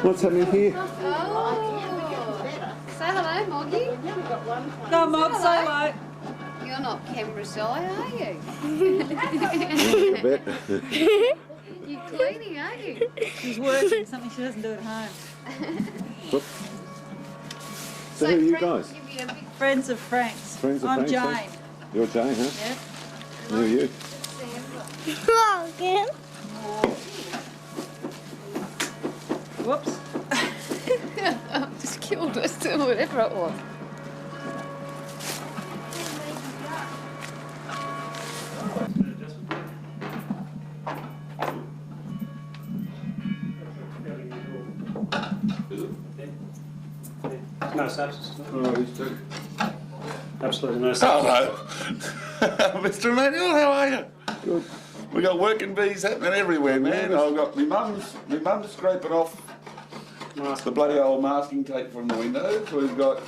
What's happening here? Oh. Say hello, Moggy. No, Mog, say hello. You're not camera shy, are you? I bet. You're cleaning, aren't you? She's working, something she doesn't do at home. Whoop. So who are you guys? Friends of Frank's. Friends of I'm Frank's, huh? Jane. You're Jane, huh? Yep. Who are you? Again. Whoops. Just killed us, whatever it was. No substance. Oh, these two. Absolutely no substance. Hello, Mr. Emmanuel, how are you? Good. We got working bees happening everywhere, man. I've got my mum's scraping off the bloody old masking tape from the windows. We've got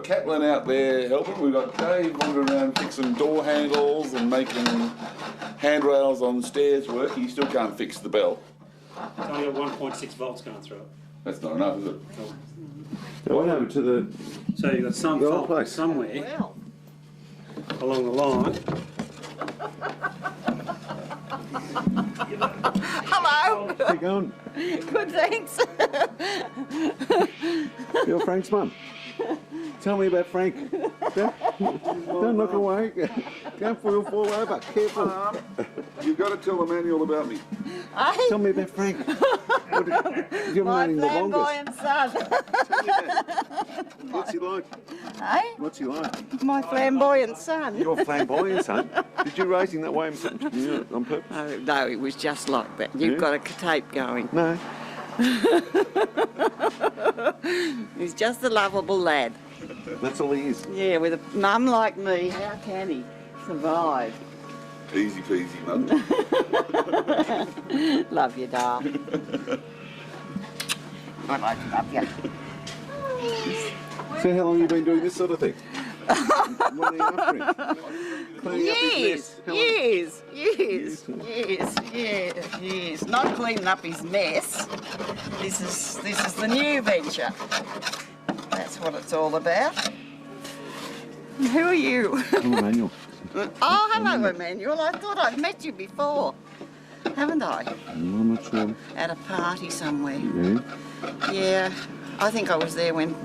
Catlin out there helping. We've got Dave wandering around fixing door handles and making handrails on stairs work. He still can't fix the bell. It's only got 1.6 volts going through it. That's not enough, is it? So what happened to the... So you've got some The old fault place. somewhere along the line. Hello. How you going? Good, thanks. You're Frank's mum. Tell me about Frank. Don't look away. Careful, you'll fall over. Careful. You've got to tell Emmanuel about me. Tell me about Frank. You've My known him the longest. flamboyant son. What's he like? Hey? What's he like? My flamboyant son. You're flamboyant, son. Did you raise him that way on purpose? No, it was just like that. You've Yeah? got a tape going. No. He's just a lovable lad. That's all he is. Yeah, with a mum like me, how can he survive? Easy peasy, mum. Love you, Dar. I love you. So how long have you been doing this sort of thing? What are you after him? Cleaning up his mess. How long- Years. Not cleaning up his mess. This is the new venture. That's what it's all about. Who are you? I'm Emmanuel. Oh, hello, Emmanuel. I thought I'd met you before, haven't I? I'm not sure. At a party somewhere. Yeah. Yeah, I think I was there when...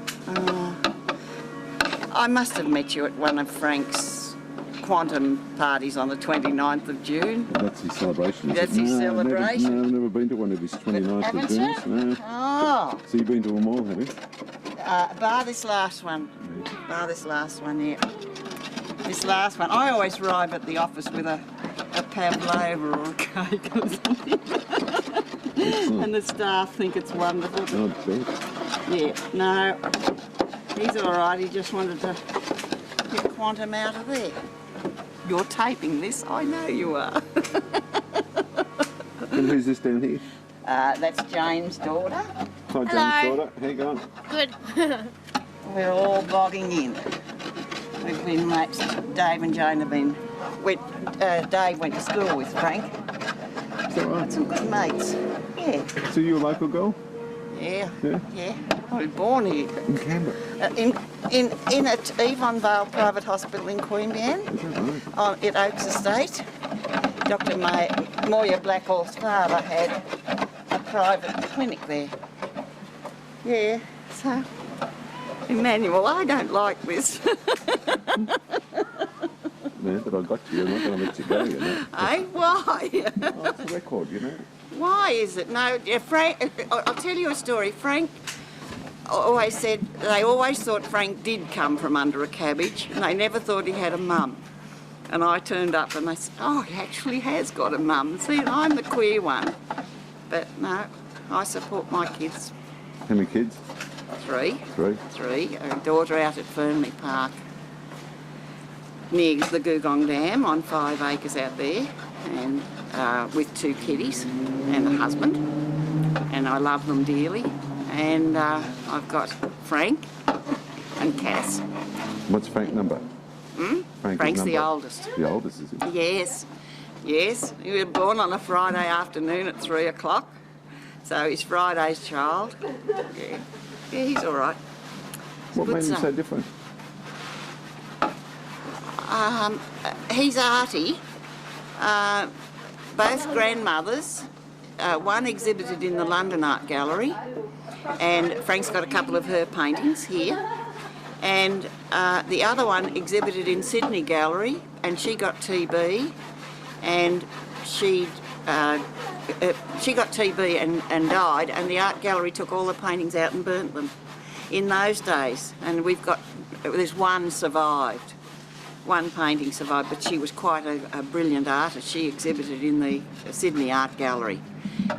I must have met you at one of Frank's Quantum parties on the 29th of June. That's his celebration. Is That's it? his No, celebration? I've never been to one of his 29th of Haven't June. you? No. Oh, So you've been to them all, have you? bar this last one. Bar this last one, yeah. This last one. I always arrive at the office with a pavlova or a cake or something. And the staff think it's wonderful. Oh, bet. Yeah, no, he's all right. He just wanted to get Quantum out of there. You're taping this? I know you are. And who's this down here? That's Jane's daughter. Hi, Jane's daughter. How you going? Good. We're all bogging in. We've been mates. Dave and Jane have been... Dave went to school with Frank. Is that right? Some good mates. Yeah. So you're a local girl? Yeah. Yeah. Yeah. I was born here. In Canberra? In at Yvonne Vale Private Hospital in Queanbeyan. Is that right? At Oaks Estate. Dr. Moya Blackhall's father had a private clinic there. Yeah, so, Emmanuel, I don't like this. No, but I got you. I'm not going to let you go, you know. Eh? Why? Oh, it's a record, you know. Why is it? No, Frank, I'll tell you a story. Frank always said, they always thought Frank did come from under a cabbage, and they never thought he had a mum. And I turned up and they said, oh, he actually has got a mum. See, I'm the queer one. But no, I support my kids. How many kids? 3. 3. 3. A daughter out at Fernley Park, near the Googong Dam on 5 acres out there, and with 2 kiddies and a husband. And I love them dearly. And I've got Frank and Cass. What's Frank's number? Frank's the oldest. The oldest, is he? Yes, yes. He was born on a Friday afternoon at 3 o'clock. So he's Friday's child. Yeah, yeah, he's all right. What Good made him son. so different? He's arty. Both grandmothers. One exhibited in the London Art Gallery, and Frank's got a couple of her paintings here. And the other one exhibited in Sydney Gallery, and she got TB, and she got TB and died, and the art gallery took all the paintings out and burnt them in those days. And there's one survived. One painting survived, but she was quite a brilliant artist. She exhibited in the Sydney Art Gallery,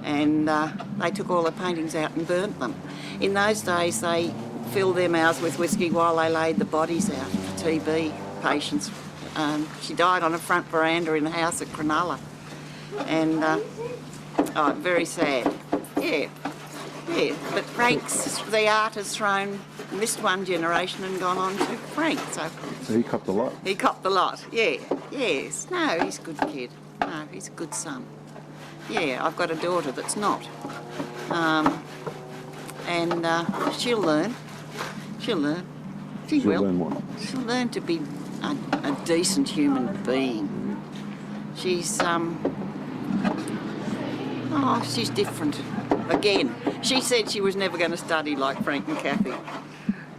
and they took all the paintings out and burnt them. In those days, they filled their mouths with whiskey while they laid the bodies out for TB patients. She died on a front veranda in a house at Cronulla, and very sad. Yeah, yeah. But Frank's, the art has missed one generation and gone on to Frank. So he copped a lot. he copped the lot. Yeah, yes. No, he's a good kid. No, he's a good son. Yeah, I've got a daughter that's not, and she'll learn. She'll learn. She She'll will. learn what? She'll learn to be a decent human being. She's she's different. Again, she said she was never going to study like Frank and Kathy.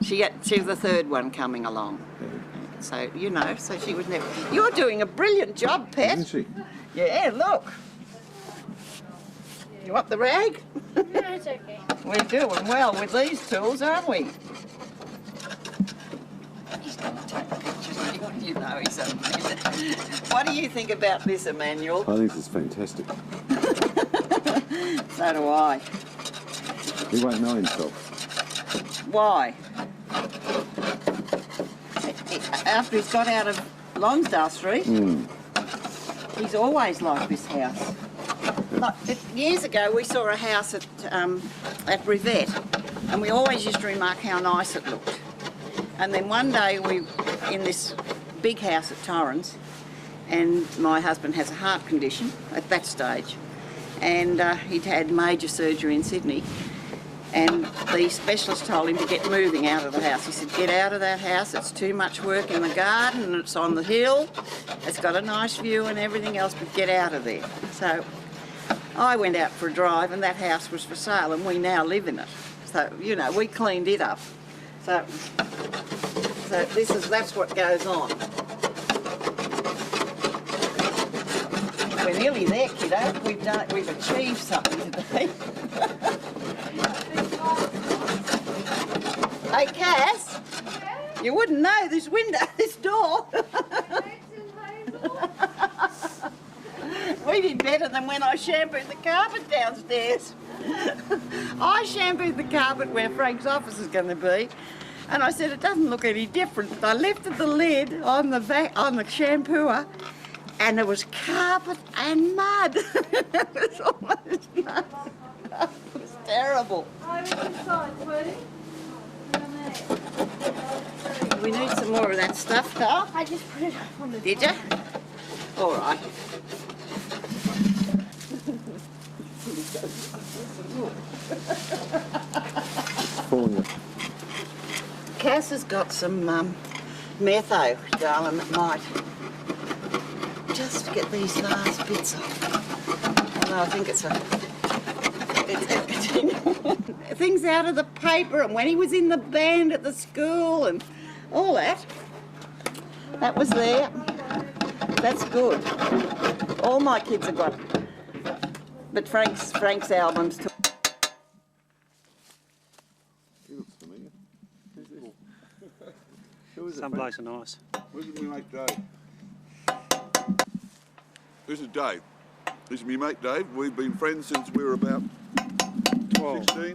She was the third one coming along. So, you know, so she was never... You're doing a brilliant job, Pat. Isn't she? Yeah, look. You want the rag? No, it's okay. We're doing well with these tools, aren't we? He's going to take pictures. You know he's a man. What do you think about this, Emmanuel? I think it's fantastic. So do I. He won't know himself. Why? After he's got out of Lonsdale Street, he's always liked this house. Like, years ago, we saw a house at Rivette, and we always used to remark how nice it looked. And then one day, we in this big house at Torrens, and my husband has a heart condition at that stage, and he'd had major surgery in Sydney, and the specialist told him to get moving out of the house. He said, get out of that house, it's too much work in the garden, and it's on the hill, it's got a nice view and everything else, but get out of there. So I went out for a drive, and that house was for sale, and we now live in it. So, you know, we cleaned it up. So that's what goes on. We're nearly there, kiddo. We've achieved something today. Hey, Cass, you wouldn't know this door. We did better than when I shampooed the carpet downstairs. I shampooed the carpet where Frank's office is going to be, and I said it doesn't look any different. I lifted the lid on the shampooer, and there was carpet and mud. It was almost mud. It was terrible. We need some more of that stuff, Carl. I just put it up on the... Did you? All right. Falling. Cass has got some metho, darling, that might just get these last bits off. Although I think it's things out of the paper, and when he was in the band at the school and all that. That was there. That's good. All my kids have got it. But Frank's albums too. He looks familiar. Who is it? Some blokes are nice. When did we make Dave? This is Dave. This is my mate Dave. We've been friends since we were about 12, 16,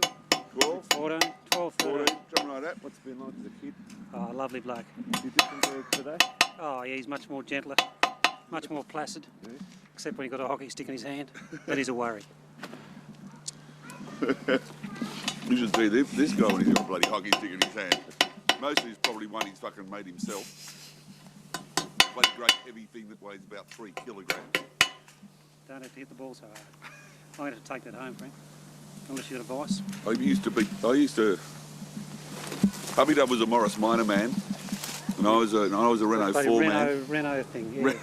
12, 14, 12, 14, 13. something like that. What's it been like as a kid? Oh, lovely bloke. You different to today? Oh, yeah, he's much more gentler, much more placid, Yeah. except when he's got a hockey stick in his hand. That is a worry. You should see this guy when he's got a bloody hockey stick in his hand. Most of it's probably one he's fucking made himself. Bloody great heavy thing that weighs about 3 kilograms. Don't have to hit the ball so hard. I'm going to take that home, Frank. unless you got a vice. I used to. Hubby Dub was a Morris Minor man, and I was a Renault Bloody 4 man. Renault thing, yeah.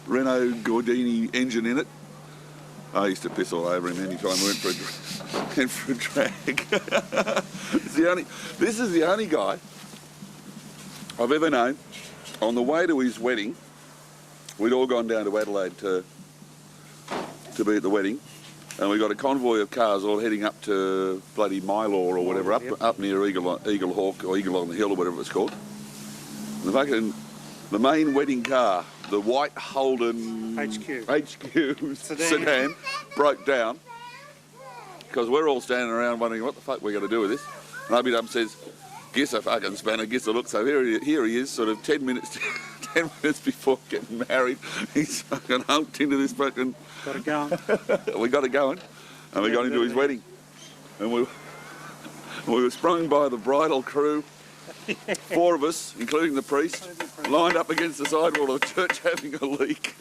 Renault Gordini engine in it. I used to piss all over him any time we went for a drag. This is the only guy I've ever known. On the way to his wedding, we'd all gone down to Adelaide to be at the wedding, and we got a convoy of cars all heading up to bloody Mylor or whatever, up near Eagle Hawk or Eagle on the Hill or whatever it's called. The main wedding car, the white Holden HQ sedan broke down because we're all standing around wondering what the fuck we're going to do with this. And Hubby Dub says, "Gives a fucking spanner, gives a look." So here he is, sort of 10 minutes before getting married. He's fucking humped into this fucking... Got it going. We got it going, and we got into his wedding. And we were sprung by the bridal crew, 4 of us, including the priest, lined up against the sidewall of the church having a leak.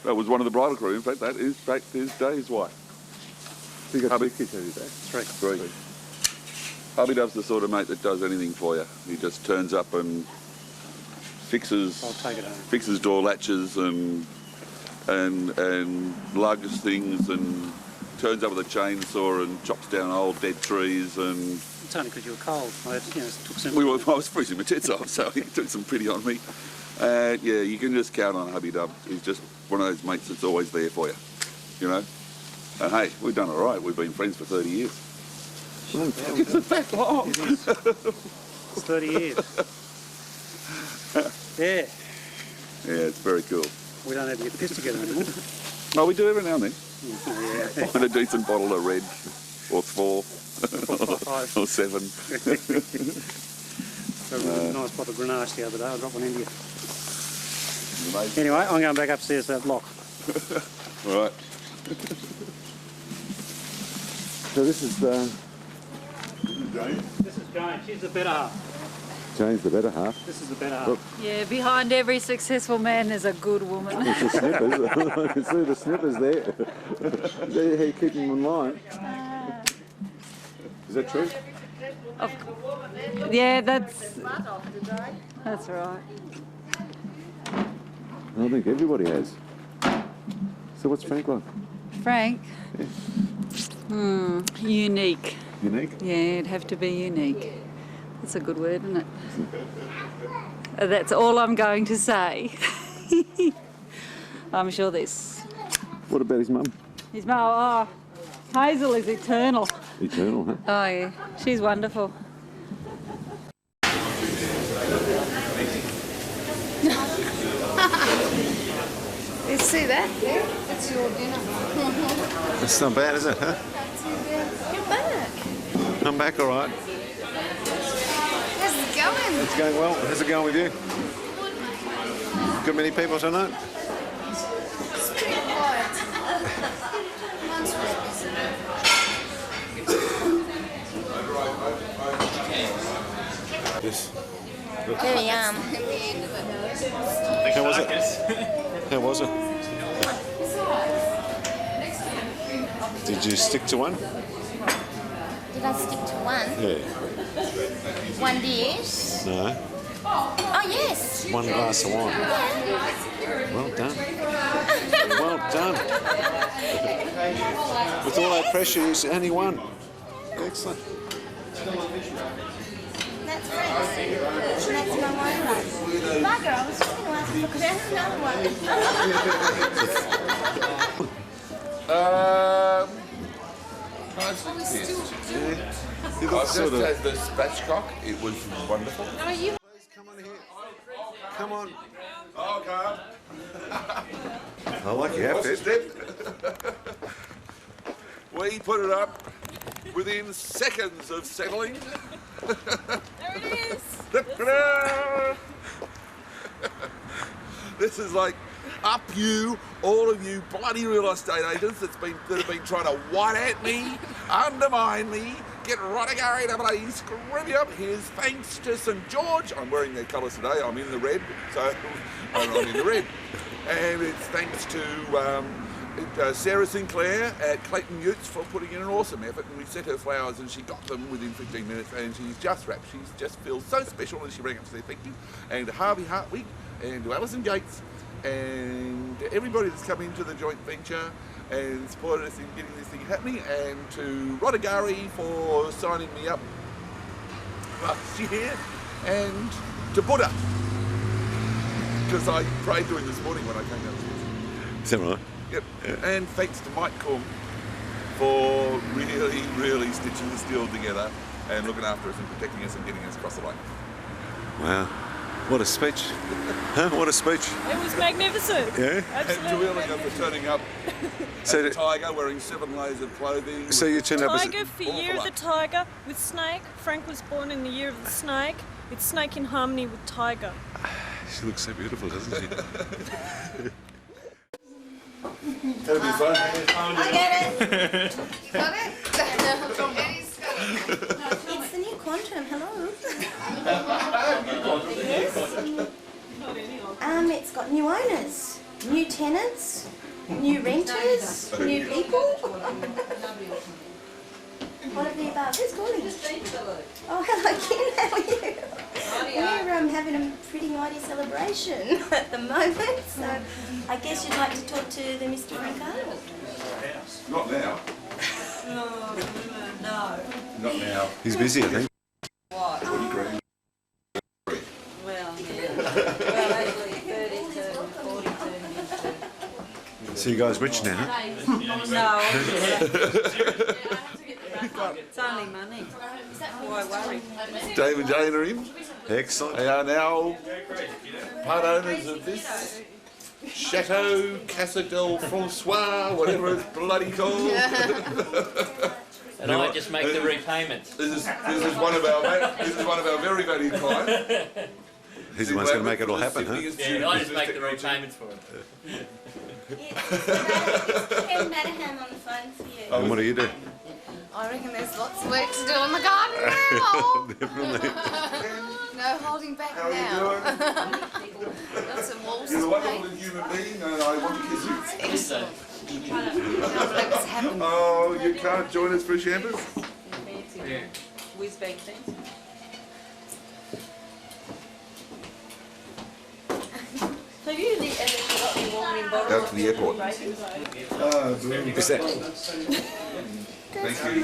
That was one of the bridal crew. In fact, that is his Dave's wife. So you got 2 kids, have you, Dave? 3. Hubby Dub's the sort of mate that does anything for you. He just turns up and fixes door latches and lugs things and turns up with a chainsaw and chops down old dead trees. And It's only because you were cold. I took some... I was freezing my tits off, so he took some pity on me. Yeah, you can just count on Hubby Dub. He's just one of those mates that's always there for you, you know. And hey, we've done all right. We've been friends for 30 years. Isn't that long? It's 30 years. Yeah. Yeah, it's very cool. We don't have to get pissed together anymore. Oh, we do every now and then. Yeah. Find a decent bottle of red, or 4, or 7. Got a nice bottle of Grenache the other day. I got one in here. Amazing. Anyway, I'm going back upstairs to that lock. All right. So this is This is Jane. She's the better half. Jane's the better half. This is the better half. Look. Yeah, behind every successful man there's a good woman. It's the snippers. I can see the snippers there. They're here keeping them in line. Is that true? Yeah, that's right. I think everybody has. So what's Frank like? Frank? Unique. Unique? Yeah, it'd have to be unique. That's a good word, isn't it? That's all I'm going to say. I'm sure this. What about his mum? His mum, Hazel is eternal. Eternal, huh? Oh yeah, she's wonderful. You see that? It's your dinner. That's not bad, is it, huh? You're back. I'm back all right. How's it going? It's going well. How's it going with you? Got many people tonight? It's pretty quiet. Once was busy. Yes. Very yum. How was it? How was it? Did you stick to one? Did I stick to one? Yeah. One dish? No. Oh, yes. One glass of wine. Well done. Well done. With all that pressure, you only one. Excellent. That's Frank's. That's my wine one. Margaret, I was just going to ask because I have another one. You I got just sort of... had the spatchcock. It was wonderful. How are you? Come on here. Come on. Okay. I like your What's the outfit. step? We put it up within seconds of settling. There it is. This is like up you, all of you bloody real estate agents that have been trying to white at me, undermine me, get right again, everybody. Scream up. Here's thanks to St George. I'm wearing their colours today. I'm in the red, so I'm in the red. And it's thanks to Sarah Sinclair at Clayton Utes for putting in an awesome effort. And we sent her flowers and she got them within 15 minutes and she's just wrapped. She just feels so special and she rang up to say thank you. And to Harvey Hartwig and to Alison Gates and to everybody that's come into the joint venture and supported us in getting this thing happening, and to Rodagari for signing me up last year, and to Buddha, because I prayed to him this morning when I came downstairs. Is that right? Yep. And thanks to Mike Coombe for really stitching this deal together and looking after us and protecting us and getting us across the line. Wow. What a speech. Huh? What a speech. It was magnificent. Yeah? And to Willingham for turning up So, as a tiger wearing 7 layers of clothing. so you turned up as Tiger for Year of the Tiger with Snake. Frank was born in the Year of the Snake. It's Snake in harmony with Tiger. She looks so beautiful, doesn't she? That'll be fun. I get it. You got it? Eddie's got it. It's the new Quantum. Hello. Yes. It's got new owners, new tenants, new renters, new people. What of the above? Who's calling? Oh, hello, Ken. How are you? We're having a pretty mighty celebration at the moment, so I guess you'd like to talk to the Mr. Frank Arnold. Not now. No. Not now. He's busy, I think. What? 40 grand. Well, yeah. Well, actually, 30 to 40 to So you guys rich now, huh? No. It's only money. Why worry? Dave and Jane are in. Excellent. They are now part owners of this Chateau Casa del Francois, whatever it's bloody called. And I just make the repayments. This is one of our very valued clients. He's the one who's going to make it all happen, huh? Yeah, I just make the repayments for it. Ken Madahan on the phone for you. And what do you do? I reckon there's lots of work to do in the garden now. Definitely. No holding back How are you now. doing? Got some walls You're a to wonderful paint. human being and I want to kiss you. Excellent. Can't believe it's happened. Oh, you can't join us for Champers? Yeah. Whiz bag things. Have you ever got your warming bottle? Out to the airport. Is that? Thank you.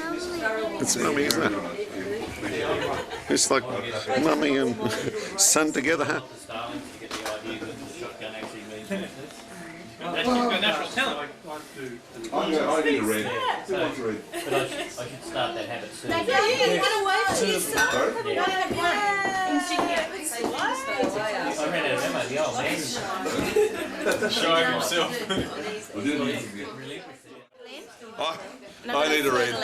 It's mummy, isn't it? It's like mummy and son together, huh? Starlings to get the idea that the shotgun actually means business. You've got natural talent. I need a red. Who wants a red? But I should start that habit soon. Yeah, you get away from yourself. I ran out of ammo, the old man. Showing himself. I need a red.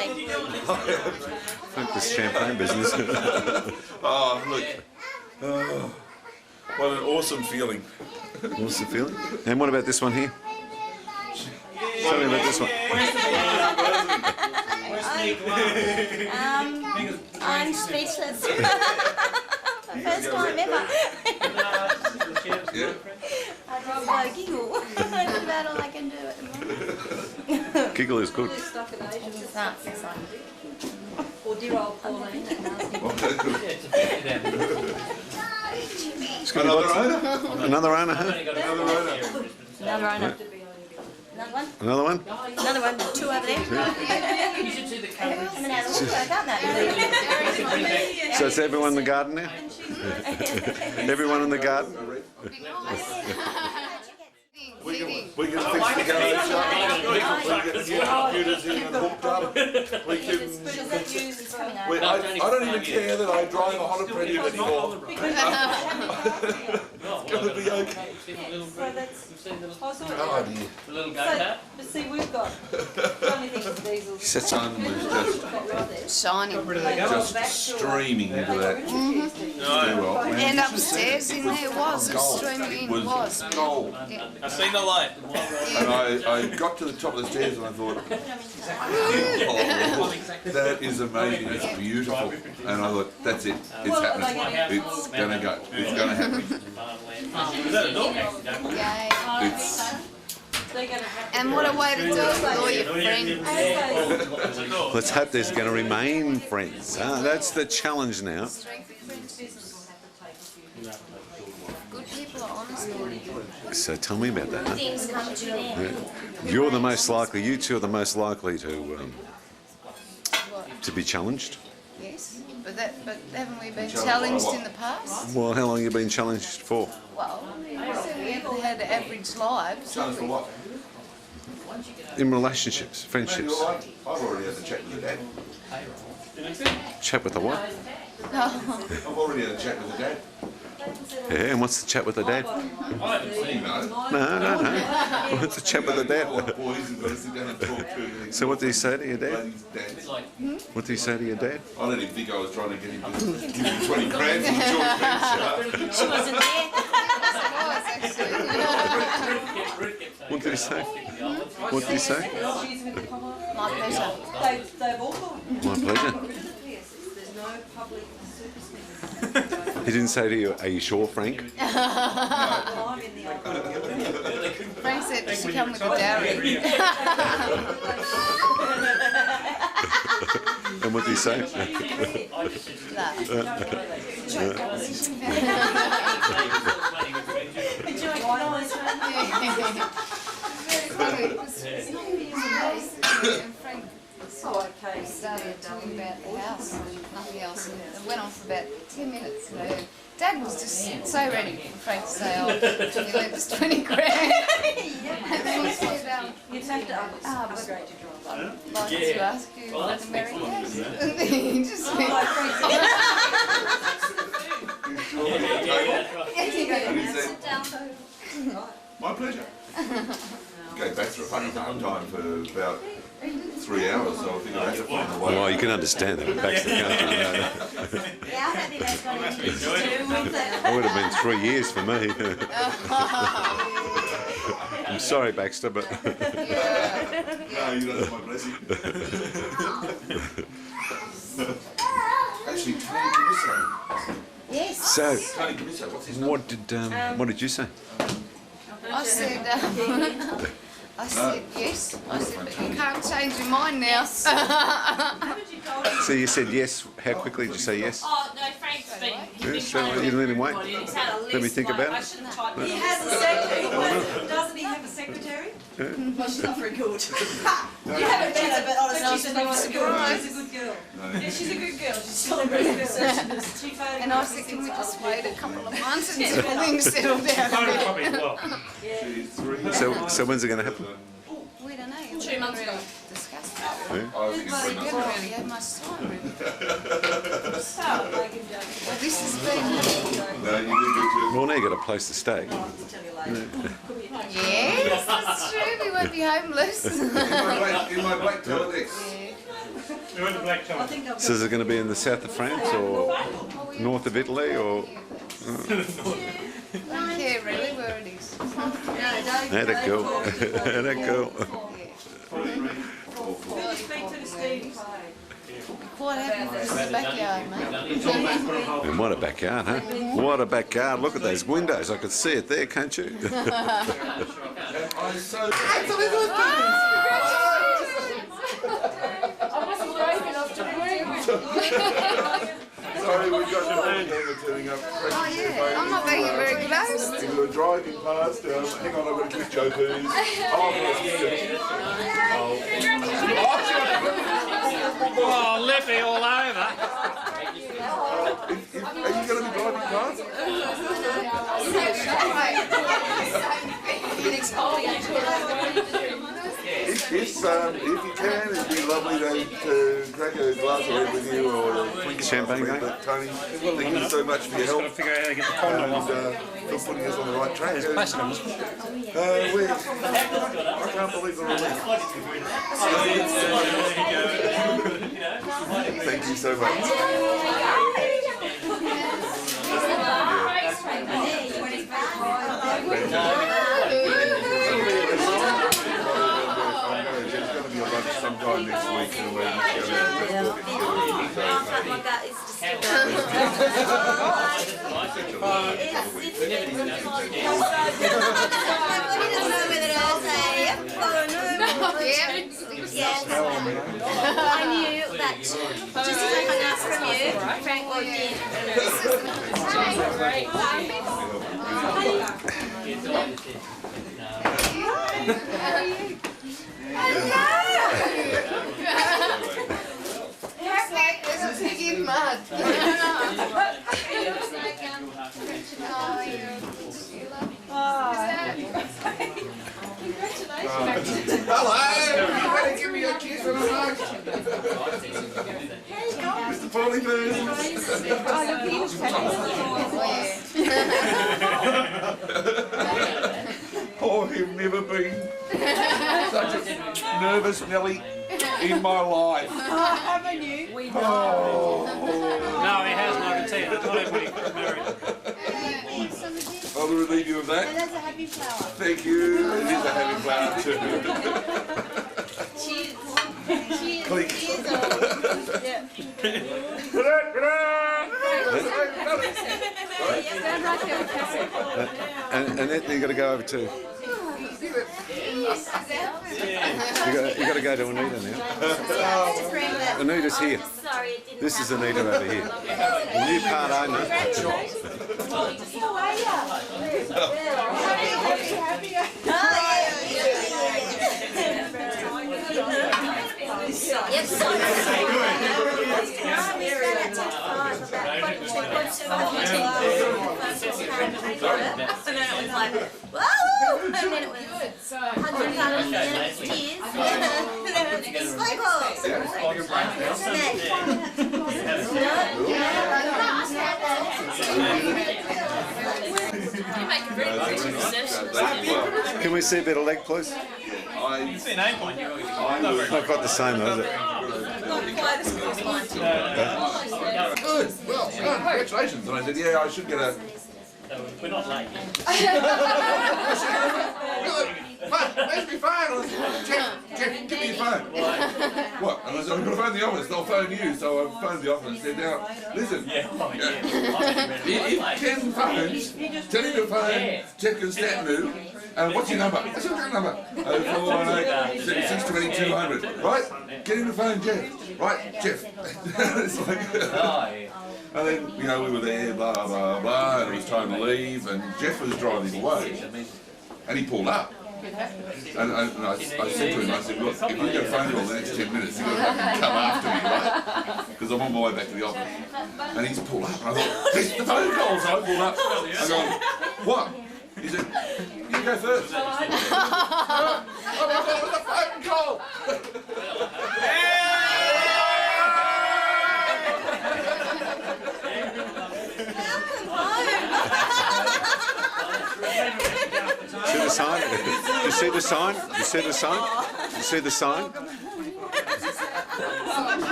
Like this champagne business. Oh, look. What an awesome feeling. What's the feeling? And what about this one here? Tell me about this one. I'm speechless. First time ever. Yeah. I just giggle. That's about all I can do at the moment. Giggle is good. Stuck in Asia. That's exciting. Or dear old Pauline. Yeah, it's a bit down there. Another owner? Another owner, I've huh? only got a Another owner. Another owner. Another one. Another one? Another one. 2 over there. You should see the coverage. Coming out of the woodwork, aren't they? So it's everyone in the garden now? Everyone in the garden? We can fix the garage up. We can get computers in and hooked up. We can. I don't even care that I drive a Honda Premium anymore. going to be okay. So that's. Oh dear. The little So, but see, we've got. The only thing with diesels. The sun was Shining. just streaming into that. Stairwell. And upstairs in there was streaming in. Was gold. I've seen the light. And I got to the top of the stairs and I thought, oh, that is amazing, it's beautiful. And I thought, that's it, it's happening. It's going to go, it's going to happen. Is that a dog? Yay. It's, And what a way to do it with all your friends. Let's hope there's going to remain friends. That's the challenge now. Good people are honest. So tell me about that. Huh? Things come to them. You're the most likely. You two are the most likely to be challenged. Yes, but haven't we been challenged in the past? Well, how long have you been challenged for? Well, we haven't had average lives. challenge for what? In relationships, friendships. I've already had the chat with the dad. Chat with the what? I've already had a chat with the dad. Yeah, and what's the chat with the dad? You know. No. What's the chat with the dad? All the boys have got to sit down and talk to him. So what do you say to your dad? Ladies' dads. What do you say to your dad? I let him think I was trying to get him to give me 20 grand for the joint venture. She wasn't there. What did he say? What did he say? My pleasure. They've all gone. My pleasure. There's no public super He didn't say to you, are you sure, Frank? I'm in the old Frank said, does she come with a dowry? And what did he say? Frank started talking about the house and nothing else. It went on for about 10 minutes. Dad was just so ready for Frank to say, oh, can you lend us 20 grand? And then he said, You'd have to upgrade your drive. I'd like to ask you to marry Dad. And then he just went, And he said, my pleasure. Go back to a fucking home time for about 3 hours, so I think I had to find a way. Well, you can understand that. Back to the country. Yeah, I don't think that's got anything to do with it. It would have been 3 years for me. I'm sorry, Baxter, but No, you don't have my blessing. Actually, Tony Camisso. Yes. so Tony Camisso, what's his name? what did you say? I said yes. I said, but you can't change your mind now. So you said yes. How quickly did you say yes? Oh, no, Frank's been. Yes, so you didn't let him wait. He's had a list. Let me think about I it. shouldn't type He it. has a secretary. Doesn't he have a secretary? Well, she's not very good. You haven't met her, but honestly, she's a good girl. She's a good girl. Yeah, she's a good girl. She's still a very good receptionist. She phoned And I said, can we just wait a couple of months until things settle down a bit? She's 3. So when's it going to happen? We don't know. 2 months ago. Discussed it. I think it's Well, 3 you months. didn't really have much time, really. so, make him jump. Well, this has been... No, you did good too. Well, now you got a place to stay. I'll have to tell you later. Yes, that's true. We won't be homeless. In my black teledex. You're in the black I top. think I've So is it going to be in the south of France or north of Italy or? Don't care really where it is. How'd it go? How'd it go? Will you speak to the Steve? Quite happy for the backyard, mate. And what a backyard, huh? What a backyard. Look at those windows. I could see it there, can't you? I'm so sorry, we got the phone camera turning up. Oh, yeah. I'm not being very close. We were driving past. Hang on, I've got a quick joke, please. Oh, lippy all over. Are you going to be driving past? If if you can, it'd be lovely to crack a glass of red with you or a drink Champagne, mate. But Tony, thank you so much for your help. Figure out how to get the condom off. And for putting us on the right track. There's plastic on this. I can't believe the relief. Thank you so much. There's going to be a lunch sometime next week and we're just going to have I knew that just as I hung up from you, Frank walked Looks like there's a pig in mud. Hello! You better give me a kiss and a hug. Mr. Polyman. Oh, you've never been such a nervous Nelly in my life. Haven't you? We know. Oh. No, he hasn't, I can tell you. Not everybody got married. I'll relieve you of that. And there's a happy flower. Thank you. It is a happy flower too. Cheers. Cheers. Click. And then you got to go over to. You got to go to Anita now. Anita's here. Sorry, it didn't This is Anita over here. The new part owner. Yep, sorry. And then it was like, whoa! And then it was hugs and cuddles, and then it was tears, and then it was sleigh balls. Can we see a bit of leg, please? I've seen aim on you. Not quite the same, though, is it? good. Well, congratulations. And I said, yeah, I should get a. We're not late. Where's my phone? Jeff, give me your phone. What? And I said, I'm going to phone the office. They'll phone you. So I phoned the office and said, now, listen. If Ken phones, tell him to phone Jeff and Statnu. And what's your number? What's your number? 0418 620 200. Right? Get him to phone Jeff. Right, Jeff. It's like, and then, you know, we were there, blah, blah, blah, and it was time to leave, and Jeff was driving away, and he pulled up. And I said to him, I said, look, if you get a phone call in the next 10 minutes, you're going to have to come after me, right? Because I'm on my way back to the office. And he's pulled up, and I thought, there's the phone call, so I pulled up. I go, what? He said, you go first. Oh my God, it was a phone call! See the sign? You see the sign? You see the sign? You see the sign?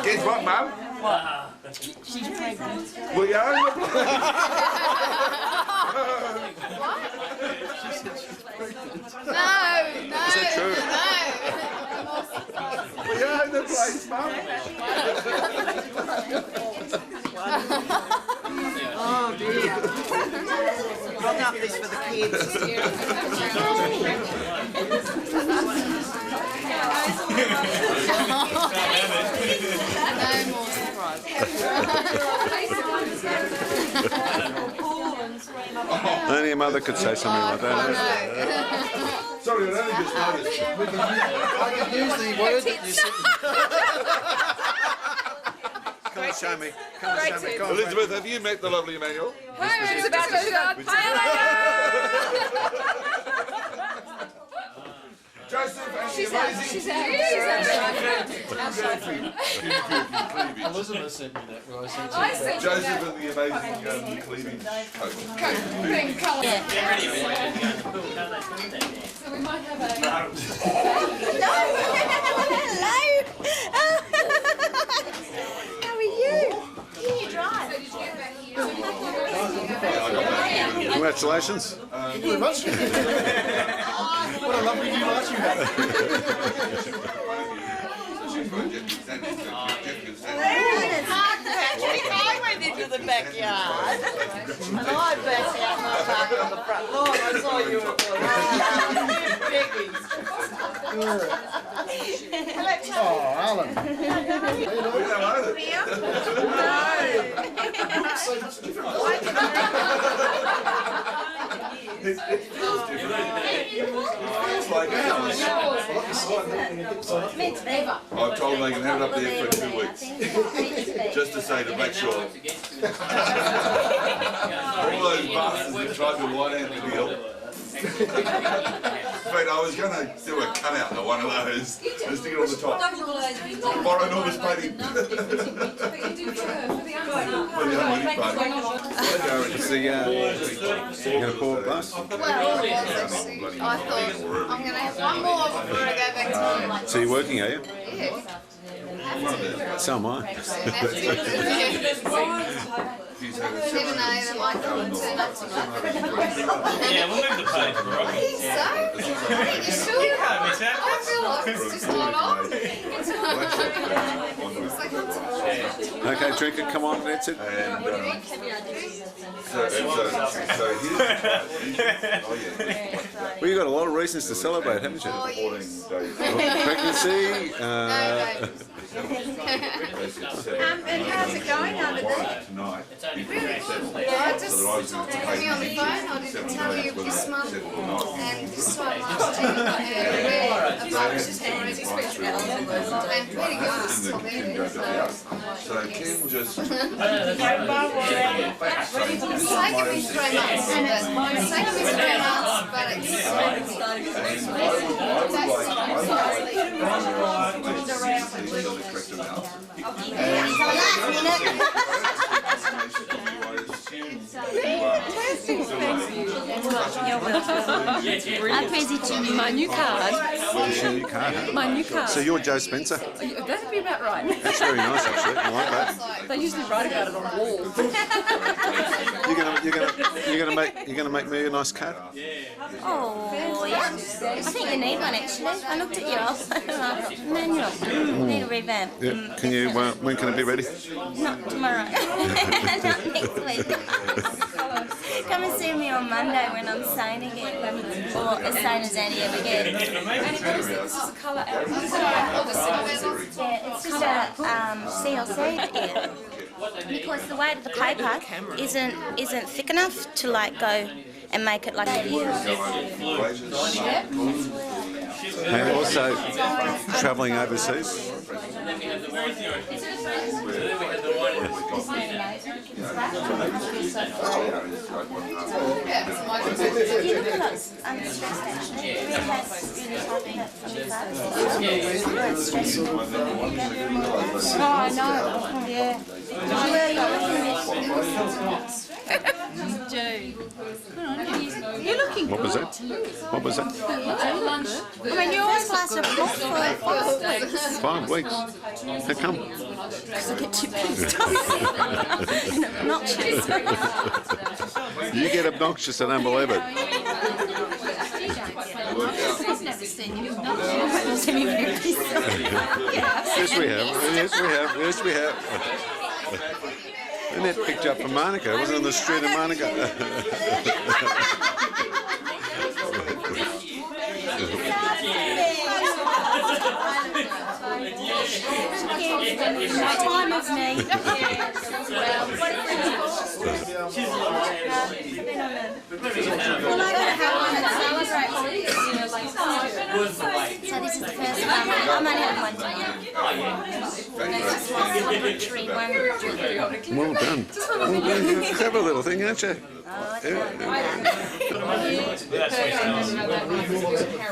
Guess what, Mum? She's pregnant. We are in the Is that true? We are in the place, Mum. Oh dear. Got up this for the kids. No more surprises. Only a mother could say something like that. Sorry, sorry, I only just noticed. I can use the word that you said. Come and show me. Come and show me. Come on, Elizabeth, have you met the lovely Emmanuel? Hi, Elizabeth. Joseph and She's the out. amazing She's out. Elizabeth sent me that, right? I sent you Joseph that. and the amazing cleavage coach. Pink colour. Get ready, man. So we might have a... No! Hello! How are you? Can you drive? Congratulations. Thank you very much. What a lovely new life you have. I went into the backyard and I backed out my park on the front lawn. I saw you were Oh, Alan. It's like ours. I've told them they can have it up there for 2 weeks. Just to say to make sure. All those bastards that tried to white Anthony Hill. In fact, I was going to do a cutout of one of those and stick it on the top. Borrow Norma's painting. Is the, you're going to pour a glass? Well, it was actually. I thought I'm going to have one more before I go back to home. So you're working, are you? Yeah. So am I. Even though they might not turn up tonight. Yeah, we'll move the page, I think so. Are you sure? I feel like it's just not on. It's like Okay, Trinket, come on, that's it. So here's, Well, you've got a lot of reasons to celebrate, haven't you? oh, yes. Pregnancy, And how's it going under there? tonight. Really good. I just talked to Henry on the phone. I didn't tell you this month and this time last year. And about just already speaking about and pretty good. So Kim just It's taken me 3 months. It's taken me 3 months, but it's I'm crazy to you. My new card. where's your new card? My new card. So you're Joe Spencer. That'd be about right. That's very nice, actually. I like that. They usually write about it on walls. You're gonna make me a nice card. Oh, yeah. I think you need one actually. I looked at yours. Manual. Need a revamp. Yeah. Can you? When can it be ready? Not tomorrow. Not next week. Come and see me on Monday when I'm sane again. Or as sane as Annie ever gets. This is a colour out. Yeah, it's just a CLC here. Because the weight of the paper isn't thick enough to like go and make it like a And also travelling overseas. Oh, I know. Yeah. You're looking What was good. that? What was that? I mean, you always last a month for 5 weeks. 5 weeks. How come? Because I get too pissed off. Obnoxious. You get obnoxious, I don't believe it. I've never seen you. See me very pissed off. Yes, we have. Yes, we have. Yes, we have. And that picture up from Monica. It wasn't on the street of Monica. Time of need. Well, I gotta have one that celebrates. first time. I'm only had one time. That's my celebratory one. Well done. Well done. You're a clever little thing, aren't you?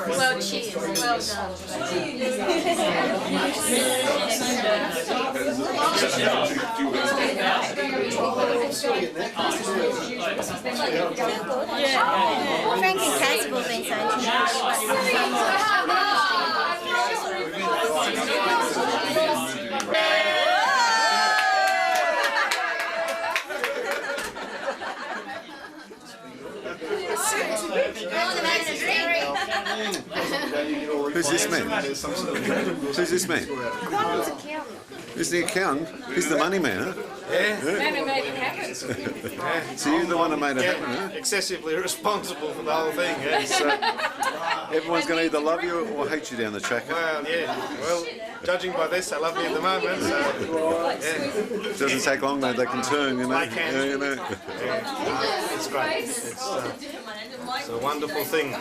Well, cheers. Well done. Frank and Kate have all been saying to me, Who's this man? Who's this man? Quantum's accountant. Who's the accountant? He's the money man, huh? Yeah. Man who made it happen. So you're the one that made it happen, huh? Excessively responsible for the whole thing, yeah. So, Everyone's going to either love you or hate you down the track. well, yeah. Well, judging by this, I love me at the moment, so, yeah. It doesn't take long though, they can turn, you know. They can. Yeah, you know. It's great. It's a wonderful thing.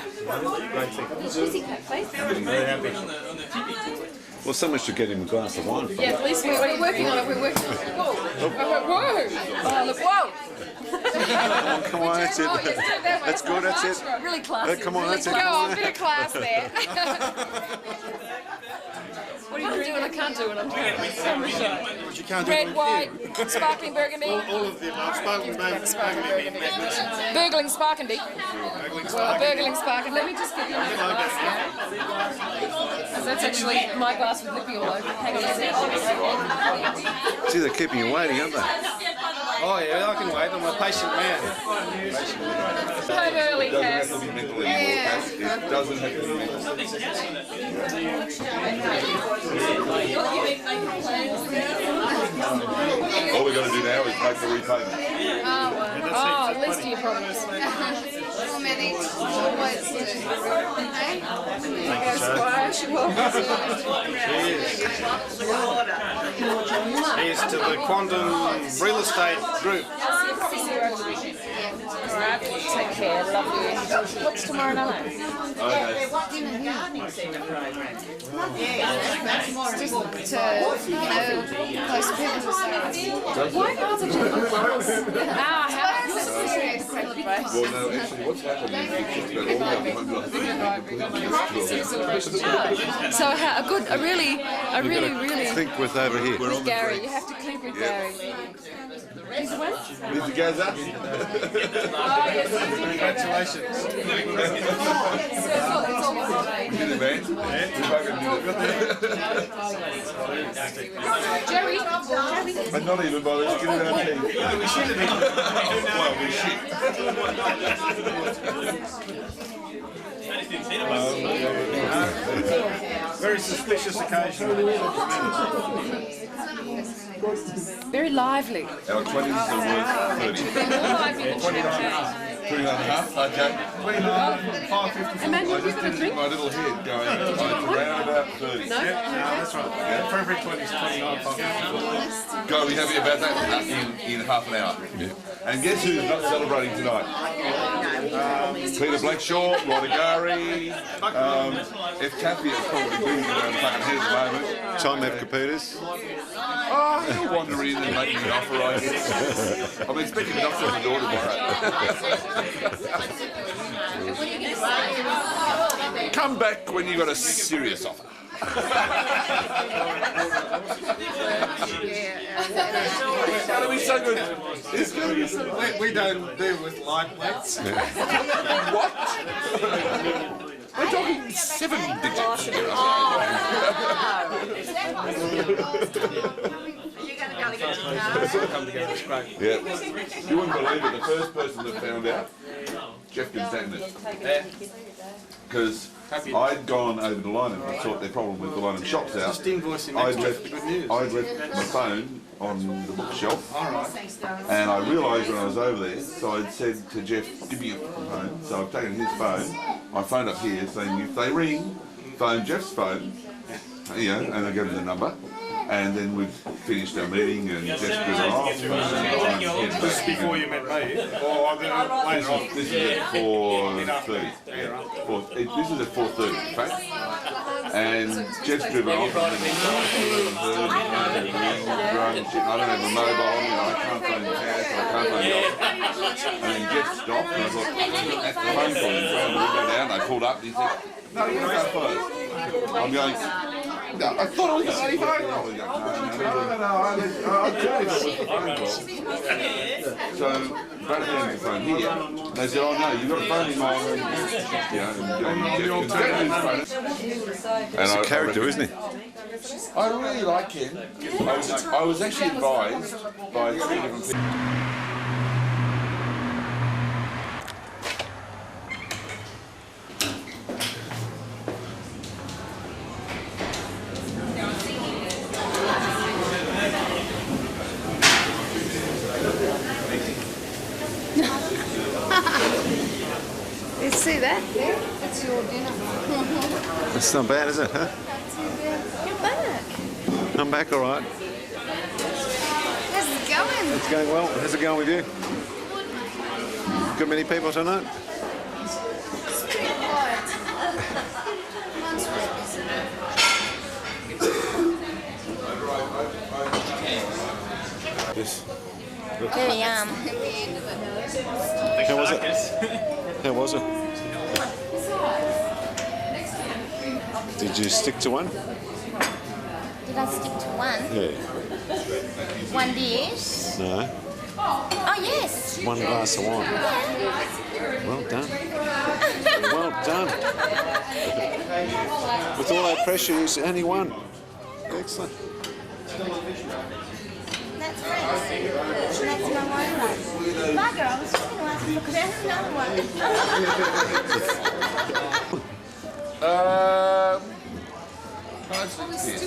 Great thing. Very happy. Well, someone should get him a glass of wine. Yeah, please, we're working on it, we're working on it. Whoa! Whoa! Oh, look, whoa! Come on, that's it. Oh, yes, do that one. That's good, that's it. Really classy. Come on, that's it. Go on, bit of class there. What are you doing? I can't do it. I'm trying to What you can't do Red, with white, sparkling burgundy. all of the above. Sparkling burgundy. Burgling sparkendy. Well, burgling sparkendy. Let me just get you on. That's actually my glass with lippy all over. Hang on a second. See, they're keeping you waiting, aren't they? Oh yeah, I can wait. I'm a patient man. Home early, Doesn't Cass. have to be mental anymore, Cass. It doesn't have to be mental. All we got to do now is make the repayment. Oh, list of your problems. How many? Always do. Squash, Here's to the Quantum Real Estate Group. Alright, take care, love you. What's tomorrow night? Okay. Just to, close people to why not such a good class? Ah, how serious celebration. Well, no, actually, what's happened is it's just about So a really Think with over here. with Gary. You have to clink with Gary. He's the one? Mr. Gaza? Oh yes, Congratulations. it's all Did it, man? We fucking did Jerry. it. And not even by the skin of our teeth. Well, we shit. Very suspicious occasion. Very lively. Our 20s are worth 30. More lively than 29 and a half, okay. 29, 554. Emmanuel, I you just got a did it in drink? my little head going, it's around about 30. No? Yeah, that's right. For every 20 is 29, 554. Gotta be happy about that in half an hour. And guess who's not celebrating tonight? Peter Blackshaw, Rodagari, F. Cappy is probably bleeding around the fucking head at the moment. Tom F. Caputis. Oh, he'll wander in and make me an offer, I guess. I'm expecting an offer at the door tomorrow. Come back when you've got a serious offer. It's going to be so good. It's going to be so good. We don't deal with lightweights. What? We're talking 7 digits. Come together, it's great. Yeah. You wouldn't believe it, the first person that found out, Jeff can stand it. Because I'd gone over to Lynham and thought their problem with the Lynham shops out. Just invoice him I'd next week for left, the good news. I'd left my phone on the bookshelf, and I realised when I was over there, so I'd said to Jeff, give me your phone. So I've taken his phone, I phoned up here saying if they ring, phone Jeff's phone, you know, and I gave him the number. And then we finished our meeting and just got off. This is before you met me. Or I'm going to later on. This is at 4:30. This is at 4:30, in fact. And Jeff's driven off. I don't have a mobile on me. I can't find the house. I can't find the office. And then Jeff stopped and I thought, at the phone call, and found the window down. They pulled up and he said, no, you go first. I'm going, no, I thought it was the bloody phone call. No, I'll tell you that was the phone call. So, Brad had the phone here. They said, oh no, you've got a phone in mind. He's a character, isn't he? I really like him. I was actually advised by 3 different people. You see that there? That's your dinner. That's not bad, is it, huh? You're back. I'm back all right. How's it going? It's going well. How's it going with you? Got many people tonight? It's pretty quiet. Mine's really busy. Yes. Very yum. How was it? How was it? Did you stick to one? Did I stick to one? Yeah. One dish? No. Oh, yes. One glass of wine. Well done. Well done. With all that pressure, you only one. Excellent. That's Frank's. And that's my wine glass. Bugger, I was just going to ask if I could have another one. Nice and tasty.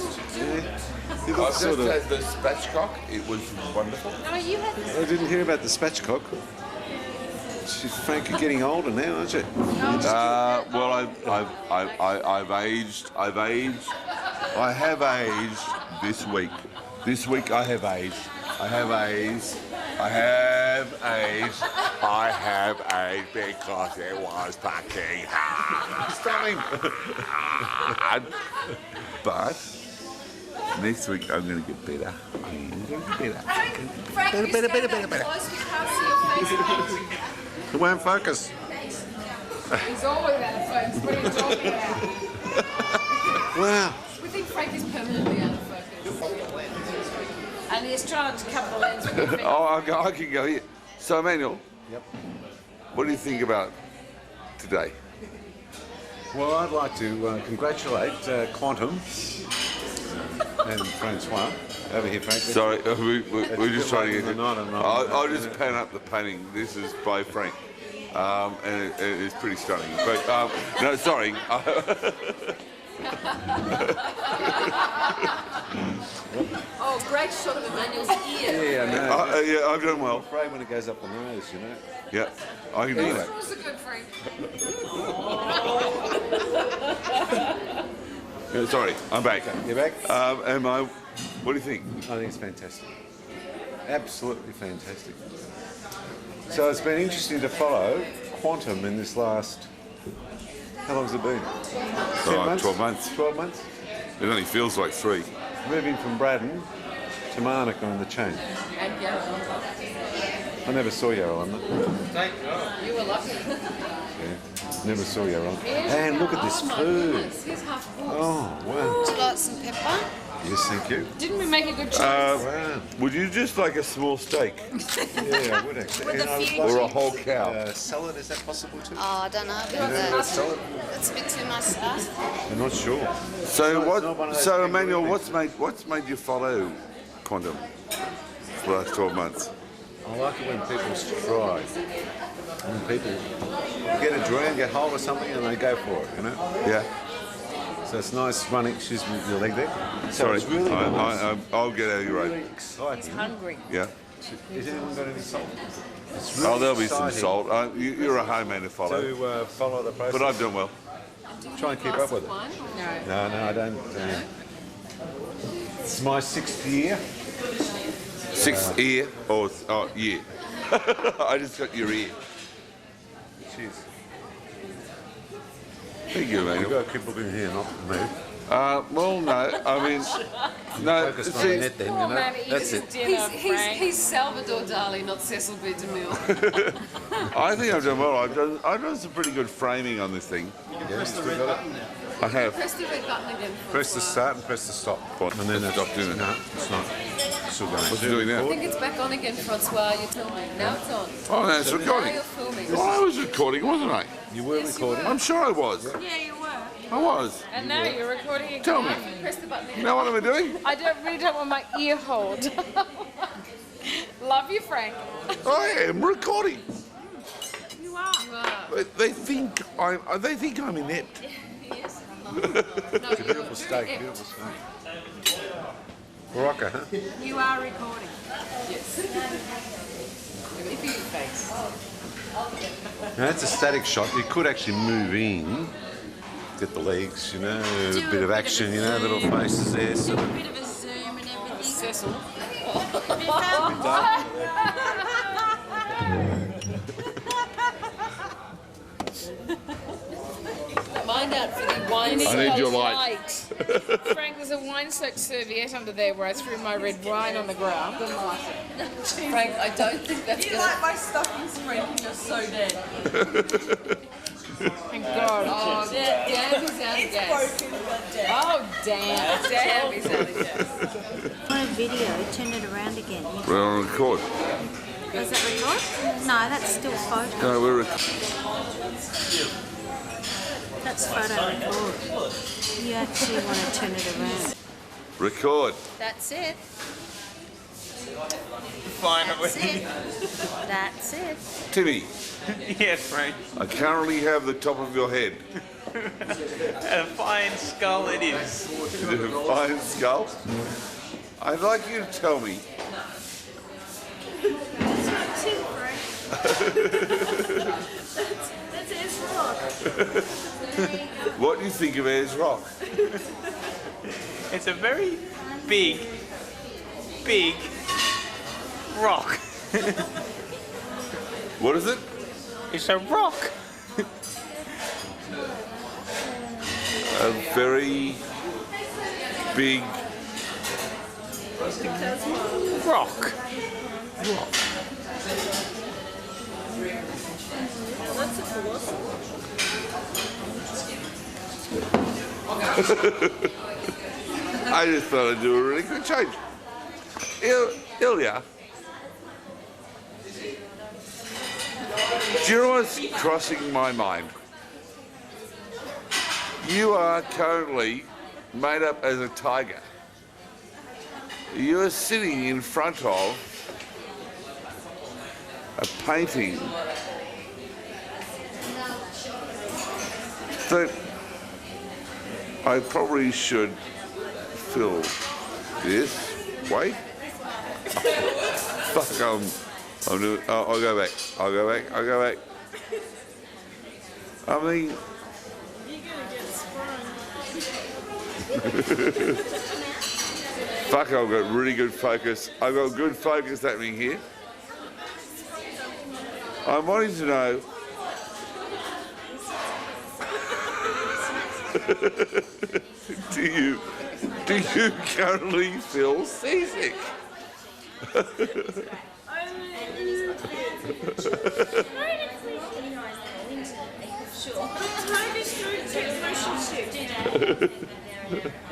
You I got just sort of. had the spatchcock. It was wonderful. Oh, you had this. I didn't hear about the spatchcock. Frank, you're getting older now, aren't you? Well, I've aged. I have aged this week. This week I have aged. I have aged because it was fucking hard. Stop him. But next week I'm going to get better. I'm going to get better. Frank, you stand up close, we can't see your face. It won't focus. He's always out of focus. What are you talking about? Wow. We think Frank is permanently out of focus. And he's trying to cover the lens with his finger. Oh, I can go here. So, Emmanuel. Yep. What do you think about today? Well, I'd like to congratulate Quantum and Francois. Over here, Frank. Sorry, we're just trying to get. I'll I'll just pan up the painting. This is by Frank, and it is pretty stunning. But no, sorry. Oh, great shot of Emmanuel's ear. Yeah, I know. Yeah, I've done well. I'm afraid when it goes up the nose, you know. Yeah, I can do That that. was a good Frank. Sorry, I'm back. You're back? What do you think? I think it's fantastic. Absolutely fantastic. So it's been interesting to follow Quantum in this last... How long's it been? 10 months? 12 months. 12 months? It only feels like 3. Moving from Braddon to Marnica on the chain. And Yarra. I never saw Yarralumna. You were lucky. Yeah, never saw Yarralumna. And look at this food. Here's half full. Oh, wow. Would you like some pepper? Yes, thank you. Didn't we make a good choice? Wow. Would you just like a small steak Yeah, I would actually. With And a I would few like or a whole cow? salad, is that possible too? Oh, I don't know. Salad? That's a bit too much to ask for. I'm not sure. So it's not one of those So big Emmanuel, weird what's made you follow Quantum for the last 12 months? I like it when people strive. When people get a dream, get hold of something and they go for it, you know? Yeah. So it's nice running, excuse me, your leg there. So Sorry, it's really nice. I'll get out of your really road. exciting. Hungry. Yeah. Has anyone got any salt? It's really Oh, there'll be some exciting salt. You're a hard man to follow, to follow the process. but I've done well. Try and keep up with it. No. No, I don't. It's my 6th year. 6th ear or year? I just got your ear. Cheers. Thank you, mate. You've got to keep looking here, not me. Well, no. I mean, no. Focus on See, the net then, you know. That's it. He's Salvador Dali, not Cecil B. DeMille. I think I've done well. I've done some pretty good framing on this thing. Yeah, you still got it. I have. Press the red button again. Press the start and press the stop. And then that's stopped, didn't it? No, it's not. It's still going. What's it doing now? I think it's back on again, Francois. You tell me. Now it's on. Oh, no, it's Now recording. you're filming. Well, I was recording, wasn't I? You were recording. I'm sure I was. Yeah, you were. I was. And now you're recording again. Tell me. Press the button again. You know what I'm doing? I really don't want my ear hold. Love you, Frank. I am recording. You are. You are. They think I'm inept. Yes. It's a beautiful steak, beautiful steak. Barocca, huh? You are recording. Yes. Look at your face. Now that's a static shot. You could actually move in, get the legs, you know, a bit of action, you know, little faces there. So A bit of a zoom and everything. Cecil. Mind out for the wine. I need your light. Frank, there's a wine-soaked serviette under there where I threw my red wine on the ground. Frank, I don't think that's You gonna. like my stockings, Frank? You're so dead. Thank God. Oh, damn, he's out of gas. Oh, damn. Damn, he's out of gas. On a video, turn it around again. We're on record. Does that record? No, that's still photo. No, we're recording. That's photo record. You actually want to turn it around. Record. That's it. Finally. That's it. That's it. Timmy, Yes, Frank. I currently have the top of your head. A fine skull it is. Is it a fine skull? I'd like you to tell me. That's it, Frank. That's his rock. What do you think of Ayers Rock? It's a very big rock. What is it? It's a rock. A very big Rock. That's a philosopher. I just thought I'd do a really good change. Ilya, do you know what's crossing my mind? You are currently made up as a tiger. You're sitting in front of a painting that I probably should fill this. Wait. Fuck, I'm doing, I'll go back. I'll go back. I'll go back. I mean, fuck, I've got really good focus. I've got good focus happening here. I'm wanting to know. Do you currently feel seasick?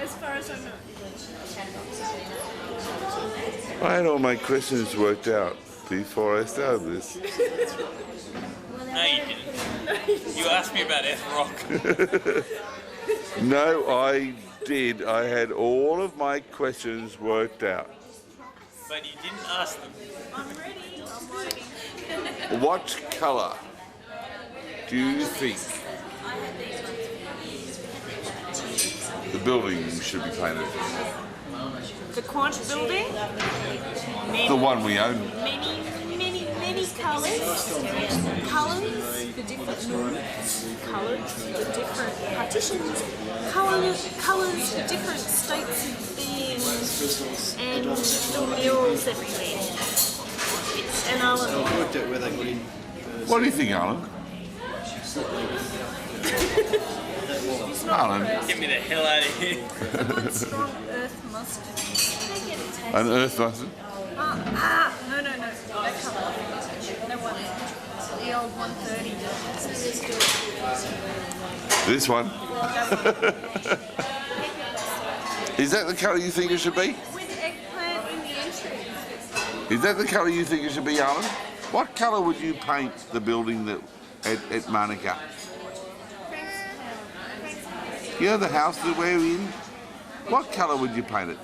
As far as I know. I had all my questions worked out before I started this. No, you didn't. You asked me about F Rock. No, I did. I had all of my questions worked out. But you didn't ask them. I'm ready. I'm waiting. What colour do you think the building should be painted? The Quantum building. The one we own. Many colours. Colours, the different moods, colours, the different partitions, colours, different states of being. and little murals everywhere. And I worked out where they got in. What do you think, Alan? Alan? Get me the hell out of here. Strong earth mustard. An earth mustard? No. That colour. That one. The old 130. This one? Is that the colour you think it should be? With eggplant in the entrance. Is that the colour you think it should be, Alan? What colour would you paint the building that at Manuka? You know the house that we're in? What colour would you paint it?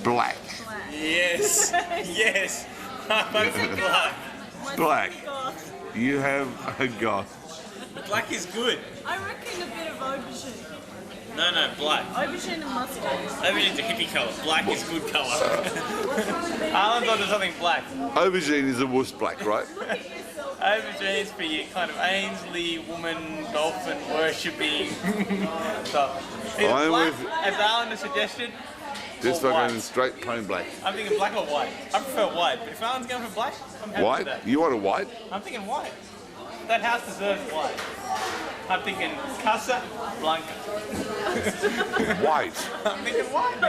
Black. Yes. Yes. I think black. Black. You have a goth. Black is good. I reckon a bit of aubergine. No, black. Aubergine and mustard. Aubergine's a hippie colour. Black is good colour. Alan's onto something black. Aubergine is a wuss black, right? Aubergine is for your kind of Ainsley woman, dolphin worshipping stuff. Either I'm black, with- as Alan has suggested, Just or fucking white. straight plain black. I'm thinking black or white. I prefer white, but if Alan's going for black, I'm happy with White? that. You want a white? I'm thinking white. That house deserves white. I'm thinking Casa Blanca. White. I'm thinking white.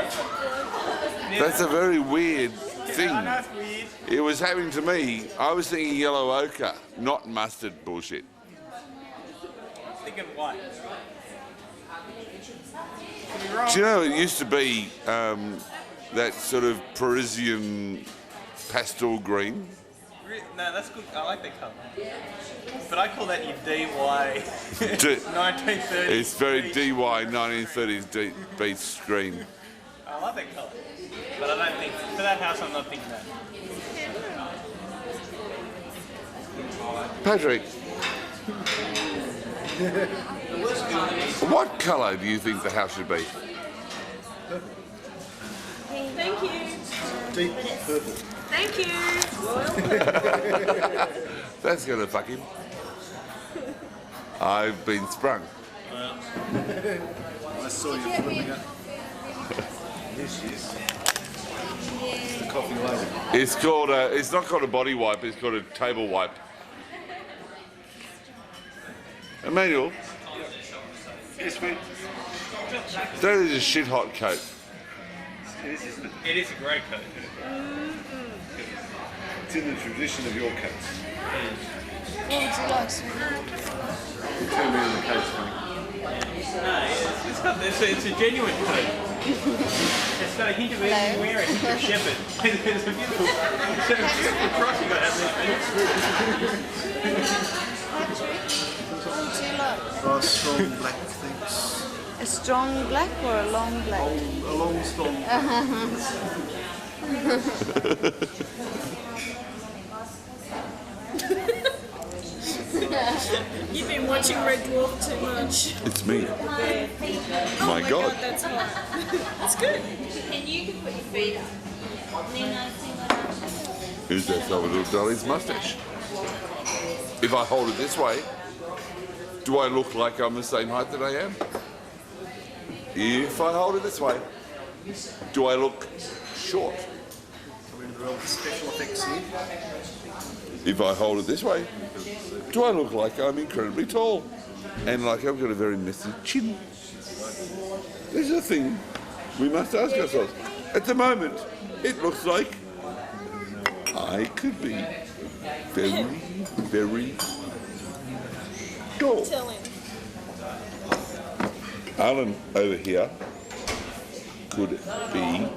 That's a very weird thing. I know it's weird. It was happening to me. I was thinking yellow ochre, not mustard bullshit. I'm thinking white. Could be wrong. Do you know it used to be that sort of Parisian pastel green? No, that's good. I like that colour. But I call that your DY 1930s. It's very DY 1930s beach green. I like that colour. But I don't think, for that house, I'm not thinking that. Patrick, what colour do you think the house should be? Thank you. Deep purple. Thank you. That's going to fuck him. I've been sprung. I saw you flipping it. Here she is. The coffee lady. It's called it's not called a body wipe, it's called a table wipe. Emmanuel, Yes, mate. that is a shit hot coat. It is, isn't it? It is a great coat. It's in the tradition of your coats. What would you like, sweetie? Turn me on the coats, mate. No, it's a genuine coat. It's got a hint of easy wear, a hint of shepherd. It's a beautiful cross you got out there. Patrick, what would you like? Strong black things. A strong black or a long black? A long, strong. You've been watching Red Dwarf too much. It's me. Oh My God. that's hot. That's good. And you can put your feet up. Then I see what happens. Who's that Salvador Dali's mustache? If I hold it this way, do I look like I'm the same height that I am? If I hold it this way, do I look short? Coming into the realm of special effects here. If I hold it this way, do I look like I'm incredibly tall? And like I've got a very messy chin? There's a thing we must ask ourselves. At the moment, it looks like I could be very, very tall. Tell him. Alan over here could be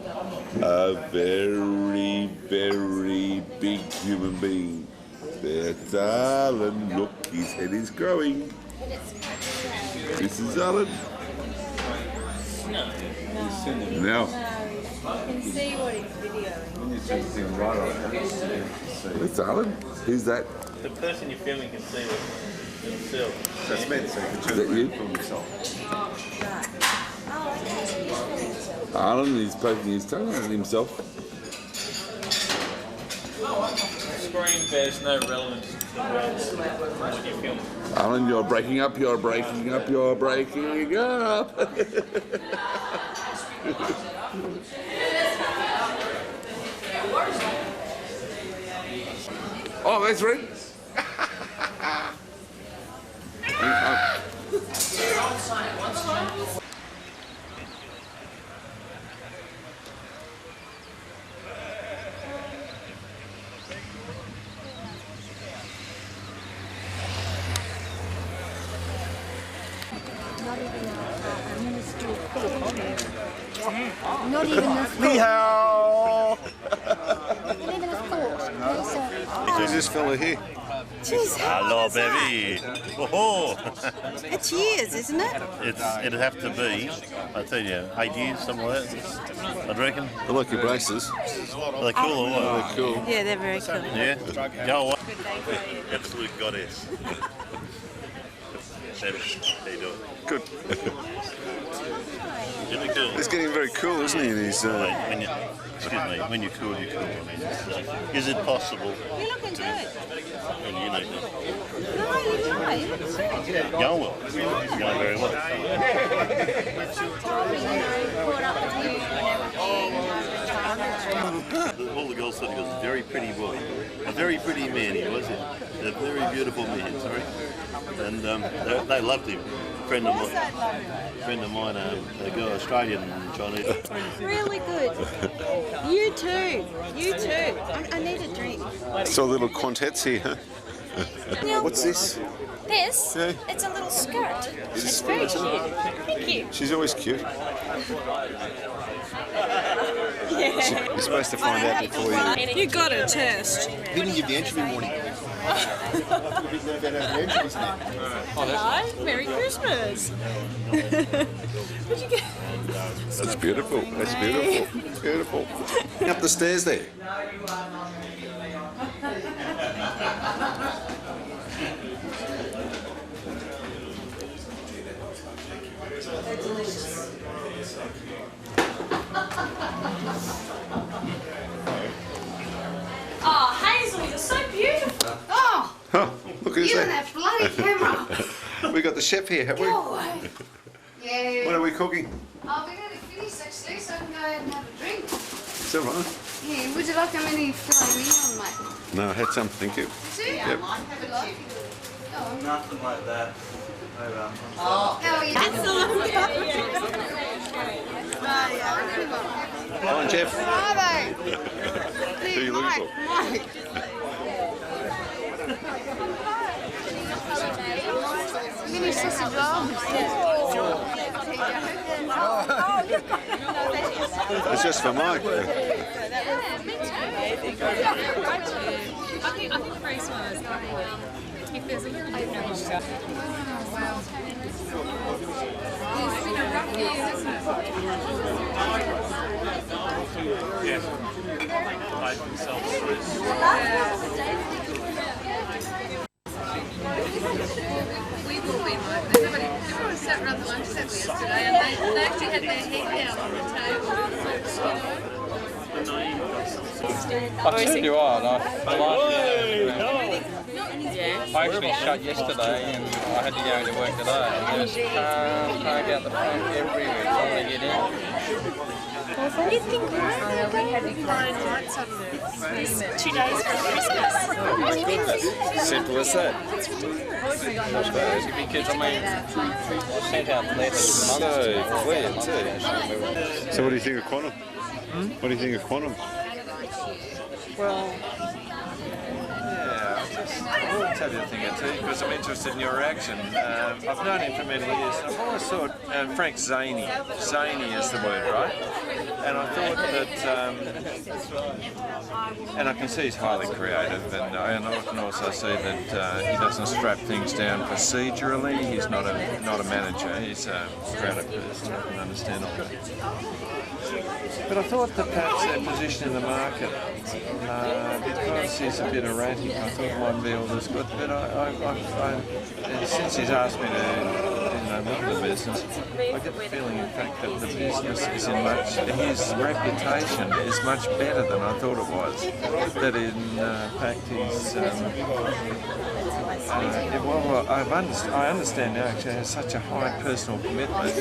a very, very big human being. That's Alan. Look, his head is growing. This is Alan. Now, You can see what he's videoing. When you turn the thing right on, that's Alan. Who's that? The person you're filming can see themselves. that's meant so you can Is turn that the you? room from yourself. Alan is poking his tongue at himself. screen bears no relevance to the words what you're filming. Alan, you're breaking up, you're breaking up, you're breaking up. Oh, that's right. Not even a Ni hao. not even a thought. Who's this fella here? Jeez, Hello, baby. Oh, it's years, isn't it? it'd have to be, I tell you, 8 years, something like that. I'd reckon. I like your braces. Are they cool or what? They're cool. Yeah, they're very cool. Yeah? Go away. Absolute goddess. Savage. How you doing? Good. You look cool. He's getting very cool, isn't he? He's, When you, excuse me, when you're cool, you're cool. I mean, is it possible? You're looking good. Well, you know, No, you don't. You look good. going well. Going very well. All the girls said he was a very pretty boy. A very pretty man he was. A very beautiful man, sorry. And they loved him. A friend of mine, they go Australian and Chinese. Really good. You too. You too. I need a drink. saw little quantets here, huh? What's this? This? Yeah. It's a little skirt. Is It's this- very cute. Thank you. She's always cute. You're supposed to find out before you... You got a test. He didn't give the entry warning. Hello, Merry Christmas. What'd you get? That's beautiful. That's beautiful. Beautiful. Up the stairs there. Oh, Hazel, you're so beautiful. Oh, Huh, look who's you and there. that bloody camera. We got the chef here, have we? Go away. Yeah. What are we cooking? Oh, we're going to finish actually, so I can go out and have a drink. Is that right? Yeah, would you like how many filet mignon, mate? No, I had some, thank you. Two? Yep. Have a look. Go on. Nothing like that. How are you? Come on, Jeff. Bravo. Who are you looking for? Mike. Mini sausage roll. It's just for Mike. I think the first one is if there's a little bit of It's been a rough year, hasn't it? Yeah. Like themselves through. We've all been like that. Everyone sat around the lunch table yesterday and they actually had their head down on the table. I turned you on. I actually shut yesterday and I had to go into work today and there's cars parked out the front everywhere trying to get in. You think we had the flying lights on this 2 days for Christmas? Simple as that. Because I mean, I sent out letters months clear too. So what do you think of Quantum? What do you think of Quantum? Well, yeah, I will tell you a thing or two because I'm interested in your reaction. I've known him for many years. I've always thought Frank's zany. Zany is the word, right? And I thought that, and I can see he's highly creative, and I can also see that he doesn't strap things down procedurally. He's not a manager. He's a grounded person. I can understand all that. But I thought that perhaps their position in the market, because he's a bit erratic, I thought it mightn't be all this good. But I since he's asked me to I love the business. I get the feeling, in fact, that the business is in much, his reputation is much better than I thought it was. That in fact he's, I understand now actually has such a high personal commitment.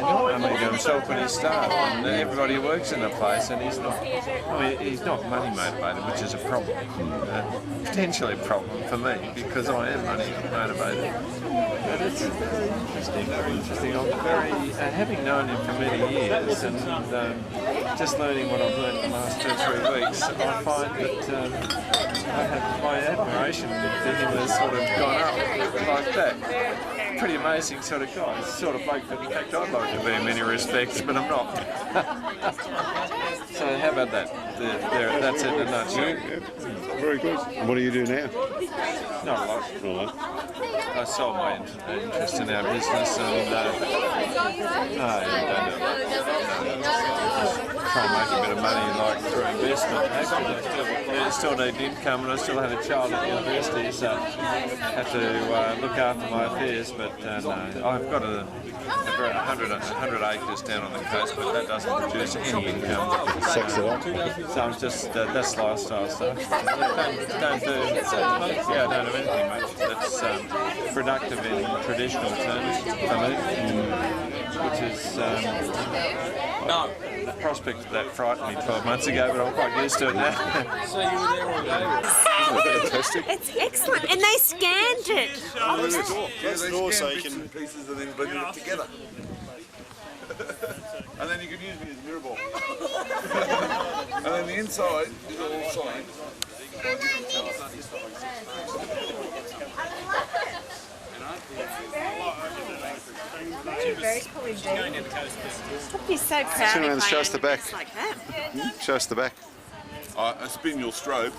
Not only to himself but his staff and everybody who works in the place, and he's not money motivated, which is a problem, potentially a problem for me because I am money motivated. But it's very interesting, very interesting. I'm having known him for many years and just learning what I've learned in the last 2 or 3 weeks, I find that my admiration for him has sort of gone up like that. Pretty amazing sort of guy. He's the sort of bloke that, in fact, I'd like to be in many respects, but I'm not. So how about that? That's it in a nutshell. Yeah. Very good. And what do you do now? Not a lot. Not a lot. I sold my interest in our business and try and make a bit of money like through investment. Actually, I still need income and I still have a child at university, so I have to look after my affairs. But no, I've got 100 acres down on the coast, but that doesn't produce any income. Sucks it up. So I'm just, that's lifestyle stuff. Don't do anything much that's productive in traditional terms for me, which is the prospect of that frightened me 12 months ago, but I'm quite used to it now. So you were there all day? Fantastic. It's excellent, and they scanned it. Close the door so you can pieces and then blend it together. And then you can use me as a mirror ball. And then the inside is all signed. I'd be so proud Turn around and if show I us the owned back. a place like that. Show us the back. I spin your strobe.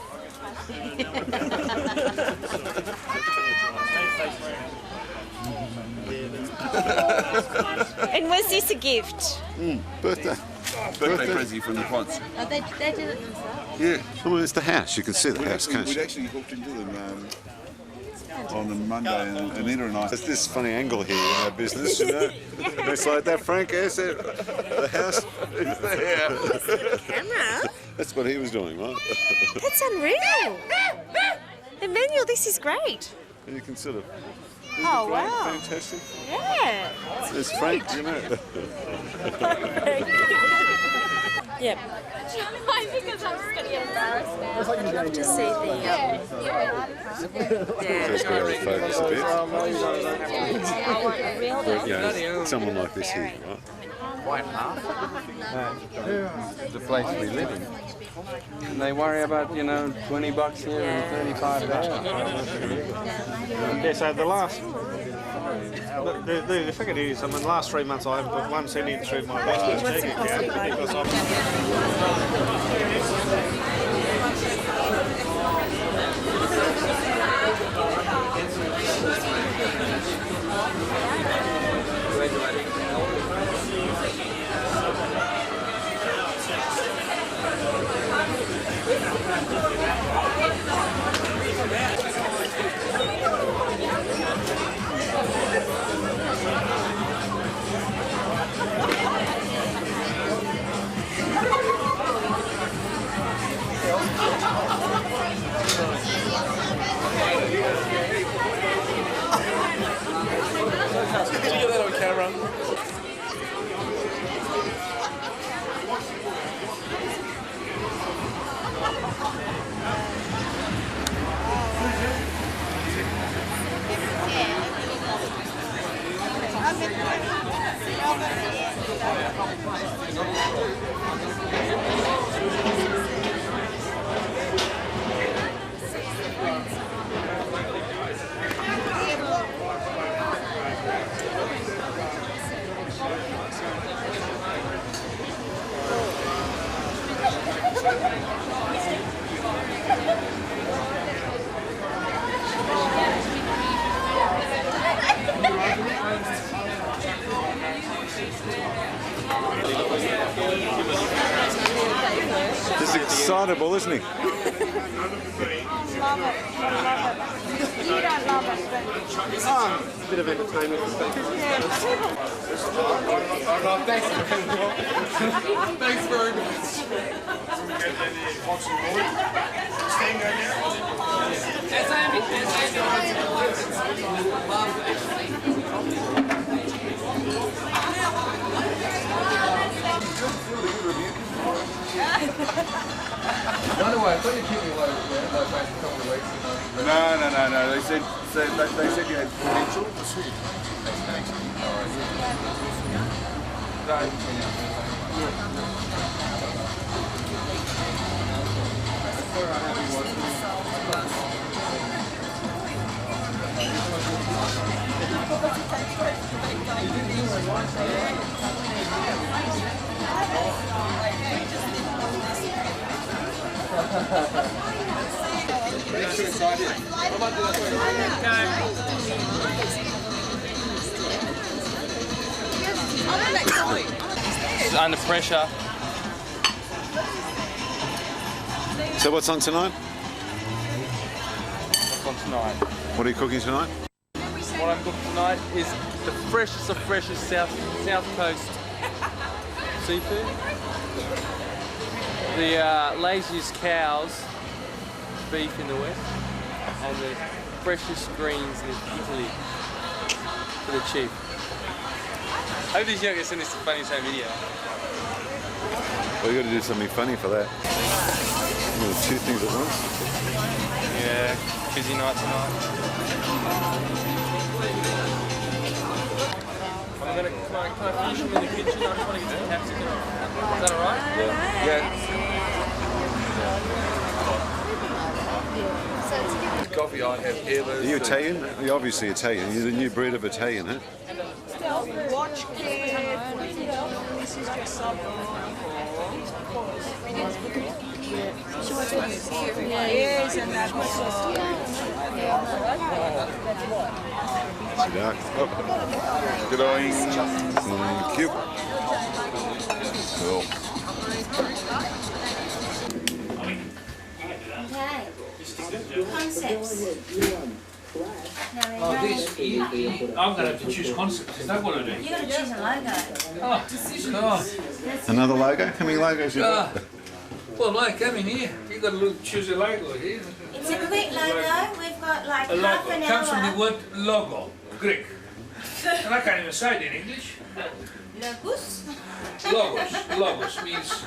And was this a gift? Birthday. Birthday present from the Quants. Oh, they did it themselves? Yeah. I mean, it's the house. You can see the house, can't We'd you? actually hooked into them on a Monday, and Anita and I. There's this funny angle here in our business, you know. It's like that, Frank. Yes, the house is there. Camera? That's what he was doing, right? That's unreal. Emmanuel, this is great. And you can sort of. Oh, wow. Fantastic. Yeah. It's Frank, you know. Yep. I think I'm just going to get embarrassed now. I'd love to see the... Just go to focus a bit. I want a real But, you know, someone like this here, right? Quite half. The place we live in. And they worry about, $20 here and $35 there. Yeah, so the last... The figure is, the last 3 months I haven't put 1 cent in through my business checking account because Did you get that on camera? Just excitable, isn't he? You don't love it, but... Oh, a bit of entertainment for people. Alright, thanks very much. Thanks very much. By the way, I thought you kept me away for a couple of weeks. No. They said you had potential. Under pressure. So what's on tonight? What's on tonight? What are you cooking tonight? What I'm cooking tonight is the freshest of freshest South Coast seafood. The laziest cows, beef in the west, and the freshest greens in Italy for the cheap. I hope these youngers send us the funniest home video. Well, you got to do something funny for that. Two things at once. Yeah, busy night tonight. Can I finish them in the kitchen? I just want to get some capsicum. Is that alright? Yeah. Coffee I have here. Are you Italian? You're obviously Italian. You're the new breed of Italian, huh? Watch carefully. This is just something. Yes, and that was Good eye. Thank you. Cool. Okay. Concepts. Oh, this here, I'm going to have to choose concepts. Is that what I do? You've got to choose a logo. Oh, God. Another logo? How many logos you got? Well, like, come in here. You've got to choose a logo here. It's a quick logo. We've got like A half logo. an It comes from the hour. word logo, Greek. And I can't even say it in English. Logos. Logos means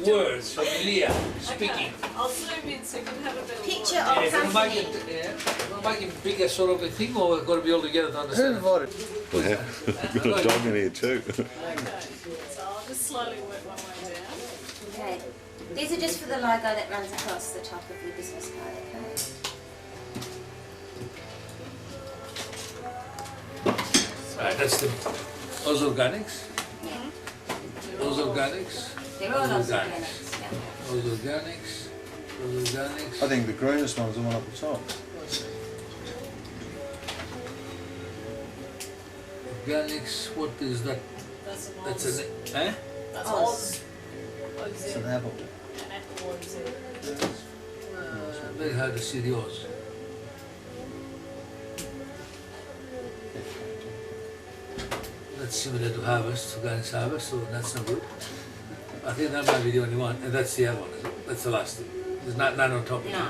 words, familiar, speaking. I'll zoom in so you can have a better Picture Yeah, of if we make something. it, make it bigger sort of a thing, or we've got to be all together to understand it? Yeah. We've got a dog in here too. So I'll just slowly work my way down. Okay. These are just for the logo that runs across the top of your business card, okay? Right, that's the Oz Organics. Yeah. Oz Organics. They're all Oz Organics, yeah. Oz Organics. Oz Organics. I think the greenest one's the one up the top. Organics, what is that? That's an That's Oz. an, eh? That's Oz. Oz. It's an apple. An apple Oz. Very hard to see the Oz. That's similar to Harvest, Organics Harvest, so that's not good. I think that might be the only one, and that's the other one, isn't it? That's the last thing. There's none on top of it. No, No,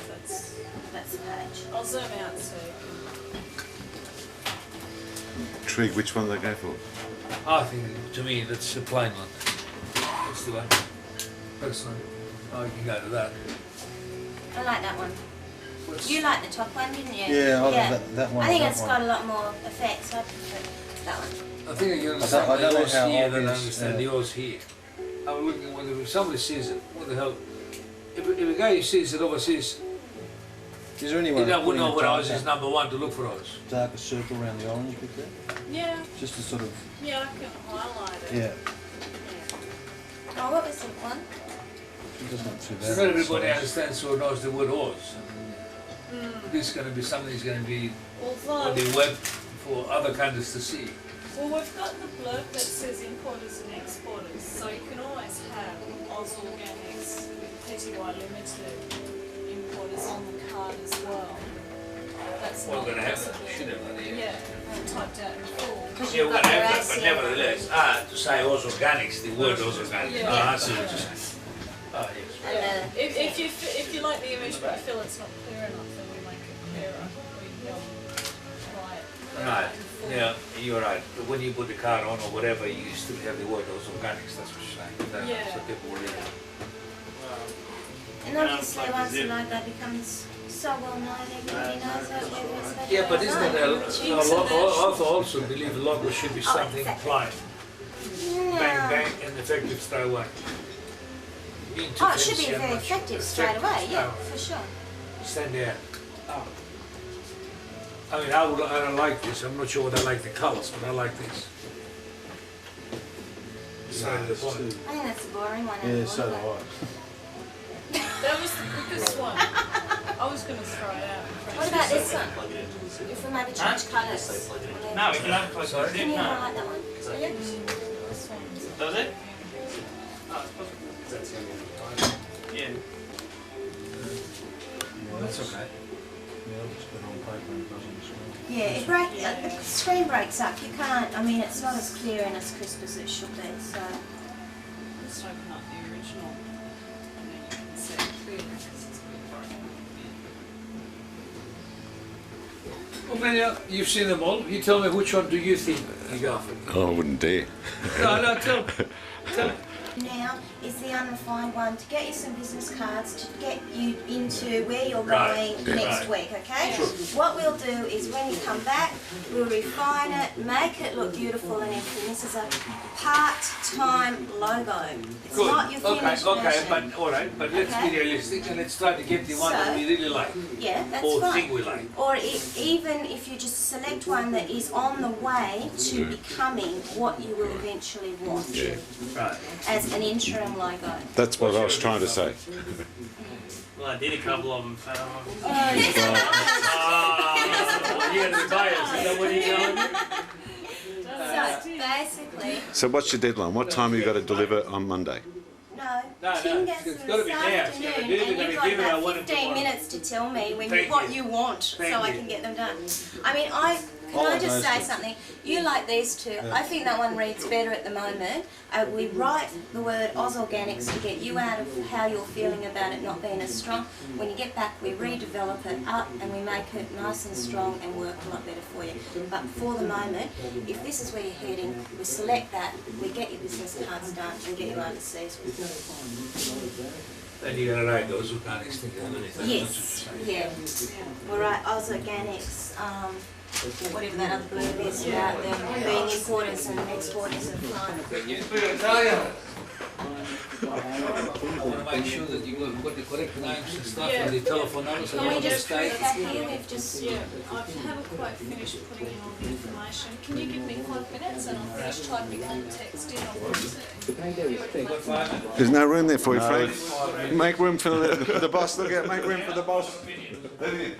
that's that's the page. I'll zoom out so Trig, which one do they go for? I think, to me, that's a plain one. That's the one. Personally, I can go to that. I like that one. You like the top one, didn't you? Yeah, I like that one. I think that it's one. got a lot more effect, so I prefer that one. I think I can understand I don't the know Oz how here than I obvious, understand the Oz here. I'm looking when somebody sees it, what the hell? If a guy sees it overseas, Is there any you way don't of would know putting what a Oz is number one to look for Oz. darker circle around the orange bit there? yeah, Just to sort of, yeah, I can highlight it. yeah, Oh, what was the one? it doesn't look too So bad. not everybody understands or knows the word Oz. This is going to be something that's going to be Although, on the web for other countries to see. well, we've got the blurb that says importers and exporters, so you can always have Oz Organics with Pty Limited is on the card as well. That's Well, not we're going to have that, possible. should have, Yeah, typed out in full. Yeah, we're going to have that, but nevertheless, to say Oz Organics, the word Oz Organics. Yeah. I see what you're saying. Oh, yes. Yeah. If you like the image but you feel it's not clear enough, then we make it clearer. We write. Right, yeah, you're right. But when you put the card on or whatever, you still have the word Oz Organics, that's what you're saying. Yeah. So people will read it. And obviously once the logo becomes so well known, everybody knows it, whether it's better Yeah, but or isn't it I also believe a logo should be something plain. Bang, bang, and effective straight away. Oh, it should be very effective straight away, yeah, for sure. Stand there. I mean, I don't like this. I'm not sure whether I like the colours, but I like this. Straight to the point. I think that's a boring one. Yeah, so do I. That was the quickest one. I was going to throw it out. What about this one? If we maybe change colours. No, we can have it. Sorry? Can you highlight that one? Yeah. This one. Does it? Oh, it's possible. Yeah. That's okay. Yeah, the screen breaks up. You can't, I mean, it's not as clear and as crisp as it should be, so. Let's open up the original. And then you can see it clearly because it's been broken. Well, Manuel, you've seen them all. You tell me which one do you think you go for? Oh, I wouldn't dare. No, tell me. Now is the unrefined one to get you some business cards to get you into where you're Right. going next Right. week, okay? Sure. What we'll do is when you come back, we'll refine it, make it look beautiful and everything. This is a part-time logo. It's Good. not your finished Okay, version. but all right, but let's Okay. be realistic and let's try to get the one that So- we really like. Yeah, that's or fine. think we like. Or even if you just select one that is on the way to becoming what you will eventually want Yeah. Right. as an interim logo. That's what I was trying to say. Well, I did a couple of them. You're going to be biased, is that what you're going to So basically, So what's your deadline? What time have you got to deliver on Monday? no, Tim gets it's them gotta this be now. It's gotta afternoon, be- and we're you've gonna got give it our about one 15 tomorrow. minutes to tell me Thank what you. you want, so Thank I you. can get them done. I mean, can I just say something? You like these two. I think that one reads better at the moment. We write the word Oz Organics to get you out of how you're feeling about it not being as strong. When you get back, we redevelop it up and we make it nice and strong and work a lot better for you. But for the moment, if this is where you're heading, we select that, we get your business cards done and get you overseas with them. And you're going to write those organic things underneath that. Yes, yeah. We'll write Oz Organics, whatever that other blurb is about them being importers and exporters of climate. I want to make sure that you've got the correct names and stuff Yeah. and the telephone numbers. So Can we you just prove mistake. that here? We've just... Yeah, I haven't quite finished putting in all the information. Can you give me 5 minutes and I'll finish typing all the text in on what There's no room there for you, Frank. Make room for the boss. Look out, make room for the boss. Everything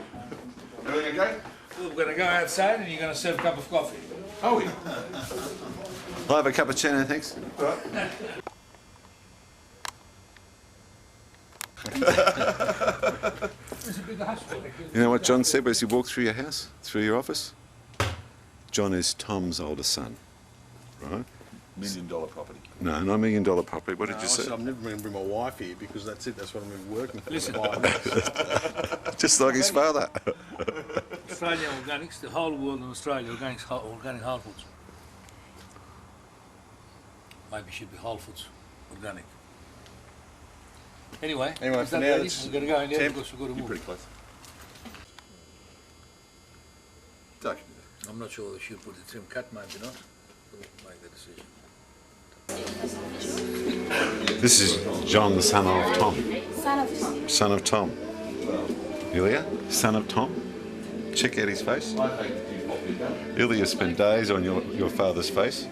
okay? We're going to go outside and you're going to serve a cup of coffee. Oh, yeah. I'll have a cup of chino, thanks. You know what John said as he walked through your house, through your office? John is Tom's oldest son, right? $1 million property. No, not $1 million property. What did you say? I'm never going to bring my wife here because that's it. That's what I'm going to be working for. Listen. 5 minutes. Just like his father. Australia Organics, the whole world in Australia, organic whole foods. Maybe it should be whole foods, organic. Anyway, Anyway, is for that now, ready? let's We're going to go in there temp. because we've got to You're move. pretty close. Don't. I'm not sure they should put the trim cut, maybe not. We'll make the decision. This is John, the son of Tom. Son of Tom. Son of Tom. Ilya, son of Tom. Check out his face. Ilya spent days on your father's face.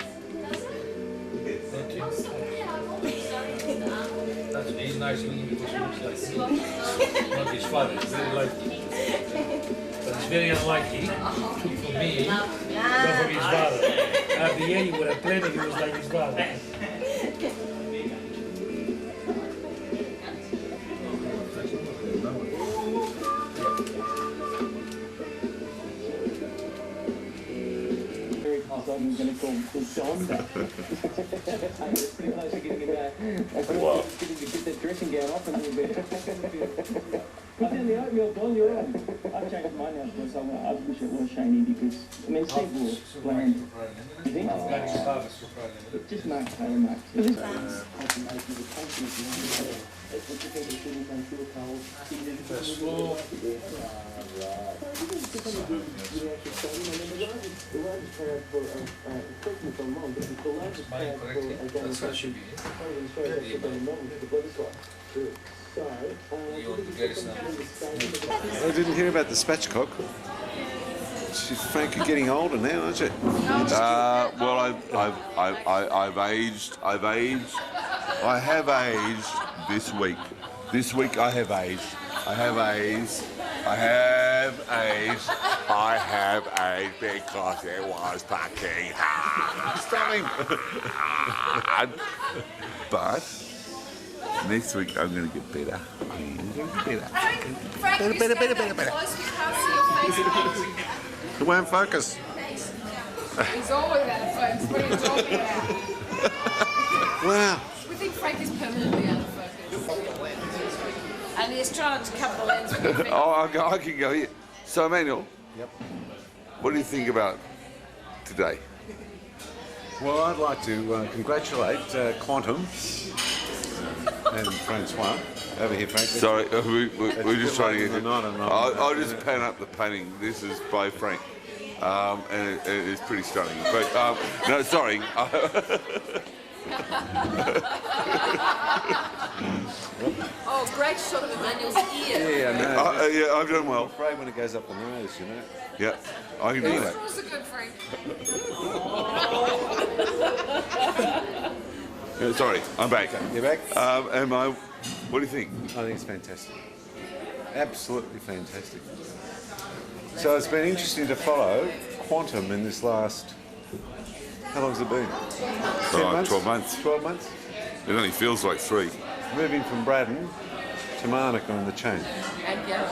He's nice looking because he looks like not his father, he's very likely. But it's very unlikely for me, not from his father. At the end, he would have played if he was like his father. I'm going to call Don back. It's pretty close to getting get that dressing gown off and then we'll be... I've done the oatmeal, Don, you're right. I've changed mine now because I wish it was shiny because, I mean, Steve was bland. You think? It just marks Taylor marks. It is. That's what it should be. I didn't hear about the spatchcock. Frank, you're getting older now, aren't you? Well, I've aged. I have aged this week. This week I have aged. I have aged because it was fucking hard. But next week I'm going to get better. Better. It won't focus. He's always out of focus. What are you talking about? Wow. We think Frank is permanently out of focus. And he's trying to cover the lens with his finger. I can go here. So, Emmanuel. Yep. What do you think about today? Well, I'd like to congratulate Quantum and Francois. Over here, Frank. Sorry, we're just trying to get... I'll just it. pan up the painting. This is by Frank. And it is pretty stunning. But, no, sorry. Oh, great shot of Emmanuel's ear. Yeah, I know. Yeah, I've done well. I'm afraid when it goes up the nose, you know. Yeah, I can do Those that. straws are good, Frank. Sorry, I'm back. You're back? What do you think? I think it's fantastic. Absolutely fantastic. So it's been interesting to follow Quantum in this last... How long's it been? 10 months? 12 months. 12 months? It only feels like 3. Moving from Braddon to Marnica on the chain. And Yarra.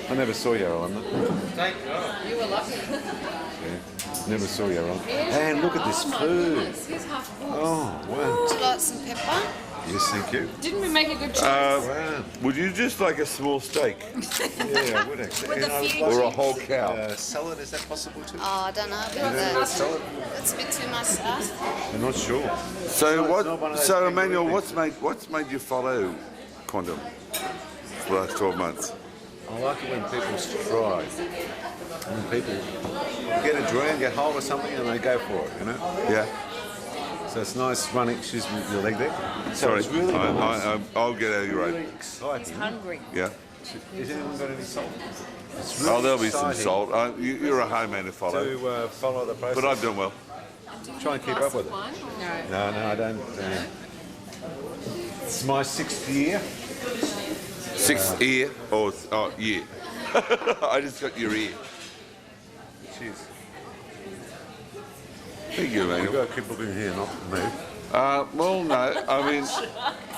I never saw Yarra. You were lucky. Yeah, never saw Yarra. And look at this food. Here's half full. Oh, wow. Would you like some pepper? Yes, thank you. Didn't we make a good choice? Wow. Would you just like a small steak? Yeah, I would actually. With And a I would few like Or a whole cow? salad, is that possible too? Oh, I don't know. Salad? That's a bit too much stuff. I'm not sure. So it's not one of those So big Emmanuel, things. what's made you follow Quantum for the last 12 months? I like it when people strive. When people get a dream, get hold of something and they go for it, you know? Yeah. So it's nice running, excuse me, your leg there. So Sorry, it's really nice. I'll get out of your really way. exciting. Hungry. Yeah. Has anyone got any salt? It's Oh, there'll be some exciting salt. You're a home man to follow. to follow the process. But I've done well. Try and keep up with it. No. No, I don't. It's my 6th year. 6th ear or year. I just got your ear. Cheers. Thank you, You've Emmanuel. got to keep looking here, not me. Well, no. I mean,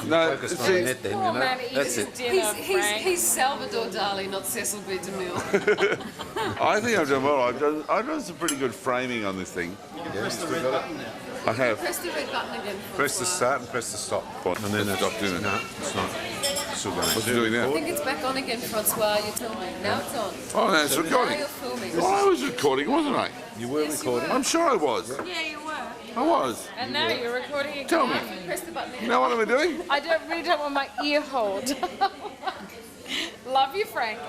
no. Focus on the net then, you know. That's it. He's Salvador Dali, not Cecil B. DeMille. I think I've done well. I've done some pretty good framing on this thing. Yeah, still got it. I have. Press the red button again. Press the start and press the stop. What? And then It's stopped, isn't it? No, it's not. It's still going. What's it doing I now? think it's back on again, Francois. You tell me. Now it's on. Oh, no, it's Now recording. you're filming. Well, I was recording, wasn't I? You were Yes, you recording. were. I'm sure I was. Yeah, you were. I was. And now you're recording again. Tell me. Press the button You again. know what am I doing? I really don't want my ear hold. Love you, Frank.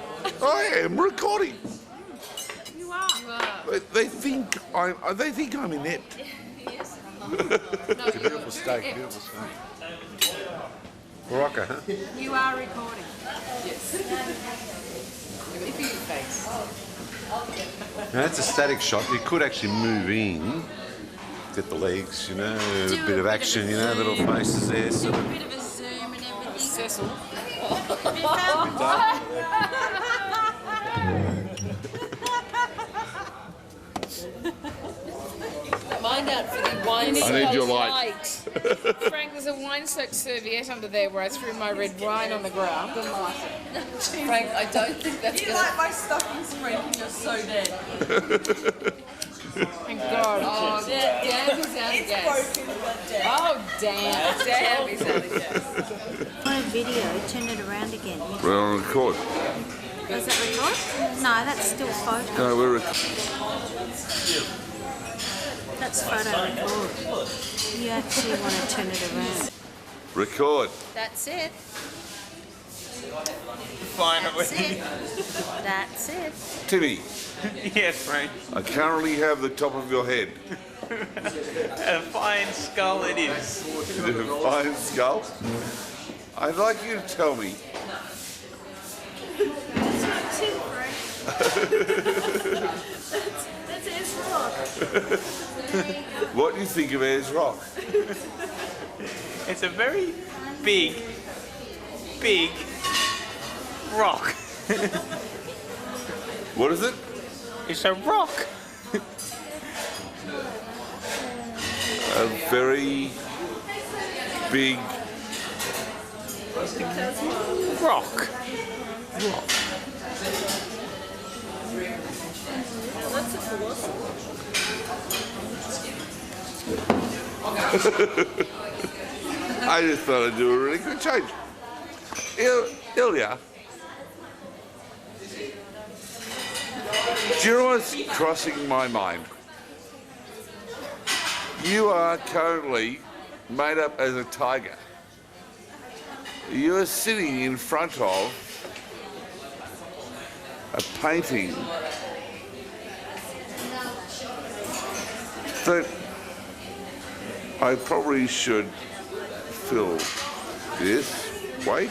I am recording. You are. You are. They think I'm inept. Yes. It's a beautiful steak, beautiful steak. Barocca, huh? You are recording. Yes. Give it a cute face. Now that's a static shot. You could actually move in, get the legs, you know, a bit of action, you know, little faces there. Sort of. Bit of a zoom and everything. Cecil. Mind out for the wine. I need your light. Frank, there's a wine-soaked serviette under there where I threw my red wine on the ground. Frank, I don't think that's You gonna... like my stockings, Frank, and you're so dead. Thank God. Oh, Dab is out of gas. Oh, damn. Dab is out of gas. On a video, turn it around again. We're on record. Does that record? No, that's still photo. No, we're recording. That's photo record. You actually want to turn it around. Record. That's it. Finally. That's it. That's it. Timmy, Yes, Frank. I currently have the top of your head. A fine skull it is. Is it a fine skull? I'd like you to tell me. That's not Tim, Frank. That's his rock. What do you think of Ayers Rock? It's a very big rock. What is it? It's a rock. A very big rock. That's a philosopher. I just thought I'd do a really good change. Ilya, do you know what's crossing my mind? You are currently made up as a tiger. You are sitting in front of a painting that I probably should fill this. Wait.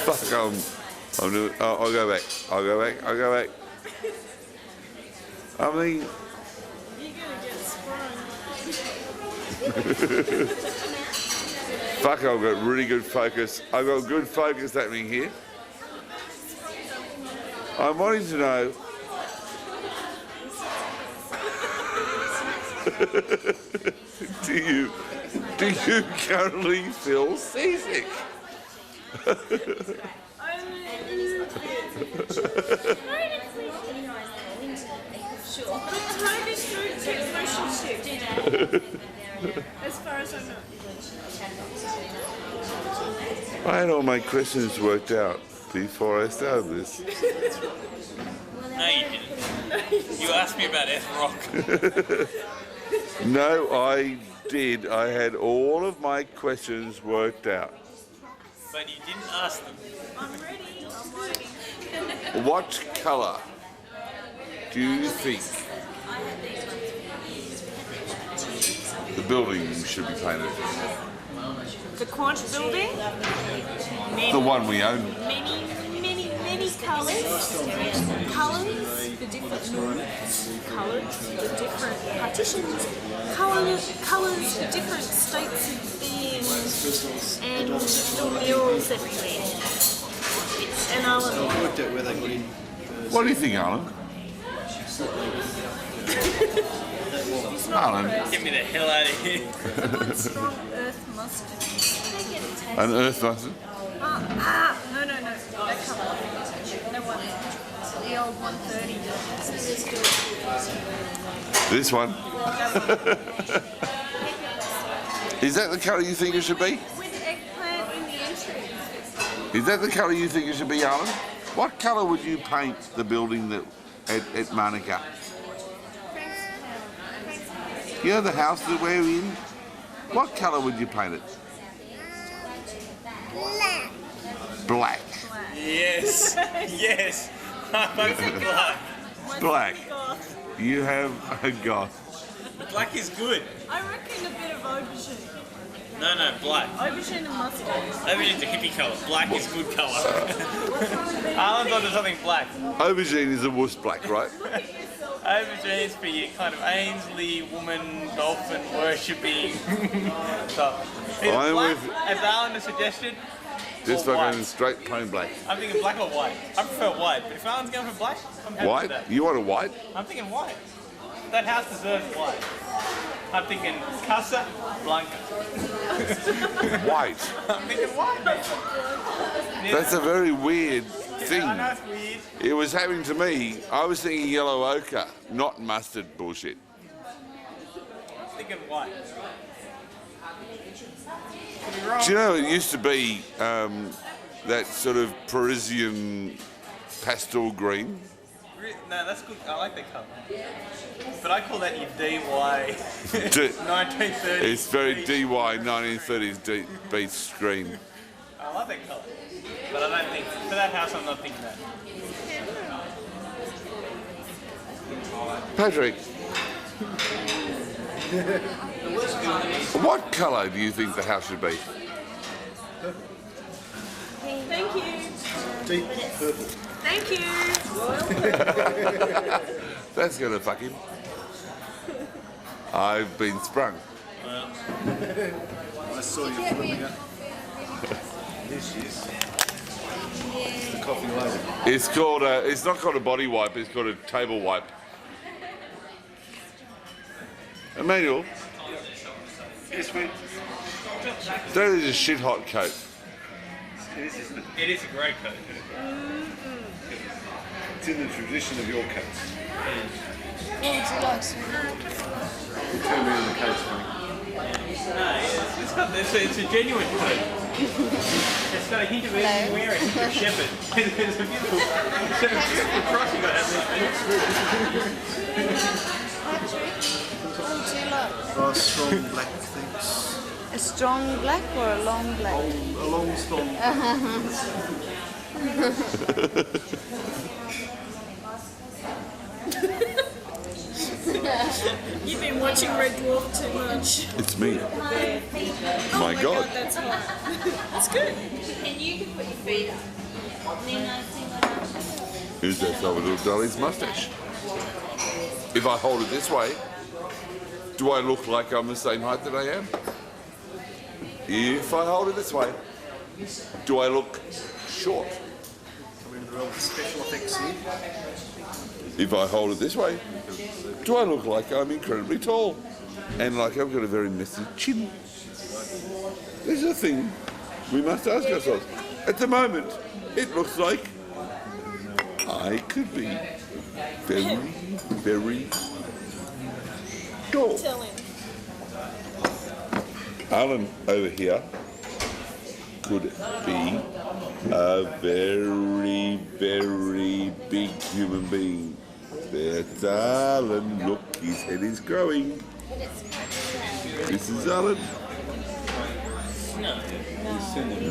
Fuck, I'm doing, I'll go back. I'll go back. I mean, fuck, I've got really good focus. I've got good focus happening here. I'm wanting to know. Do you currently feel seasick? Sure. Time is through motion shift. As far as I know. I had all my questions worked out before I started this. No, you didn't. You asked me about F Rock. No, I did. I had all of my questions worked out. But you didn't ask them. I'm ready. I'm waiting. What colour do you think the building should be painted? The Quantum building. The one we own. Many colours. The different rooms. Colours. The different partitions. Colours. Different states of being. And little murals everywhere. And Alan. Worked out where they got in. What do you think, Alan? Alan. Get me the hell out of here. Strong earth mustard. An earth mustard? No. That colour. No one. The old 130. This one? Is that the colour you think it should be? With eggplant in the entry. Is that the colour you think it should be, Alan? What colour would you paint the building that at Manuka? You know the house that we're in? What colour would you paint it? Black. Yes. Yes. I'm black. Black. You have a goth. Black is good. I reckon a bit of aubergine. No, black. Aubergine and mustard. Aubergine's a hippie colour. Black is good colour. Alan's onto something black. Aubergine is a wuss black, right? Aubergine is for your kind of Ainsley woman dolphin worshipping stuff. Either black, as Alan has suggested, Just or fucking white. straight plain black. I'm thinking black or white. I prefer white, but if Alan's going for black, I'm happy White? with that. You want a white? I'm thinking white. That house deserves white. I'm thinking Casa Blanca. White. I'm thinking white, man. That's a very weird thing. I know it's weird. It was happening to me. I was thinking yellow ochre, not mustard bullshit. I'm thinking white. Do you know, it used to be that sort of Parisian pastel green. No, that's good. I like that colour. But I call that your DY 1930s. It's very DY 1930s beach green. I love that colour. But I don't think, for that house, I'm not thinking that. Patrick, what colour do you think the house should be? Thank you. Deep purple. Thank you. That's gonna fuck him. I've been sprung. I saw you flipping it. This is the coffee lady. It's called it's not called a body wipe, it's called a table wipe. Emmanuel, Yes, mate. that is a shit hot coat. It is, isn't it? It is a great coat. It's in the tradition of your coats. What would you like, sweetie? Turn around the coats, mate. No, it's a genuine coat. It's got a hint of anything wearing. It's a shepherd. It's a beautiful cross you got out Patrick, what would you like? Oh, strong black things. A strong black or a long black? A long, strong. You've been watching Red Dwarf too much. It's me. Oh My God. That's hot. That's good. And you can put your feet up. Who's that Salvador Dali's mustache? If I hold it this way, do I look like I'm the same height that I am? If I hold it this way, do I look short? Coming into the realm of special effects here. If I hold it this way, do I look like I'm incredibly tall? And like I've got a very messy chin? This is a thing we must ask ourselves. At the moment, it looks like I could be very, very tall. Tell him. Alan over here could be a very, very big human being. That's Alan. Look, his head is growing. This is Alan.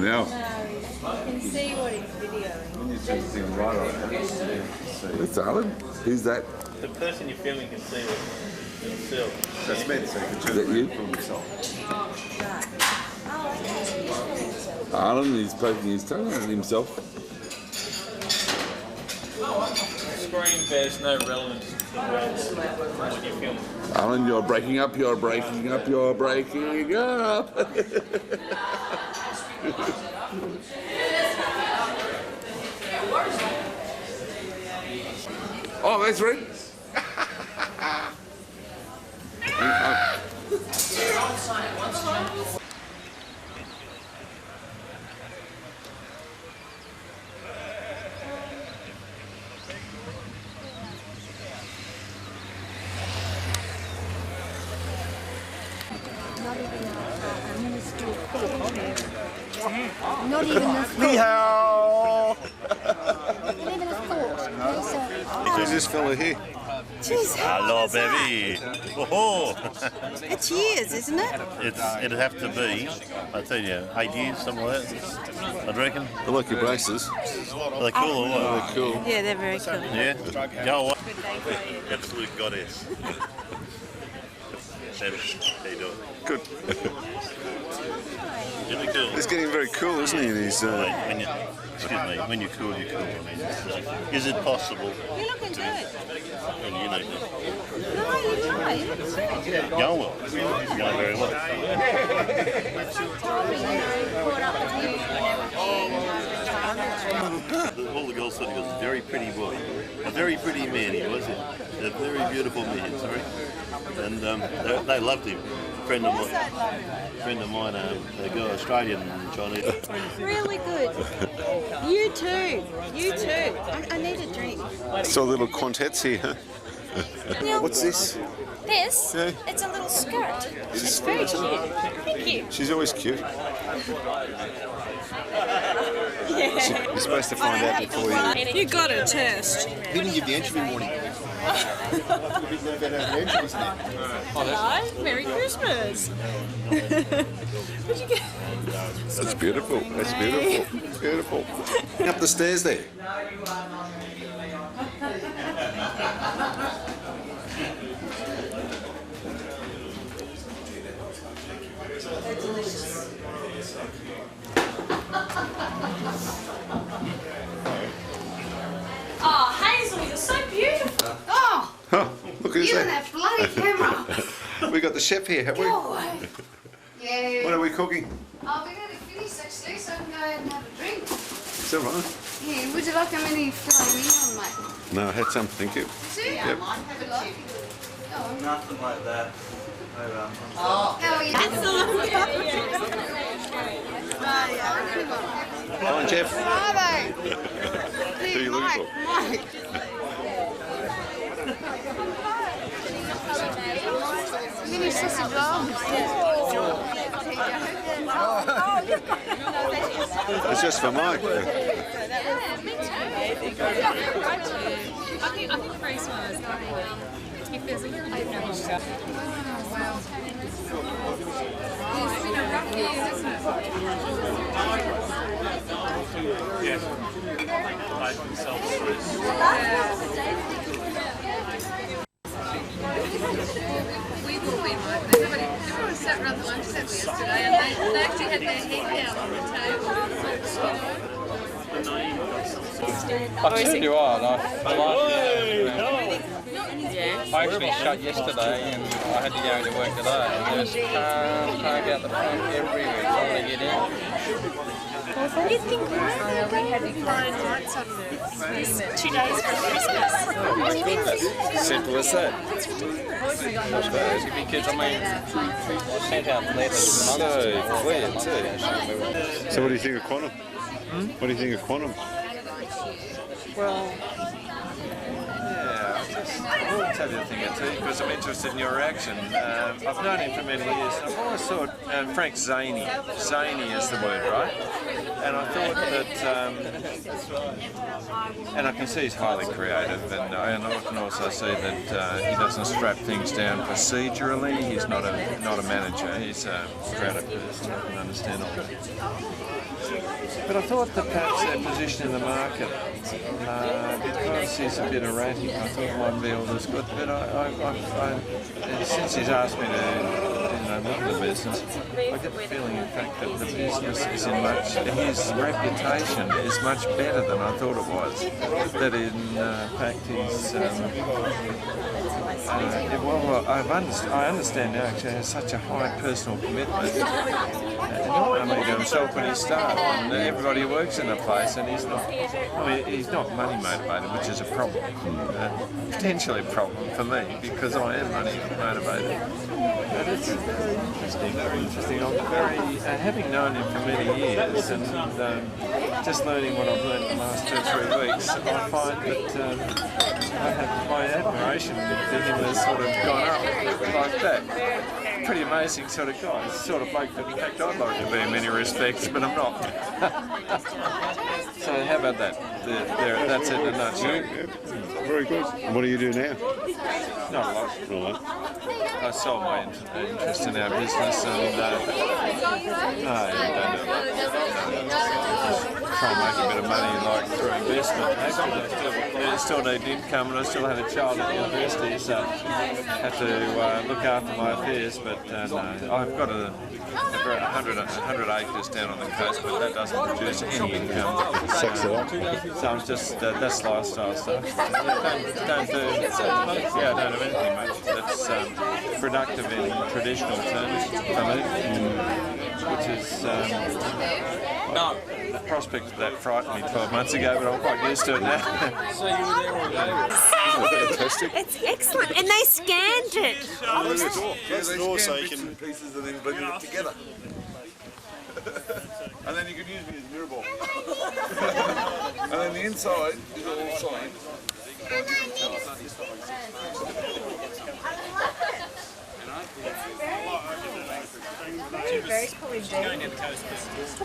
Now. You can see what he's videoing. When you turn the thing right on, That's Alan. Who's that? The person you're filming can see it themselves. that's meant so you can Is turn that the you? film yourself. Alan is poking his tongue at himself. Screen bears no relevance to the words from what you're filming. Alan, you're breaking up, you're breaking up, you're breaking up. Oh, that's right. Not even a Ni hao. Not even a thought. Who's this fella here? Jeez, Hello, baby. Oh, It's years, isn't it? it'd have to be, I tell you, 8 years, something like that. I'd reckon. I like your braces. Are they cool or what? They're cool. Yeah, they're very cool. Yeah? Go on. Absolute goddess. How you doing? Good. Really cool. He's getting very cool, isn't he? And he's, When you, excuse me, when you're cool, you're cool. I mean, is it possible? You're looking good. And you know, No, you're right. You're looking good. going well. Going very well. Caught up with you when they were All the girls thought he was a very pretty boy. A very pretty man he was. A very beautiful man, sorry. And they loved him. A friend of mine, a girl, Australian Chinese. Really good. You too. You too. I need a drink. Saw little quantets here. What's this? This? Yeah. It's a little skirt. It's very cute. Thank you. She's always cute. You're supposed to find out before you... You got a test. He didn't give the entry warning. Hello. Merry Christmas. What'd you get? That's beautiful. That's beautiful. It's beautiful. Up the stairs there. They're delicious. Oh, Hazel, you're so beautiful. Oh, Oh, look who's you and there. that bloody camera. We got the chef here, have we? Go away. Yeah. What are we cooking? Oh, we're going to finish actually, so I can go ahead and have a drink. Is that right? Yeah, would you like how many filet mignon, mate? No, I had some, thank you. Did you? Yep. Have a look. Go on. Nothing like that. Oh, how are you? Come on, Jeff. Bravo. Who are you looking for? Mike. Mini sausage roll. It's just for Mike. I think Grace was. If there's a little bit of It's been a rough year, hasn't it? Yes. Made themselves We've all been like that. Everyone sat around the lunch table yesterday and they actually had their head down on the table. I tell you what, I actually shut yesterday and I had to go into work today and just park out the front everywhere trying to get in. Well, what do you think? We had fine lights on this 2 days for Christmas. Simple as that. Because I mean, I sent out letters months ago. So what do you think of Quantum? What do you think of Quantum? Well, yeah, I will tell you a thing or two because I'm interested in your reaction. I've known him for many years. I've always thought Frank's zany. Zany is the word, right? And I thought that, and I can see he's highly creative, and I can also see that he doesn't strap things down procedurally. He's not a manager. He's a grounded person. I can understand all that. But I thought that perhaps their position in the market, because he's a bit erratic, I thought it might be all this good. But since he's asked me to look at the business, I get the feeling, in fact, that the business is his reputation is much better than I thought it was. That in fact he's, I understand now actually has such a high personal commitment. Not only to himself when he started, and everybody who works in the place, and he's not money motivated, which is a problem, potentially a problem for me because I am money motivated. But it's very interesting. I'm having known him for many years, and just learning what I've learned in the last 2 or 3 weeks, I find that my admiration for him has sort of gone up like that. Pretty amazing sort of guy. It's the sort of bloke that in fact I'd like to be in many respects, but I'm not. So how about that? That's it in a nutshell. Very good. And what do you do now? Not a lot. I sold my interest in our business and try and make a bit of money like through investment. I still need income and I still have a child at university, so I have to look after my affairs. But no, I've got 100 acres down on the coast, but that doesn't produce any income. Sucks it up. So I'm just that's lifestyle stuff. I don't do anything much that's productive in traditional terms for me. which is no. The prospect of that frightened me 12 months ago, but I'm quite used to it now. So you were there all day? Fantastic. It's excellent, and they scanned it. Close the door. Close the door so you can pieces and then bring it together. And then you can use me as a mirror ball. And then the inside is all signed.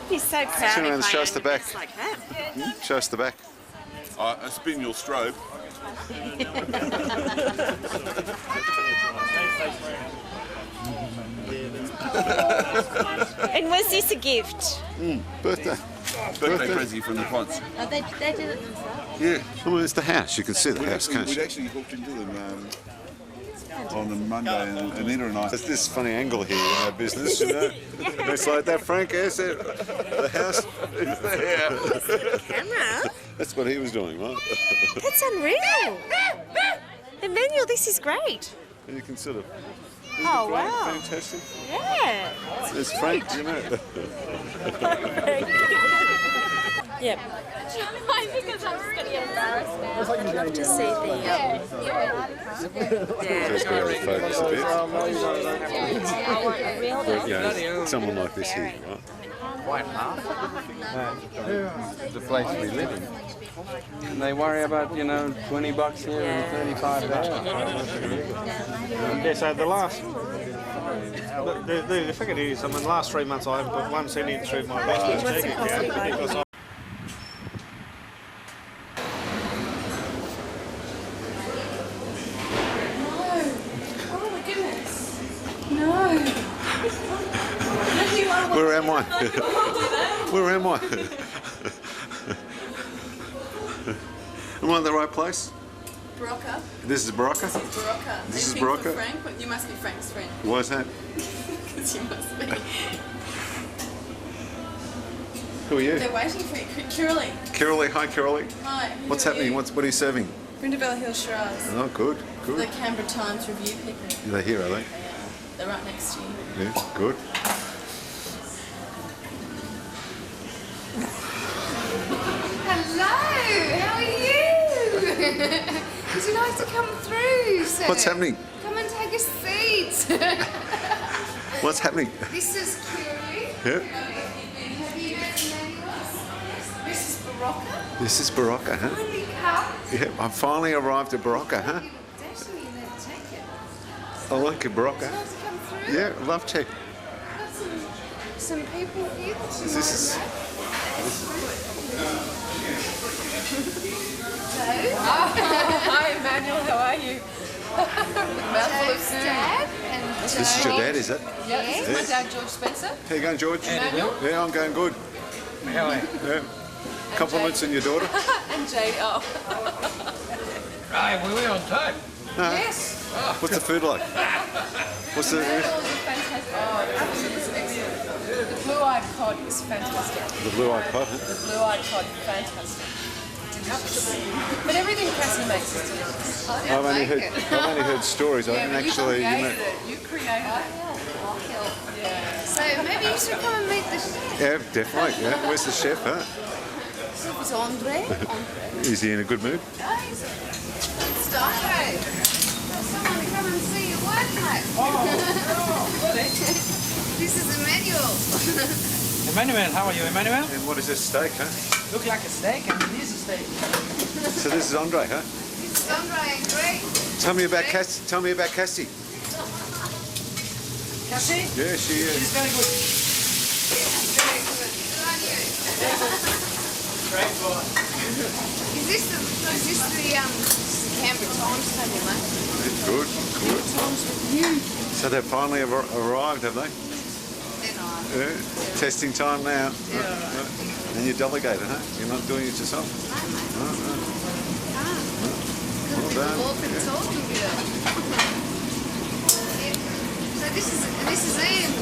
He's so proud. Turn around and show us the back. Like that. Show us the back. I spin your strobe. And was this a gift? Birthday. Birthday present from the pods. Oh, they did it themselves. Yeah. Well, it's the house. You can see the house, can't We'd you? actually hooked into them on the Monday, and Anita and I. There's this funny angle here in our business, you know. It's like that, Frank. Yes, the house is there. Camera? That's what he was doing, right? That's unreal. Emmanuel, this is great. And you can sort of. Oh, wow. Fantastic. Yeah. It's Frank, you know. Yep. I think I'm just going to get embarrassed now. I'd love to see the... Just go to focus a bit. But, you know, someone like this here, right? Quite half. The place we live in. And they worry about, you know, $20 here and $35 there. Yeah, so the last, the figure is, I mean, the last 3 months I haven't put 1 cent in through my business checking account because I... Oh my goodness. No. Where am I? Where am I? Am I in the right place? Barocca. This is Barocca? Barocca. This is Anything Barocca? for Frank? Well, you must be Frank's friend. Why is that? Because you must be. Who are you? They're waiting for you. Curly. Carolee. Hi, Carolee. Hi. What's happening? What are you serving? Brindabella Hill Shiraz. Oh, good, The good. Canberra Times review people. They're here, are they? They're right next to you. Yeah, good. Hello, how are you? Would you like to come through, sir? What's happening? Come and take a seat. What's happening? This is Curie. Yeah. Have you met Emmanuel? This is Barocca. This is Barocca, huh? Finally come. Yeah, I finally arrived at Barocca, huh? Definitely you need to take it. I like it, Barocca. Nice to come through. Yeah, I love to. Got some people here that you This is- Hi, Emmanuel. How are you? Joe's dad and This is your dad, is it? Yeah, this is Yeah. my dad, George Spencer. How you going, George? Emmanuel. Yeah, I'm going good. How are you? Yeah. Compliments on your daughter? And Jade. Oh. Right, we were on time. No. Yes. What's the food like? What's the Fantastic. Oh, absolutely excellent. The blue-eyed cod is fantastic. blue-eyed cod? Huh? The blue-eyed cod, fantastic. Delicious. But everything Cassie makes is delicious. I've only heard stories. I Yeah, didn't but actually. you You created know, it. You created it. Yeah. So maybe you should come and meet the chef. yeah, definitely. Yeah. Where's the chef? Huh? It's Andre. Is he in a good mood? It's Andre. Someone come and see your work, mate. This is Emmanuel. Emmanuel, how are you, Emmanuel? And what is this steak, huh? Look like a steak, and it is a steak. So this is Andre, huh? This is Andre and Greg. Tell me about Cassie. Tell me about Cassie. Cassie? Yeah, she is. She's very good. Very good. Good on you. Great boy. Is this the Canberra Times table, mate? Good, good. Times with you. So they've finally arrived, have they? Then I. Yeah. Testing time now. Yeah. And you delegated, huh? You're not doing it yourself? No, no. Well done. Walk and Yeah. talking girl. So this is Ian.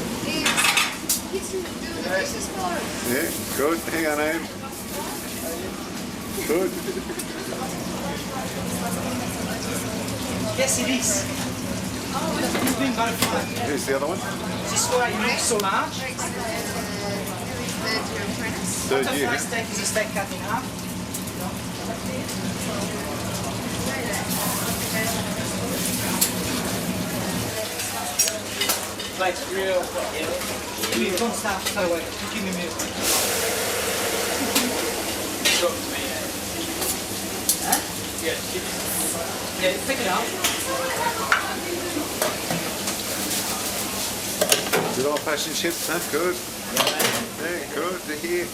He's doing the dishes for us. Yeah, good. Hang on, Ian. Good. Yes, it is. Here's the other one. Is this what you next or March? Third year. Is he steak cut in half? Like real. We don't stop so like cooking the meal. Huh? Yeah, pick it up. Good old-fashioned chips, huh? Good. Yeah, good to hear.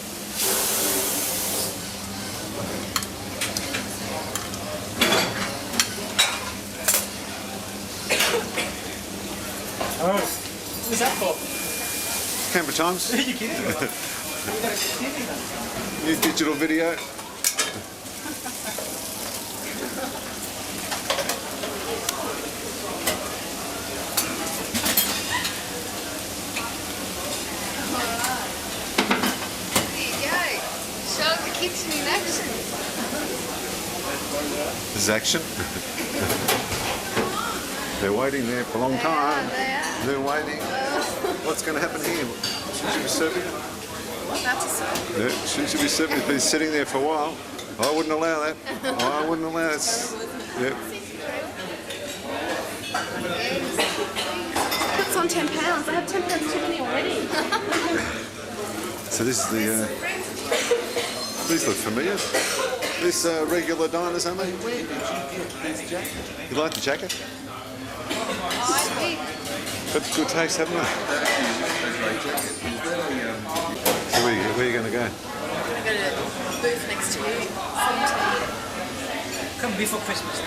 Oh, what's that for? Camera Times. Are you kidding? New digital video. Kitchen in action. This is action. They're waiting there for a long time. They're waiting. What's going to happen here? She should be serving it. That's a serve. Yeah, she should be serving it. It's been sitting there for a while. I wouldn't allow that. I wouldn't allow it. Yep. It's on £10. I have £10 too many already. So this is the. These look familiar. These regular diners, aren't they? Where did you get this jacket? You like the jacket? Got good taste, haven't they? So where are you going to go? I'm going to go to the booth next to you. 17. Come before Christmas.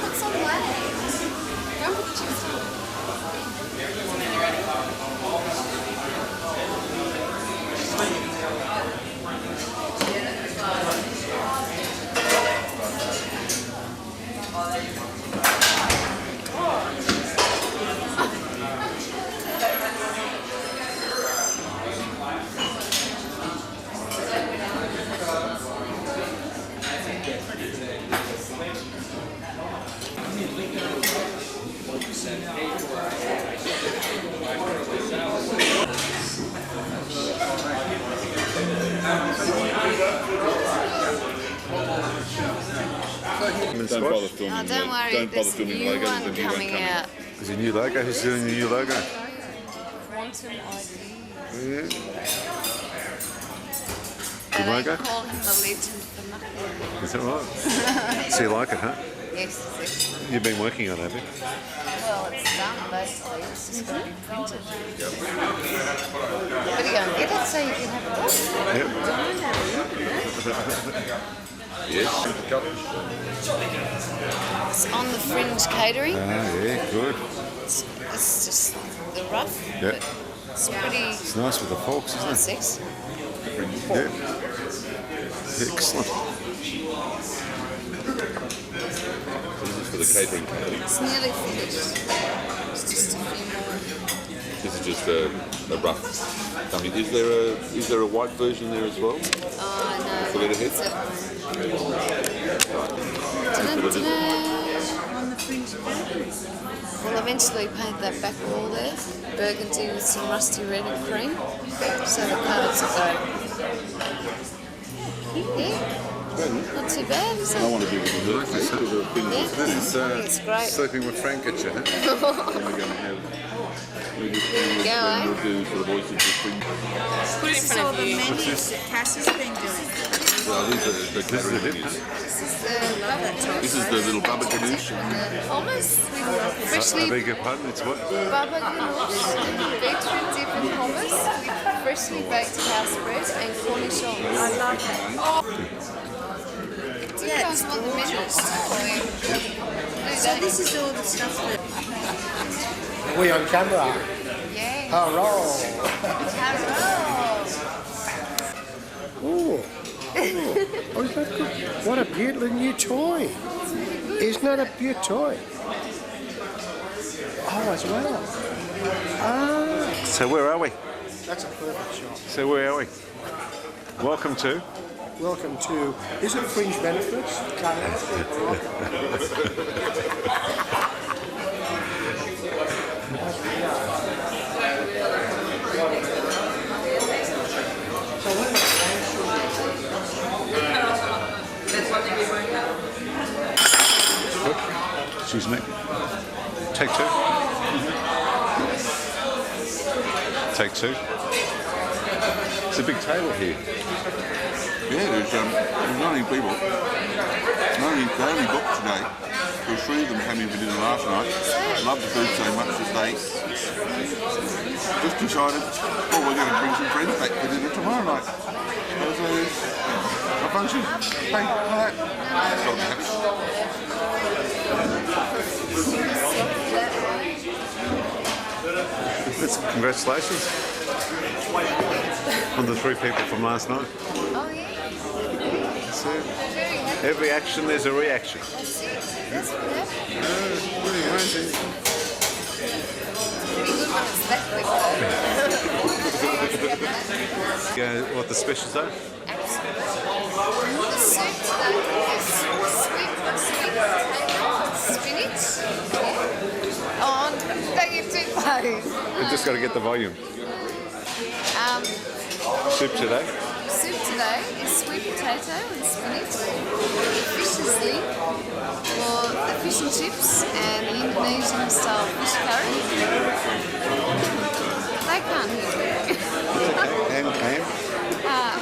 What's on way? Go with the chips. Don't bother filming. Oh, don't worry, Don't bother there's a filming new logos. one The new one coming coming. out. There's a new logo. Who's doing the new logo? Quantum ID. Yeah. They Good logo? call him the legend for nothing. Is that right? So you like it, huh? Yes, it's excellent. You've been working on it, have you? Well, it's done basically. It's just got to be printed. But you go and get it so you can have a look. Yes. It's on the Fringe catering. Ah, yeah, good. It's just the rough. Yeah. But it's pretty. It's nice with the forks, isn't it? It's excellent. Yeah. Excellent. This is for the catering company. It's nearly finished. It's just a few more. This is just a rough. I mean, is there a white version there as well? Oh, no. For letterhead? On the Fringe catering. We'll eventually paint that back wall there, burgundy with some rusty red and cream, so the colours will go. Yeah, not too bad, is it? I want to do it with the thing. Yeah, This is I think it's great. sleeping with Frank at you, huh? We're going to have. We'll do for the voices of spring. Put it in front of you. Menus that Cassie's been doing. Well, these are the catering menus. This is the little baba ganoush. Hummus with freshly I beg your pardon, it's what? baba ganoush, beetroot dip and hummus with freshly baked house bread and cornichons. I love that. Do you guys want the menus? So this is all the stuff that... Are we on camera? Yeah. Hello. Hello. Ooh. Oh, is that good? What a beautiful new toy. Isn't that a beautiful toy? Oh, as well. Ah. So where are we? That's a perfect shot. So where are we? Welcome to welcome to, is it Fringe Benefits? Excuse me. Take two. Take two. It's a big table here. Yeah, there's 90 people. They only booked today. There were 3 of them came in for dinner last night. Loved the food so much that they just decided, oh, we're going to bring some friends back for dinner tomorrow night. So there's a function. Hey, hi. Congratulations on the 3 people from last night. Oh, yeah. So, every action, there's a reaction. That's it. That's what happened. Pretty amazing. Pretty good when it's that quick, though. What the specials are? Absolutely. The soup today is sweet potato spinach. Oh, don't get too close. We've just got to get the volume. Soup today? Soup today is sweet potato and spinach. Fish is ling, or the fish and chips, and the Indonesian style fish curry. They can't hear me. And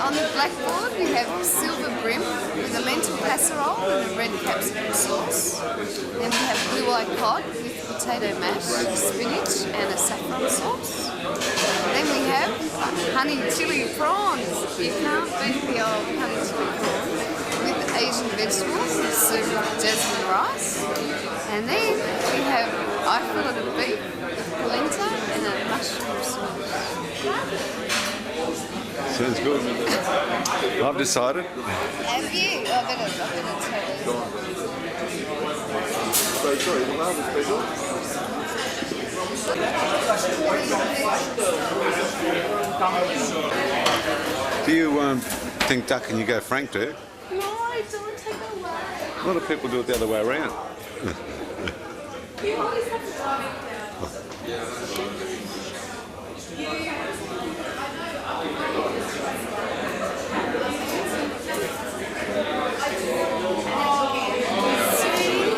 On the blackboard we have silver brim with a lentil casserole and a red capsicum sauce. Then we have blue-eyed cod with potato mash, spinach and a saffron sauce. Then we have honey chili prawns. You can't beat the old honey chili prawns with Asian vegetables served with jasmine rice. And then we have eye fillet of beef with polenta and a mushroom sauce. sounds good. I've decided. Have you? I better tell you. So sorry, the last special? Do you think duck and you go Frank, do you? No, don't take it away. A lot of people do it the other way around. You always have to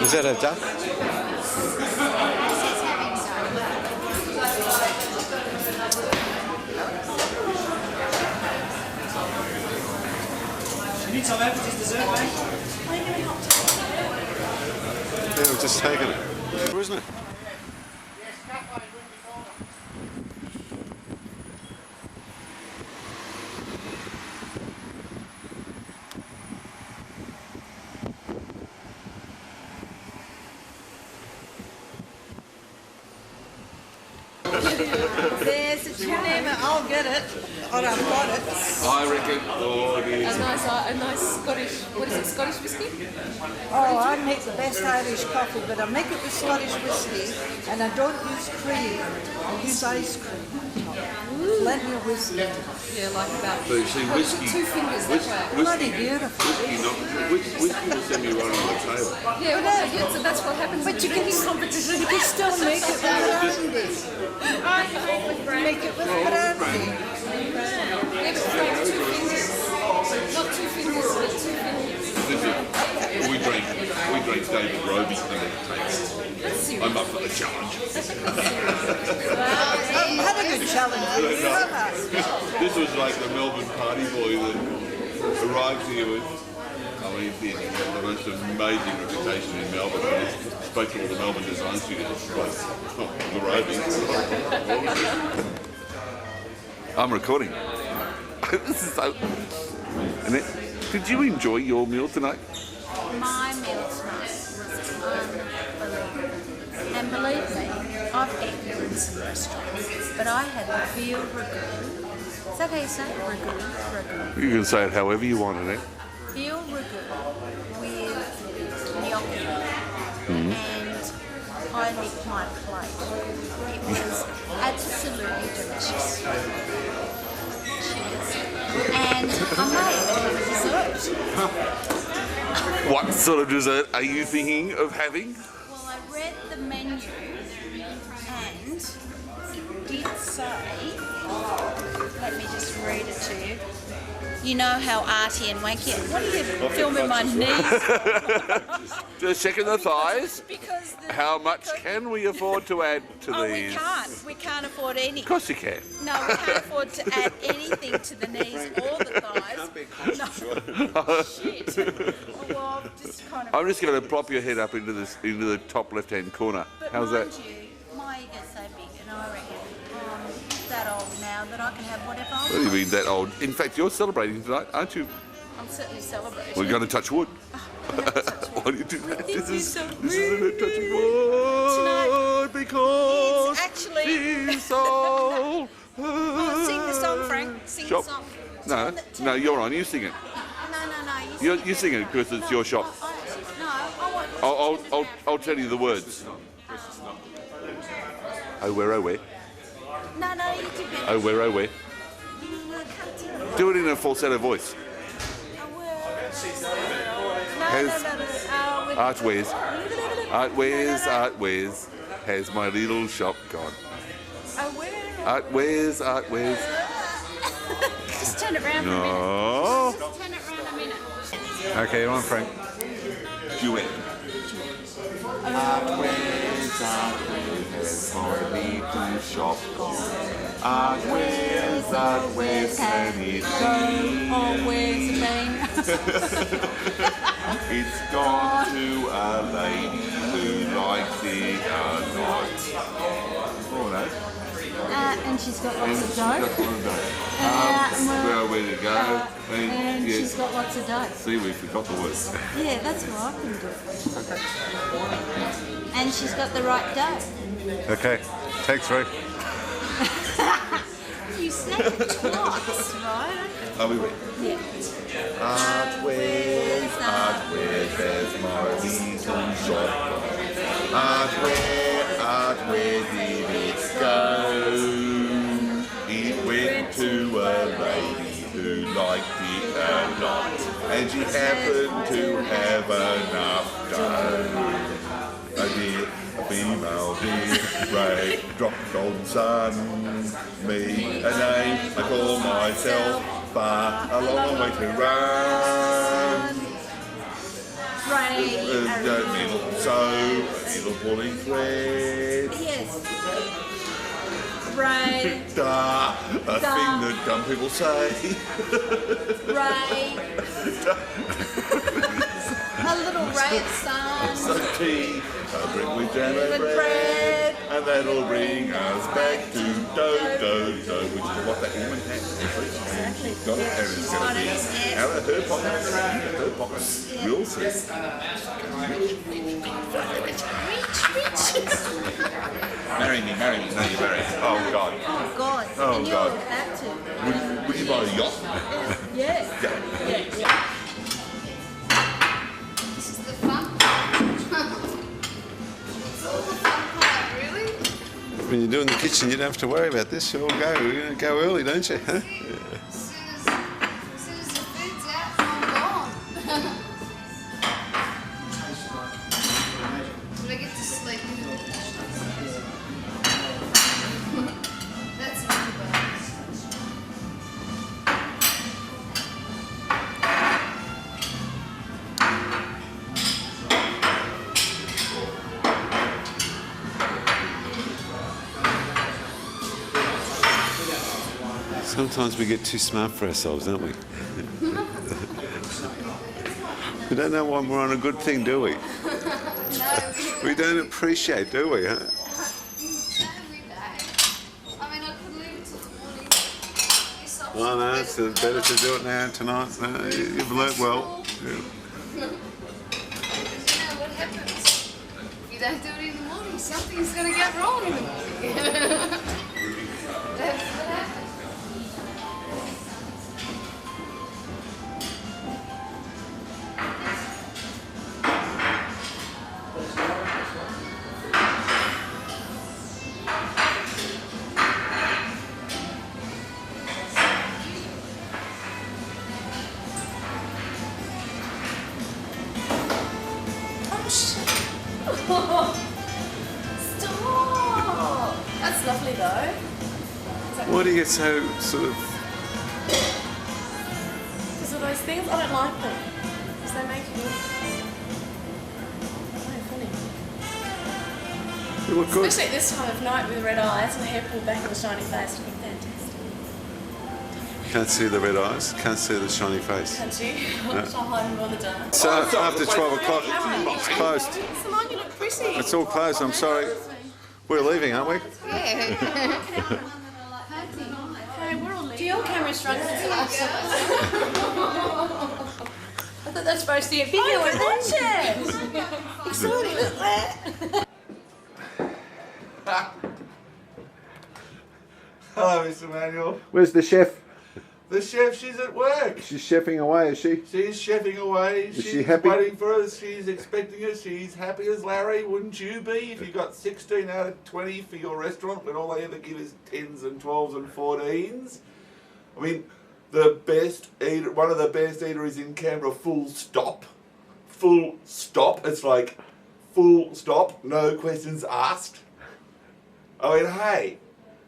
Is that a duck? You need some appetite dessert, mate? Yeah, we've just taken it. Isn't it? There's a tune, I'll get it. I've got it. I reckon, oh, it is. A nice Scottish, what is it, Scottish whiskey? Oh, I make the best Irish coffee, but I make it with Scottish whiskey, and I don't use cream. I use ice cream. Plenty of whiskey. Yeah, like about So you see, whiskey, 2 fingers that way. Bloody beautiful. whiskey will send me right on the table. Yeah, well, so that's what happens But with you can, drinking competition. you can still make it with brandy. Make it with brandy. Yeah, but Frank, 2 fingers. Not 2 fingers, but 2 fingers. We drank David Roby's thing at the table. I'm up for the challenge. I've had a good challenge with you, have I? This was like the Melbourne party boy that arrived here with, I mean, he had the most amazing reputation in Melbourne. I spoke to all the Melbourne design studios, like, not the Roby. I'm recording. This is so... Annette, did you enjoy your meal tonight? My meal tonight was unbelievable. And believe me, I've eaten in some restaurants, but I had the veal ragu. Is that how you say it? Ragu. You can say it however you want, Annette. Veal ragu with gnocchi. And I licked my plate. It was absolutely delicious. Cheers. And I may even have a dessert. What sort of dessert are you thinking of having? Well, I read the menu and did say, let me just read it to you. You know how arty and wanky. What are you filming my knees? Just checking the thighs. Because how much can we afford to add to these? We can't. We can't afford any. Of course you can. No, we can't afford to add anything to the knees or the thighs. No. Shit. Well, just kind of. I'm just going to plop your head up into the top left-hand corner. But How's mind that? you, my ego's so big, and I reckon I'm that old now that I can have whatever I want. What do you mean that old? In fact, you're celebrating tonight, aren't you? I'm certainly celebrating. We're going to touch wood. Why do you do that? This isn't a touching wood because it's actually she's so. Oh, sing the song, Frank. Sing Shop. the song. No, you're on. You sing it. No. You sing it because it's your shop. I'll tell you the words. Oh where. No, you do better. Oh where. Do it in a falsetto voice. Artwares, has my little shop gone. Artwares. Just turn it round No. for a minute. Just turn it round a minute. Okay, you're on, Frank. Duet. Artwares, has my little shop gone. Artwares, can it be? Always a bang. It's gone to a lady who likes it or not. Oh no. And she's got lots of dough. Well, where to go? And yes. she's got lots of dough. See, we forgot the words. Yeah, that's what I can do. And she's got the right dough. Okay, take 3. You said it twice, right? Are we ready? Yeah. Artwares, there's my little shop. Artware, did it go? It went to a lady who liked it a lot, and she happened to have enough dough. A dear, a female dear, Ray dropped on son. Me, a name I call myself, far a long way to run. Ray, a needle pulling thread. Yes. Ray. A thing that dumb people say. Ray. A little ray of sun. Some tea, a brick with jam and bread. And that'll bring us back to which is what that woman had. Exactly. Got it, and it's going to be out of her pockets. We'll see. Marry me. No, you marry. Oh, God. Oh, God. Oh, and God. You're that too. Would you buy a yacht? Yeah. Yeah. This is the fun part. It's all the fun part, really. When you're doing the kitchen, you don't have to worry about this. You'll go. You're going to go early, don't you? Huh? As soon as the food's out, I'm gone. When I get to sleep. That's really bad. Sometimes we get too smart for ourselves, don't we? We don't know when we're on a good thing, do we? We don't appreciate, do we? Huh? Oh no, it's better to do it now tonight. No, you've learnt well. Yeah. You know what happens? If you don't do it in the morning, something's going to get wrong in the morning. That's what happens. Stop! That's lovely though. Why do you get so sort of... Because of those things, I don't like them. Because they make you look funny. You look good. Especially at this time of night with red eyes and the hair pulled back and the shiny face, looking fantastic. Can't see the red eyes, can't see the shiny face. Can't you? No. I'll hide them on the dark. So after 12 o'clock, it's closed. Come on, you look pretty. It's all closed, I'm sorry. We're leaving, aren't we? Yeah. Hey, we're all leaving. Do your cameras run? I thought that's supposed to be a video with that. Exciting, look that. Hello, Mr. Manuel. Where's the chef? The chef, she's at work. She's chefing away, is she? She's chefing away. Is she She's happy? waiting for us. She's expecting us. She's happy as Larry. Wouldn't you be if you got 16 out of 20 for your restaurant when all they ever give is 10s and 12s and 14s? I mean, the best eater, one of the best eateries in Canberra, full stop. Full stop. It's like full stop, no questions asked. I mean, hey.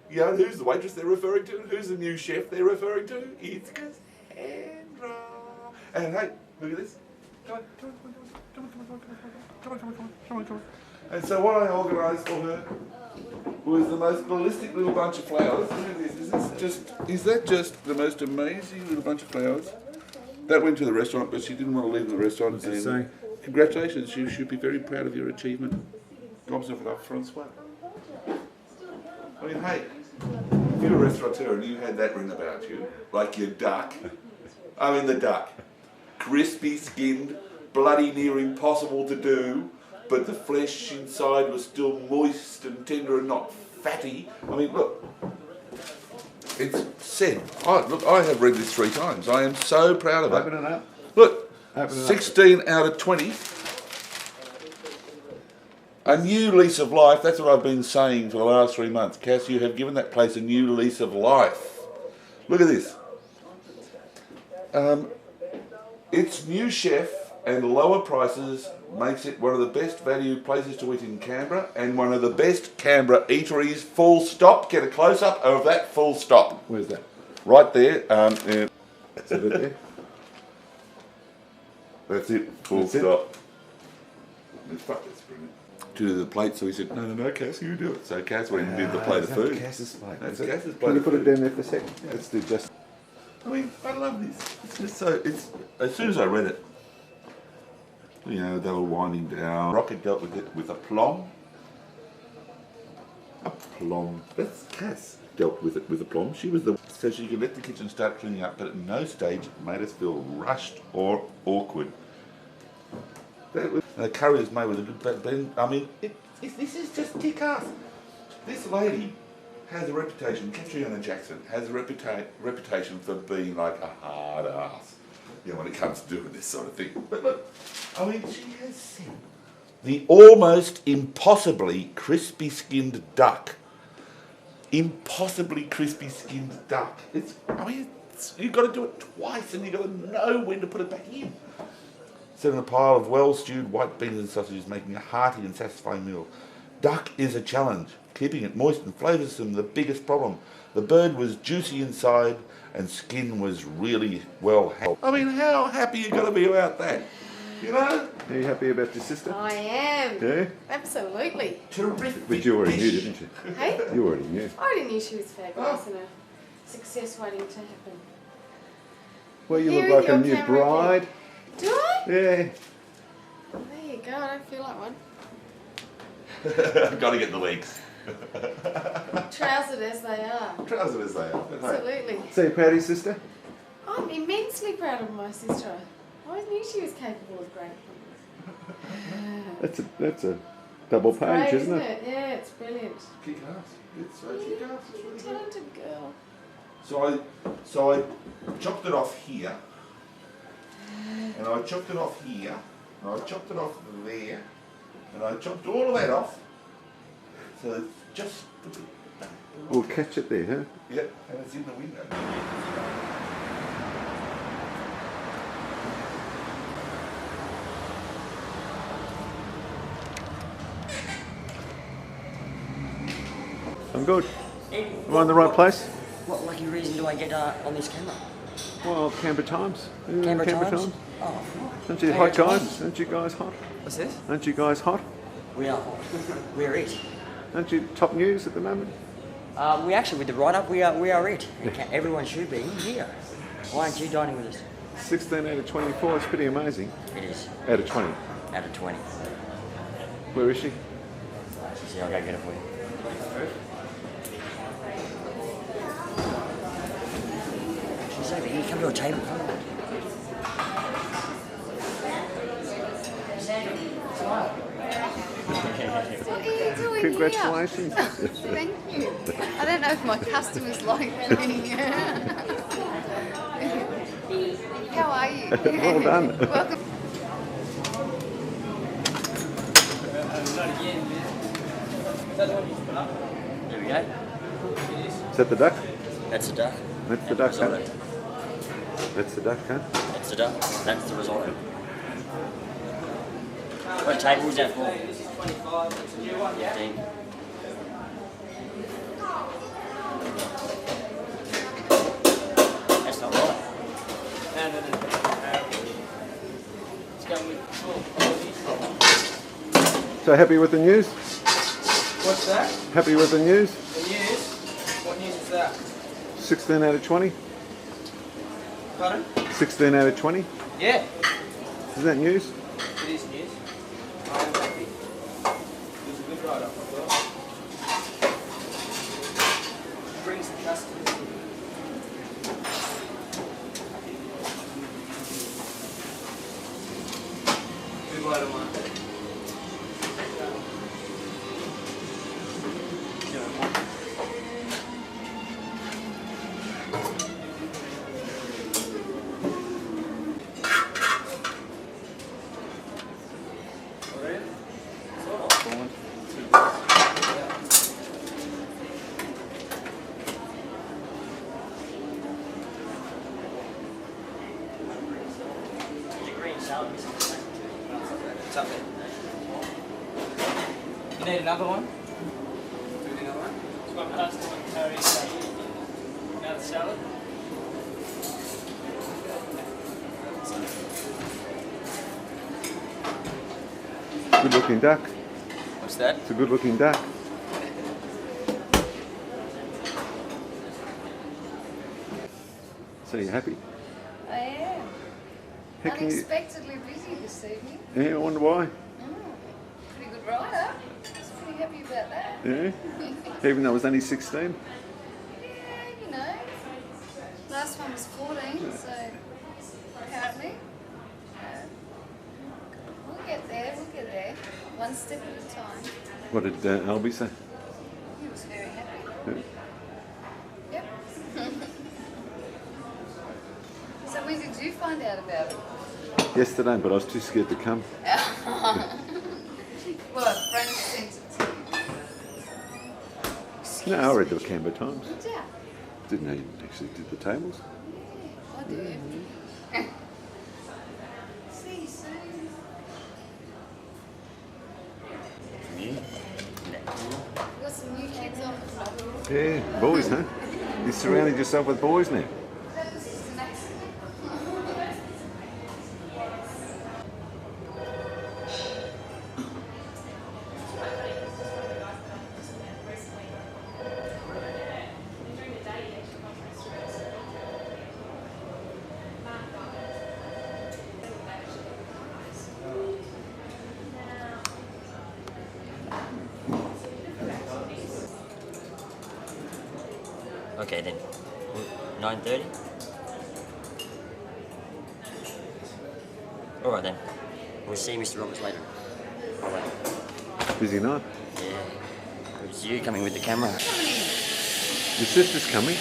You know, who's the waitress they're referring to? Who's the new chef they're referring to? It's Cassandra. And hey, look at this. Come on. And so what I organised for her was the most ballistic little bunch of flowers. Look at this. Is that just the most amazing little bunch of flowers? That went to the restaurant, but she didn't want to leave the restaurant. What's it say? Congratulations, you should be very proud of your achievement. Gobs of it up, Francois. I mean, hey, if you're a restaurateur and you had that ring about you, like your duck, I mean the duck, crispy skinned, bloody near impossible to do, but the flesh inside was still moist and tender and not fatty. I mean, look, it's said. Look, I have read this 3 times. I am so proud of it. Open it up. Look, Open it up. 16 out of 20. A new lease of life, that's what I've been saying for the last 3 months. Cass, you have given that place a new lease of life. Look at this. Its new chef and lower prices makes it one of the best value places to eat in Canberra and one of the best Canberra eateries, full stop. Get a close-up of that full stop. Where's that? Right there. Is it there? That's it, full That's it? stop. It's brilliant. To the plate, so he said, no, Cass, you do it. So Cass went and did the plate of food. That's Cass's plate. That's Is it? Cass's plate. Can you of put it food. down there for a second? Yeah. Let's do just... I mean, I love this. It's just so, as soon as I read it, you know, they were winding down. Rocket dealt with it with aplomb. Aplomb. That's Cass dealt with it with aplomb. She was the... So she could let the kitchen start cleaning up, but at no stage it made us feel rushed or awkward. The curry is made with a good blend. I mean, this is just kick-ass. This lady has a reputation, Catriona Jackson, has a reputation for being like a hard ass, you know, when it comes to doing this sort of thing. But look, I mean, she has said the almost impossibly crispy-skinned duck. Impossibly crispy-skinned duck. You've got to do it twice and you've got to know when to put it back in. Set in a pile of well-stewed white beans and sausages, making a hearty and satisfying meal. Duck is a challenge. Keeping it moist and flavoursome, the biggest problem. The bird was juicy inside and skin was really well held. I mean, how happy you got to be about that? You know? Are you happy about your sister? I am. Yeah? Absolutely. Terrific. But you already knew, didn't you? Hey? You already knew. I already knew she was fabulous and a success waiting to happen. Well, you Here look is like a your new camera bride. again. Do I? Yeah. There you go, I don't feel like one. I've got to get the legs. Trousered as they are. Trousered as they are. Absolutely. So you proud of your sister? I'm immensely proud of my sister. I always knew she was capable of great things. That's a double page, Great, isn't it? Yeah, it's brilliant. Kick ass. It's so kick ass. It's really good. Talented girl. So I chopped it off here. And I chopped it off here. And I chopped it off there. And I chopped all of that off. So it's just a bit. We'll catch it there, huh? Yeah, and it's in the window. I'm good. Am I in the right place? What lucky reason do I get on this camera? Well, Canberra Times. Canberra Times? Oh. Aren't you hot guys? Aren't you guys hot? What's this? Aren't you guys hot? We are hot. We're it. Aren't you top news at the moment? We actually, with the write-up, we are it. Everyone should be here. Why aren't you dining with us? 16 out of 24. It's pretty amazing. It is. Out of 20. Out of 20. Where is she? See, I'll go get it for you. She's over here. Come to a table. What are you doing Congratulations. here? Thank you. I don't know if my customers like me. How are you? Well done. Welcome. There we go. Is that the duck? That's the duck. That's the duck, huh? That's the duck, huh? That's the duck. That's the result. What table is that for? 15. That's not right. No. Let's go with So happy with the news? What's that? Happy with the news? The news? What news is that? 16 out of 20? Pardon? 16 out of 20? Yeah. Is that news? It is news. I am happy. It was a good write-up, I thought. Brings the customers. Good write-up, man. It's up there. You need another one? Do you need another one? It's got pasta and curry, another salad. Good looking duck. What's that? It's a good looking duck. So you happy? I am. How can you- Unexpectedly busy this evening. Yeah, I wonder why. Pretty good write-up. I was pretty happy about that. Yeah? Even though it was only 16? Yeah, you know. Last one was 14, so apparently. We'll get there, one step at a time. What did Albie say? He was very happy. Yeah. Yep. So when did you find out about it? Yesterday, but I was too scared to come. Well, a friend sent it to you. No, I read the Canberra Times. Did you? Didn't know you actually did the tables. I do. See you soon. Got some new kids on the floor. Yeah, boys, huh? You surrounded yourself with boys now. That was just an accident. Okay then. 9:30. All right then. We'll see Mr. Roberts later. All right. Busy night. Yeah. It's you coming with the camera. Your sister's coming.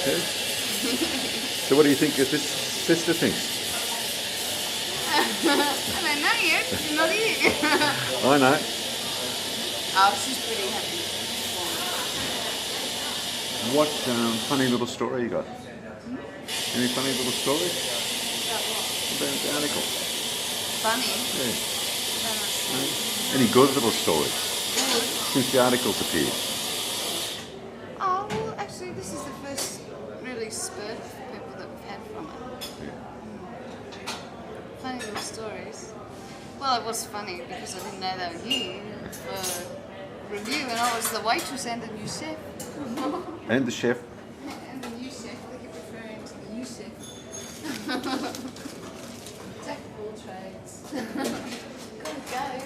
Yeah. So what do you think your sister thinks? I don't know yet, she's not here. I know. Oh, she's pretty happy. What funny little story you got? Any funny little story? About the article? Funny? Yeah. I don't know. Any good little stories? Good. since the articles appeared? Oh, well, actually, this is the first really spurt of people that we've had from it. Funny little stories. Well, it was funny because I didn't know they were here for review, and I was the waitress and the new chef. And the chef. And the new chef, they keep referring to the new chef. Jack of all trades. Gotta go.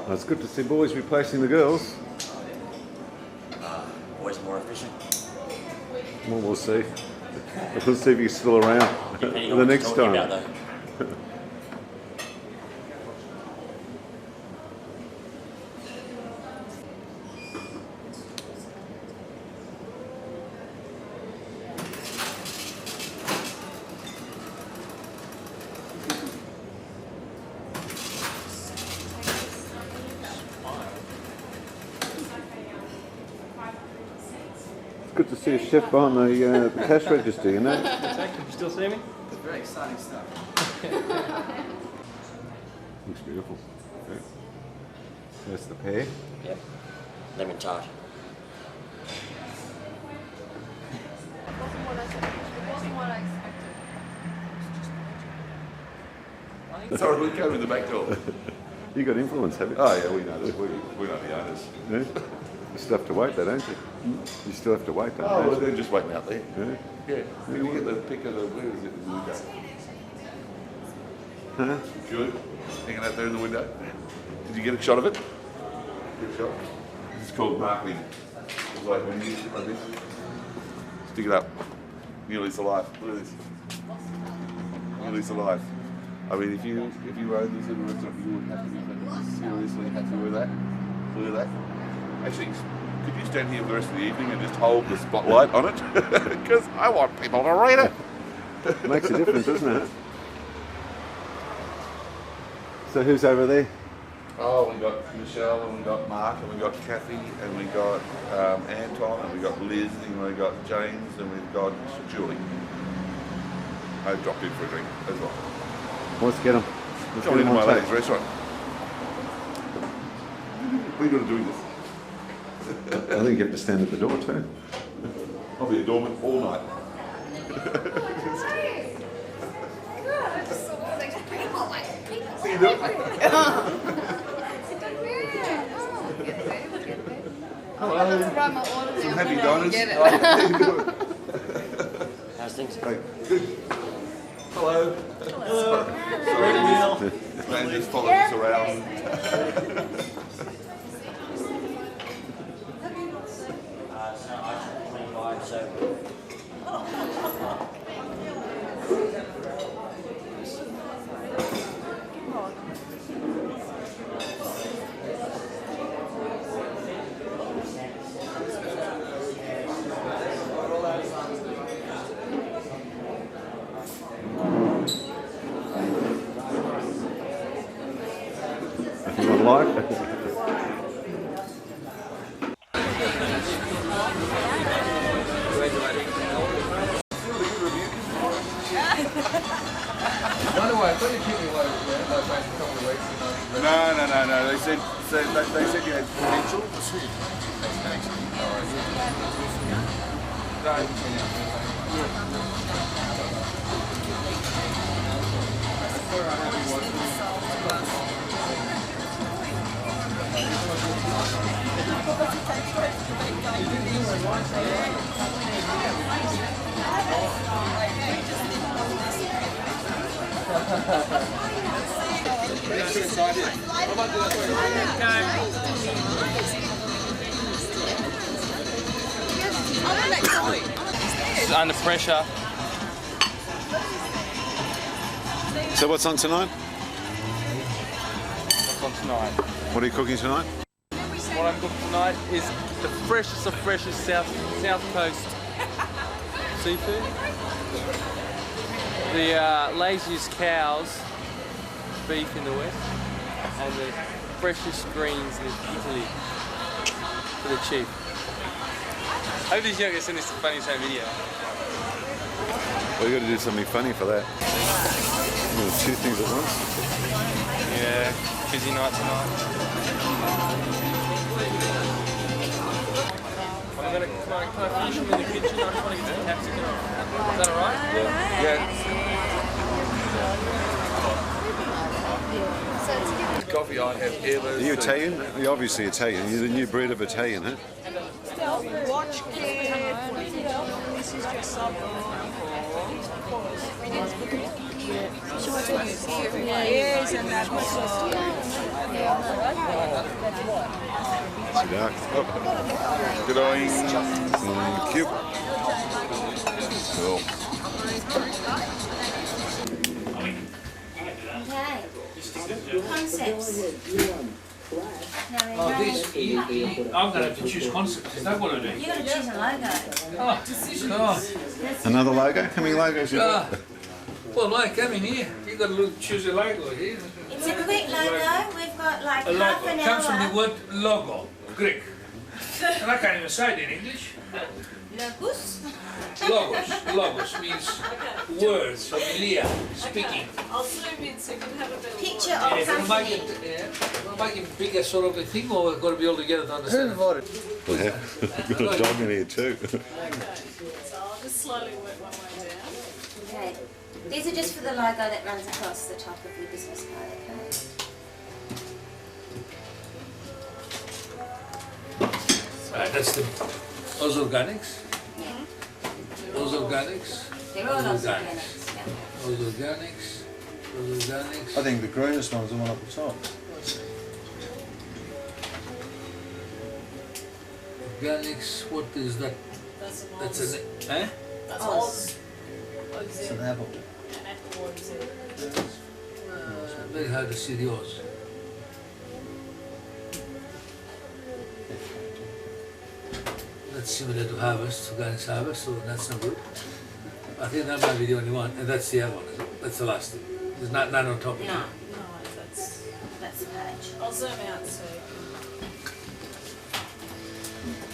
Well, it's good to see boys replacing the girls. Boys more efficient. Well, we'll see. We'll see if he's still around Depending on the what you're next talking time. about, though. It's good to see a chef behind the cash register, you know. Can you still see me? It's very exciting stuff. Looks beautiful. Yeah. There's the pear. Yep. Lemon tart. Sorry, we came in the back door. You got influence, have you? Oh yeah, we know that. We know the owners. Yeah. You still have to wait though, don't you? You still have to wait, don't Oh, you? well, they're just waiting out there. Yeah. Yeah. Can you get the pick of the, where is it in the window? Huh? Good. Hanging out there in the window. Did you get a shot of it? Good shot. This is called marketing. It's like when you like this. Stick it up. Nearly it's alive. Look at this. Nearly it's alive. I mean, if you owned this little restaurant, you would have to be seriously happy with that. Look at that. Actually, could you stand here for the rest of the evening and just hold the spotlight on it? Because I want people to read it. Makes a difference, doesn't it? So who's over there? Oh, we got Michelle, and we got Mark, and we got Kathy, and we got Anton, and we got Liz, and we got James, and we've got Julie. I dropped in for a drink as well. Let's get them. Let's Come get into them my on lady's tape. restaurant. What are you going to do with this? I think you have to stand at the door too. I'll be a doorman all night. See you doing? Hello. Some happy diners. How's things? Hey, good. Hello. Hello. Sorry, this man just followed us around. You would like? By the way, I thought you keep me away with that, like a couple of weeks ago. No. They said you had potential. It's under pressure. So what's on tonight? What's on tonight? What are you cooking tonight? What I'm cooking tonight is the freshest of freshest South Coast seafood. The laziest cows, beef in the west, and the freshest greens in Italy for the chief. I hope these young guys send this to Funny's home video. Well, you got to do something funny for that. I'm going to two things at once. Yeah, busy night tonight. Can I finish them in the kitchen? I just want to get some capsicum. Is that alright? Yeah. Coffee I have ever. Are you Italian? You're obviously Italian. You're the new breed of Italian, huh? Watch carefully. This is just some. Yes, and that was Good eye. Thank you. Cool. Okay. Concepts. Oh, this here, I'm going to have to choose concepts. Is that what I do? You've got to choose a logo. Oh, God. Another logo? How many logos you got? Well, like coming here, you've got to choose a logo here. It's a quick logo. We've got like A half logo. an It comes from the hour. word logo, Greek. And I can't even say it in English. Logos? Logos means words, familiar, speaking. I'll zoom in so you can have a bit of Picture look. of If we make something. it, we'll make it bigger sort of a thing, or we've got to be all together to understand it? Yeah. We've got a dog in here too. So I'll just slowly work my way down. Okay. These are just for the logo that runs across the top of your business card, okay? That's the Oz Organics. Oz Organics. They're all Oz organics, yeah. Oz Organics. Oz Organics. I think the greenest one's the one up the top. Organics, what is that? That's an, eh? That's Oz. It's an apple. An apple Oz. Very hard to see the Oz. That's similar to Harvest, Organics Harvest, so that's not good. I think that might be the only one, and that's the other one, isn't it? That's the last thing. There's none on top of it. No. No, that's the page. I'll zoom out so you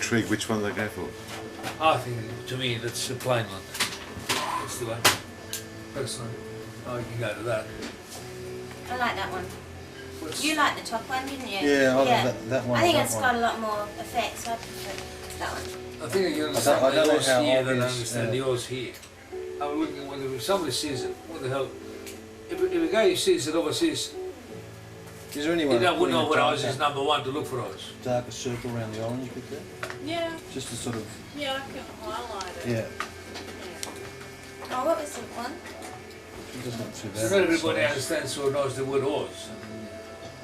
Trig, which one they go for? I think, to me, that's the plain one. That's the one. Personally, I can go to that. I like that one. You like the top one, didn't you? Yeah, I like that one. I think that it's one. got a lot more effects. I prefer that one. I think you I understand don't the know Oz how here than I obvious, understand yeah. the Oz here. I'm looking, when somebody sees it, what the hell? If a guy sees it overseas, Is there anyone he wouldn't putting know a what dark- Oz is number one to look for Oz. darker circle around the orange bit there? Yeah. Just to sort of, Yeah, I can highlight it. yeah, Oh, what was the one? it doesn't look too So bad. not everybody understands or knows the word Oz.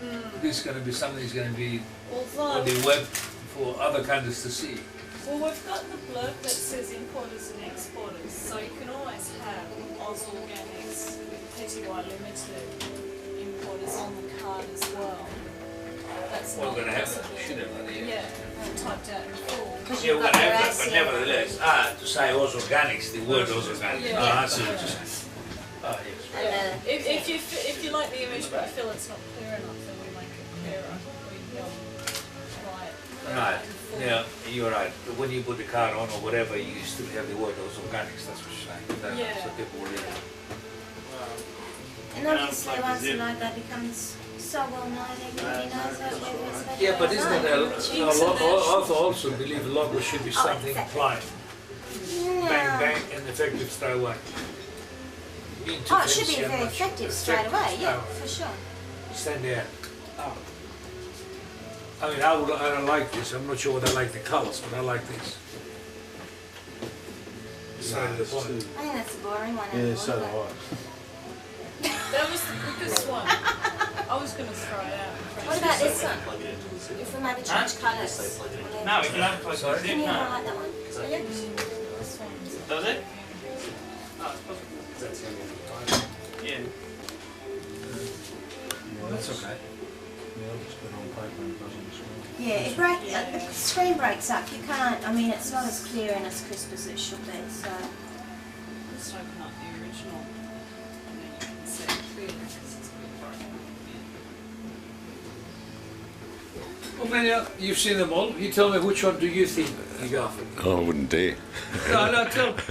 Mm. This is going to be something that's going to be Although, on the web for other countries to see. well, we've got the blurb that says importers and exporters, so you can always have Oz Organics with PTY Limited importers on the card as well. That's We're not going to have that, possible. we should have that, yeah. Yeah, typed out in full. Yeah, we're going to have that, but nevertheless, to say Oz Organics, the word Oz Organics. Yeah. I see what you're saying. Oh, yes. Yeah. If you like the image but you feel it's not clear enough, then we make it clearer. We try it. Right, yeah, you're right. But when you put the card on or whatever, you still have the word Oz Organics, that's what you're saying. That- Yeah. So people will read it. And obviously once the logo becomes so well known, everybody knows what it's Yeah, but isn't it I also believe the logo should be something plain. Bang, bang, and effective straight away. Oh, it should be very effective straight away, yeah, for sure. Stand there. I mean, I don't like this. I'm not sure whether I like the colours, but I like this. Beside the point. I think that's a boring one. Yeah, so do I. That was the quickest one. I was going to throw it out. What about this one? If we maybe change colours. No, we can unplug Can it. you No. highlight that one? Yeah. This one's Does it? No, it's possible. Yeah. Yeah, that's okay. Yeah, I'll just put it on paper and it goes on the screen. Yeah, the screen breaks up. You can't, I mean, it's not as clear and as crisp as it should be, so. just open up the original and then you can see it clearly because it's a bit broken. Well, Manuel, you've seen them all. You tell me which one do you think you go for? Oh, I wouldn't dare. No, tell me.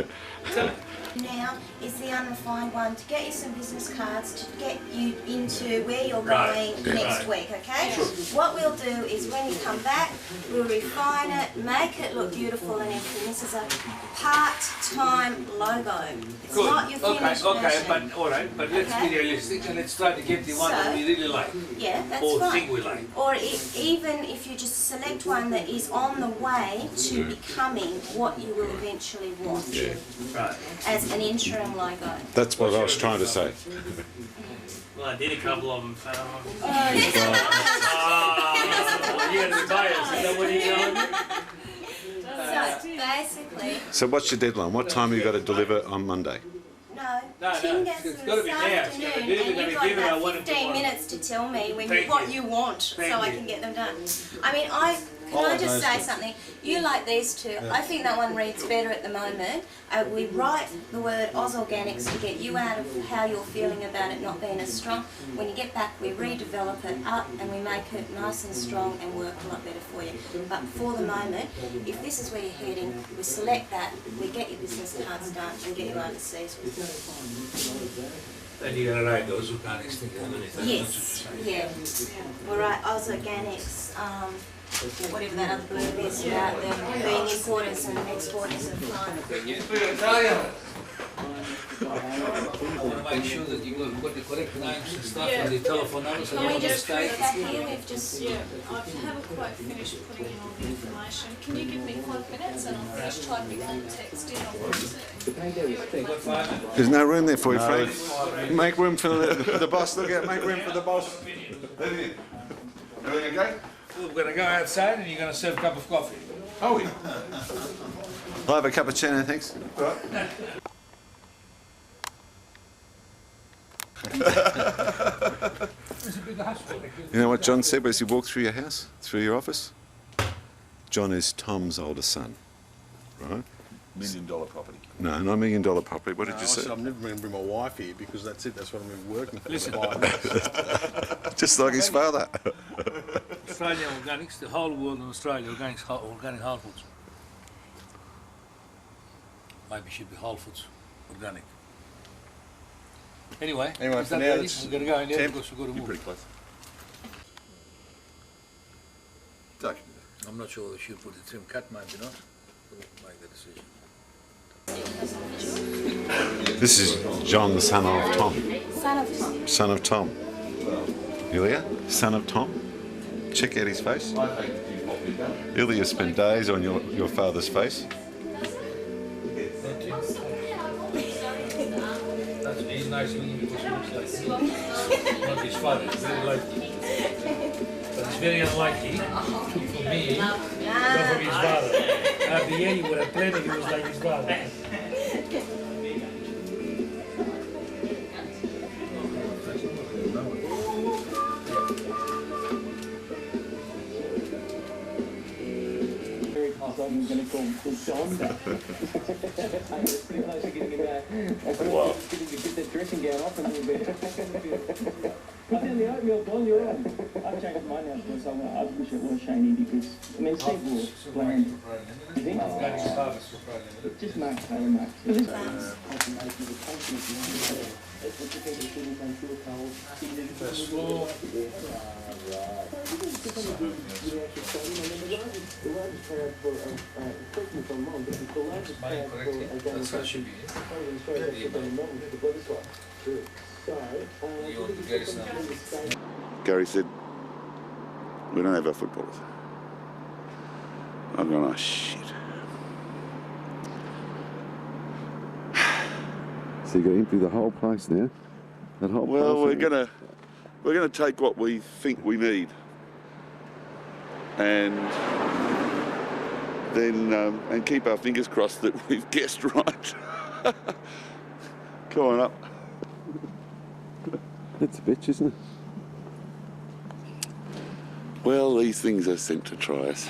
Now is the unrefined one to get you some business cards to get you into where you're Right. going next Right. week, okay? Sure. What we'll do is when you come back, we'll refine it, make it look beautiful and everything. This is a part-time logo. It's Good. not your finished Okay, version. but all right, but let's Okay. be realistic and let's try to get the one that So- we really like. Yeah, that's or fine. think we like. Or even if you just select one that is on the way to becoming what you will eventually want Yeah. Right. as an interim logo. That's what I was trying to say. Well, I did a couple of them. You're going to be biased, is that what you're telling me? So basically, So what's your deadline? What time have you got to deliver on Monday? Tim gets it's them gotta this be now. It's gotta afternoon, be- and we're you've gonna got give it, I about want it 15 tomorrow. minutes to tell me when Thank what you. you want, Thank so I you. can get them done. I mean, can All I of just those say things. something? You like these two. I think that one reads better at the moment. We write the word Oz Organics to get you out of how you're feeling about it not being as strong. When you get back, we redevelop it up and we make it nice and strong and work a lot better for you. But for the moment, if this is where you're heading, we select that, we get your business cards done and get you overseas. And you're going to write those organics things underneath. Yes, yeah. All right, Oz Organics, whatever that other blurb is about them being importers and exporters of climate. I want to make sure that you've got the correct names and stuff and the telephone numbers and Can all we the just put it mistakes. back here? We've just... I haven't quite finished putting in all the information. Can you give me 5 minutes and I'll finish typing all the text in on WhatsApp? There's no room there for you, Fred. Make room for the boss. Look out, make room for the boss. Everything okay? We're going to go outside and you're going to serve a cup of coffee. Oh, yeah. I'll have a cup of chino, thanks. You know what John said as he walked through your house, through your office? John is Tom's oldest son, right? $1 million property. No, not $1 million property. What did you I say? said I'm never going to bring my wife here because that's it. That's what I'm going to be working for. Listen. 5 minutes. Just like his father. Australian Organics, the whole world in Australia, organic whole foods. Maybe it should be whole foods, organic. Anyway, is For that now, ready? it's I'm going to go in there temp. because we've got to You're move. pretty close. Okay. I'm not sure whether we should put the trim cut, maybe not. We'll make the decision. This is John, the son of Tom. Son of Tom. Son of Tom. Ilya, son of Tom. Check out his face. Ilya spent days on your father's face. He's nice looking because he looks like not his father, it's very likely. But it's very unlikely for me, not from his father. At the end, he would have plenty, he was like his father. I'm going to call Don back. It's pretty close to getting him Wow. get that dressing gown off a little bit. I think the oatmeal, Don, you're right. I've changed mine now because I wish it was shiny because, I mean, Steve will bland. You think? Just Mark Taylor, Mark. But this That's how it should be. You want to get us now? Gary said, we don't have our footballers. I'm going, oh shit. So you're going to empty the whole place now? That whole Well, place? we're gonna take what we think we need, and then and keep our fingers crossed that we've guessed right. Come on up. That's a bitch, isn't it? Well, these things are sent to try us,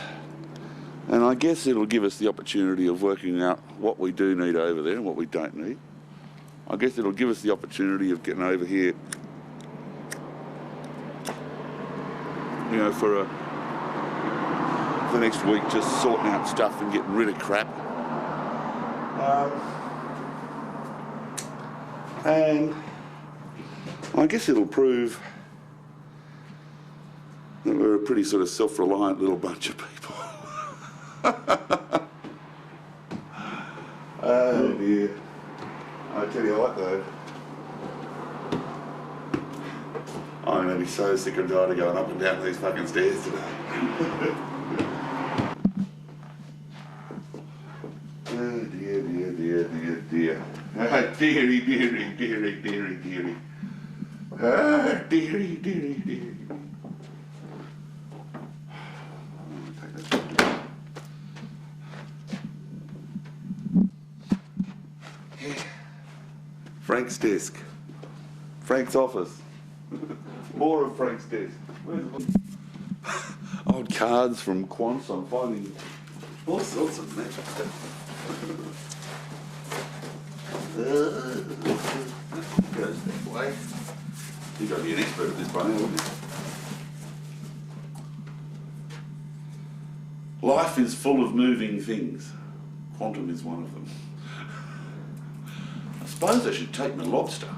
and I guess it'll give us the opportunity of working out what we do need over there and what we don't need. I guess it'll give us the opportunity of getting over here, you know, for the next week, just sorting out stuff and getting rid of crap. And I guess it'll prove that we're a pretty sort of self-reliant little bunch of people. Oh dear. I tell you what though, I'm going to be so sick and tired of going up and down these fucking stairs today. Oh dear, dear, dear, dear, dear. Deary, deary, deary, deary, deary. Ah, deary, deary, deary. Frank's desk. Frank's office. More of Frank's desk. Old cards from Quantum. I'm finding all sorts of magic stuff. Goes that way. You've got to be an expert at this by now, wouldn't you? Life is full of moving things. Quantum is one of them. I suppose I should take my lobster.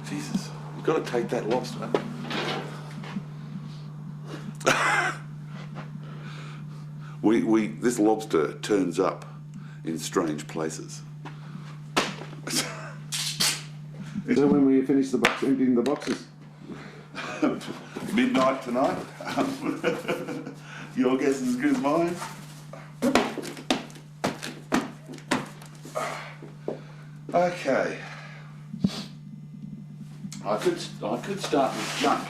Jesus, you've got to take that lobster. This lobster turns up in strange places. So when will you finish the box, emptying the boxes? Midnight tonight. Your guess is as good as mine. Okay. I could start with junk.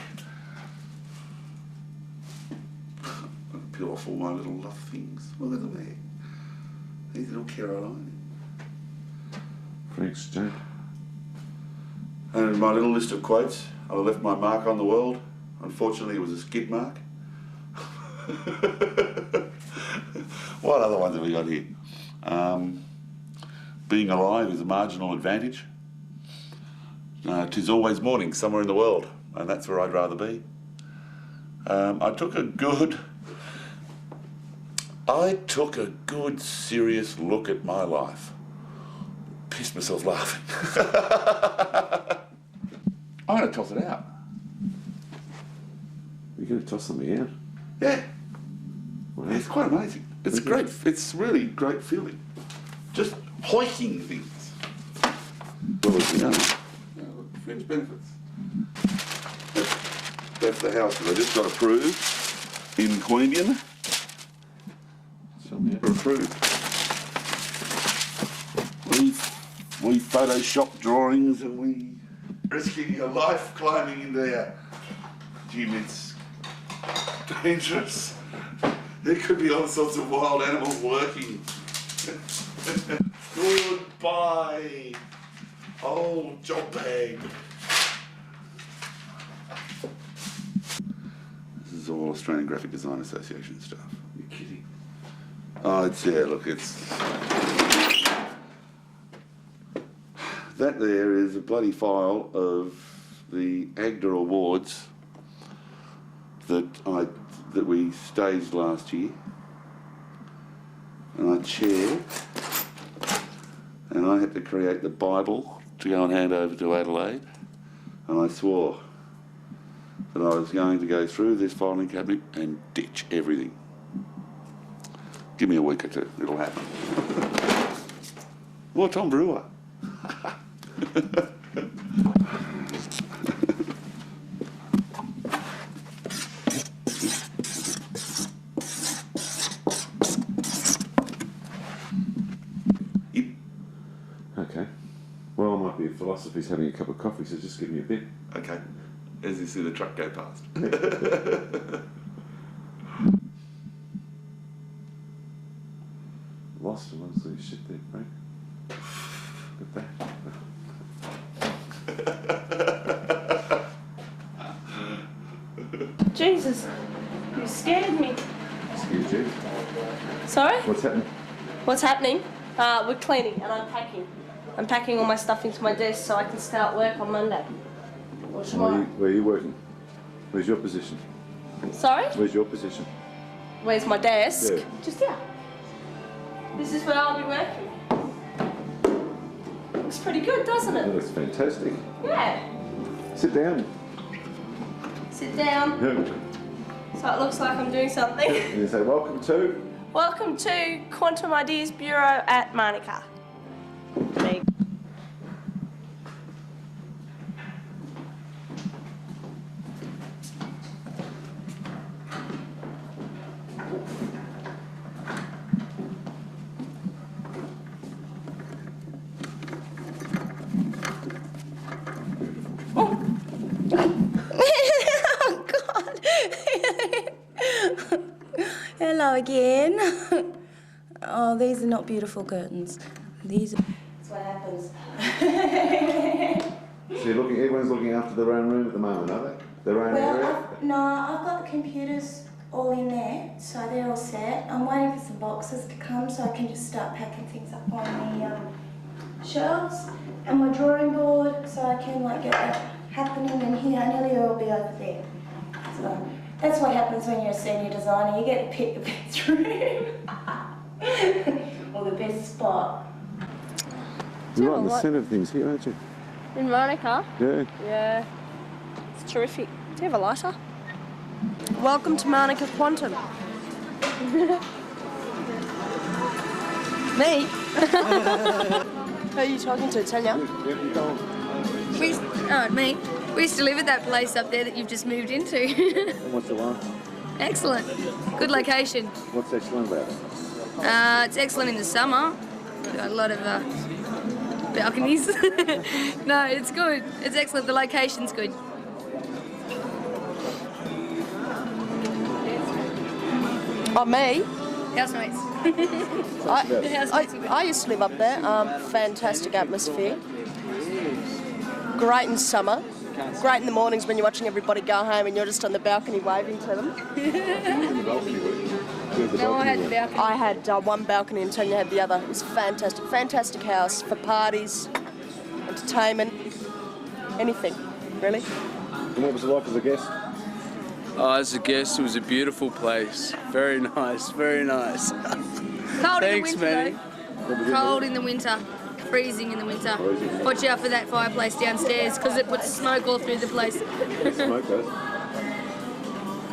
Peel off all my little love things. Look at them there. These little Caroline. Frank's junk. And my little list of quotes, I left my mark on the world. Unfortunately, it was a skid mark. What other ones have we got here? Being alive is a marginal advantage. 'Tis always morning somewhere in the world, and that's where I'd rather be. I took a good serious look at my life. Pissed myself laughing. I'm going to toss it out. You're going to toss something out? Yeah. Wow. It's quite amazing. It's great. It's really great feeling. Just hoiking things. Well, you know, fringe benefits. That's the house that I just got approved in Queanbeyan. Approved. We Photoshop drawings and we risking your life climbing in there. Jim, it's dangerous. There could be all sorts of wild animals lurking. Goodbye, old job bag. This is all Australian Graphic Design Association stuff. You're kidding. Oh, it's, yeah, look, it's... That there is a bloody file of the AGDA Awards that we staged last year. And I chaired. And I had to create the Bible to go and hand over to Adelaide. And I swore that I was going to go through this filing cabinet and ditch everything. Give me a week or two, it'll happen. Well, Tom Brewer. Okay. Well, I might be a philosopher's having a cup of coffee, so just give me a bit. Okay. As you see the truck go past. Lost and lost these shit there, Frank. Look at that. Jesus, you scared me. Excuse you. Sorry? What's happening? What's happening? We're cleaning and unpacking. I'm packing all my stuff into my desk so I can start work on Monday. Or tomorrow. Where are you working? Where's your position? Sorry? Where's your position? Where's my desk? Yeah. Just here. This is where I'll be working. Looks pretty good, doesn't That it? looks fantastic. Yeah. Sit down. Sit down. Yeah. So it looks like I'm doing something. And you say, welcome to. Welcome to Quantum Ideas Bureau at Monica. Me. Oh, God. Hello again. Oh, these are not beautiful curtains. These are... That's what happens. So you're looking, everyone's looking after their own room at the moment, are they? Their own area? No, I've got the computers all in there, so they're all set. I'm waiting for some boxes to come so I can just start packing things up on the shelves and my drawing board so I can like get that happening in here. Nearly all be over there. So that's what happens when you're a senior designer. You get to pick the best room or the best spot. You're right in the centre of things here, aren't you? In Monica? Yeah. Yeah. It's terrific. Do you have a lighter? Welcome to Arnold and Quantum. Me? Who are you talking to, Tanya? Me. We used to live at that place up there that you've just moved into. What's the one? Excellent. Good location. What's excellent about it? It's excellent in the summer. Got a lot of balconies. No, it's good. It's excellent. The location's good. Oh, me? Housemates. I used to live up there. Fantastic atmosphere. Great in summer. Great in the mornings when you're watching everybody go home and you're just on the balcony waving to them. No, I had the balcony. I had one balcony and Tanya had the other. It was fantastic. Fantastic house for parties, entertainment, anything, really. And what was it like as a guest? Oh, as a guest, it was a beautiful place. Very nice, very nice. Cold Thanks, in the winter, Manny. though. Cold in the winter. Freezing in the winter. Watch out for that fireplace downstairs because it puts smoke all through the place. Smoke does.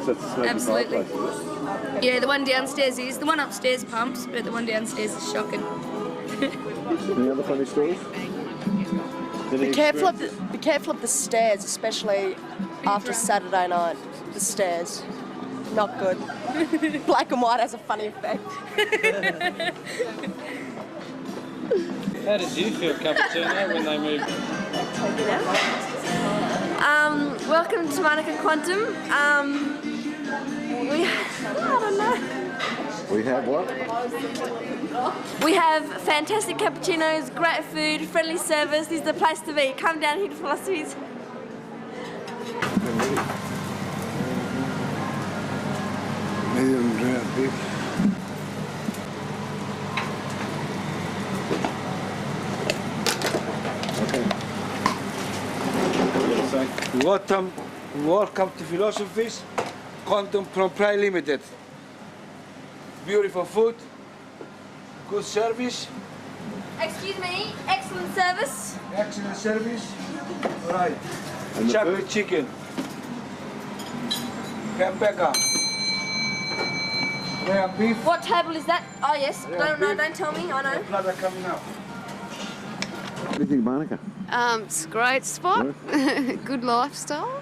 So it's a smoky Absolutely. fireplace, is it? Yeah, the one downstairs is. The one upstairs pumps, but the one downstairs is shocking. Any other funny stories? Be careful of the stairs, especially after Saturday night. The stairs. Not good. Black and white has a funny effect. How did you feel, Cappuccino, when they moved? Welcome to Arnold and Quantum. I don't know. We have what? We have fantastic cappuccinos, great food, friendly service. This is the place to be. Come down here to Philosophies. Medium rare beef. Welcome to Philosophies, Quantum Private Limited. Beautiful food, good service. Excuse me, excellent service. Excellent service. All right. And the Chocolate food? chicken. Campeka. Rare beef. What table is that? Oh yes. Yeah, No, beef. don't tell me. I know. Platter coming up. What do you think, Monica? It's a great spot. Good lifestyle.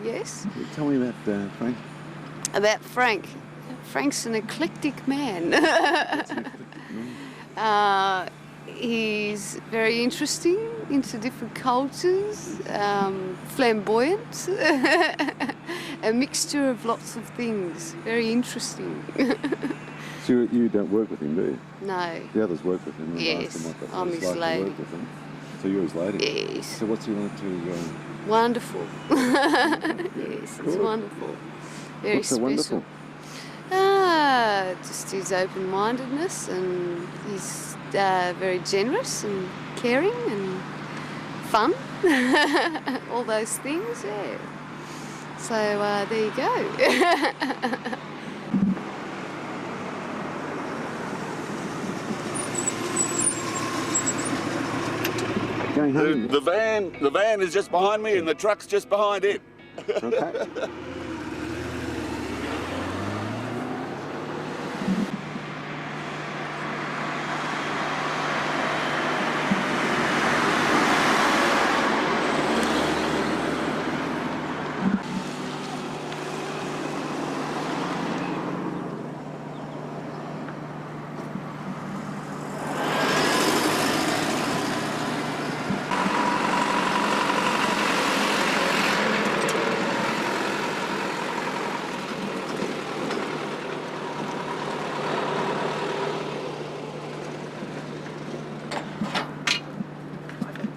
Yes. Tell me about Frank. About Frank. Frank's an eclectic man. He's very interesting, into different cultures, flamboyant, a mixture of lots of things. Very interesting. So you don't work with him, do you? No. The others work with him. Yes, What I'm it's his like to lady. work with him. So you're his lady? Yes. So what's he like to... Wonderful. Yes, it's Good. wonderful. Very What's so special. wonderful? Just his open-mindedness and his very generous and caring and fun, all those things, yeah. So there you go. The van is just behind me and the truck's just behind it. Okay.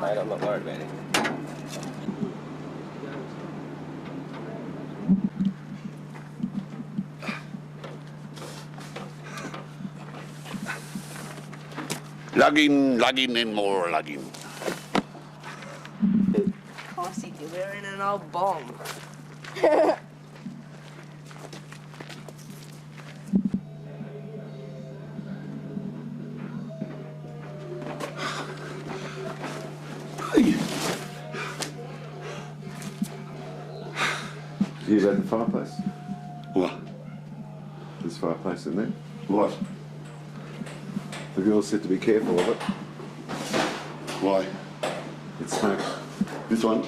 Mate, I'm not worried about it. Lugging and more lugging. Of course you're wearing an old bomb. You about the fireplace? What? There's fireplace in there. What? The girls said to be careful of it. Why? It's smoked. This one?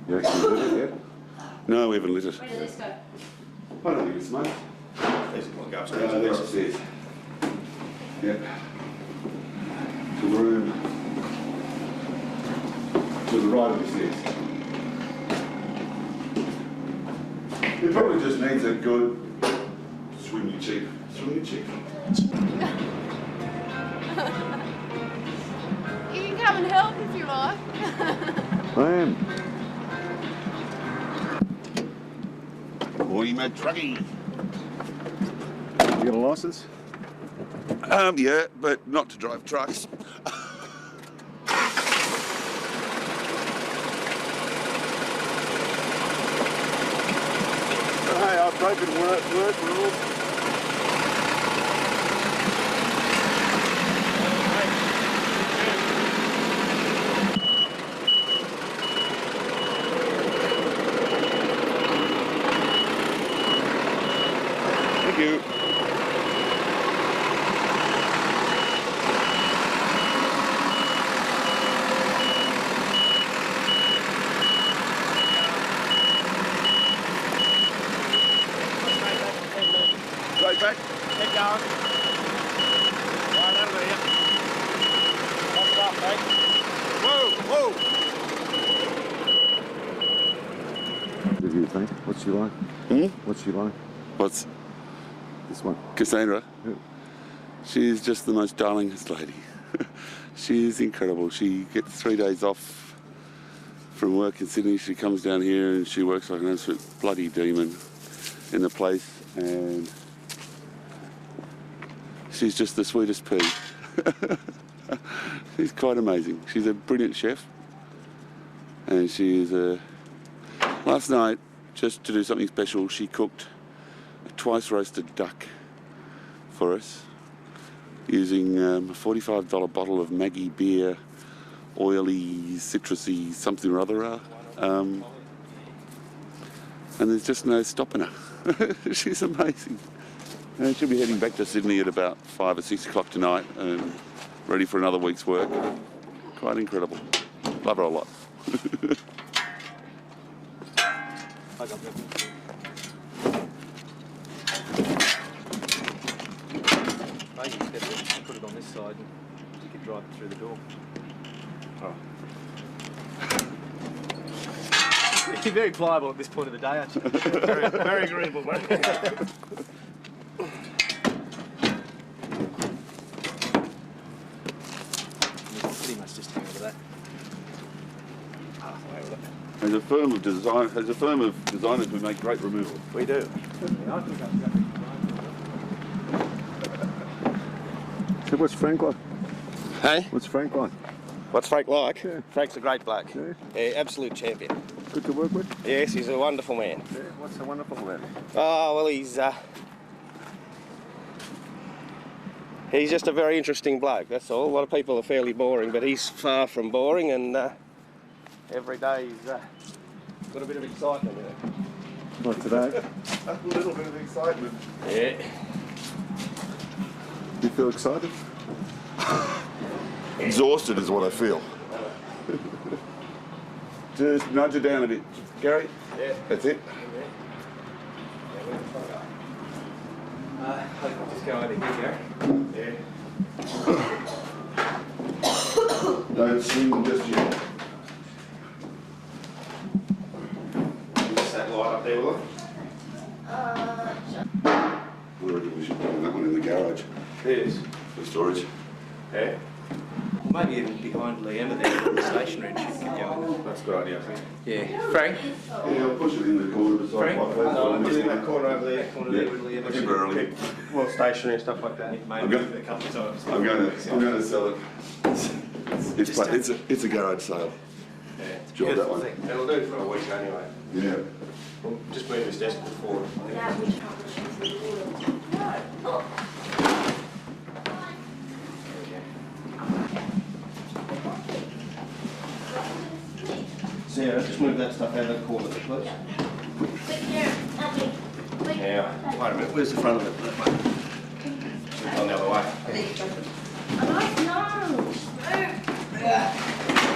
You actually lit it yet? No, we haven't lit it. Where did this go? I don't think it's smoked. These are go upstairs. They're upstairs. Yep. To the room. To the right of the stairs. It probably just needs a good swinging cheek. Swinging cheek. You can come and help if you like. I am. Boy, mad truckie. You got a licence? Yeah, but not to drive trucks. Hey, I've broken work rules. Thank you. Right back. Keep going. Right over here. What's up, mate? Whoa, whoa. What do you think? What's she like? What's she like? What's this one? Cassandra. Yeah. She's just the most darlingest lady. She is incredible. She gets 3 days off from work in Sydney. She comes down here and she works like an absolute bloody demon in the place, and she's just the sweetest pea. She's quite amazing. She's a brilliant chef, and she is a... Last night, just to do something special, she cooked a twice roasted duck for us using a $45 bottle of Maggie beer, oily, citrusy, something or other. And there's just no stopping her. She's amazing. And she'll be heading back to Sydney at about 5 or 6 o'clock tonight and ready for another week's work. Quite incredible. Love her a lot. I got that. Maybe you could put it on this side and you could drive it through the door. Oh. You're very pliable at this point of the day, aren't you? Very, very agreeable, mate. Pretty much just hang over that. Halfway with it. As a firm of designers, we make great removals. We do. So what's Frank like? Hey? What's Frank like? What's Frank like? Yeah. Frank's a great bloke. Yeah, absolute champion. Good to work with? Yes, he's a wonderful man. Yeah, what's so wonderful about him? Oh, well, he's just a very interesting bloke, that's all. A lot of people are fairly boring, but he's far from boring, and every day he's got a bit of excitement in it. Like today? A little bit of excitement. Yeah. You feel excited? Exhausted is what I feel. Just nudge it down a bit. Gary? Yeah. That's it. I'll just go over here, Gary. Yeah. Don't swing just yet. What's that light up there, will it? I reckon we should put that one in the garage. Yes. For storage. Yeah. Maybe even behind Liam there, the stationery should keep going. That's a good idea, I think. Yeah. Frank? Yeah, I'll push it in the corner beside Frank? my place. No, put it in that corner over there, there with Liam. Temporarily. Well, stationery and stuff like that. I'm going to sell it. It's a garage sale. Yeah. Job that one. It'll do for a week anyway. Yeah. We'll just move this desk forward. So yeah, just move that stuff out of the corner, please. Yeah. Wait a minute, where's the front of it? It's on the other way.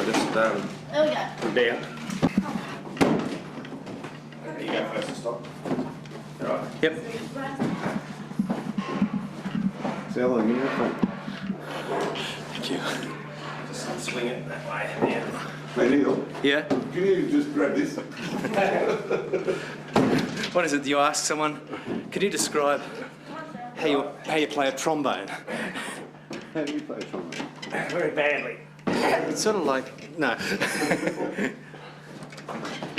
Just down. Down. You go first to stop. All right. Yep. See how long you're from? Thank you. Just swing it that way. Yeah. Hey Neil. Yeah? Can you just grab this? What is it? Do you ask someone? Could you describe how you play a trombone? How do you play trombone? Very badly. It's sort of like no.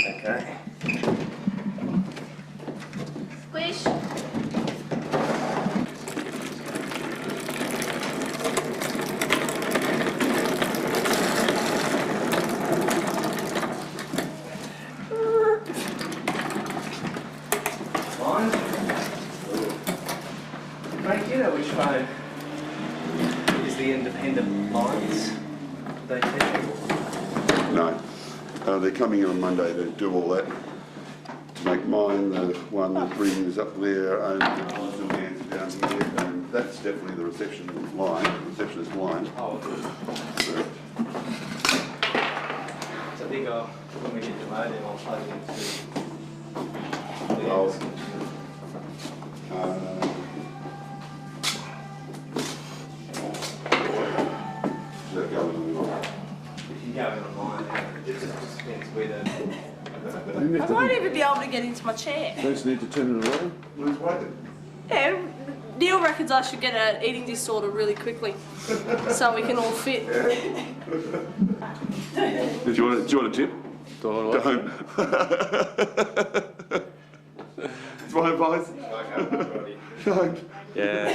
Okay. Squish. Frank, do you know which phone is the independent lines? Do they tell you? No. They're coming in on Monday to do all that. To make mine the one that brings up there and the hands down here. And that's definitely the receptionist line. Oh, good. So I think when we get the modem, I'll plug it into the Is that going on? If you go in online, it just depends whether. I might even be able to get into my chair. Don't need to turn it around? Who's waiting? Yeah, Neil reckons I should get an eating disorder really quickly so we can all fit. Do you want a tip? Don't. It's my advice. Don't. Yeah.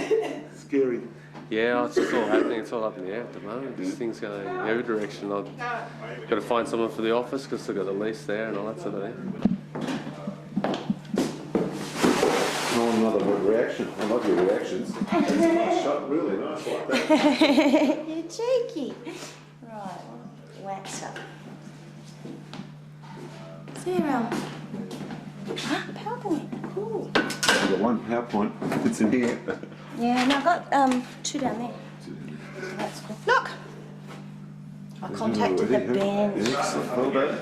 Scary. Yeah, it's just all happening. It's all up in the air at the moment. This thing's going in every direction. I've got to find someone for the office because they've got the lease there and all that sort of thing. Oh, another reaction. I love your reactions. That's a nice shot, really nice like that. You're cheeky. Right, wax up. There, PowerPoint. Cool. I've got one PowerPoint. It's in here. Yeah, and I've got two down there. So that's cool. Look! I contacted the band. Excellent. Well done.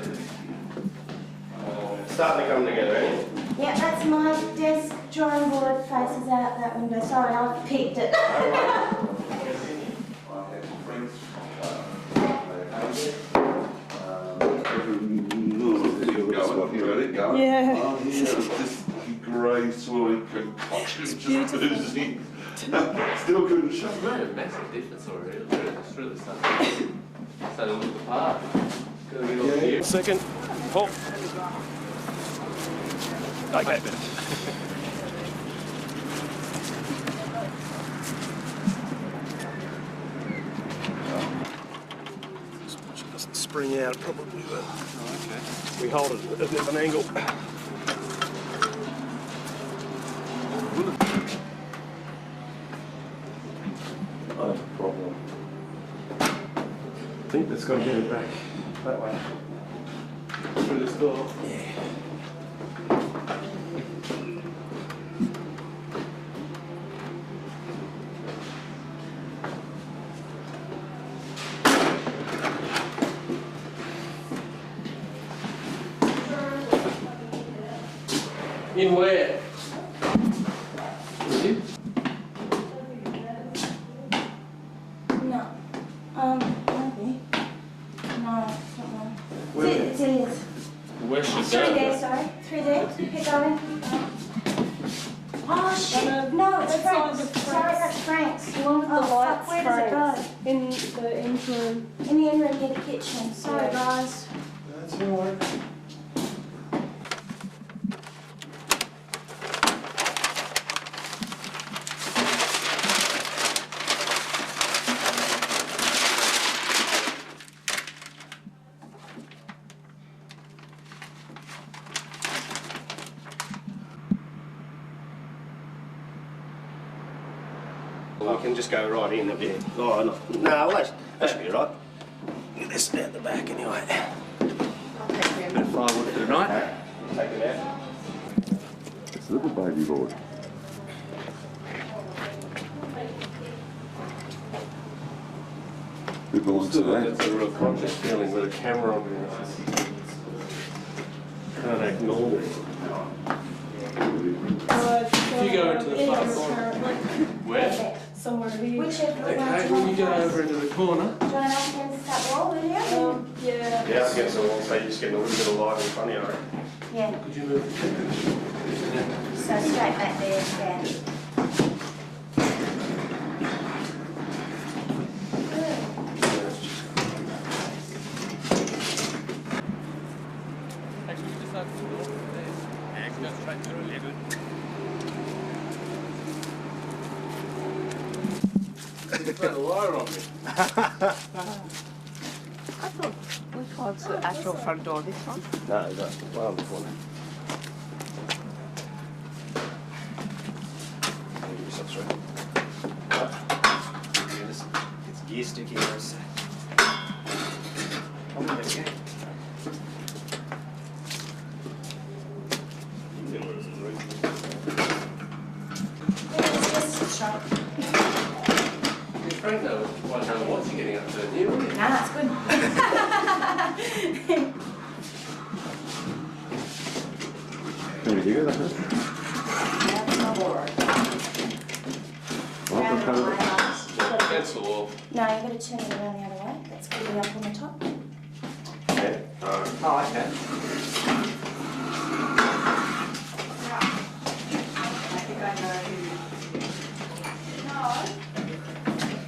Starting to come together, eh? Yeah, that's my desk. Drawing board faces out that window. Sorry, I've picked it. Yeah. Oh, yeah. This grey swirling concoction. It's beautiful. Still couldn't show. It's made a massive difference already. It's really starting to look apart. Gotta get over here. Second. Pull. Okay. spring out, it probably will. Oh, okay. We hold it at a bit of an angle. I have a problem. I think that's got to get it back that way. Through this door. Yeah. In where? No. Maybe. No, it's not mine. It's his. Where should It's 3D, sorry. 3D. Keep going. Oh shit! No, it's Frank's. Sorry, that's Frank's. The one with the lights. Fuck, where does it go? In the end room. In the end room near the kitchen. Sorry, guys. That's all right. We can just go right in a bit. Oh, no, that should be right. Get this out the back anyway. Bit of firewood for the night. Take it out. It's a little baby board. Who belongs to that? It's a real conscious feeling with a camera on me. Can't ignore it. If you go into the far corner. Where? Somewhere here. Okay, when you go over into the corner. Do you want to knock against that wall, will you? Yeah. Yeah, against the wall, so you're just getting a little bit of light in front of you. Yeah. Could you move? So straight back there, yeah. Actually, we just open the door from there. And go straight through. Yeah, good. Put a wire on me. I thought, which one's the actual front door? This one? No, that's one on the corner. It's gear stick here. Oh, there we go. Frank knows quite know what's he getting up to here. No, that's good. Can we do that? That's not board. That's the wall. No, you've got to turn it around the other way. That's good up on the top. Yeah. Oh, okay.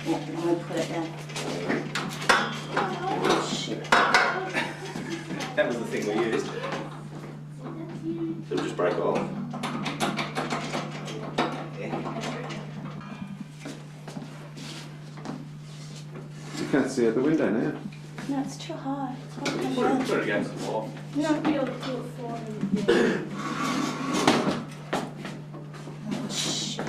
Yeah, I'm going to put it down. Oh, shit. That was the thing we used. It'll just break off. You can't see out the window now. No, it's too high. It's not Put it against the wall. No, Be able to do it for him. oh, shit.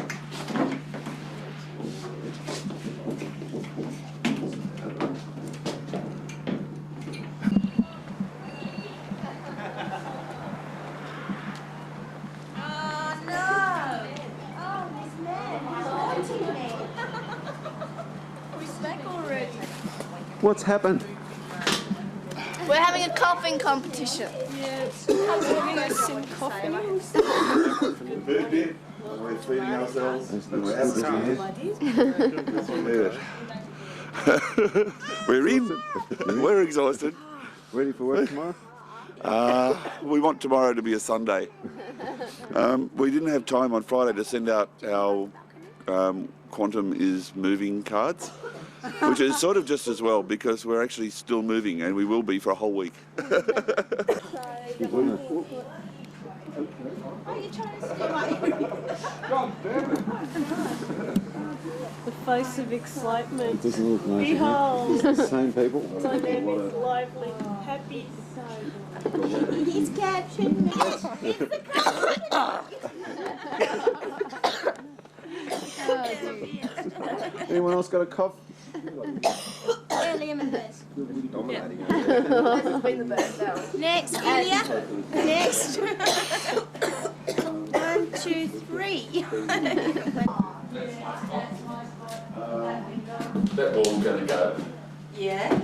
Oh, no. Oh, this man. He's haunting me. We're back already. What's happened? We're having a coughing competition. Yeah, we're sing coughing. We're feeding ourselves. We're in. We're exhausted. Ready for work tomorrow? We want tomorrow to be a Sunday. We didn't have time on Friday to send out our Quantum is moving cards, which is sort of just as well because we're actually still moving and we will be for a whole week. The face of excitement. It doesn't look nice. Behold. It's the same people. Dynamic, lively, happy. He's captioned me. Anyone else got a cough? Early in the best. Next, Ilya. Next. 1, 2, 3. That ball's going to go. Yeah.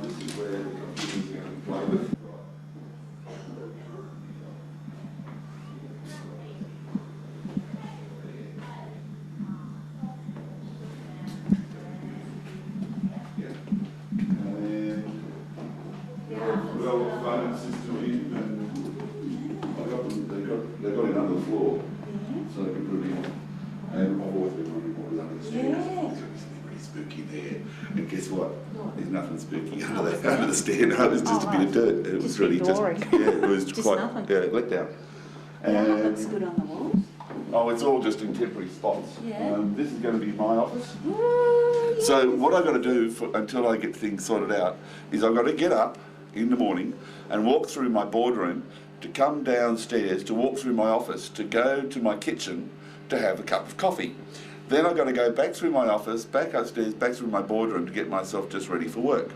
This is where the computer's going to play with. Phone system in, and I got them, they got it under the floor, so they can put it in. And I've always been wondering what was under the stairs. There's something pretty spooky there. And guess what? There's nothing spooky under the stair. No, it was just a bit of dirt. It was really just, it was Just quite, nothing. let down. That looks good on the walls. Oh, it's all just in temporary spots. Yeah. This is going to be my office. So what I've got to do until I get things sorted out is I've got to get up in the morning and walk through my boardroom, to come downstairs, to walk through my office, to go to my kitchen to have a cup of coffee. Then I've got to go back through my office, back upstairs, back through my boardroom to get myself just ready for work.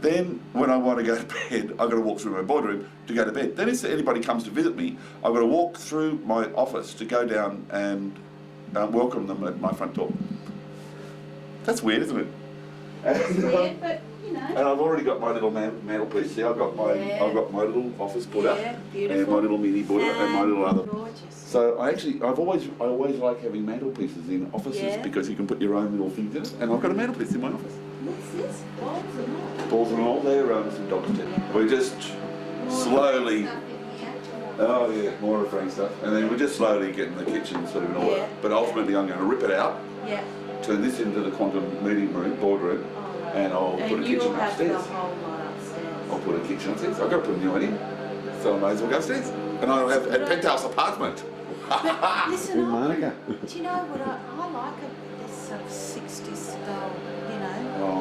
Then when I want to go to bed, I've got to walk through my boardroom to go to bed. Then if anybody comes to visit me, I've got to walk through my office to go down and welcome them at my front door. That's weird, isn't it? It's weird, but you know. And I've already got my little mantelpiece there. I've got my little office put up, beautiful. and my little mini put up, and my little other. Gorgeous. So I always like having mantelpieces in offices because you can put your own little things in it. And I've got a mantelpiece in my office. What's this? Balls and all. Balls and all. They're some dog tip. We're just slowly. Oh yeah, more of Frank's stuff. And then we're just slowly getting the kitchen sort of in order. But ultimately, I'm going to rip it out. Yeah. Turn this into the quantum meeting room, boardroom, and I'll put a kitchen upstairs. I'll put a kitchen upstairs. I've got to put a new one in, so I may as well go upstairs. And I'll have a penthouse apartment. But listen, Monica. do you know what I like this sort of 60s style, you know? Oh,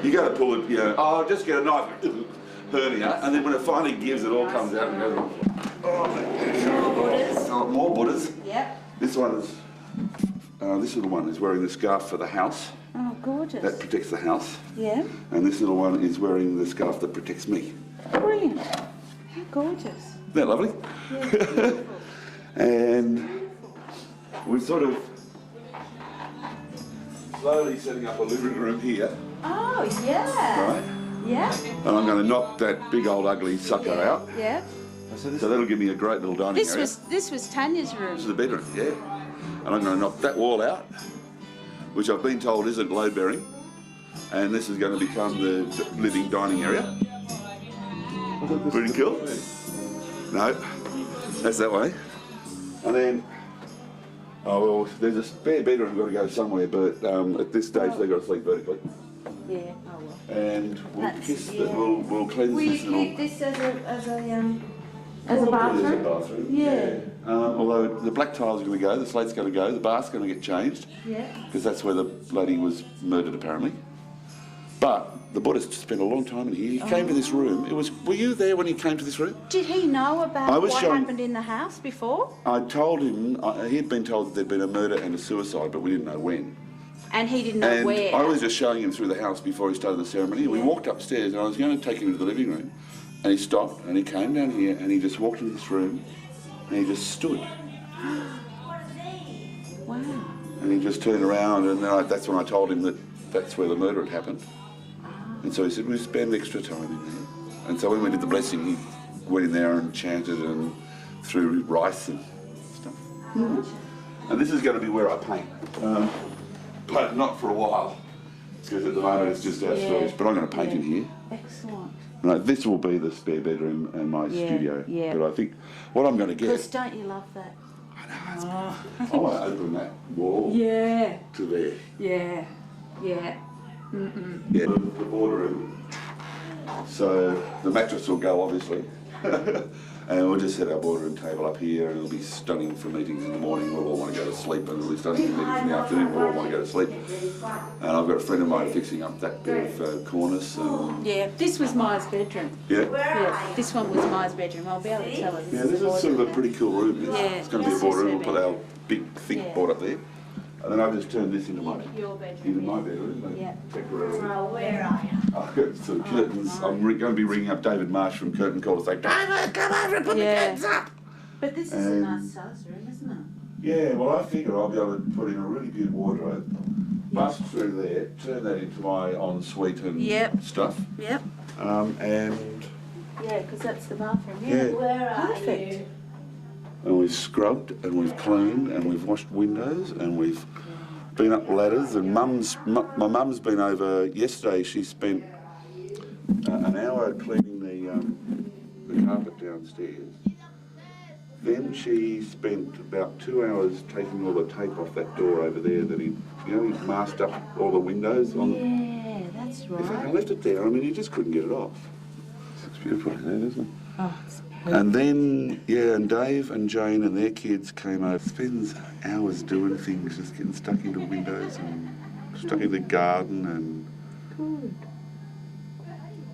you got to pull it, you know, oh, just get a knife, hernia, and then when it finally gives, it all comes out and goes on. Oh, more Buddhas. Yep. This one is, this little one is wearing the scarf for the house. Oh, gorgeous. That protects the house. Yeah. And this little one is wearing the scarf that protects me. Brilliant. How gorgeous. Isn't that lovely? Yeah, beautiful. And we're sort of slowly setting up a living room here. Oh, yeah. Right? Yeah. And I'm going to knock that big old ugly sucker out. Yeah. So that'll give me a great little dining area. This was Tanya's room. This is the bedroom, yeah. And I'm going to knock that wall out, which I've been told isn't load bearing. And this is going to become the living dining area. Pretty cool. No, that's that way. And then, oh well, there's a spare bedroom got to go somewhere, but at this stage they've got to sleep vertically. Yeah, oh well. And we'll cleanse Will you this little. keep this as a bathroom? As a bathroom. Yeah. Although the black tile's going to go, the slate's going to go, the bath's going to get changed. Yeah. Because that's where the lady was murdered apparently. But the Buddhist spent a long time in here. He came to this room. Were you there when he came to this room? Did he know about what showing- happened in the house before? I told him, he had been told that there'd been a murder and a suicide, but we didn't know when. And he didn't know And where. I was just showing him through the house before he started the ceremony. We walked upstairs and I was going to take him into the living room. And he stopped and he came down here and he just walked into this room and he just stood. Wow. And he just turned around and then that's when I told him that that's where the murder had happened. And so he said, we'll spend extra time in there. And so when we did the blessing, he went in there and chanted and threw rice and stuff. And this is going to be where I paint. But not for a while. Because at the moment it's just our storage. But I'm going to paint in here. Excellent. Right, this will be the spare bedroom and my studio. Yeah. But I think what I'm going to Because get... don't you love that? I want to open that wall Yeah. to there. Yeah. Yeah. Mm-mm. Yeah, the boardroom. So the mattress will go, obviously. And we'll just set our boardroom table up here, and it'll be stunning for meetings in the morning. We'll all want to go to sleep, and it'll be stunning for meetings in the afternoon. We'll all want to go to sleep. And I've got a friend of mine fixing up that bit of cornice. Yeah, this was Maya's bedroom. Yeah? Yeah, this one was Maya's bedroom. I'll be able to tell her. Yeah, this is sort of a pretty cool room. It's going to be a boardroom. We'll put our big, thick board up there. And then I've just turned this into my bedroom. Yeah. Temporarily. Oh, where are you? I've got some curtains. I'm going to be ringing up David Marsh from Curtain Call to say, David, come over and put the curtains up. But this is a nice size room, isn't it? Yeah, well, I figure I'll be able to put in a really good wardrobe, bust through there, turn that into my ensuite and stuff. Yep. And Yeah, because that's the bathroom. Yeah. Where are you? and we've scrubbed and we've cleaned and we've washed windows and we've been up ladders. And my mum's been over yesterday. She spent an hour cleaning the carpet downstairs. Then she spent about 2 hours taking all the tape off that door over there that he masked up all the windows on. Yeah, that's right. If I left it there, I mean, you just couldn't get it off. It's beautiful in there, isn't it? Oh, it's And then, and Dave and Jane and their kids came over. Spends hours doing things, just getting stuck into windows and stuck in the garden and... good.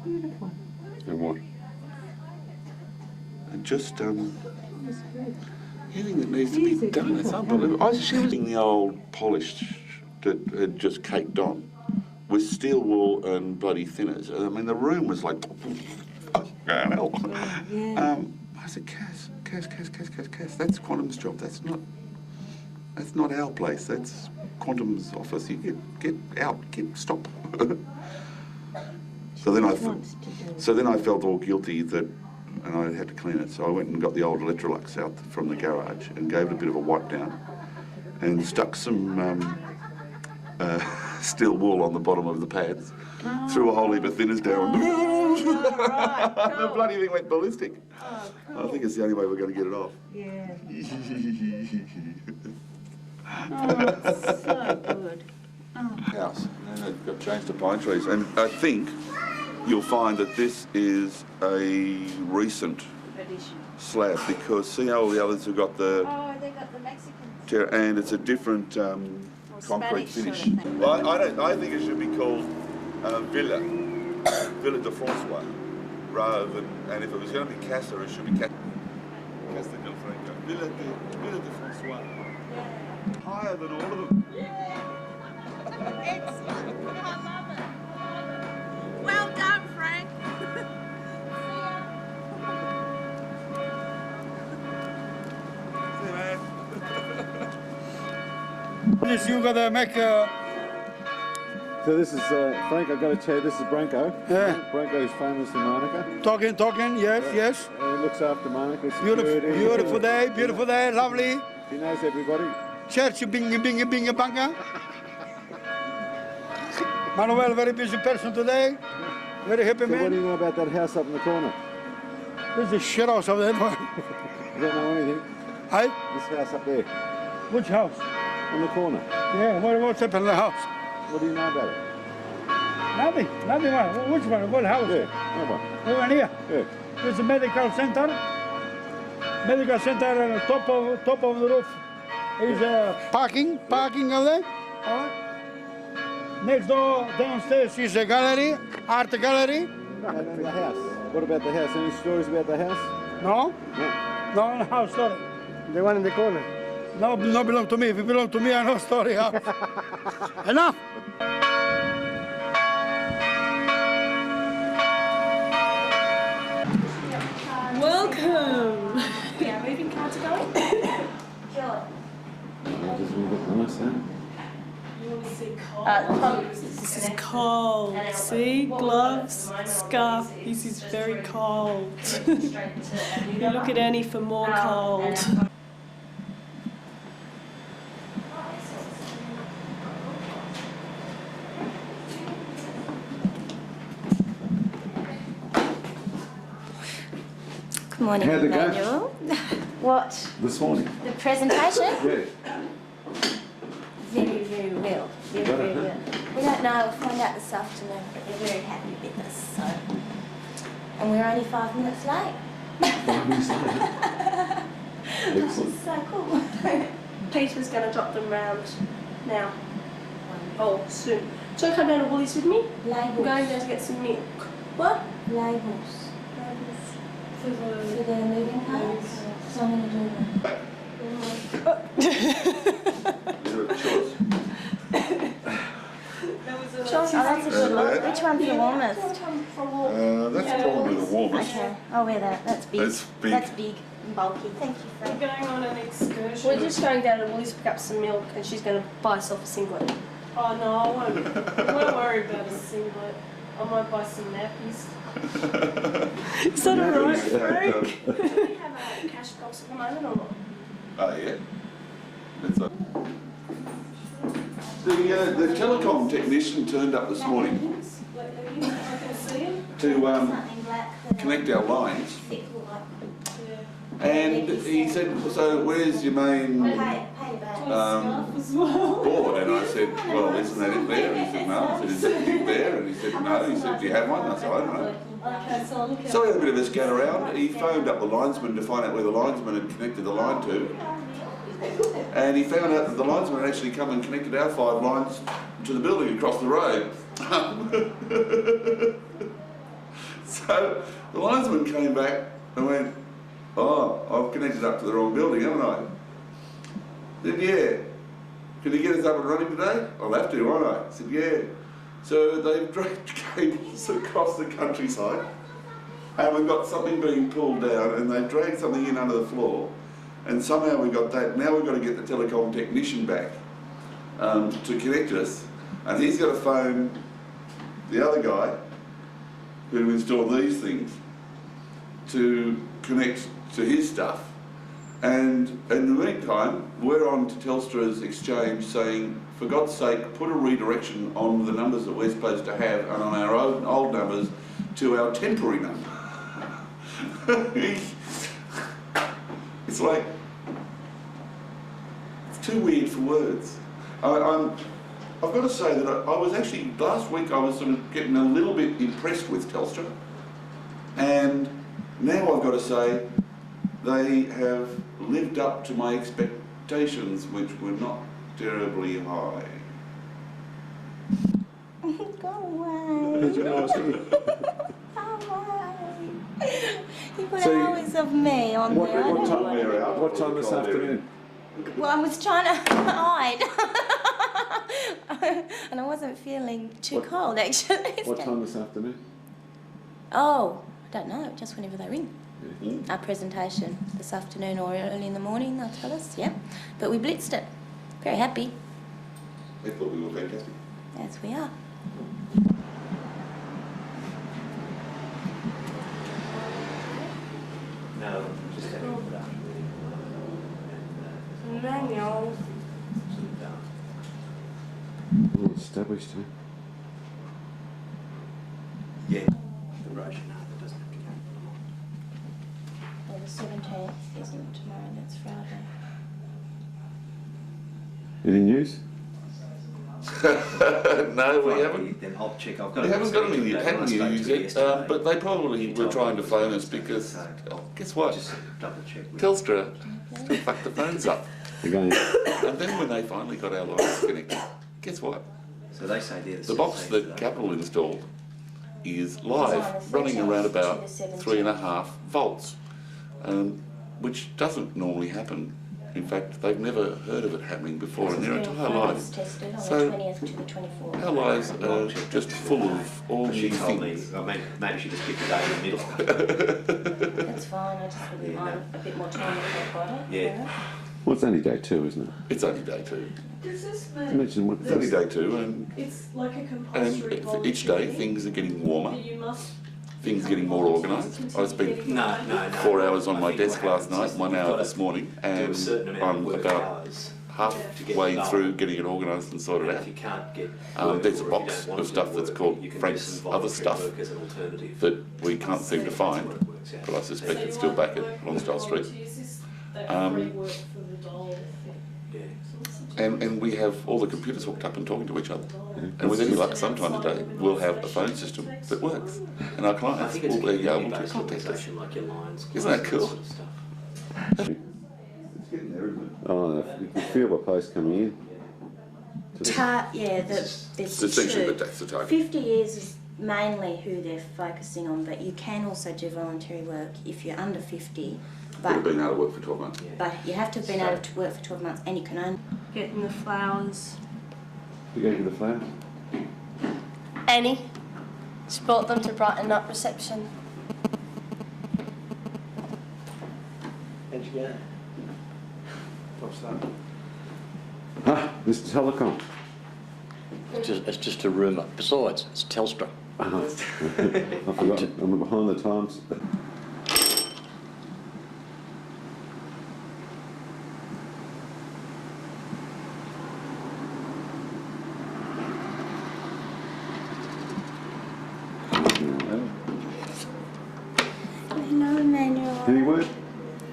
Beautiful. And what? And just, anything that needs to be done, it's unbelievable. She was in the old polish that had just caked on with steel wool and bloody thinners. I mean, the room was like... hell. I said, Cass, that's Quantum's job. That's not our place. That's Quantum's office. You get out, stop. So then I felt all guilty that, and I had to clean it. So I went and got the old Electrolux out from the garage and gave it a bit of a wipe down, and stuck some steel wool on the bottom of the pads. Threw a whole heap of thinners down. The bloody thing went ballistic. I think it's the only way we're going to get it off. Yeah. Oh, so good. House. And then they've got changed to pine trees. And I think you'll find that this is a recent slab, because see how all the others have got the... Oh, they got the Mexican. And it's a different concrete finish. Well, I think it should be called Villa de Francois, rather than, and if it was going to be Casa, it should be Casa del Franco. Villa de Francois. Higher than all of them. Excellent. I love it. Well done, Frank. Yes, you gotta make So this is, Frank, I've got to tell you, this is Branko. Yeah. Branko's famous in Monica. talking, yes. He looks after Monica's Beautiful day, lovely. He knows everybody. Church, binga, banga. Manuel, very busy person today. Very happy So man. what do you know about that house up in the corner? There's a shit house over there. You don't know anything? Hey? This house up there. Which house? On the corner. Yeah, what's happened in the house? What do you know about it? Nothing. Which one? What house? Yeah, no one. The one here? Yeah. There's a medical center. Medical center on the top of the roof. Is parking over there. All right. Next door, downstairs is a gallery, art gallery. And the house. What about the house? Any stories about the house? No? No house story. The one in the corner? No belong to me. If it belong to me, I know story house. Enough. Welcome. Yeah, moving cards going. Sure. Just a bit nice, huh? You want to see cold? This is cold. See, gloves, scarf. This is very cold. You look at Annie for more cold. Good morning, How'd it go? Emmanuel. What? This morning. The presentation? Yeah. Very real. Very real. We don't know, we'll find out this afternoon, but they're very happy with us, so. And we're only 5 minutes late. This is so cool. Peter's going to drop them round now. Oh, soon. So come down to Woolies with me? Labels. I'm going down to get some milk. What? Labels. For For the moving parts. So I'm going to do them. Josh, that's a good look. Which one's the warmest? That's probably the warmest. Okay, I'll wear that. That's big. That's big. That's big and bulky. Thank you, Frank. We're going on an excursion. We're just going down to Woolies to pick up some milk, and she's going to buy herself a singlet. Oh no, I won't worry about a singlet. I might buy some nappies. Is that alright, Frank? Do we have a cash box at the moment or not? Oh yeah. That's a... The telecom technician turned up this morning to connect our lines, and he said, "So where's your main board?" And I said, "Well, isn't that it there?" And he said, "No." I said, "Is it there?" And he said, "No." He said, "Do you have one?" I said, "I don't know." So we had a bit of a scan around. He phoned up the linesman to find out where the linesman had connected the line to. And he found out that the linesman had actually come and connected our 5 lines to the building across the road. So the linesman came back and went, "Oh, I've connected up to the wrong building, haven't I?" I said, "Yeah. Can you get us up and running today?" "I'll have to, won't I?" I said, "Yeah." So they've dragged cables across the countryside, and we've got something being pulled down, and they've dragged something in under the floor. And somehow we got that. Now we've got to get the telecom technician back to connect us, and he's got to phone the other guy who installed these things to connect to his stuff. And in the meantime, we're on to Telstra's exchange saying, for God's sake, put a redirection on the numbers that we're supposed to have and on our old numbers to our temporary number. It's like, it's too weird for words. I've got to say that I was actually, last week I was sort of getting a little bit impressed with Telstra, and now I've got to say they have lived up to my expectations, which were not terribly high. Go away. Go away. You put hours of me on there. What time this afternoon? Well, I was trying to hide. And I wasn't feeling too cold, actually. What time this afternoon? Oh, I don't know, just whenever they ring. Our presentation this afternoon or early in the morning, they'll tell us, yeah. But we blitzed it. Very happy. They thought we were fantastic. Yes, we are. No, just have it put up. Manual. All established, huh? Yeah. The Russian, no, that doesn't have to go. Well, the 17th isn't tomorrow, that's Friday. Any news? No, we haven't. Then I'll check. I've got. We haven't got any news yet, but they probably were trying to phone us because, guess what? Just double check. Telstra still fucked the phones up. Again. And then when they finally got our lines connected, guess what? So they say they're the box that Capital installed is live, running around about 3.5 volts, which doesn't normally happen. In fact, they've never heard of it happening before in their entire lives. So our lives are just full of all she new told things. me, I mean, maybe she just picked a day in the middle. That's fine, I just wouldn't mind a bit more time to think about it. Yeah. Well, it's only day 2, isn't it? It's only day 2. Does this You mentioned what It's only day 2, and It's like a compulsory for each day things are getting warmer. that you must Things getting more organised. I spent 4 hours on my desk last night, 1 hour this morning, and I'm about halfway through getting it organised and sorted out. There's a box of stuff that's called Frank's other stuff that we can't seem to find, but I suspect it's still back at Longstyle Street. And we have all the computers hooked up and talking to each other. And with any luck, sometime today, we'll have a phone system that works. And our clients will be able to contact us. Isn't that cool? Oh, you can feel the post coming in. Yeah, there's Essentially, but that's the target. 50 years is mainly who they're focusing on, but you can also do voluntary work if you're under 50. But been able to work for 12 months. But you have to have been able to work for 12 months, and you can only Get them the flowers. You go to the flowers? Annie. She brought them to brighten up reception. How'd you go? What's that? Ah, Mr. Telecom. It's just a rumour. Besides, it's Telstra. I forgot. I'm behind the times. No, Emmanuel. Any word?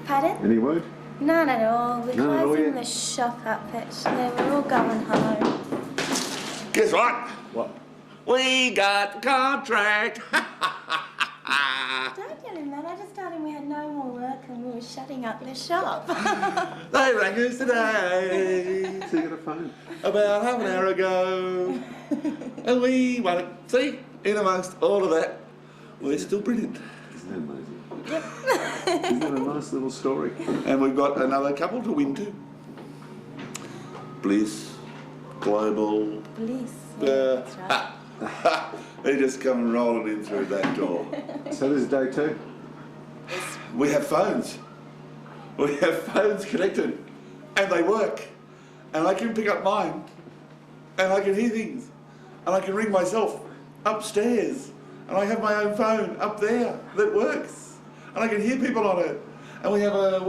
Pardon? Any word? None at all. We're None at all closing yet? the shop up actually. We're all going home. Guess what? What? We got the contract. Don't tell him that. I just told him we had no more work and we were shutting up the shop. They rang us today. So you got a phone? About half an hour ago. And we won it. See, in amongst all of that, we're still brilliant. Isn't that amazing? Isn't that a nice little story? And we've got another couple to win too. Bliss, Global. Bliss. Yeah, that's right. They just come rolling in through that door. So this is day 2? We have phones. We have phones connected. And they work. And I can pick up mine. And I can hear things. And I can ring myself upstairs. And I have my own phone up there that works. And I can hear people on it. And we have a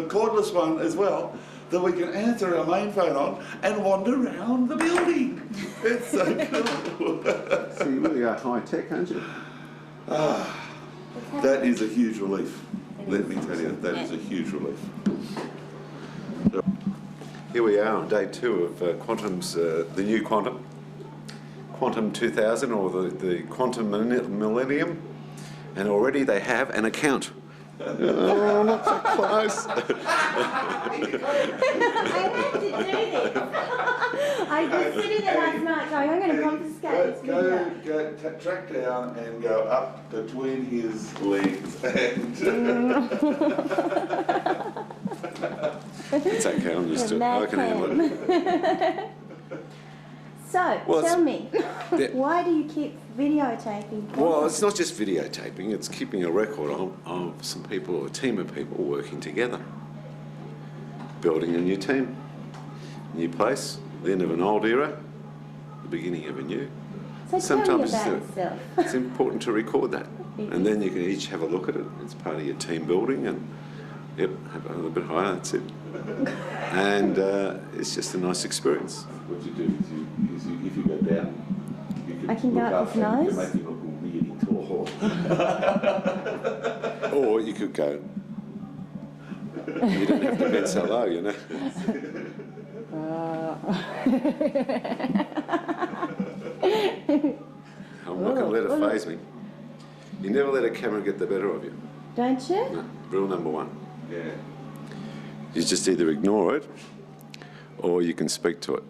cordless one as well that we can answer our main phone on and wander around the building. It's so cool. So you really are high tech, aren't you? That is a huge relief. Let me tell you, that is a huge relief. Here we are on day 2 of Quantum's, the new Quantum. Quantum 2000, or the Quantum Millennium. And already they have an account. Oh, not so close. I was sitting there last night going, I'm going to confiscate this video. Track down and go up between his legs and... It's okay, I'm just... I can handle it. So, Well, tell me, Yeah. why do you keep videotaping? Well, it's not just videotaping, it's keeping a record of some people, or a team of people working together. Building a new team, new place, the end of an old era, the beginning of a new. So Sometimes tell me about yourself. it's important to record that. And then you can each have a look at it. It's part of your team building, and yep, have a little bit higher, that's it. And it's just a nice experience. What you do is if you go down, you can I can go look up his and you nose? can make him look really tall. Or you could go. You don't have to bend so low, you know. I'm not going to let it faze me. You never let a camera get the better of you. Don't you? No, rule number 1. Yeah. You just either ignore it or you can speak to it.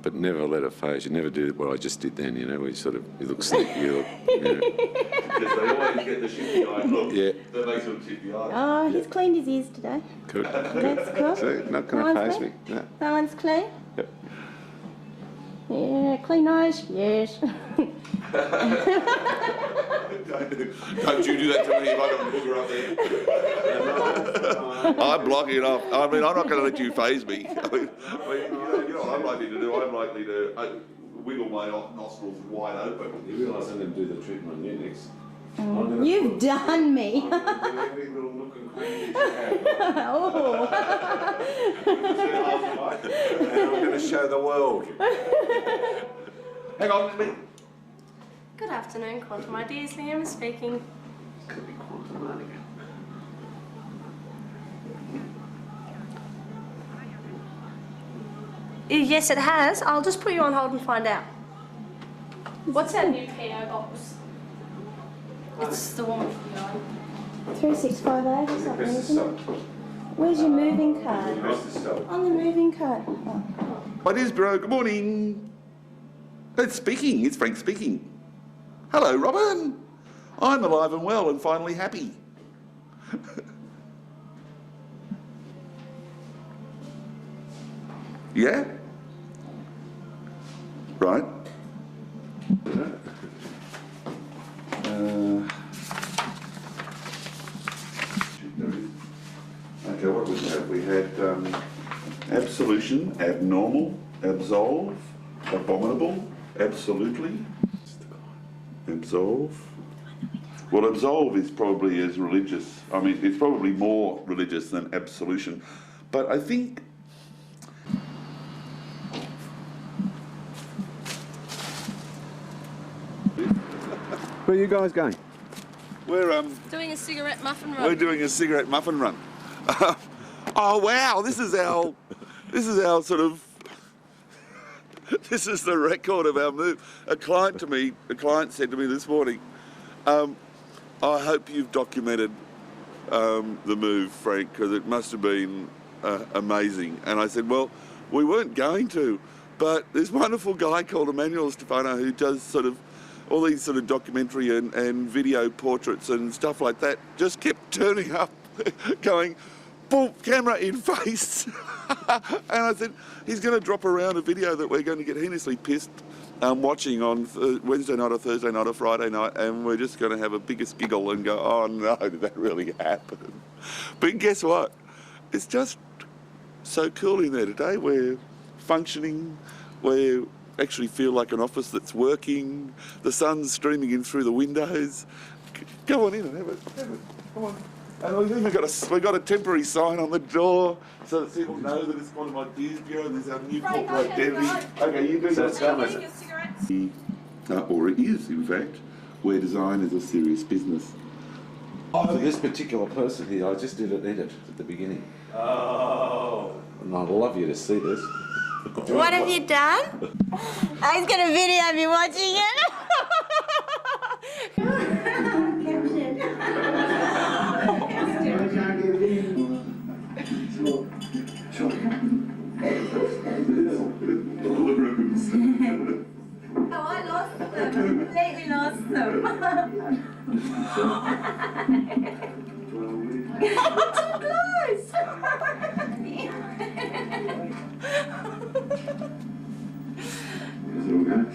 But never let it faze. You never do what I just did then, you know, where you look sneaky, you look, you know. Because they always get the shifty eye look. Yeah. That makes them shifty eye. Oh, he's cleaned his ears today. Good. That's cool. See, not going to That one's faze me. clean? No. That one's clean? Yep. Yeah, clean eyes? Yes. Don't you do that to me if I don't booger up there. I'm blocking it off. I mean, I'm not going to let you faze me. I mean, you know what I'm likely to do? I'm likely to wiggle my nostrils wide open. You realise I'm going to do the treatment on you next. You've done me. Every little nook and cranny that Oh. and I'm going to show the world. Hang on a minute. Good afternoon, Quantum Ideas. Liam speaking. Could be quantum Yes, it has. I'll just put you on hold and find out. What's that new PO box? It's the one. 3658 or something, isn't it? Where's your moving card? On the moving card. What is, bro? Good morning. It's speaking. It's Frank speaking. Hello, Robin. I'm alive and well and finally happy. Yeah? Right. Okay, what we had? We had absolution, abnormal, absolve, abominable, absolutely, absolve. Well, absolve is probably as religious. I mean, it's probably more religious than absolution. But I think... Where are you guys going? We're Doing a cigarette muffin run. We're doing a cigarette muffin run. Oh wow! This is our sort of. This is the record of our move. A client said to me this morning, "I hope you've documented the move, Frank, because it must have been amazing." And I said, "Well, we weren't going to, but this wonderful guy called Emmanuel Stefano who does sort of." All these sort of documentary and video portraits and stuff like that just kept turning up, going, boom, camera in face. And I said, he's going to drop around a video that we're going to get heinously pissed watching on Wednesday night or Thursday night or Friday night, and we're just going to have a biggest giggle and go, oh no, did that really happen? But guess what? It's just so cool in there today. We're functioning, we're actually feel like an office that's working. The sun's streaming in through the windows. Go on in and have it. Come on. And we've even got a temporary sign on the door so that people know that it's one of my Ideas Bureau. There's our new corporate identity. Okay, you do that. Or it is, in fact, where design is a serious business. For this particular person here, I just did an edit at the beginning. Oh. And I'd love you to see this. What have you done? I was going to video me watching it. Oh, I lost them. Completely lost them. Too close.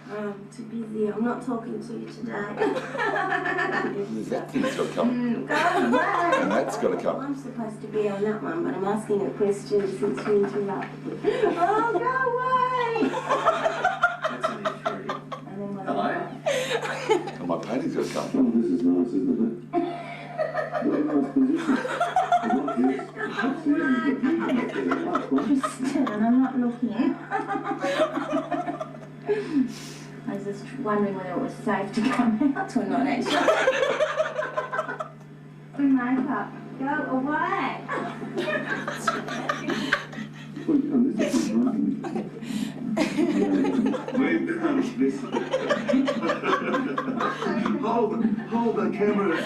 I'm too busy. I'm not talking to you today. That thing's got to come. Go away. And that's got to come. I'm supposed to be on that one, but I'm asking a question since you interrupted. Oh, go away. Hello? And my painting's got to come. Oh, this is nice, isn't it? What a nice position. And I'm not looking. I was just wondering whether it was safe to come out or not, actually. Makeup, go away. Hold the camera.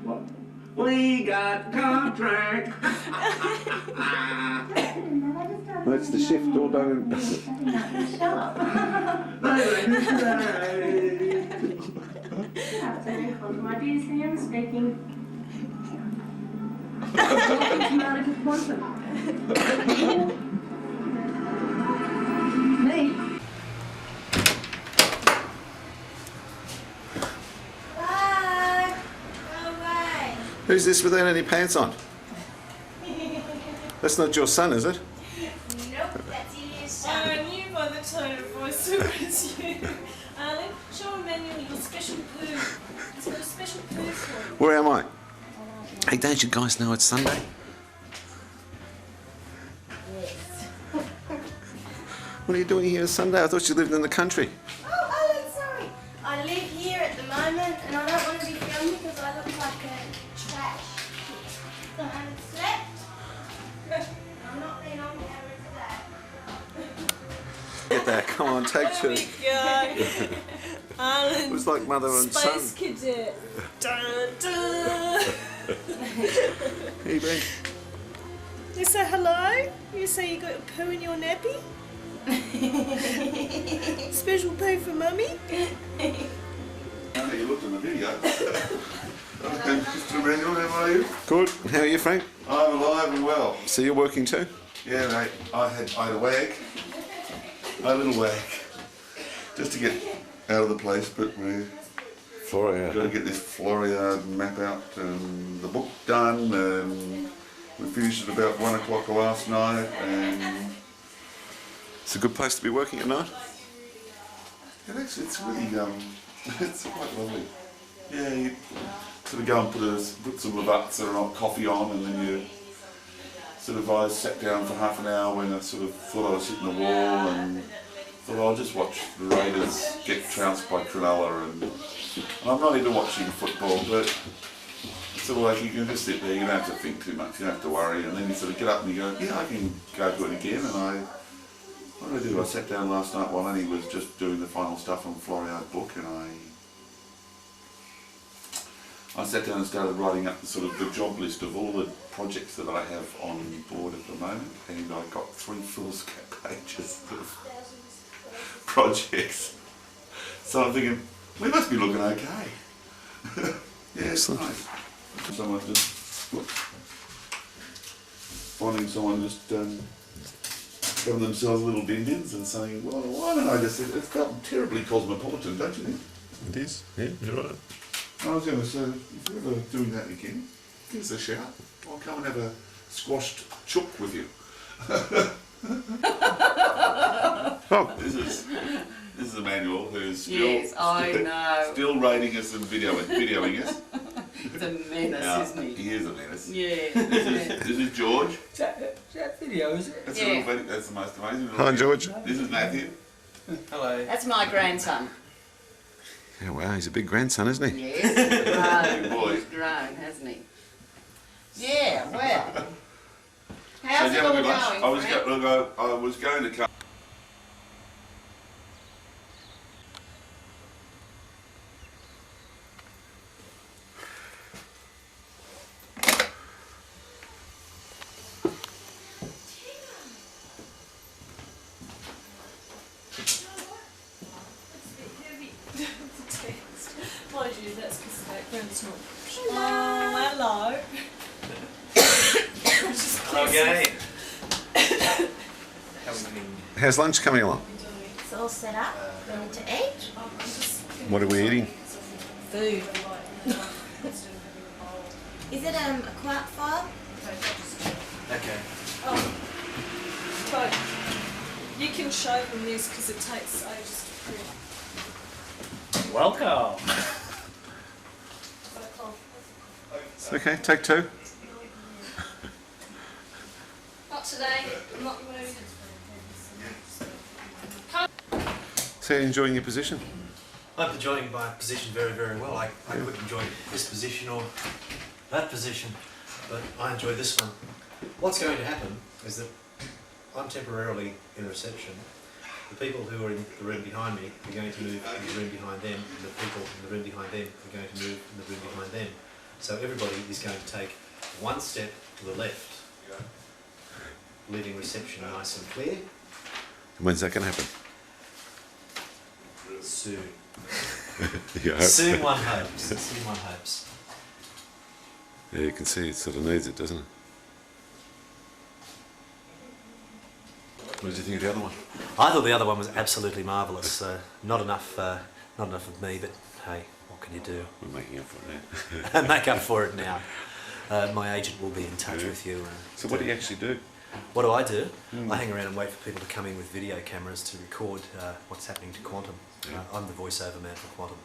What? We got contract. That's the shift all done. My dear Sam speaking. Welcome to Arnold and Quantum. Me. Bye. Go away. Who's this without any pants on? That's not your son, is it? Nope, that's Ilya's son. I knew by the tone of voice it was you. Arlen, show Emmanuel your special poo. He's got a special poo for you. Where am I? Hey, don't you guys know it's Sunday? Yes. What are you doing here on Sunday? I thought you lived in the country. Oh, Alan, sorry. I live here at the moment and I don't want to be filmed because I look like a trash. So I haven't slept. I'm not being on camera today. Get that. Come on, take two. There we go. Alan. It was like mother and Space son. Cadet. Dun, dun. Hey, Ben. You say hello? You say you got a poo in your nappy? Special poo for mummy? You looked in the video. Okay, Mr. Emmanuel, how are you? Good. How are you, Frank? I'm alive and well. So you're working too? Yeah, mate. I had a wag. A little wag. Just to get out of the place, but we've got to get this Floriade map out and the book done, and we finished at about 1 o'clock last night, and It's a good place to be working at night. it's really it's quite lovely. Yeah, you sort of go and put some Lavazza or coffee on, and then you sort of I sat down for half an hour when I sort of thought I was hitting the wall, and thought I'll just watch the Raiders get trounced by Cronulla, and I'm not into watching football, but sort of like you can just sit there, you don't have to think too much, you don't have to worry, and then you sort of get up and you go, yeah, I can go do it again, and what did I do? I sat down last night while Annie was just doing the final stuff on Floriade book, and I sat down and started writing up the job list of all the projects that I have on board at the moment, and I got 3 foolscap pages of projects. So I'm thinking, we must be looking okay. Yeah, it's nice. Someone just finding someone just having themselves little din-dins and saying, well, why don't I just, it felt terribly cosmopolitan, don't you think? It is, yeah, you're right. I was going to say, if you're ever doing that again, give us a shout. I'll come and have a squashed chook with you. Oh. This is Emmanuel, who's still rating us and videoing us. He's a menace, Now, isn't he? He is a menace. Yeah. This is George. Is that video, is it? That's, that's the most amazing. Hi, George. This is Matthew. Hello. That's my grandson. Yeah, wow, he's a big grandson, isn't he? Yes, Big boy. he's grown, hasn't he? Yeah, well. So How's did it you have a all good lunch? going, I was, Frank? I was going to come. Mind you, that's because the background's not. Oh, hello. Okay. How's lunch coming along? It's all set up. Ready to eat. What are we eating? Food. Is it a quiet file? Okay. Oh. But you can show them this because it takes ages to print. Welcome. It's okay, take 2. Not today. I'm not moving. So you're enjoying your position? I'm enjoying my position very, very well. I could enjoy this position or that position, but I enjoy this one. What's going to happen is that I'm temporarily in reception. The people who are in the room behind me are going to move in the room behind them, and the people in the room behind them are going to move in the room behind them. So everybody is going to take one step to the left, leaving reception nice and clear. When's that going to happen? Soon. You hope. Soon one hopes. Soon one hopes. Yeah, you can see it sort of needs it, doesn't it? What did you think of the other one? I thought the other one was absolutely marvellous. Not enough of me, but hey, what can you do? We're making up for it now. Make up for it now. My agent will be in touch with you. So what do you actually do? What do? I hang around and wait for people to come in with video cameras to record what's happening to Quantum. I'm the voiceover man for Quantum.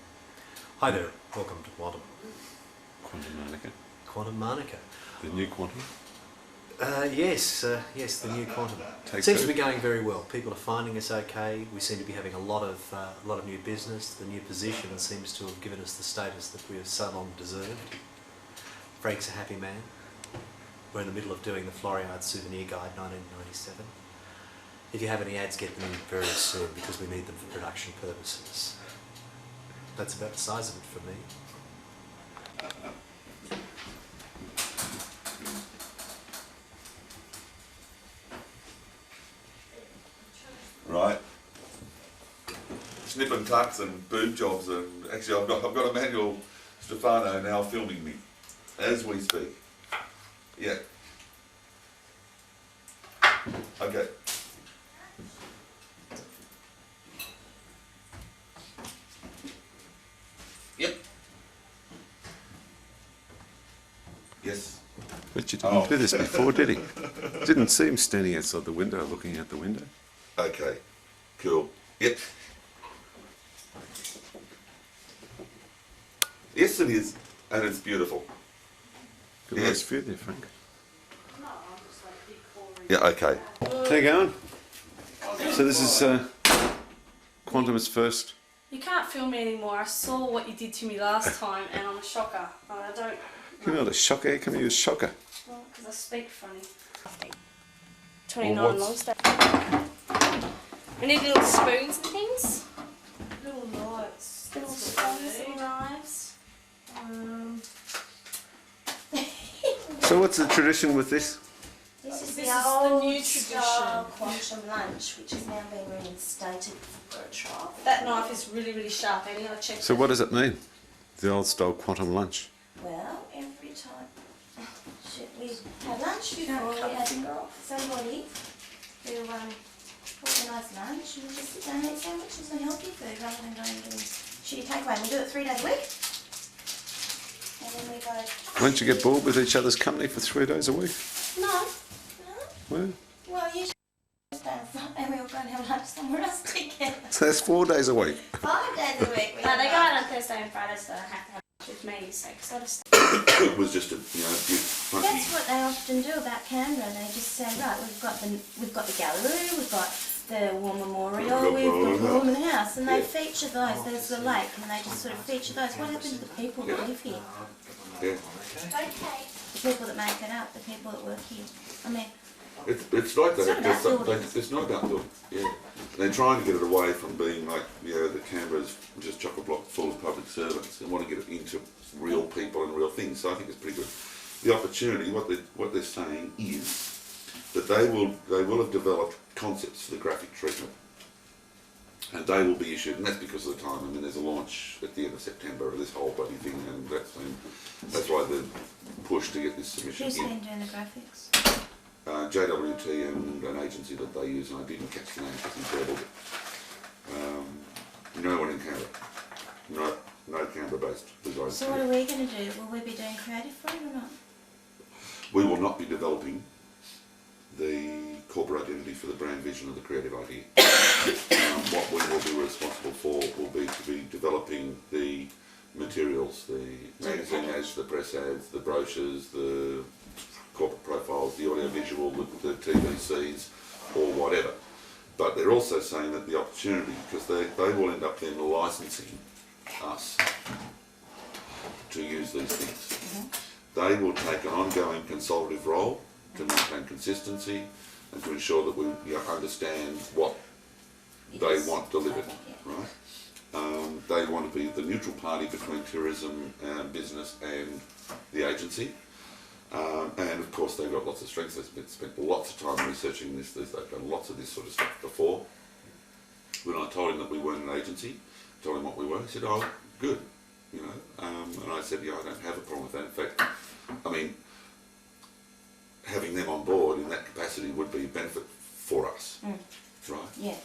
Hi there, welcome to Quantum. Quantum Monica. Quantum Monica. The new Quantum? Yes, the new Quantum. Seems to be going very well. People are finding us okay. We seem to be having a lot of new business. The new position seems to have given us the status that we have so long deserved. Frank's a happy man. We're in the middle of doing the Floriade Souvenir Guide 1997. If you have any ads, get them in very soon because we need them for production purposes. That's about the size of it for me. Right. Snip and tucks and boob jobs, and actually I've got Emmanuel Stefano now filming me as we speak. Yeah. Okay. Yep. Yes. But you didn't do this before, did he? Didn't see him standing outside the window, looking out the window. Okay. Cool. Yep. Yes, it is, and it's beautiful. Good nice view there, Frank. Yeah. Okay. How you going? So this is Quantum's first. You can't film me anymore. I saw what you did to me last time and I'm a shocker. I don't... You're not a shocker, how come you're a shocker? Well, because I speak funny. Well, 29 long step. I need little spoons and things. Little knives. Little spoons and knives. So what's the tradition with this? This is This the is old the new style tradition. quantum lunch, which is now being reinstated for a trial. That knife is really, really sharp. Annie, I checked. So what does it mean? The old style quantum lunch. Well, every time we had lunch before, we had somebody who organised lunch, and we just sit down and eat sandwiches and healthy food rather than going and doing shitty takeaway. We do it 3 days a week. And then we go... Won't you get bored with each other's company for 3 days a week? No. Well, Well, usually and we all go and have lunch somewhere else together. so that's 4 days a week. 5 days a week. No, they go out on Thursday and Friday, so I have to have lunch with me, so sort of stuff. It was just a funky. That's what they often do about Canberra. They just say, right, we've got the gallery, we've got the War Memorial, we've got the Woman House, and they feature those. There's the lake, and they just sort of feature those. What happened to the people that live here? Yeah. Okay. The people that make it up, the people that work here. I mean, It's like It's not about buildings. it's not about building. Yeah. They're trying to get it away from being like, the Canberra's just chock-a-block full of public servants and want to get it into real people and real things. So I think it's pretty good. The opportunity, what they're saying is that they will have developed concepts for the graphic treatment, and they will be issued, and that's because of the time. I mean, there's a launch at the end of September of this whole bloody thing, and that's why they're pushed to get this submission who's in. been doing the graphics? JWT and an agency that they use, and I didn't catch the name because it's terrible. No one in Canberra. No Canberra-based design. So what are we going to do? Will we be doing creative for it or not? We will not be developing the corporate identity for the brand vision of the creative idea. What we will be responsible for will be to be developing the materials, the magazine ads, the press ads, the brochures, the corporate profiles, the audio visual, the TVCs, or whatever. But they're also saying that the opportunity, because they will end up then licensing us to use these things. They will take an ongoing consultative role to maintain consistency and to ensure that we understand what they want delivered, right? They want to be the neutral party between tourism, business and the agency. And of course they've got lots of strengths. They've spent lots of time researching this. They've done lots of this sort of stuff before. When I told him that we weren't an agency, told him what we were, he said, "Oh, good," you know. And I said, "Yeah, I don't have a problem with that. In fact, I mean, having them on board in that capacity would be a benefit for us, right? Yeah.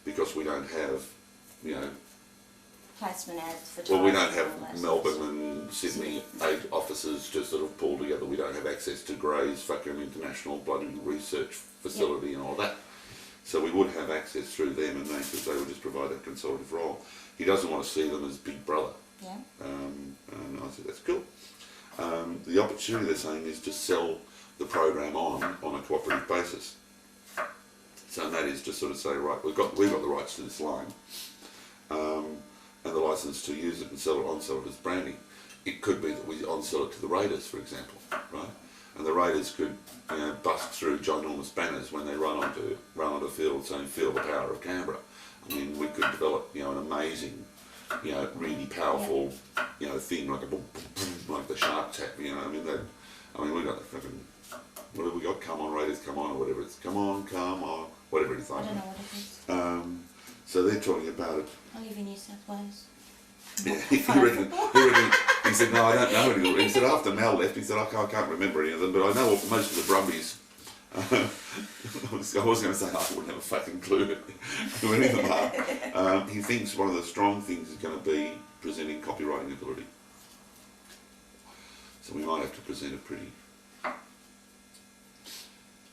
Because we don't have, you know, Placement ads for well, we don't and all that have sort of Melbourne and Sydney 8 offices just sort of pulled together. We don't have access to Gray's fucking international bloody research facility and all that. So we would have access through them, and they would just provide that consultative role. He doesn't want to see them as big brother. Yeah. And I said, that's cool. The opportunity they're saying is to sell the program on a cooperative basis. So that is to sort of say, right, we've got the rights to this line, and the license to use it and on-sell it as branding. It could be that we on-sell it to the Raiders, for example, right? And the Raiders could, you know, bust through ginormous banners when they run onto field saying "Feel the power of Canberra." I mean, we could develop, you know, an amazing, you know, really powerful, you know, thing like a boom, boom, boom, like the Shark Tap. You know, I mean, we got the fucking, what have we got? Come on, Raiders, come on, or whatever it's. Come on, whatever it is. I don't know what it is. So they're talking about it. I live in New South Wales. Yeah, he said, no, I don't know any of them. He said, after Mel left, he said, I can't remember any of them, but I know most of the Brumbies. I was going to say, I wouldn't have a fucking clue who any of them are. He thinks one of the strong things is going to be presenting copywriting ability. So we might have to present a pretty...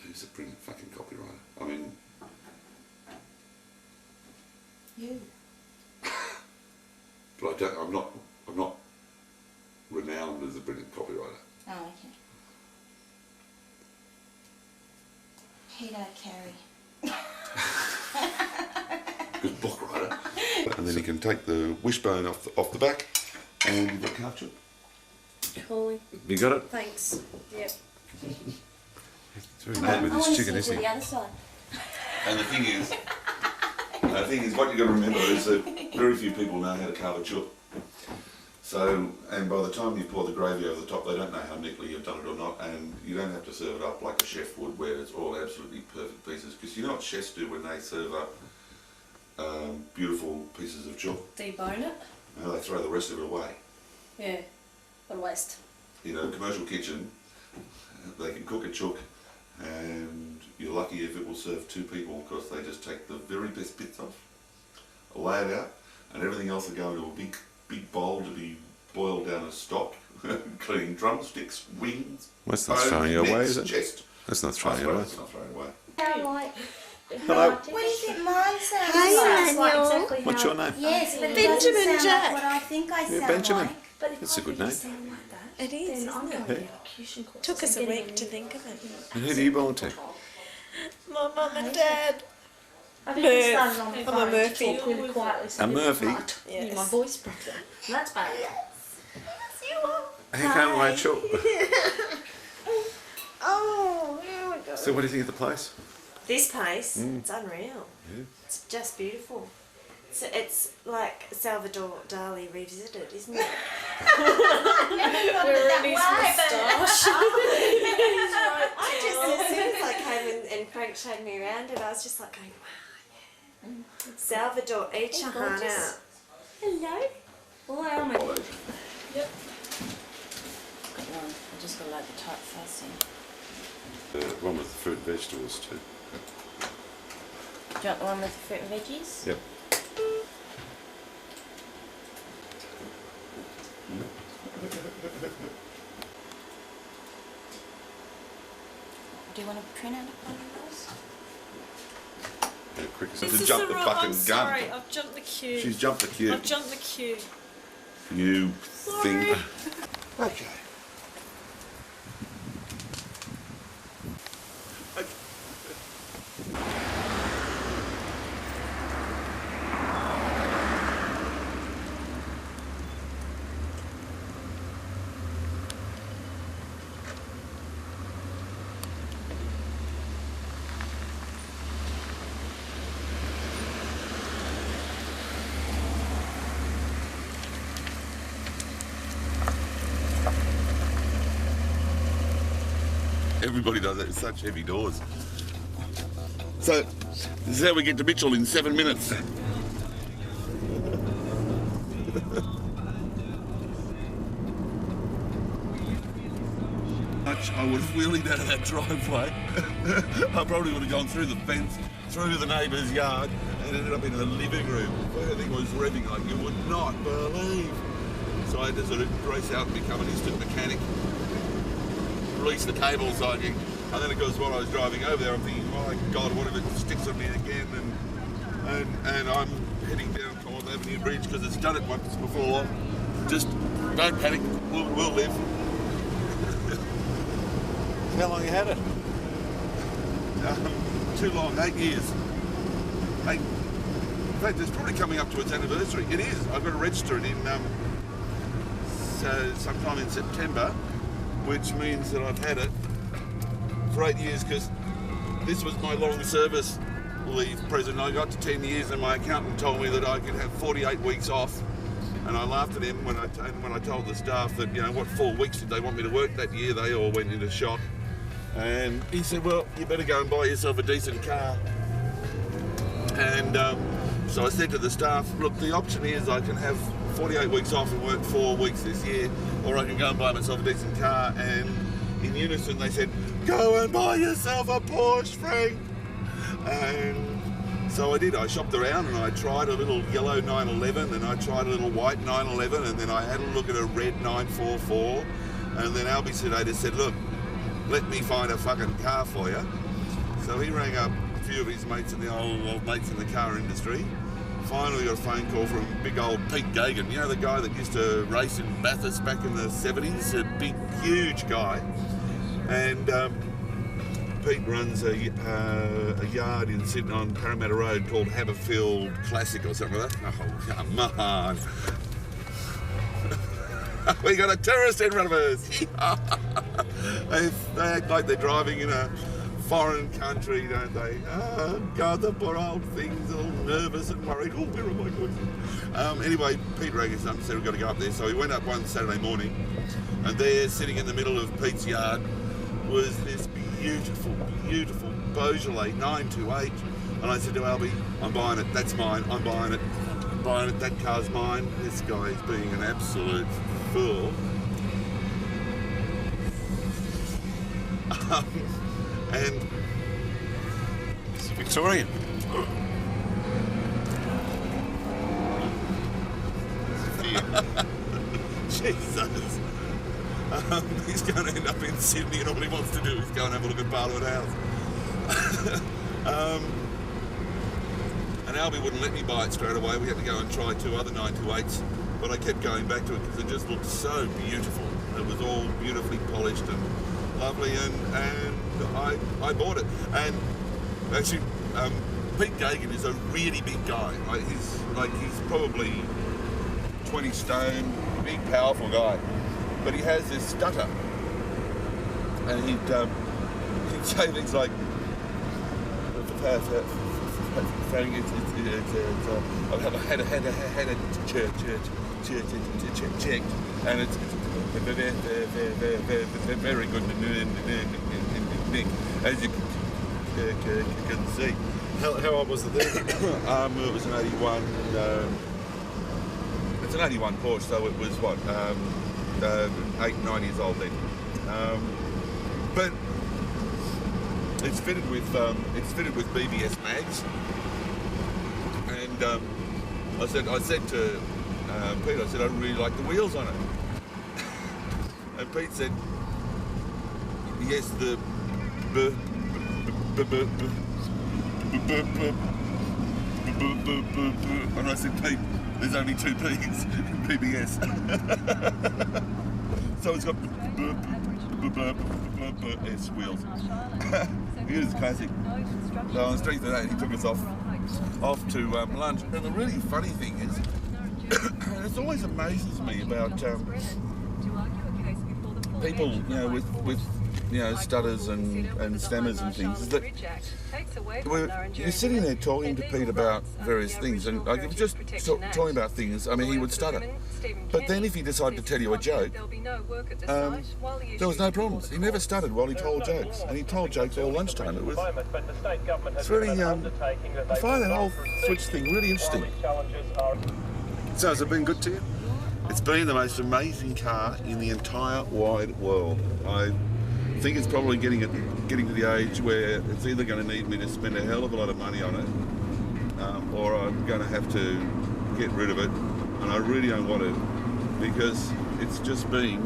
Who's a brilliant fucking copywriter? I mean... You. But I'm not renowned as a brilliant copywriter. Oh, okay. Peter Carey. Good book writer. And then you can take the wishbone off the back, and you've got calf chop. Cool. You got it? Thanks. Yep. It's very nice with this chicken, isn't the it? other side. And the thing is, what you've got to remember is that very few people know how to carve a chook. So, and by the time you pour the gravy over the top, they don't know how neatly you've done it or not, and you don't have to serve it up like a chef would, where it's all absolutely perfect pieces. Because you know what chefs do when they serve up beautiful pieces of chook? Debone it? They throw the rest of it away. Yeah. What a waste. You know, commercial kitchen, they can cook a chook, and you're lucky if it will serve 2 people, because they just take the very best bits off, lay it out, and everything else will go into a big bowl to be boiled down as stock, including drumsticks, wings, That's not throwing you away, is it? Chest. That's not throwing you away. That's not throwing away. Hello. What is it mine sounds Hey, like? Manuel. What's your name? Yes, but it Benjamin doesn't sound Jack. like what I think I sound Benjamin. like. But if That's a I good really name. sound like that, It is, then I'm isn't going it? to elocution course. Took us a I'm week getting to a- think of it. And who do you belong to? My mum and dad. I've even started on the I'm a phone to Murphy. talk really quietly so A people Murphy? can't hear my voice properly. That's bad. How come Rachel? Oh, here we go. So what do you think of the place? This place, it's unreal. Yeah. It's just beautiful. It's like Salvador Dali revisited, isn't it? I just, as soon as I came and Frank showed me around it, I was just like going, wow, yeah. Salvador, eat your heart out. Hello. Well, I am. Yep. Got one. I just got to like the tight facing. One with the fruit and vegetables too. Do you want the one with the fruit and veggies? Yep. Do you want to print out one of those? Yeah, quick as This to is jump the the wrong- fucking I'm gun. sorry, I've jumped the queue. She's jumped the queue. I've jumped the queue. You thing. Okay. Everybody does it. It's such heavy doors. So, this is how we get to Mitchell in 7 minutes. I was wheeling out of that driveway. I probably would have gone through the fence, through the neighbour's yard, and ended up in the living room. Everything was revving like you would not believe. So I had to sort of race out and become an instant mechanic, release the cable cycling, and then of course while I was driving over there I'm thinking, oh my God, what if it sticks on me again? And I'm heading down Collins Avenue Bridge because it's done it once before. Just don't panic, we'll live. How long you had it? Too long, 8 years. In fact, it's probably coming up to its anniversary. It is. I've got to register it in sometime in September, which means that I've had it for 8 years because this was my long service leave present. I got to 10 years and my accountant told me that I could have 48 weeks off. And I laughed at him when I told the staff that, you know, what 4 weeks did they want me to work that year? They all went into shock. And he said, well, you better go and buy yourself a decent car. And so I said to the staff, look, the option is I can have 48 weeks off and work 4 weeks this year, or I can go and buy myself a decent car. And in unison they said, go and buy yourself a Porsche, Frank. And so I did. I shopped around and I tried a little yellow 911 and I tried a little white 911 and then I had a look at a red 944. And then Albie Sedator said, look, let me find a fucking car for you. So he rang up a few of his mates in the old mates in the car industry. Finally got a phone call from big old Pete Gagan, you know, the guy that used to race in Bathurst back in the 70s, a big, huge guy. And Pete runs a yard in Sydney on Parramatta Road called Haberfield Classic or something like that. Oh, come on. We got a tourist in front of us. They act like they're driving in a foreign country, don't they? Oh, God, the poor old thing's all nervous and worried. Oh, where am I going? Anyway, Pete rang us up and said we've got to go up there. So we went up one Saturday morning, and there, sitting in the middle of Pete's yard, was this beautiful, beautiful Beaujolais 928. And I said to Albie, I'm buying it. That's mine. I'm buying it. I'm buying it. That car's mine. This guy is being an absolute fool. And it's Victorian. Jesus. He's going to end up in Sydney and all he wants to do is go and have a look at Parliament House. And Albie wouldn't let me buy it straight away. We had to go and try 2 other 928s, but I kept going back to it because it just looked so beautiful. It was all beautifully polished and lovely, and I bought it. And actually, Pete Gagan is a really big guy. He's probably 20 stone, big, powerful guy. But he has this stutter, and he'd say things like, I've had a check, and it's very good, Nick, as you can see. How old was it then? It was an 81. It's an 81 Porsche, so it was what 8, 9 years old then. But it's fitted with BBS mags, and I said to Pete, I said I really like the wheels on it, and Pete said, yes, the and I said, Pete, there's only 2 P's in BBS. So it's got S wheels. Here's classic. So on the strength of that, he took us off to lunch. And the really funny thing is, it always amazes me about people, you know, with stutters and stammers and things, is that you're sitting there talking to Pete about various things, and like, if just talking about things, I mean, he would stutter. But then if he decided to tell you a joke, there was no problems. He never stuttered while he told jokes, and he told jokes all lunchtime. It's really, I find that whole switch thing really interesting. So has it been good to you? It's been the most amazing car in the entire wide world. I think it's probably getting to the age where it's either going to need me to spend a hell of a lot of money on it, or I'm going to have to get rid of it, and I really don't want to, because it's just been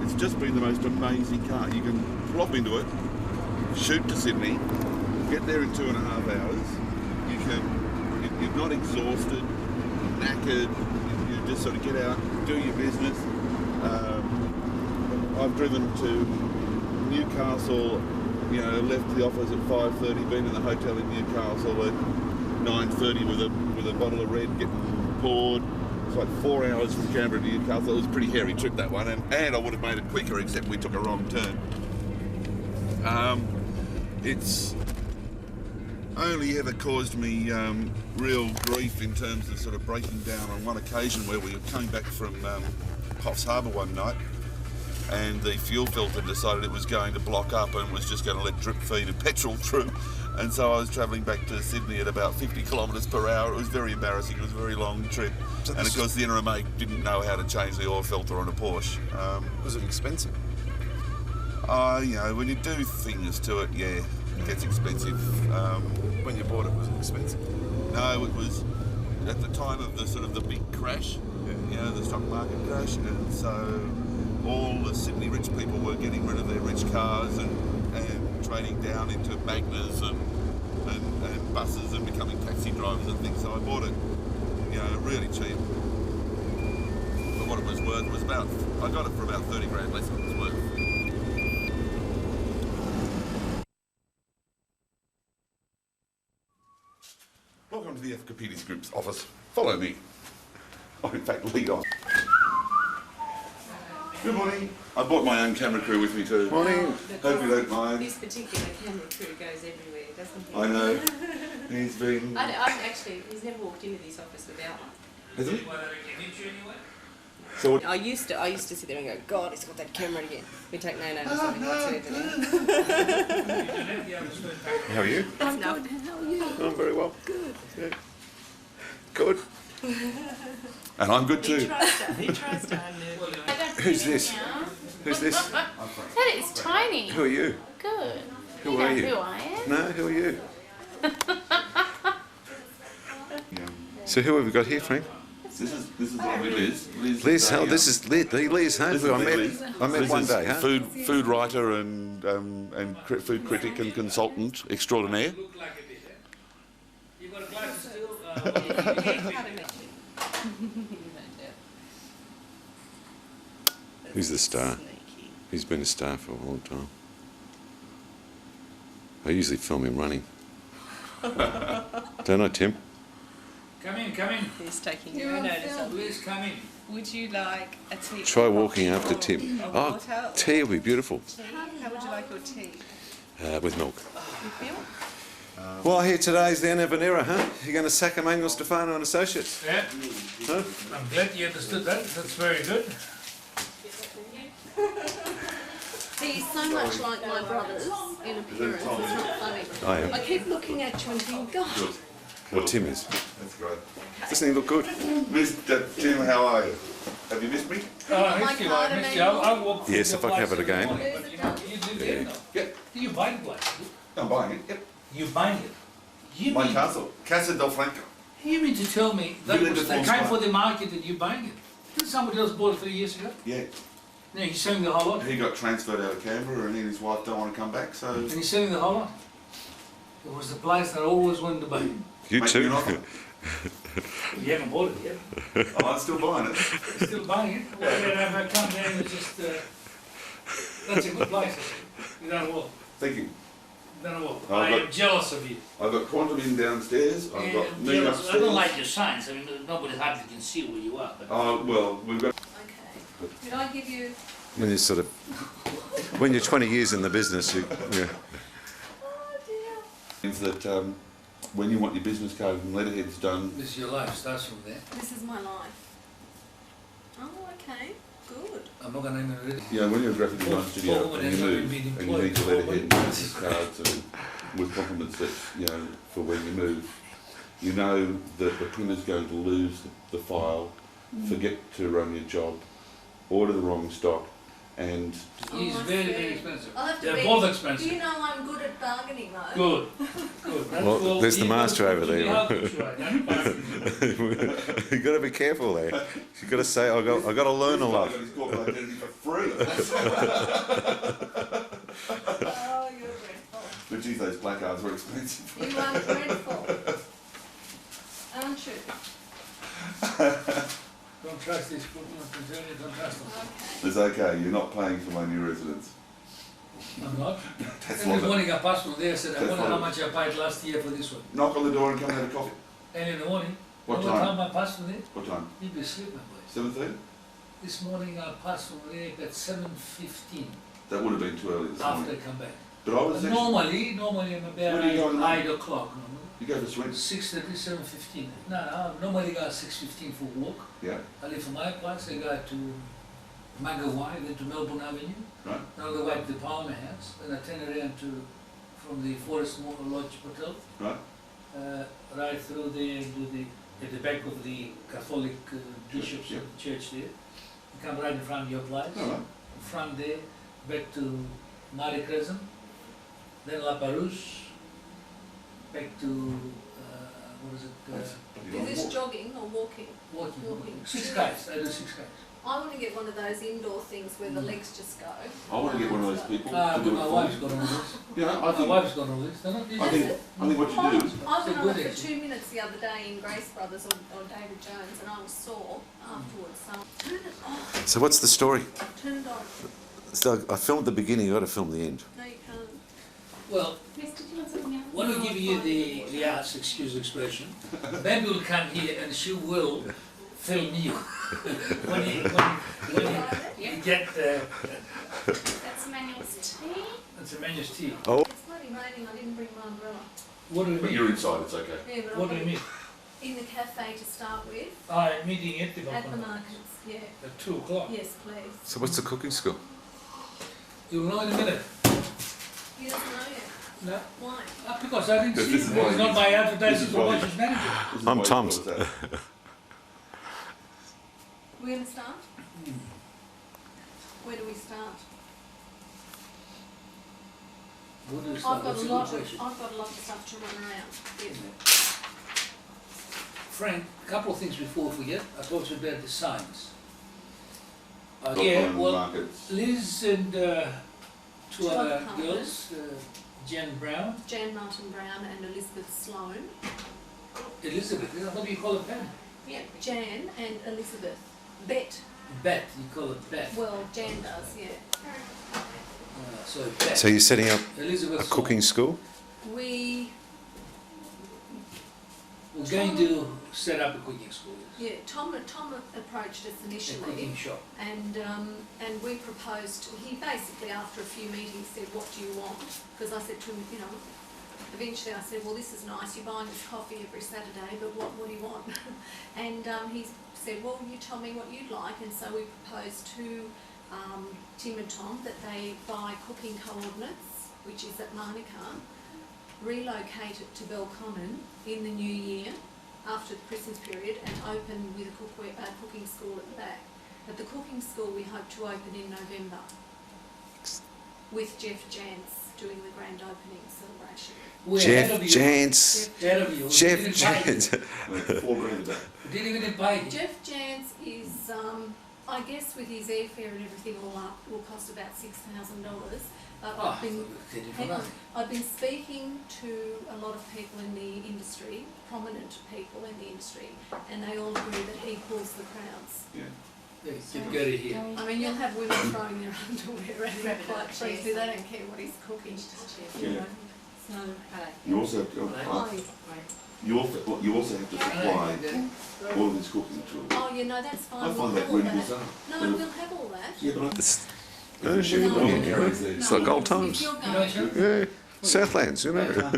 the most amazing car. You can plop into it, shoot to Sydney, get there in 2.5 hours. You're not exhausted, knackered. Just sort of get out, do your business. I've driven to Newcastle, left the office at 5:30, been in the hotel in Newcastle at 9:30 with a bottle of red getting poured. It's like 4 hours from Canberra to Newcastle. It was a pretty hairy trip, that one, and I would have made it quicker, except we took a wrong turn. It's only ever caused me real grief in terms of sort of breaking down on one occasion where we were coming back from Coffs Harbour one night, and the fuel filter decided it was going to block up and was just going to let drip feed of petrol through, and so I was travelling back to Sydney at about 50 kilometres per hour. It was very embarrassing. It was a very long trip, and of course the interim mate didn't know how to change the oil filter on a Porsche. Was it expensive? When you do things to it, yeah, it gets expensive. When you bought it, was it expensive? No, it was at the time of the big crash, the stock market crash, and so all the Sydney rich people were getting rid of their rich cars and trading down into Magnas and buses and becoming taxi drivers and things. So I bought it, really cheap. But what it was worth was I got it for about 30 grand less than it was worth. Welcome to the F. Group's office. Follow me. In fact, lead on. Good morning. I brought my own camera crew with me too. Morning. Hope you don't mind. This particular camera crew goes everywhere, doesn't he? I know. He's been... he's never walked into this office without one. Has he? So I used to sit there and go, God, he's got that camera again. We take no notice of it. How are you? I'm good. How are you? I'm very well. Good. Yeah. Good. And I'm good too. He tries to unnerve you. Who's this? Who's this? That is tiny. Who are you? Good. Who are you? Who I am? No, who are you? So who have we got here, Frank? This is lovely Liz. Liz, this is Liz, huh? Who I met Liz one is day, huh? Food writer and food critic and consultant extraordinaire. Who's the star? He's been a star for a long time. I usually film him running. Don't I, Tim? Come in. He's taking no notice of Please come in. Would you like a tea? Try walking after Tim. Oh, tea will be beautiful. How would you like your tea? With milk. With milk? Well, here today is the end of an era, huh? You're going to sack Emmanuel Stefano and Associates. Yeah. Huh? I'm glad you understood that. That's very good. He's so much like my brothers in appearance, it's not funny. I am. I keep looking at you and thinking, God. Well, Tim is. That's great. Doesn't he look good? Mr. Tim, how are you? Have you missed me? Oh, I missed you. I walked through Yes, your if I can have it place again. every morning, but you do there, though. Yep. You buy the place? I'm buying it, yep. You buying it? You My mean, castle. Casa del Franco. you mean to tell me that Villa was, de they came France. for the market and you buying it? Didn't somebody else bought it 3 years ago? Yeah. No, he's selling the whole lot. He got transferred out of Canberra and he and his wife don't want to come back, so... And he's selling the whole lot. It was the place that I always wanted to buy. You Make too. me an offer. You haven't bought it yet. Oh, I'm still buying it. You're still buying it? Well, then if I come there and just... that's a good place. You don't walk. Thank you. Don't walk. I've I got- am jealous of you. I've got Quantum in downstairs. I've got I'm me jealous. upstairs. I don't like your signs. I mean, nobody hardly can see where you are. But Oh, well, we've got... Did I give you... When you sort of when you're 20 years in the business, you, yeah. Is that when you want your business card and letterheads done, This is your life, starts from there. This is my life. Oh, okay. Good. I'm not going to name it. you know, when you're a graphic design studio and you move and you need your letterhead and business cards and with compliments that, you know, for when you move, you know that the printer's going to lose the file, forget to run your job, order the wrong stock, and He's very, very expensive. I'll have to They're be- both expensive. Do you know I'm good at bargaining though? Good. Good. That's Well, all there's the he master wants over to there. be helpful, right? That's fine. You got to be careful there. You got to say, I got to learn a lot. he's got corporate identity for free. Oh, you're dreadful. But geez, those placards were expensive. You are dreadful. Aren't you? Don't trust these people, don't trust them. Okay. It's okay, you're not paying for my new residence. I'm not. That's And this what morning I passed one there, I said, I That's wonder what how it- much I paid last year for this one. Knock on the door and come and have a coffee. And in the morning, What you know time? I passed from there? What time? You'd be asleep, my boy. 7:30? This morning I passed from there at 7:15 That would have been too early this after I morning. come back. But I was But actually, normally I'm Where do you go in about the 8 o'clock normally. you go for swims? 6:30, 7:15. No, I normally go at 6:15 for walk. Yeah, I leave from my place, I go to Magawai, then to Melbourne Avenue, right, then all the way to the Palmer House, then I turn around from the Forest Lodge Hotel, right. right through there to at the back of the Catholic bishops yeah. of the church there. You come right in front of your place, All right. from there back to Mare Crescent, then La Perouse, back to, what is it? Is this jogging or walking? Walking. Walking. 6Ks, I do 6Ks. I want to get one of those indoor things where the legs just go. I want to get one of those people Ah, to but do it my for wife's me. got all this. Yeah, I My think, wife's got all this. They're not easy. I think what you do, I went So on good, it for actually. 2 minutes the other day in Grace Brothers or David Jones and I was sore afterwards. So turn it off. So what's the story? Turn it off. So I filmed the beginning, you got to film the end. No, you can't. Well, Miss, did you want something else? when we give you the arts, excuse the expression, Baby will come here and she will film you. when you get That's Manuel's tea. it's a man's tea. Oh. It's bloody raining. I didn't bring my umbrella. What do you but mean? you're inside, it's okay. Yeah, but What do I'm you mean? in the cafe to start with. I'm meeting at the At the Balcony markets, yeah. at 2 o'clock. Yes, please. So what's the cooking school? You'll know in a minute. He doesn't know yet. No? Why? Because I didn't This see is it. why It's not he's- my this advertising is why promotions he's- manager. This is I'm why you Tom's. call it that. We're going to start? Where do we start? What do you I've start? got That's a a lot good question. I've got a lot of stuff to run around. Yeah. Frank, a couple of things before we forget. I told you about the signs. Got Yeah, one in the well, markets. Liz and two other partners. girls, Jen Brown, Jan Martin Brown and Elizabeth Sloan. Elizabeth, what do you call it, Ben? Yeah, Jan and Elizabeth. Bet. Bet, you call it Bet. Well, Jan does, yeah. So Bet. So you're setting up Elizabeth a cooking school? We're going to set up a cooking school. Yeah, Tom approached us A initially, cooking shop. and we proposed. He basically, after a few meetings, said, "What do you want?" Because I said to him, you know, eventually I said, "Well, this is nice. You're buying this coffee every Saturday, but what do you want?" And he said, "Well, you tell me what you'd like." And so we proposed to Tim and Tom that they buy cooking coordinates, which is at Manuka, relocate it to Belconnen in the new year, after the Christmas period, and open with a cooking school at the back. At the cooking school we hope to open in November with Jeff Jantz doing the grand opening celebration. Jeff Jantz. Jeff Jantz. Didn't even buy it. Jeff Jantz is, I guess with his airfare and everything all up, will cost about $6,000. I've been speaking to a lot of people in the industry, prominent people in the industry, and they all agree that he pulls the crowds. Yeah. You've got it here. I mean, you'll have women throwing their underwear at him quite frankly. They don't care what he's cooking. You know. So, You also have to, you also have to supply all this cooking tools. oh, you know, that's fine. I We'll find have that all really that. bizarre. No, we'll have all that. Yeah, but Oh, shit. It's like old times. Yeah, Southlands, you know.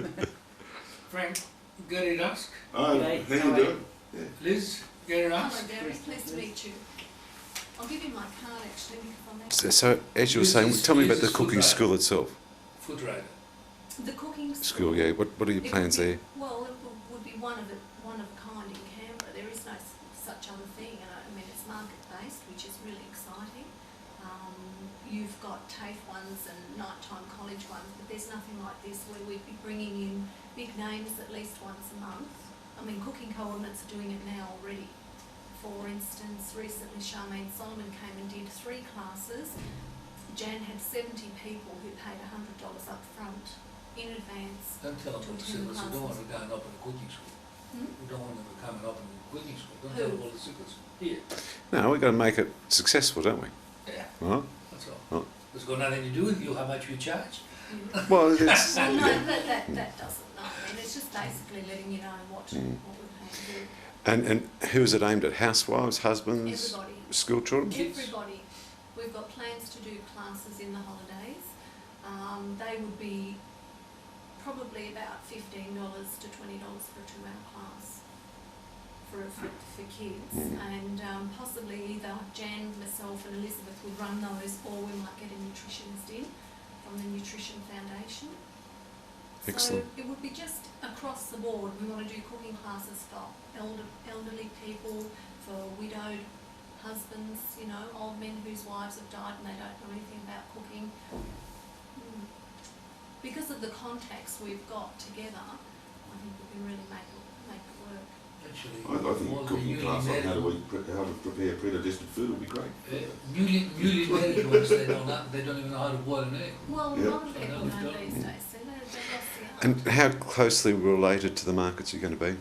Frank, Gary Rusk. Oh, how you doing? Yeah. Liz, Gary Rusk. Hello, Gary. Pleased to meet you. I'll give you my card actually. If I'm So, as you were saying, tell me about the cooking school itself. Food rider. The cooking School, yeah. What are your plans there? Well, it would be one of a kind in Canberra. There is no such other thing, and I mean it's market based, which is really exciting. You've got TAFE ones and nighttime college ones, but there's nothing like this where we'd be bringing in big names at least once a month. I mean, cooking coordinates are doing it now already. For instance, recently Charmaine Solomon came and did 3 classes. Jan had 70 people who paid $100 up front in advance. Don't tell them what the secrets. We don't want them going up in a cooking school. We don't want them coming up in a cooking school. Don't tell them all the secrets. Here. No, we've got to make it successful, don't we? Yeah. Right? That's all. It's got nothing to do with you, how much you charge. Well, it's... Well, no, that doesn't. No, I mean, it's just basically letting you know what we're paying to do. And who is it aimed at? Housewives, husbands, Everybody. school children? Everybody. We've got plans to do classes in the holidays. They would be probably about $15 to $20 for a 2-hour class for kids. And possibly either Jan, myself and Elizabeth would run those, or we might get a nutritionist in from the Nutrition Foundation. Excellent. So it would be just across the board. We want to do cooking classes for elderly people, for widowed husbands, you know, old men whose wives have died and they don't know anything about cooking. Because of the contacts we've got together, I think we can really make it work. I think a cooking class on how to prepare pre-digested food would be great. Newly married ones, they don't even know how to boil an egg. Well, a lot of people know these days, so they lost the art. And how closely related to the markets are you going to be?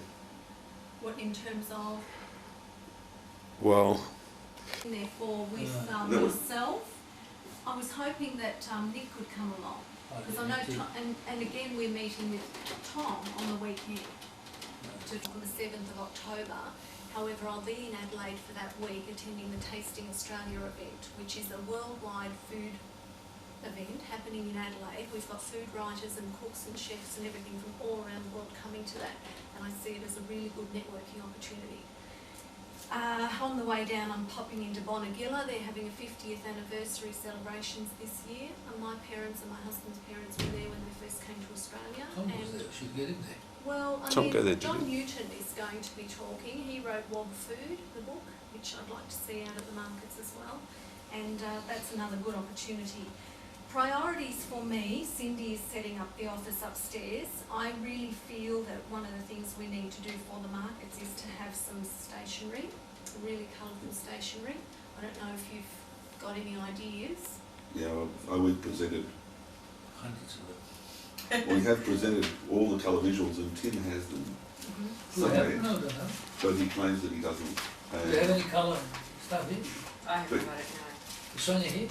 What, in terms of? Well... Therefore, with yourself, I was hoping that Nick could come along. Because I know, and again we're meeting with Tom on the weekend, on the 7th of October. However, I'll be in Adelaide for that week attending the Tasting Australia event, which is a worldwide food event happening in Adelaide. We've got food writers and cooks and chefs and everything from all around the world coming to that, and I see it as a really good networking opportunity. On the way down, I'm popping into Bonagilla. They're having a 50th anniversary celebrations this year. And my parents and my husband's parents were there when they first came to Australia. Tom was there. She'd get in there. Well, I mean, John Newton is going to be talking. He wrote Wog Food, the book, which I'd like to see out at the markets as well. And that's another good opportunity. Priorities for me, Cindy is setting up the office upstairs. I really feel that one of the things we need to do for the markets is to have some stationery, really colourful stationery. I don't know if you've got any ideas. Yeah, we've presented hundreds of them. We have presented all the colour visuals and Tim has them somewhere. No. But he claims that he doesn't. Do you have any colour stuff here? I haven't got it, no. Is Sonia here?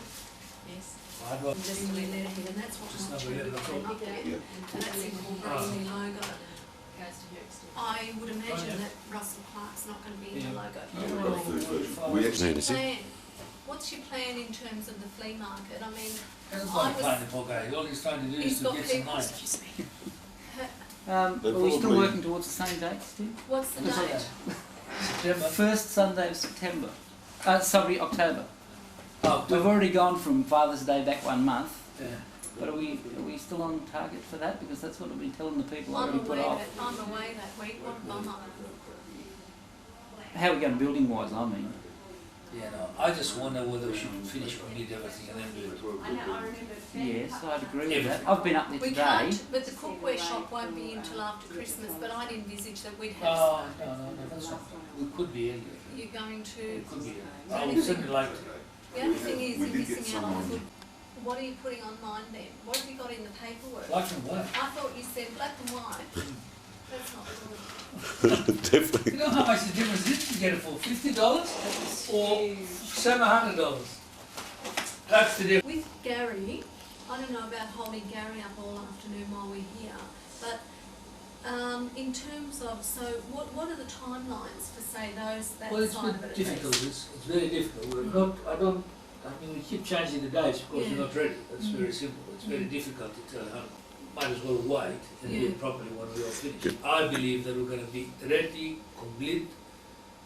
Yes. I've got just a letter here, and that's what my children came up with, and that's incorporating the logo. I would imagine that Russell Clark's not going to be in the logo. We actually What's your plan in terms of the flea market? I mean, all he's trying to do is to get some money. Excuse me. Are we still working towards the same date, Steve? What's the date? September. First Sunday of September. October. We've already gone from Father's Day back 1 month. Yeah. But are we still on target for that? Because that's what I've been telling the people I'm already put off. away that week. What a bummer. How are we going building wise, I mean? Yeah, no, I just wonder whether we should finish commit everything and then do it. Yes, I'd agree with that. I've been up there today. Can't, but the cookware shop won't be until after Christmas, but I'd envisage that we'd have no, that's not. We could be earlier. You're going to... We could be earlier. I would certainly like to. The only thing is you're missing out on the good... What are you putting online then? What have you got in the paperwork? Black and white. I thought you said black and white. That's not good. Definitely. You know how much the difference is to get it for $50 or $700? That's the difference. With Gary, I don't know about holding Gary up all afternoon while we're here, but in terms of, so what are the timelines for say that well, it's side of it? difficult. It's very difficult. I don't I mean, we keep changing the dates because we're not ready. That's very simple. It's very difficult to tell how. Might as well wait and do it properly when we are finished. Good. I believe that we're going to be ready, complete,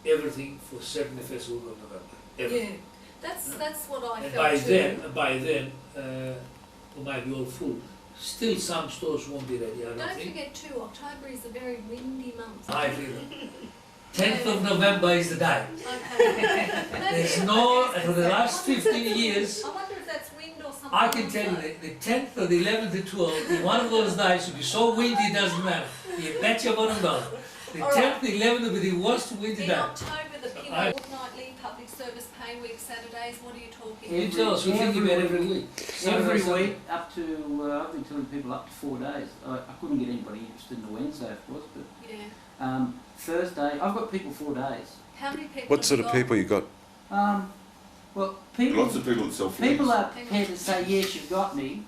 everything for certain the first week of November. Everything. Yeah, that's what I And felt by then, we might be all full. Still, some stores won't be ready. I don't Don't think. forget too, October is a very windy month. I feel it. 10th of November is the day. Okay. There's no, for the last 15 years, I wonder if that's wind or something. I can tell you that the 10th or the 11th or 12th, one of those days will be so windy it doesn't matter. You bet your bottom dollar. The 10th, the 11th will be the worst windy In day. October, the Pinot fortnightly public service pay week Saturdays, what are you talking? You tell us, we think about every week. Every week, up to, I've been telling people up to 4 days. I couldn't get anybody interested in the Wednesday, of course, but Yeah. Thursday, I've got people 4 days. How many people? What sort of people you got? Well, people. Lots of people that sell People are prepared to say, yes, you've got me,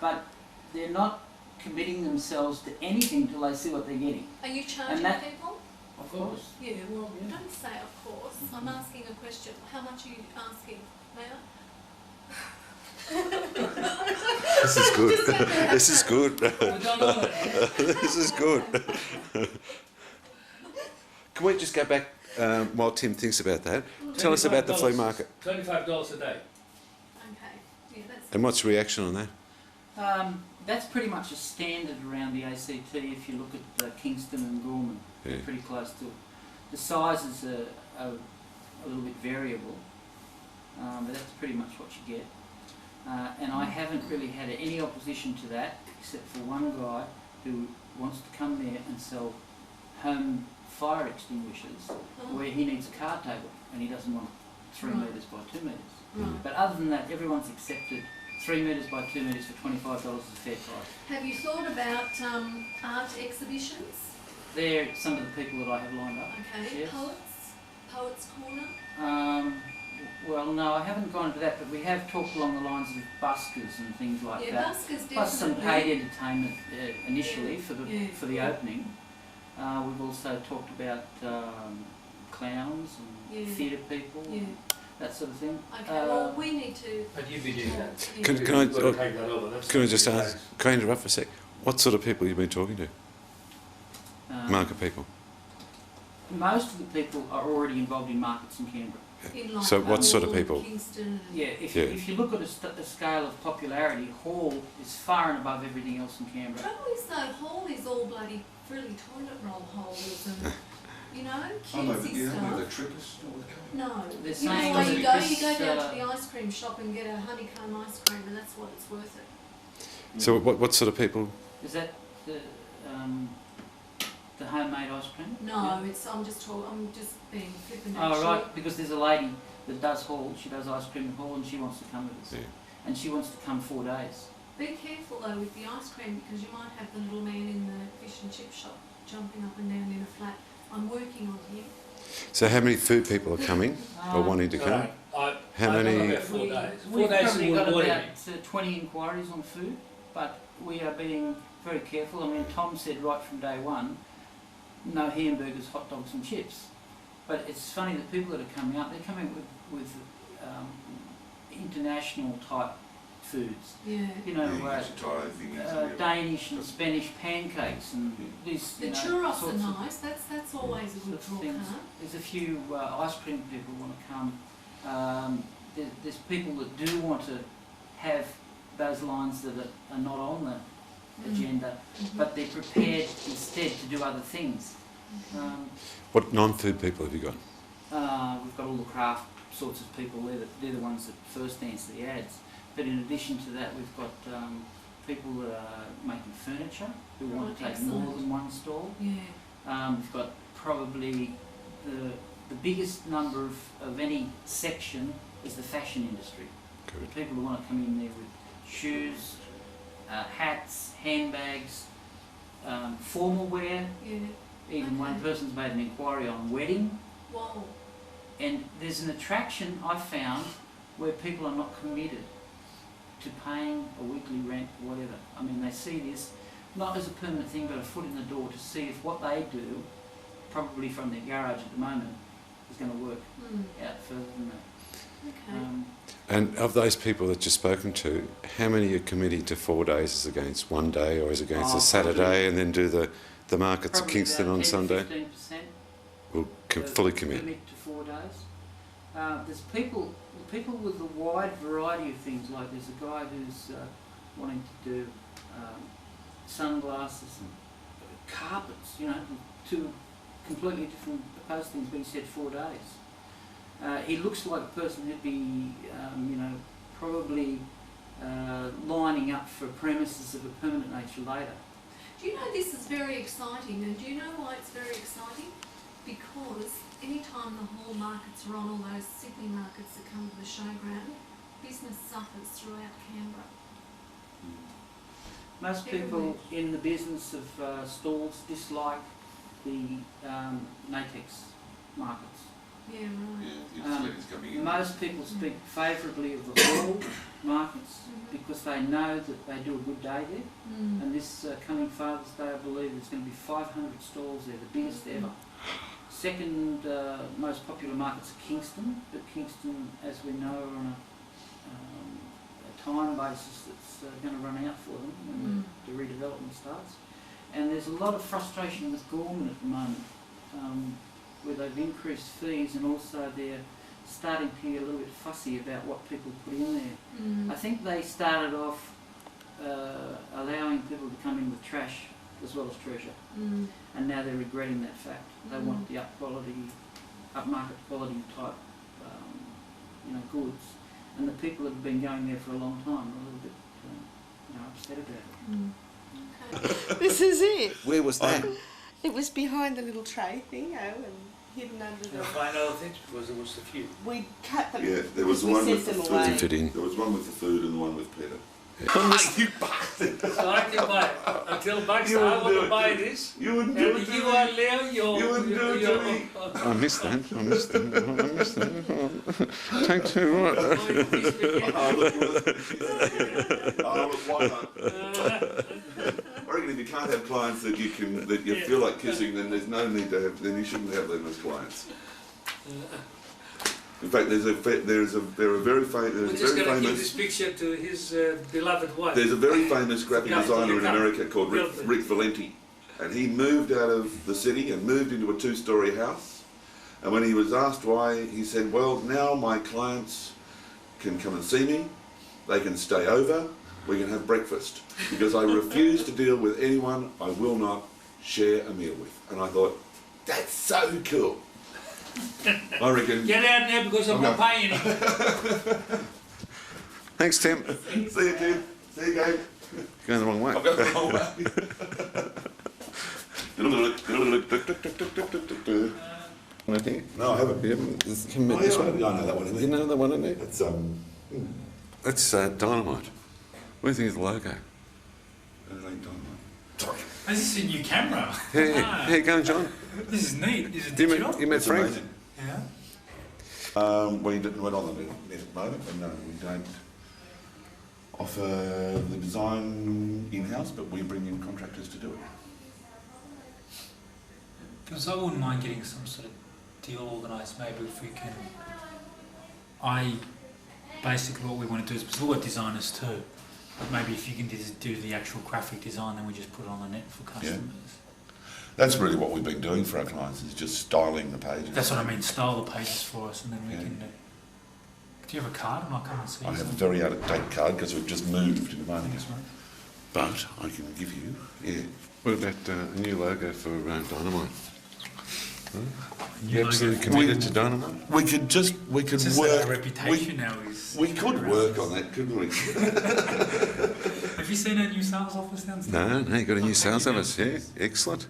but they're not committing themselves to anything till they see what they're getting. Are you charging that- people? Of course. Yeah, well, don't say of course. I'm asking a question. How much are you asking, Mayor? This is good. This is good. This is good. Can we just go back while Tim thinks about that? Tell us about the flea market. $25 a day. Okay. Yeah, that's. And what's the reaction on that? That's pretty much a standard around the ACT if you look at Kingston and Gorman. Yeah. They're pretty close to it. The sizes are a little bit variable, but that's pretty much what you get. And I haven't really had any opposition to that, except for one guy who wants to come there and sell home fire extinguishers where he needs a card table and he doesn't want 3 metres by 2 metres. But other than that, everyone's accepted 3 metres by 2 metres for $25 is a fair price. Have you thought about art exhibitions? They're some of the people that I have lined up. Okay. Yes. Poets Corner? Well, no, I haven't gone into that, but we have talked along the lines of buskers and things like Yeah, that. buskers Plus some definitely. paid entertainment initially for the opening. We've also talked about clowns and theatre people, and that sort of thing. Okay, well, we need to. But you'd be doing that. Can I just ask? Can I interrupt for a sec? What sort of people have you been talking to? Market people. Most of the people are already involved in markets in Canberra. In like So what sort of Hall, people? Kingston. Yeah, if you look at a scale of popularity, Hall is far and above everything else in Canberra. Trouble is though, Hall is all bloody frilly toilet roll holders and, you know, I know, but cutesy you know the stuff. trippers? No, They're you saying know where you go because, down to the ice cream shop and get a honeycomb ice cream and that's what it's worth it. So what sort of people? Is that the homemade ice cream? No, Yeah. it's, I'm just being flippant. Oh, right, because there's a lady that does Hall, she does ice cream in Hall and she wants to come with us. Yeah. And she wants to come 4 days. Be careful though with the ice cream because you might have the little man in the fish and chip shop jumping up and down in a flat. I'm working on him. So how many food people are coming or wanting to come? How many? About 4 days. 4 We've days probably will got worry about me. 20 inquiries on food, but we are being very careful. I mean, Tom said right from day one, no hamburgers, hot dogs and chips. But it's funny that people that are coming out, they're coming with international type foods. Yeah. You know, Thai Danish and Spanish pancakes and these. The you know, churros are sorts of- nice. That's always a good sorts of draw things. card. There's a few ice cream people want to come. There's people that do want to have those lines that are not on the agenda, but they're prepared instead to do other things. What non-food people have you got? We've got all the craft sorts of people. They're the ones that first answer the ads. But in addition to that, we've got people that are making furniture who want to take more than one stall. Yeah. We've got probably the biggest number of any section is the fashion industry. Good. The people who want to come in there with shoes, hats, handbags, formal wear. Yeah. Even one person's made an inquiry on wedding. Whoa. And there's an attraction I've found where people are not committed to paying a weekly rent or whatever. I mean, they see this not as a permanent thing, but a foot in the door to see if what they do, probably from their garage at the moment, is going to work out further than that. And of those people that you've spoken to, how many are committing to 4 days as against 1 day, or as against a Saturday, and then do the markets at Kingston on Sunday? 15% Will fully commit. Commit to 4 days. There's people with a wide variety of things. Like there's a guy who's wanting to do sunglasses and carpets. You know, two completely different opposed things. But he said 4 days. He looks like a person who'd be, you know, probably lining up for premises of a permanent nature later. Do you know this is very exciting, and do you know why it's very exciting? Because any time the hall markets are on, all those Sydney markets that come to the showground, business suffers throughout Canberra. Most people in the business of stalls dislike the latex markets. Yeah, right. Most people speak favourably of the hall markets because they know that they do a good day there. And this coming Father's Day, I believe there's going to be 500 stalls there, the biggest ever. Second most popular market's Kingston, but Kingston, as we know, are on a time basis that's going to run out for them when the redevelopment starts. And there's a lot of frustration with Gorman at the moment, where they've increased fees, and also they're starting to get a little bit fussy about what people put in there. I think they started off allowing people to come in with trash as well as treasure, and now they're regretting that fact. They want the upmarket quality type, you know, goods, and the people that have been going there for a long time are a little bit, you know, upset about it. This is it. Where was that? It was behind the little tray thing, and hidden under the. You'll find other things because there was a few. We cut them. Yeah, there was the we one sent with the them food. away. There was one with the food and the one with Peter. You bastard! So I can buy it. Until Baxter, I want to buy this. You wouldn't do it to you me. are Leo, You wouldn't do it to me. I missed that. I missed that. Take two, right? Oh, look, why not? I reckon if you can't have clients that you feel like kissing, then there's no need to have. Then you shouldn't have them as clients. In fact, there are very We're just going to give famous. this picture to his beloved wife. There's a very famous graphic designer in America called Rick Valenti, and he moved out of the city and moved into a 2-story house. And when he was asked why, he said, "Well, now my clients can come and see me. They can stay over. We can have breakfast because I refuse to deal with anyone I will not share a meal with." And I thought, that's so cool. I reckon. Get out now because I'm not paying him. Thanks, Tim. See you, Tim. See you, Gabe. Going the wrong way. I'm going the wrong way. No, I haven't. You haven't come in this one? I know that one in there. You know the one in there? It's That's Dynamite. What do you think of the logo? It ain't Dynamite. Is this a new camera? Hey, how you going, John? This is neat. Is it digital? You met It's Frank? amazing. Yeah. We didn't went on the net at the moment, and no, we don't offer the design in-house, but we bring in contractors to do it. Because I wouldn't mind getting some sort of deal organised, maybe if we can. Basically what we want to do is, because we've got designers too, but maybe if you can do the actual graphic design, then we just put it on the net for customers. That's really what we've been doing for our clients, is just styling the pages. That's what I mean, style the pages for us, and then we can do. Do you have a card, and I'll come and see you? I have a very out-of-date card because we've just moved in Marnie. But I can give you. Yeah. What about a new logo for Dynamite? New You absolutely logo. committed to Dynamite? We could It's just work. our reputation now is. We could work on that, couldn't we? Have you seen our new sales office downstairs? No, you got a new sales office. Yeah, excellent.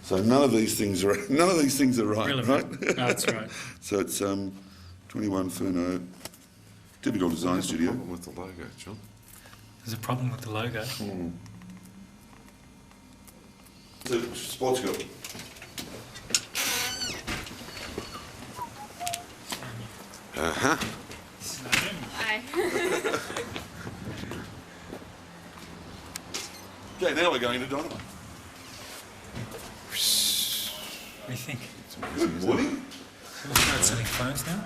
So none of these things are right, Relevant. right? No, that's right. So it's 21 Furno, typical design What's the studio. problem with the logo, John? There's a problem with the logo. So, sports girl. Uh-huh. Hi. Okay, now we're going to Dynamite. What do you think? Good morning. So we'll start selling phones now.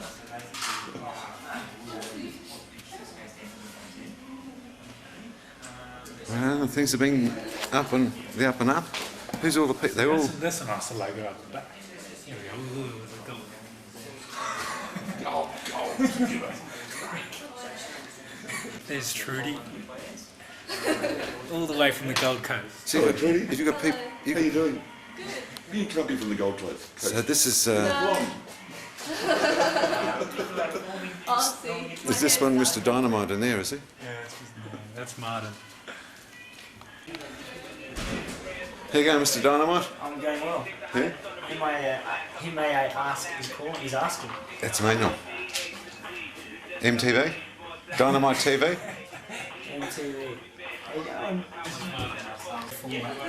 Well, things have been up and up. Who's all the people? They're all. That's a nice logo up the back. Here we go. Ooh, gold. There's Trudy. All the way from the Gold Coast. See, Trudy, have you got people? How you doing? You can't be from the Gold Coast. So this is. Is this one Mr. Dynamite in there? Is he? Yeah, that's Martin. Here you go, Mr. Dynamite. I'm going well. Yeah? Who may I ask is calling? He's asking. That's me now. MTV? Dynamite TV? MTV. How you going?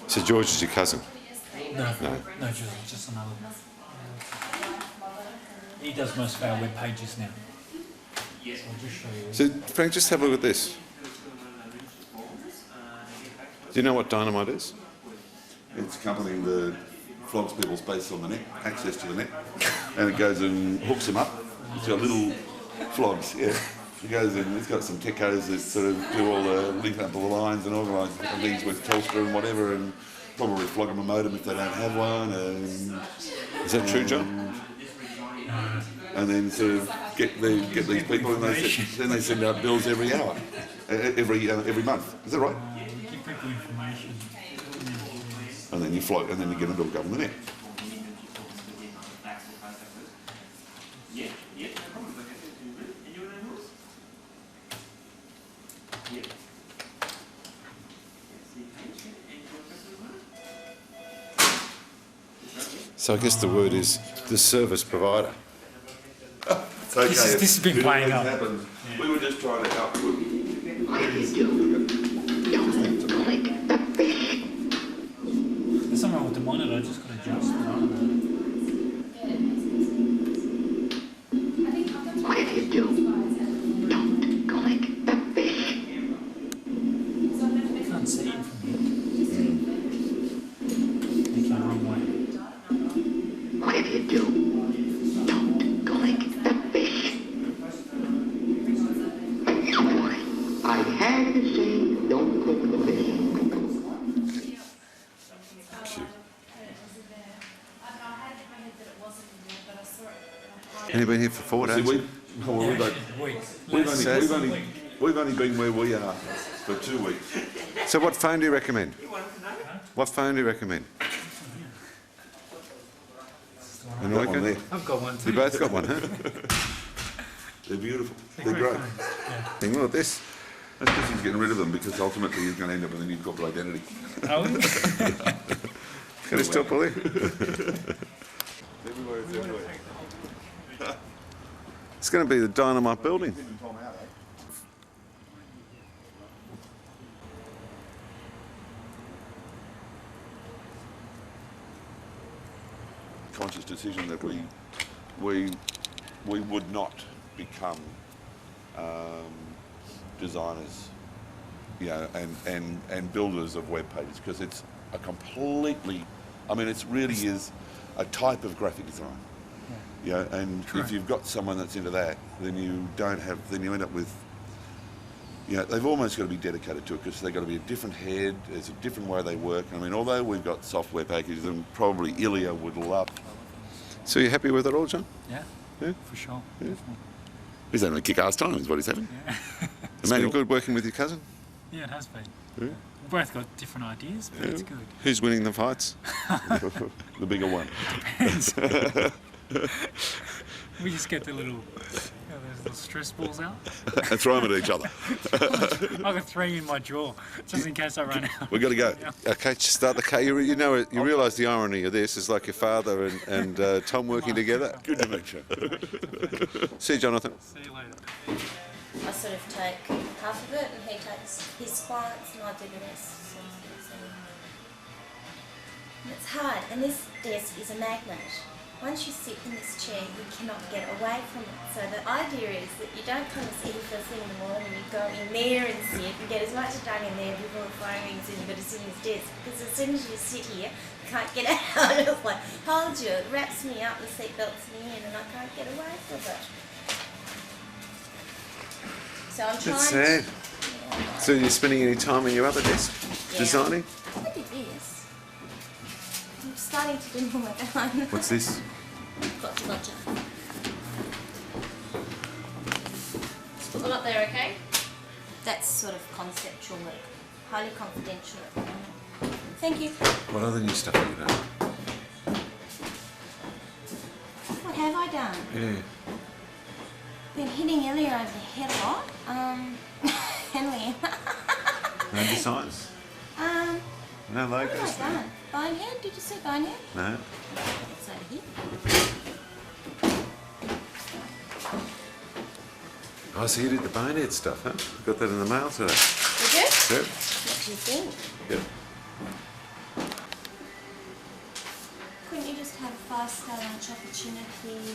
So George is your cousin? No, just another. He does most of our web pages now. So I'll just show you. So Frank, just have a look at this. Do you know what Dynamite is? It's a company that flogs people's space on the net, access to the net, and it goes and hooks them up. It's got little flogs, yeah. It goes in, it's got some techos that sort of do all the link up all the lines and organise different things with Telstra and whatever, and probably flog them a modem if they don't have one. And, is that true, John? And then sort of get these people, and then they send out bills every hour, every month. Is that right? Give people information. And then you float, and then you get them to hook up on the net. So I guess the word is the service provider. It's okay. This has been playing up. Happened. Yeah. We were just trying to help with. What do you do? Don't click the fish. There's something wrong with the monitor. I just got to adjust it. Whatever you do, don't click the fish. I can't see it from here. It's the wrong way. Whatever you do, don't click the fish. I had to say, don't click the fish. Only been here for 4 days. We've only been where we are for 2 weeks. So what phone do you recommend? What phone do you recommend? An Got one there. I've got one too. You both got one, huh? They're beautiful. They're great. Think about this. That's because he's getting rid of them, because ultimately he's going to end up with a new corporate identity. Oh, Can I stop all there? Everywhere is everywhere. It's going to be the Dynamite building. Conscious decision that we would not become designers, you know, and builders of web pages, because it's a completely, I mean, it really is a type of graphic design. Yeah, and if you've got someone that's into that, then you end up with, you know, they've almost got to be dedicated to it, because they've got to be a different head, there's a different way they work. I mean, although we've got software packages, and probably Ilya would love. So you happy with it all, John? Yeah, for sure. Yeah. He's having a kick-ass time, is what he's having. Yeah. Amazing. Good working with your cousin? Yeah, it has been. Yeah. We've both got different ideas, but it's good. Who's winning the fights? The bigger one. Depends. We just get the little stress balls out. And throw them at each other. I've got 3 in my drawer, just in case I run out. We've got to go. Okay, start the car. You realise the irony of this is like your father and Tom working together. Good to meet you. See you, Jonathan. See you later. I sort of take half of it and he takes his clients and I do the rest. It's hard, and this desk is a magnet. Once you sit in this chair, you cannot get away from it. So the idea is that you don't come and sit here first thing in the morning, you go in there and sit and get as much done in there before the phone rings in, but it's in his desk. Because as soon as you sit here, can't get out. It's like, hold you, it wraps me up, the seatbelt's me in, and I can't get away from it. So I'm trying That's sad. So you're spending any time on your other desk designing? I did this. I'm starting to do more of my own. What's this? Gotcha. Put them up there, okay? That's sort of conceptual work, highly confidential at the moment. Thank you. What other new stuff have you done? What have I done? Yeah. Been hitting Ellie over the head a lot. Henley. No designs? No What logos? have I done? Bonehead? Did you see Bonehead? No. It's over here. Oh, so you did the bonehead stuff, huh? Got that in the mail today. Did you? Yep. What do you think? Yep. Couldn't you just have a 5-star lunch opportunity?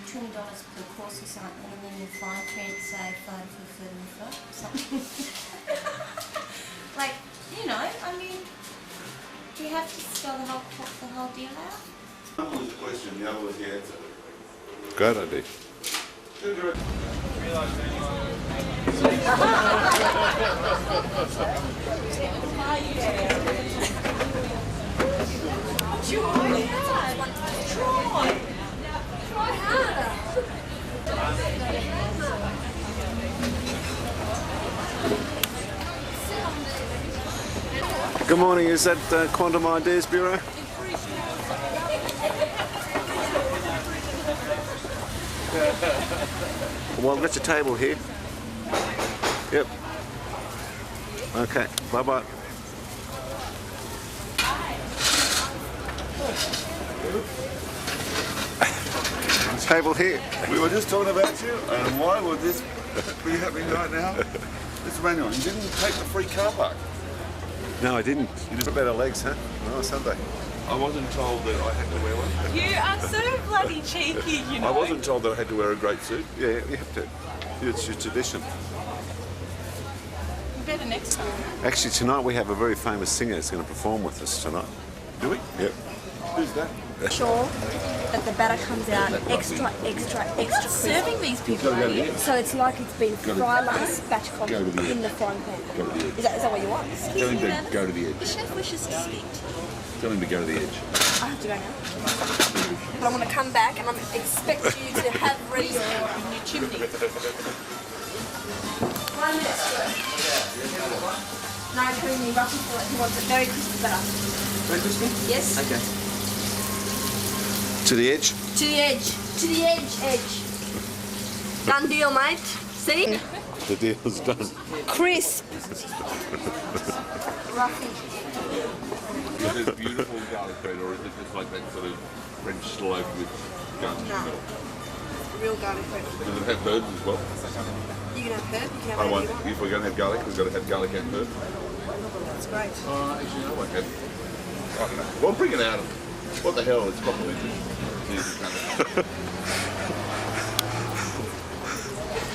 $20 per course or something, and then your fine print say fine for food and foot or something. Like, you know, I mean, do you have to spell the whole deal out? One was the question, the other was the answer. Great idea. Try harder. Good morning, is that Quantum Ideas Bureau? Well, I've got your table here. Yep. Okay, bye-bye. Table here. We were just talking about you, and why would this be happening right now? Mr. Manuel, you didn't take the free car park. No, I didn't. You did better legs, huh? Oh, Sunday. I wasn't told that I had to wear one. You are so bloody cheeky, you know. I wasn't told that I had to wear a great suit. Yeah, you have to. It's your tradition. Better next time. Actually, tonight we have a very famous singer who's going to perform with us tonight. Do we? Yep. Who's that? Sure that the batter comes out extra creamy. Serving these people, are you? So it's like it's been fried like a spatchcock in the frying pan. Is that what you want? Tell him to go to the The edge. chef wishes to speak. Tell him to go to the edge. I have to go now. But I'm going to come back and I expect you to have ready your New chimney. 1 minute stir. No creamy, roughy for it. He wants it very crispy batter. Very crispy? Yes. Okay. To the edge? To the edge. To the edge. Done deal, mate. See? The deal's done. Crisp. Roughy. Is it beautiful garlic bread, or is it just like that sort of French loaf with guns? No. Real garlic bread. Does it have herbs as well? You can have herb, you can have I want, anything you want. if we're going to have garlic, we've got to have garlic and herb. That's great. Actually, no, I can. I don't know. Well, bring it out. What the hell? It's complimentary.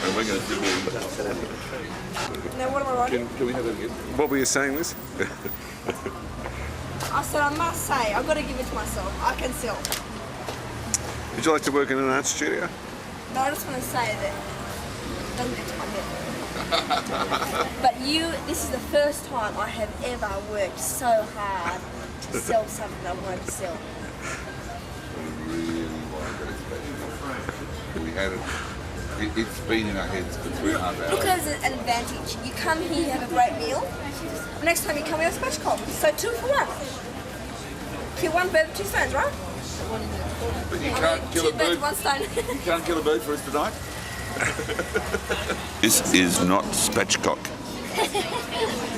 And we're going to do it. Now what am I writing? Can we have it again? What were you saying, Liz? I said I must say, I've got to give it to myself. I can sell. Would you like to work in an art studio? No, I just want to say that it doesn't get to my head. But this is the first time I have ever worked so hard to sell something I wanted to sell. We had it. It's been in our heads for 3.5 hours. Look at it as an advantage. You come here, you have a great meal. Next time you come, you have a spatchcock. So 2 for 1. Kill one bird with 2 stones, right? But you can't kill a 2 birds bird. with 1 stone. You can't kill a bird for us tonight. This is not spatchcock.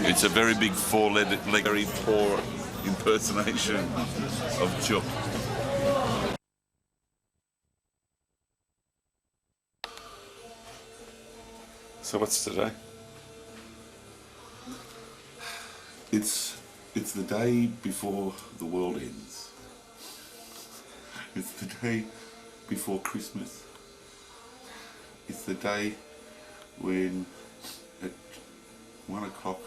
It's a very big 4-legged, very poor impersonation of chook. So what's today? It's the day before the world ends. It's the day before Christmas. It's the day when at 1 o'clock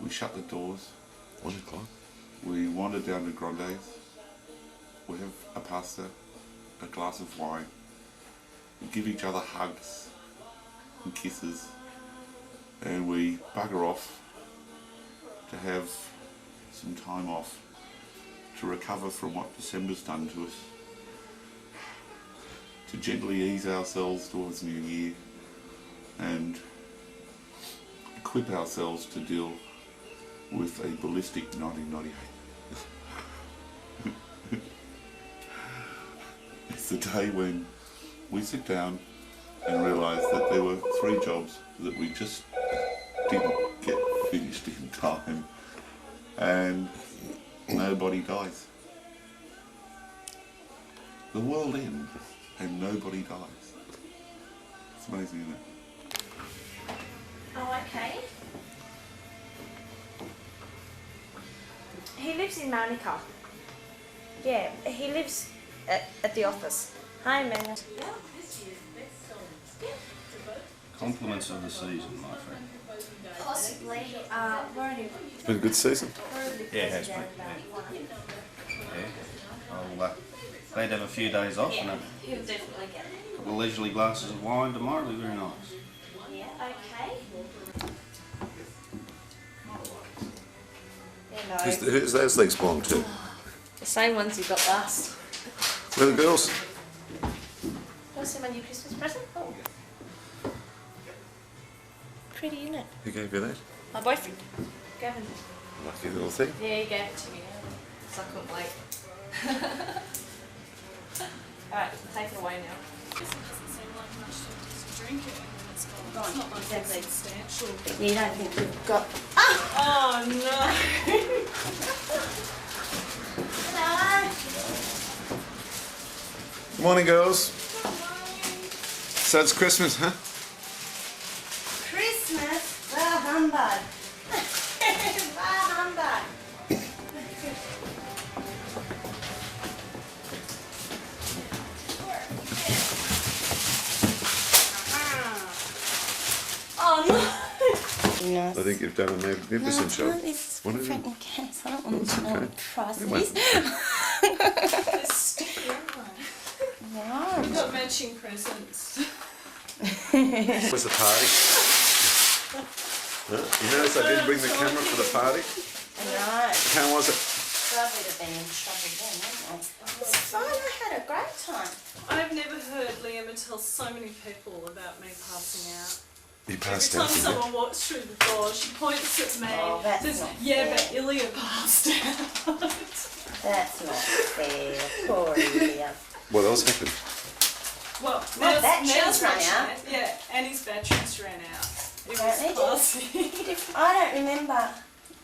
We shut the doors. 1 o'clock. We wander down to Grande's. We have a pasta, a glass of wine. We give each other hugs and kisses. And we bugger off to have some time off to recover from what December's done to us. To gently ease ourselves towards New Year and equip ourselves to deal with a ballistic 1998. It's the day when we sit down and realise that there were 3 jobs that we just didn't get finished in time, and nobody dies. The world ends and nobody dies. It's amazing, isn't it? Oh, okay. He lives in Monica. Yeah, he lives at the office. Hi, man. Compliments of the season, my friend. Possibly. It's been a good season. Yeah, it has been. Yeah. I'll glad to have a few days off and He'll definitely get it. a couple of leisurely glasses of wine tomorrow. It'll be very nice. Yeah, okay. Who's those legs belong to? The same ones you got last. Where are the girls? Do you want to see my new Christmas present? Oh. Pretty, isn't it? Who gave you that? My boyfriend. Gavin. Lucky little thing. Yeah, he gave it to me. So I couldn't wait. Alright, take it away now. It's not like Exactly. substantial. You don't think you've got... Oh no! Hello. Good morning, girls. So it's Christmas, huh? Christmas? Bah humbug. Bah humbug. Oh no! I think you've done a magnificent job. It's What is it? different in case. I don't want to know what price it It won't. is. It's still Wow. We've got matching presents. Where's the party? Huh? You notice I didn't bring the camera for the party? Right. How was it? Lovely to be in trouble then, wasn't it? It's fine. I had a great time. I've never heard Liam tell so many people about me passing out. You passed Every out, time didn't you? someone walks through the door, she points at me. Oh, that's says, not yeah, fair. but Ilya passed out. That's not fair. Poor Ilya. What else happened? Well, My batteries ran battery- out. Yeah, and his batteries ran out. It Apparently was did. classy. I don't remember.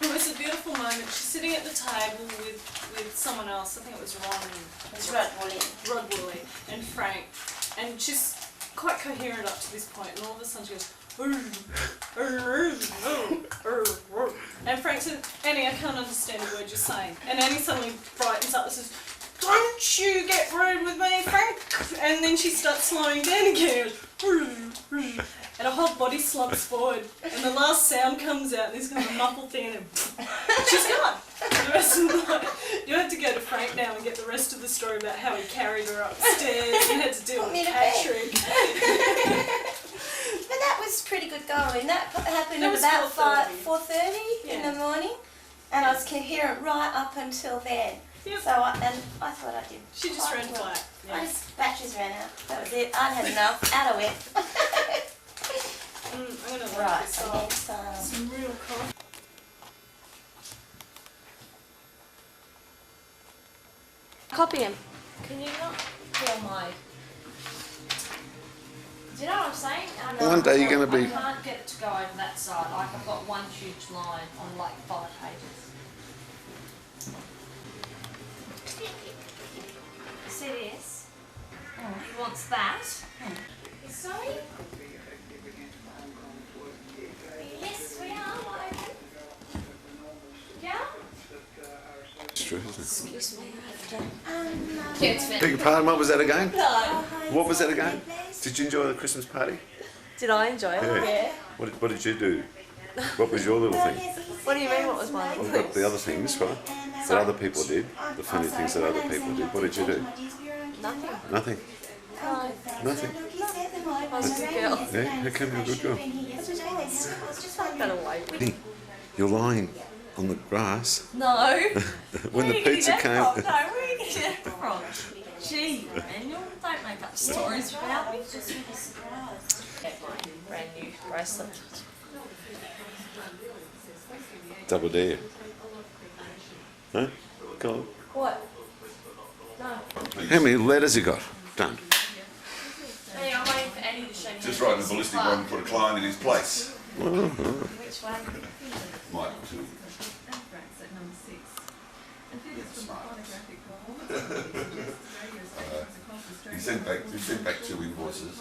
It was a beautiful moment. She's sitting at the table with someone else. I think it was Ron and It's Rod Woolley. Rod Woolley and Frank. And she's quite coherent up to this point, and all of a sudden she goes, and Frank said, Annie, I can't understand a word you're saying. And Annie suddenly brightens up and says, don't you get rude with me, Frank. And then she starts slowing down again. And her whole body slumps forward. And the last sound comes out, and this kind of muffled thing, and then she's gone. For the rest of the night. You have to go to Frank now and get the rest of the story about how he carried her upstairs and had to deal Put with me to bed. Patrick. But that was pretty good going. That happened That at was about 4:30. 4:30 in the morning, and I was coherent right up until then. Yep. So I thought I did. She just quite ran well. flat. I just batteries ran out. That was it. I'd had enough. Out of it. I'm gonna light Right. this So up. then Some real coffee. Copy him. Can you not feel my... Do you know what I'm saying? One day you're gonna be- I can't get it to go over that side. Like I've got one huge line on like 5 pages. See this? He wants that. Sorry? Yes, we are. Open. Yeah? It's true, isn't it? Excuse me, I have to... Beg your pardon, what was that again? No. What was that again? Did you enjoy the Christmas party? Did I enjoy it? Yeah. What did you do? What was your little thing? What do you mean? What was mine? I've got the other things, right? That other people did. The funny things that other people did. What did you do? Nothing. Nothing. No. Nothing. I was a good girl. Yeah, how come you're a good girl? Got away with Hey, you're lying on the grass. No. When Where the are you getting pizza that came. from? No, where are you getting that from? Gee, Daniel, don't make up stories about me. Just with a surprise. Get my brand new bracelet. Double dare. Huh? Go on. What? No. How many letters you got? Done. Hey, I'm waiting for Annie to show me. Just writing the ballistic one and put a client in his place. Which one? Mike, too. He sent back 2 invoices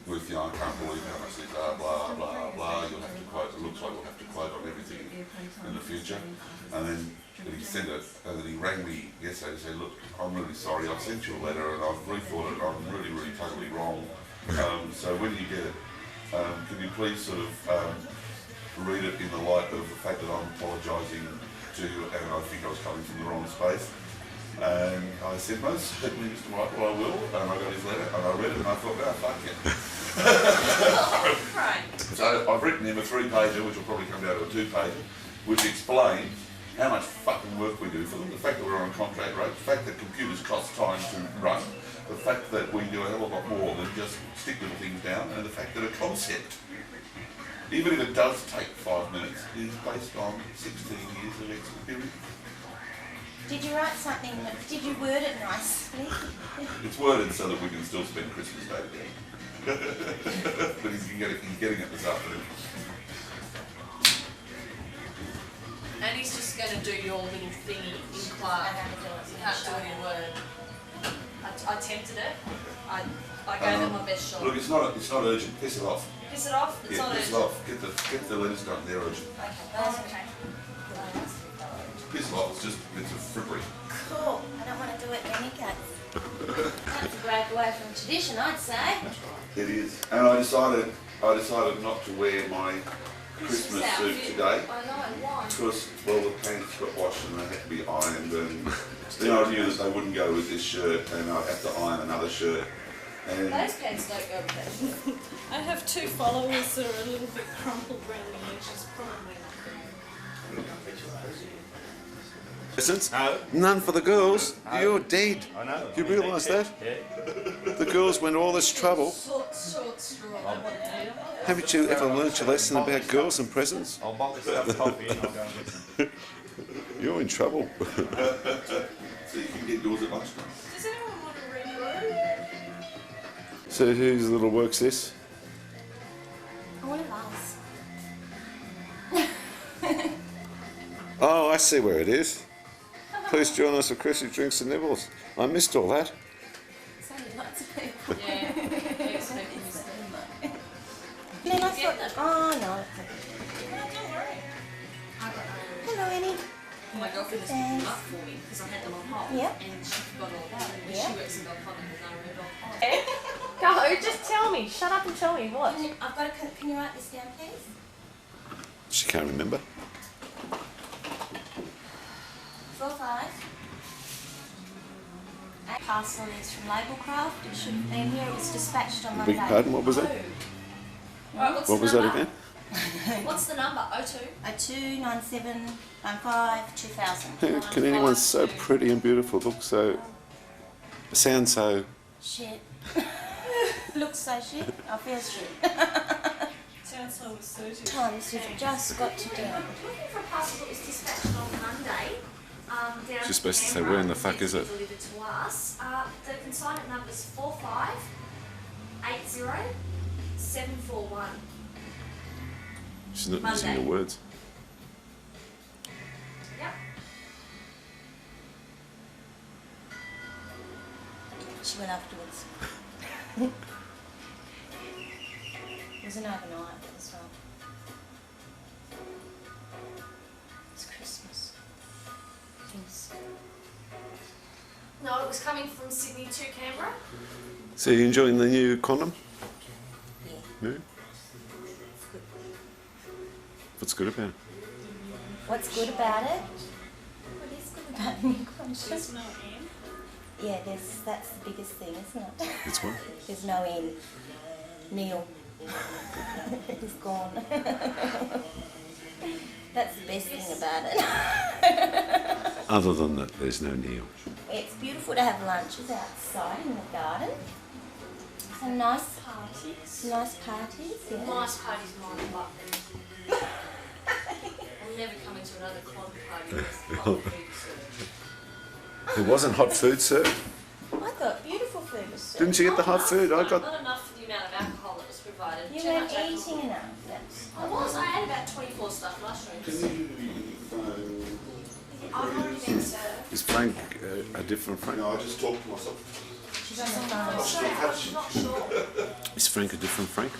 with, you know, I can't believe how much these are, blah, blah, blah. You'll have to quote, it looks like we'll have to quote on everything in the future. And then he sent it, and then he rang me yesterday and said, look, I'm really sorry, I've sent you a letter and I've rethought it, I'm really, really totally wrong. So when you get it, can you please sort of read it in the light of the fact that I'm apologising to you and I think I was coming from the wrong space. And I said, most certainly, Mr. Michael, I will. And I got his letter and I read it and I thought, oh, fuck it. So I've written him a 3-pager, which will probably come down to a 2-pager, which explains how much fucking work we do for them, the fact that we're on a contract rate, the fact that computers cost time to run, the fact that we do a hell of a lot more than just stick little things down, and the fact that a concept, even if it does take 5 minutes, is based on 16 years of experience. Did you write something? Did you word it nicely? It's worded so that we can still spend Christmas Day together. But he's getting it this afternoon. And he's just going to do your little thingy in class. You can't do it in Word. I attempted it. I gave it my best shot. Look, it's not urgent. Piss it off. Piss it off? It's not piss urgent. it off. Get the letters done. They're urgent. Okay, that's okay. Piss it off. It's a frippery. Cool. I don't want to do it in any case. That's a break away from tradition, I'd say. It is. And I decided not to wear my Christmas suit today. I know, why? Because, well, the pants got washed and they had to be ironed, and then I knew that they wouldn't go with this shirt, and I'd have to iron another shirt. And Those pants don't go with it. I have 2 followers that are a little bit crumpled around the edges, probably not. Presents? None for the girls. No. You're dead. I know. You realise that? Yeah. The girls went all this trouble. Short straw. Haven't you ever learnt your lesson about girls and presents? I'll box myself coffee and I'll go and get some. You're in trouble. so you can get yours at lunchtime. Does anyone want a red robe? So whose little work's this? All of us. Oh, I see where it is. Please join us for Chrissy Drinks and Nibbles. I missed all that. It's only lots of people. Yeah. And then I thought, oh no. Hello, Annie. My girlfriend has picked them up for me because I had them on hold. Yep. And she forgot all about it. And Yep. she works in .com and I read .com. Go, just tell me. Shut up and tell me what. I've got can you write this down, please? She can't remember. 4-5. Parcel is from Labelcraft. It should have been here. It was dispatched on Monday. Beg pardon, what was that? Alright, what's What the was that number? again? What's the number? 02? 02 97 95 2000. Can anyone so pretty and beautiful look so... sound so... Shit. Looks so shit. I feel shit. Sounds so assertive. Times you've just got to do it. Looking for a parcel that was dispatched on Monday. Down She's supposed to say, Canberra, where in the fuck is it? Delivered to us. The consignment number is 4580741. She's not using Monday. the words. Yep. She went afterwards. It was an overnight as well. It's Christmas. Things. No, it was coming from Sydney to Canberra. So you enjoying the new condom? Yeah. Yeah? What's good about it? What's good about it? What is good about New Quantum? There's no end. Yeah, that's the biggest thing, isn't it? It's what? There's no end. Neil. He's gone. That's the best thing about it. Other than that, there's no Neil. It's beautiful to have lunches outside in the garden. Some nice parties. Nice parties, yeah. Nice parties, mine, but I'm never coming to another quantum party unless the hot food is served. There wasn't hot food served. I thought beautiful food was served. Didn't you get the hot food? I got. Not enough for the amount of alcohol that was provided. You Too weren't much alcohol. eating enough. That's I was. I had about 24 stuffed mushrooms. I've already been served. Is Frank a different Frank? No, I just talked to myself. She's on the phone. I'm not sure. Is Frank a different Frank?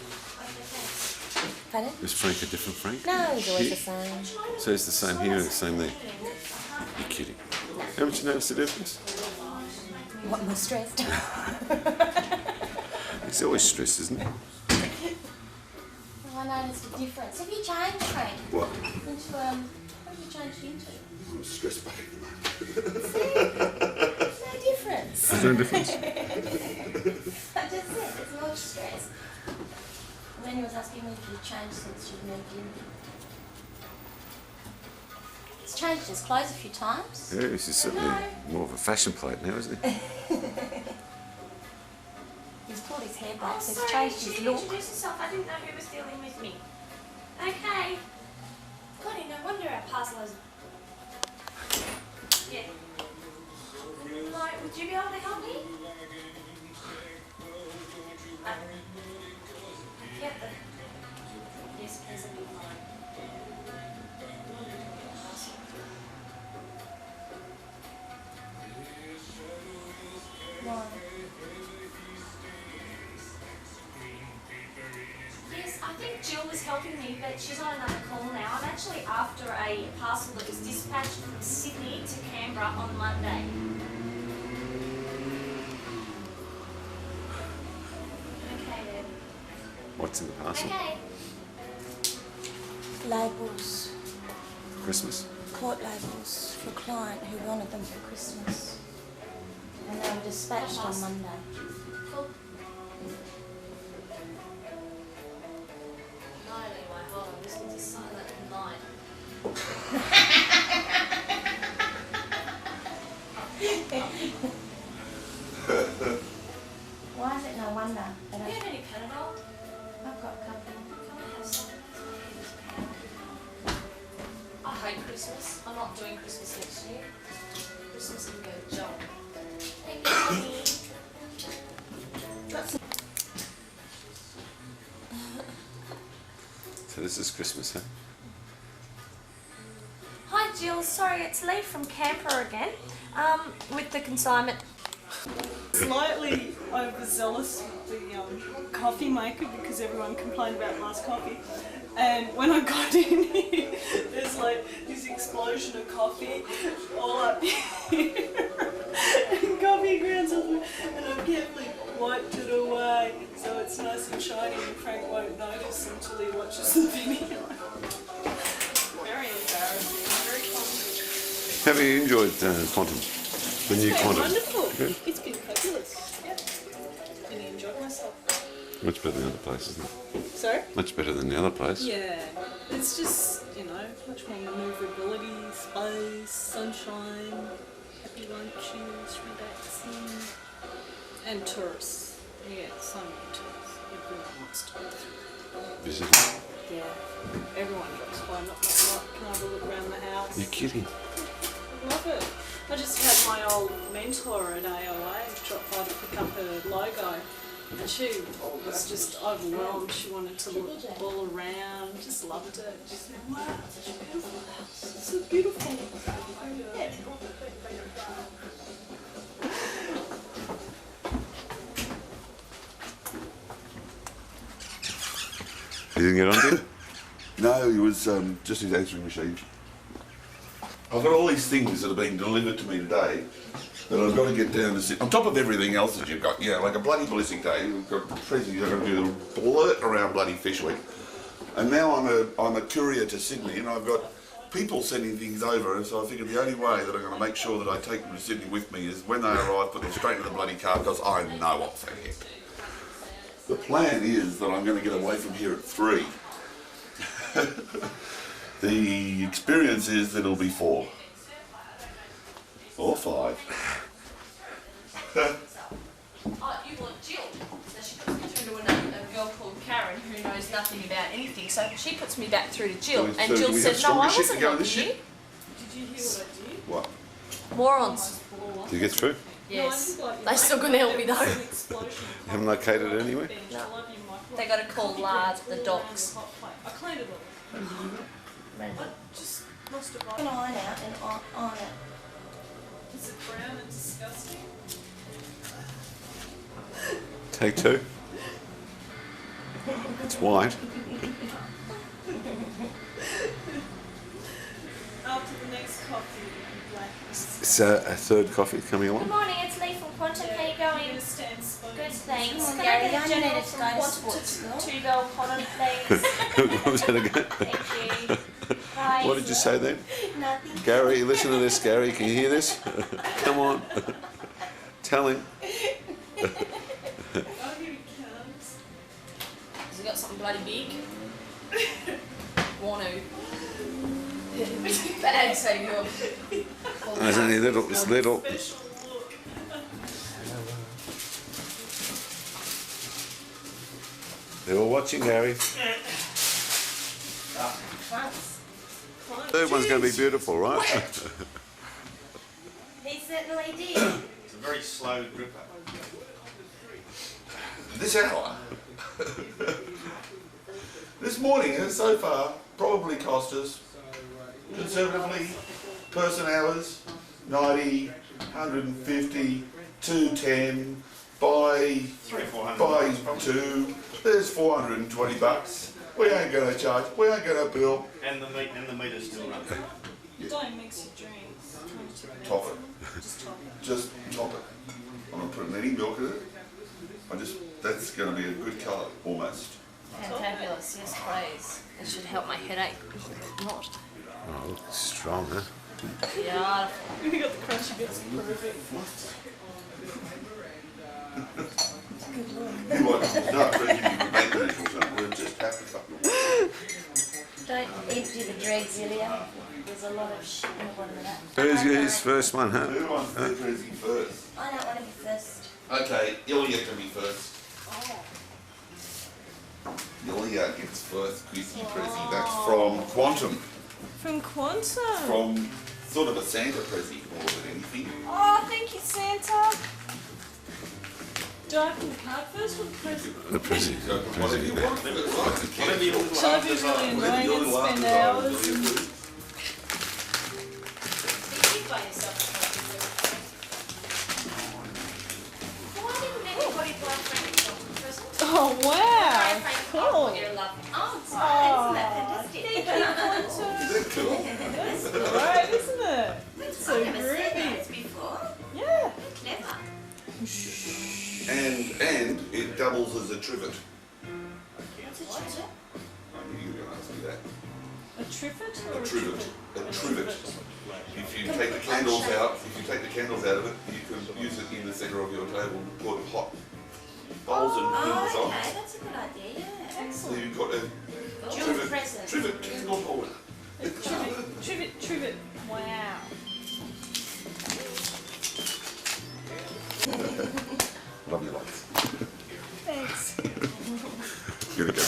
Pardon? Is Frank a different Frank? No, he's always the same. So he's the same here and the same there. You're kidding. Haven't you noticed the difference? What, more stressed? He's always stressed, isn't he? I noticed a difference. Have you changed, Frank? What? Into, what have you changed into? I'm stressed back at the moment. There's no difference. There's no difference? I just said there's more stress. And then he was asking me if you'd changed since you've moved in. He's changed his clothes a few times. Yeah, he's certainly more of a fashion plate now, isn't he? He's pulled his hair Oh, back, so he's sorry, changed you his should look. introduce yourself. I didn't know who was dealing with me. Okay. Golly, no wonder our parcels. Yeah. Like, would you be able to help me? Get the. Yes, please, I'll be fine. Why? Yes, I think Jill was helping me, but she's on another call now. I'm actually after a parcel that was dispatched from Sydney to Canberra on Monday. Okay then. What's in the parcel? Okay. Labels. Christmas? Court labels for a client who wanted them for Christmas. And they were dispatched on Monday. Cool. No, anyway, hold on. This one's a silent night. Why is it no wonder? Do you have any Panadol? I've got a couple. Can I have some? I hate Christmas. I'm not doing Christmas next year. Christmas can go to Joel. Thank you, honey. So this is Christmas, huh? Hi Jill, sorry, it's Lee from Canberra again. With the consignment. Slightly overzealous with the coffee maker because everyone complained about last coffee. And when I got in here, there's like this explosion of coffee all up here. And coffee grounds everywhere. And I've carefully wiped it away so it's nice and shiny and Frank won't notice until he watches the video. Very embarrassing, very common. Have you enjoyed Quantum? The new Quantum? Wonderful. Yeah. It's been fabulous. Yep. Really enjoyed myself. Much better than the other place, isn't it? Sorry? Much better than the other place. Yeah. It's just, much more manoeuvrability, space, sunshine, happy lunches, relaxing, and tourists. Yeah, so many tourists. Everyone wants to go through. Visit. Yeah. Everyone drops by, not. Can I have a look around the house? You're kidding. I love it. I just had my old mentor at AOA drop by to pick up her logo, and she was just overwhelmed. She wanted to look all around, just loved it. She said, wow, such a beautiful house. It's so beautiful. Yeah. You didn't get on to it? No, it was just his answering machine. I've got all these things that have been delivered to me today that I've got to get down and sit on top of everything else that you've got. Yeah, like a bloody ballistic day. You've got presents. You've got to do the blurt around bloody Fish Week. And now I'm a courier to Sydney, and I've got people sending things over, and so I figured the only way that I'm going to make sure that I take them to Sydney with me is when they arrive, put them straight in the bloody car, because I know what the heck. The plan is that I'm going to get away from here at 3. The experience is that it'll be 4 or 5. Oh, you want Jill? So she puts me through to a girl called Karen who knows nothing about anything. So she puts me back through to Jill, and Jill said, "No, I wasn't helping you." Did you hear what I did? What? Morons. Did you get through? Yes. They still gonna help me though. You haven't located it anyway? No. They got to call Lard, the docks. I cleaned it all. I just lost a bite. An iron out and on it. Is it brown and disgusting? Take 2. It's white. After the next coffee, black. It's a third coffee coming Good along. morning, it's Lee from Quantum. How are you going? Good, thanks. Can I Gary, get a I general needed to from go to Quantum sports school. to go Quantum, please? What was that again? Thank you. Bye. What did you say then? Nothing. Gary, listen to this, Gary. Can you hear this? Come on. Tell him. Oh, here he comes. Has he got something bloody big? Want to? Bad, say girl. It's only little. It's little. They're all watching, Gary. Third one's going to be beautiful, right? He certainly did. It's a very slow gripper. This hour, this morning has so far probably cost us, conservatively, person hours, 90, 150, 210, by 2, there's $420. We ain't going to charge, we ain't going to bill. And the meter's still running. Don't mix your drinks. Top it. Just top it. I'm not putting any milk in it. That's going to be a good colour, almost. Fantabulous, yes please. It should help my headache. Not. Oh, strong, huh? Yeah. We got the crunchy bits perfect. You want not drinking your bacon or something, we'll just have to fucking. Don't empty the dregs, Ilya. There's a lot of shit in the bottom of that. Who's his first one, huh? Who wants the Prezi first? I don't want to be first. Okay, Ilya can be first. Ilya gets first Chrissy Prezi. That's from Quantum. From Quantum? From sort of a Santa Prezi more than anything. Oh, thank you, Santa. Do I open the card first or the present? The Prezi. Whatever you want. Whatever you want. Shall I be really annoying and spend hours? And... Oh wow! Cool. Oh, isn't that fantastic? Is that cool? That's great, isn't it? That's so I've never seen groovy. those before. Yeah. Clever. And it doubles as a trivet. What's a trivet? I knew you were going to ask me that. A trivet or A trivet. A trivet. If you take the candles out, of it, you can use it in the centre of your table to put hot bowls and things on. Okay, that's a good idea. Yeah. So you've got a trivet candle holder. Trivet. Wow. Love your lights. Thanks. Gonna go.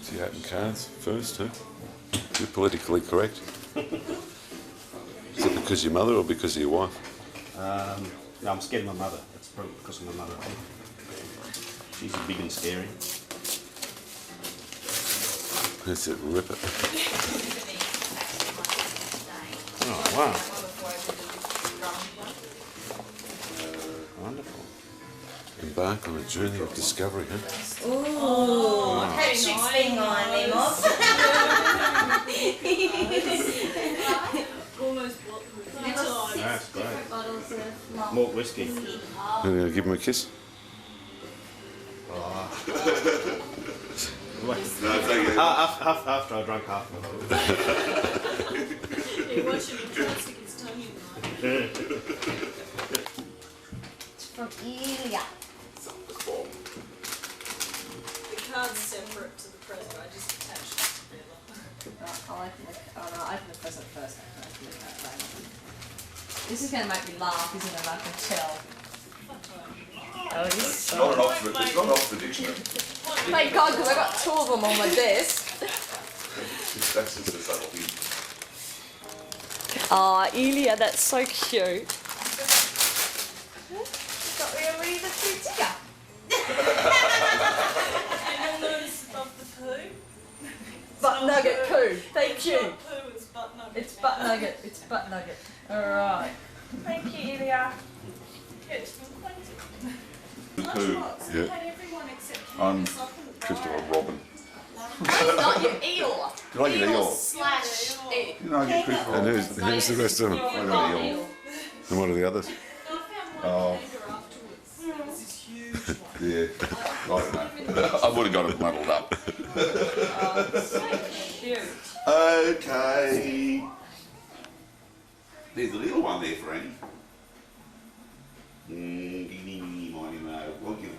So you open cards first, huh? You're politically correct. Is it because of your mother or because of your wife? No, I'm scared of my mother. That's probably because of my mother. She's big and scary. That's it, rip it. Oh, wow. Wonderful. Embark on a journey of discovery, huh? Ooh, Patrick's being on them off. Almost That's great. Different bottles of Malt whiskey. I'm going to give him a kiss. After I drank half of it. He watching him try to stick his tongue in there. It's from Ilya. The card's separate to the present. I just attached it together. I'll open the, oh no, I'll open the present first. I'll open the card later. This is going to make me laugh, isn't it? I can tell. Oh, It's not an Oxford. It's not an Oxford dictionary. Thank God, because I got two of them on my desk. That's just a subtle thing. Oh, Ilya, that's so cute. Got me a reason to digger. And you'll notice above the poo. Butt nugget poo. Thank you. It's not poo, it's butt nugget. It's butt nugget. It's butt nugget. Alright. Thank you, Ilya. It's from Quantum. Who? Hey, everyone except I'm Christopher Robin. Not you, Eel. Did I get Eel? Slash Eel. Did I get Christopher? And who's the rest of them? I got Eel. And what are the others? Oh. Yeah. I don't know. I would have got it muddled up. Okay. There's a little one there for Annie. We'll give it.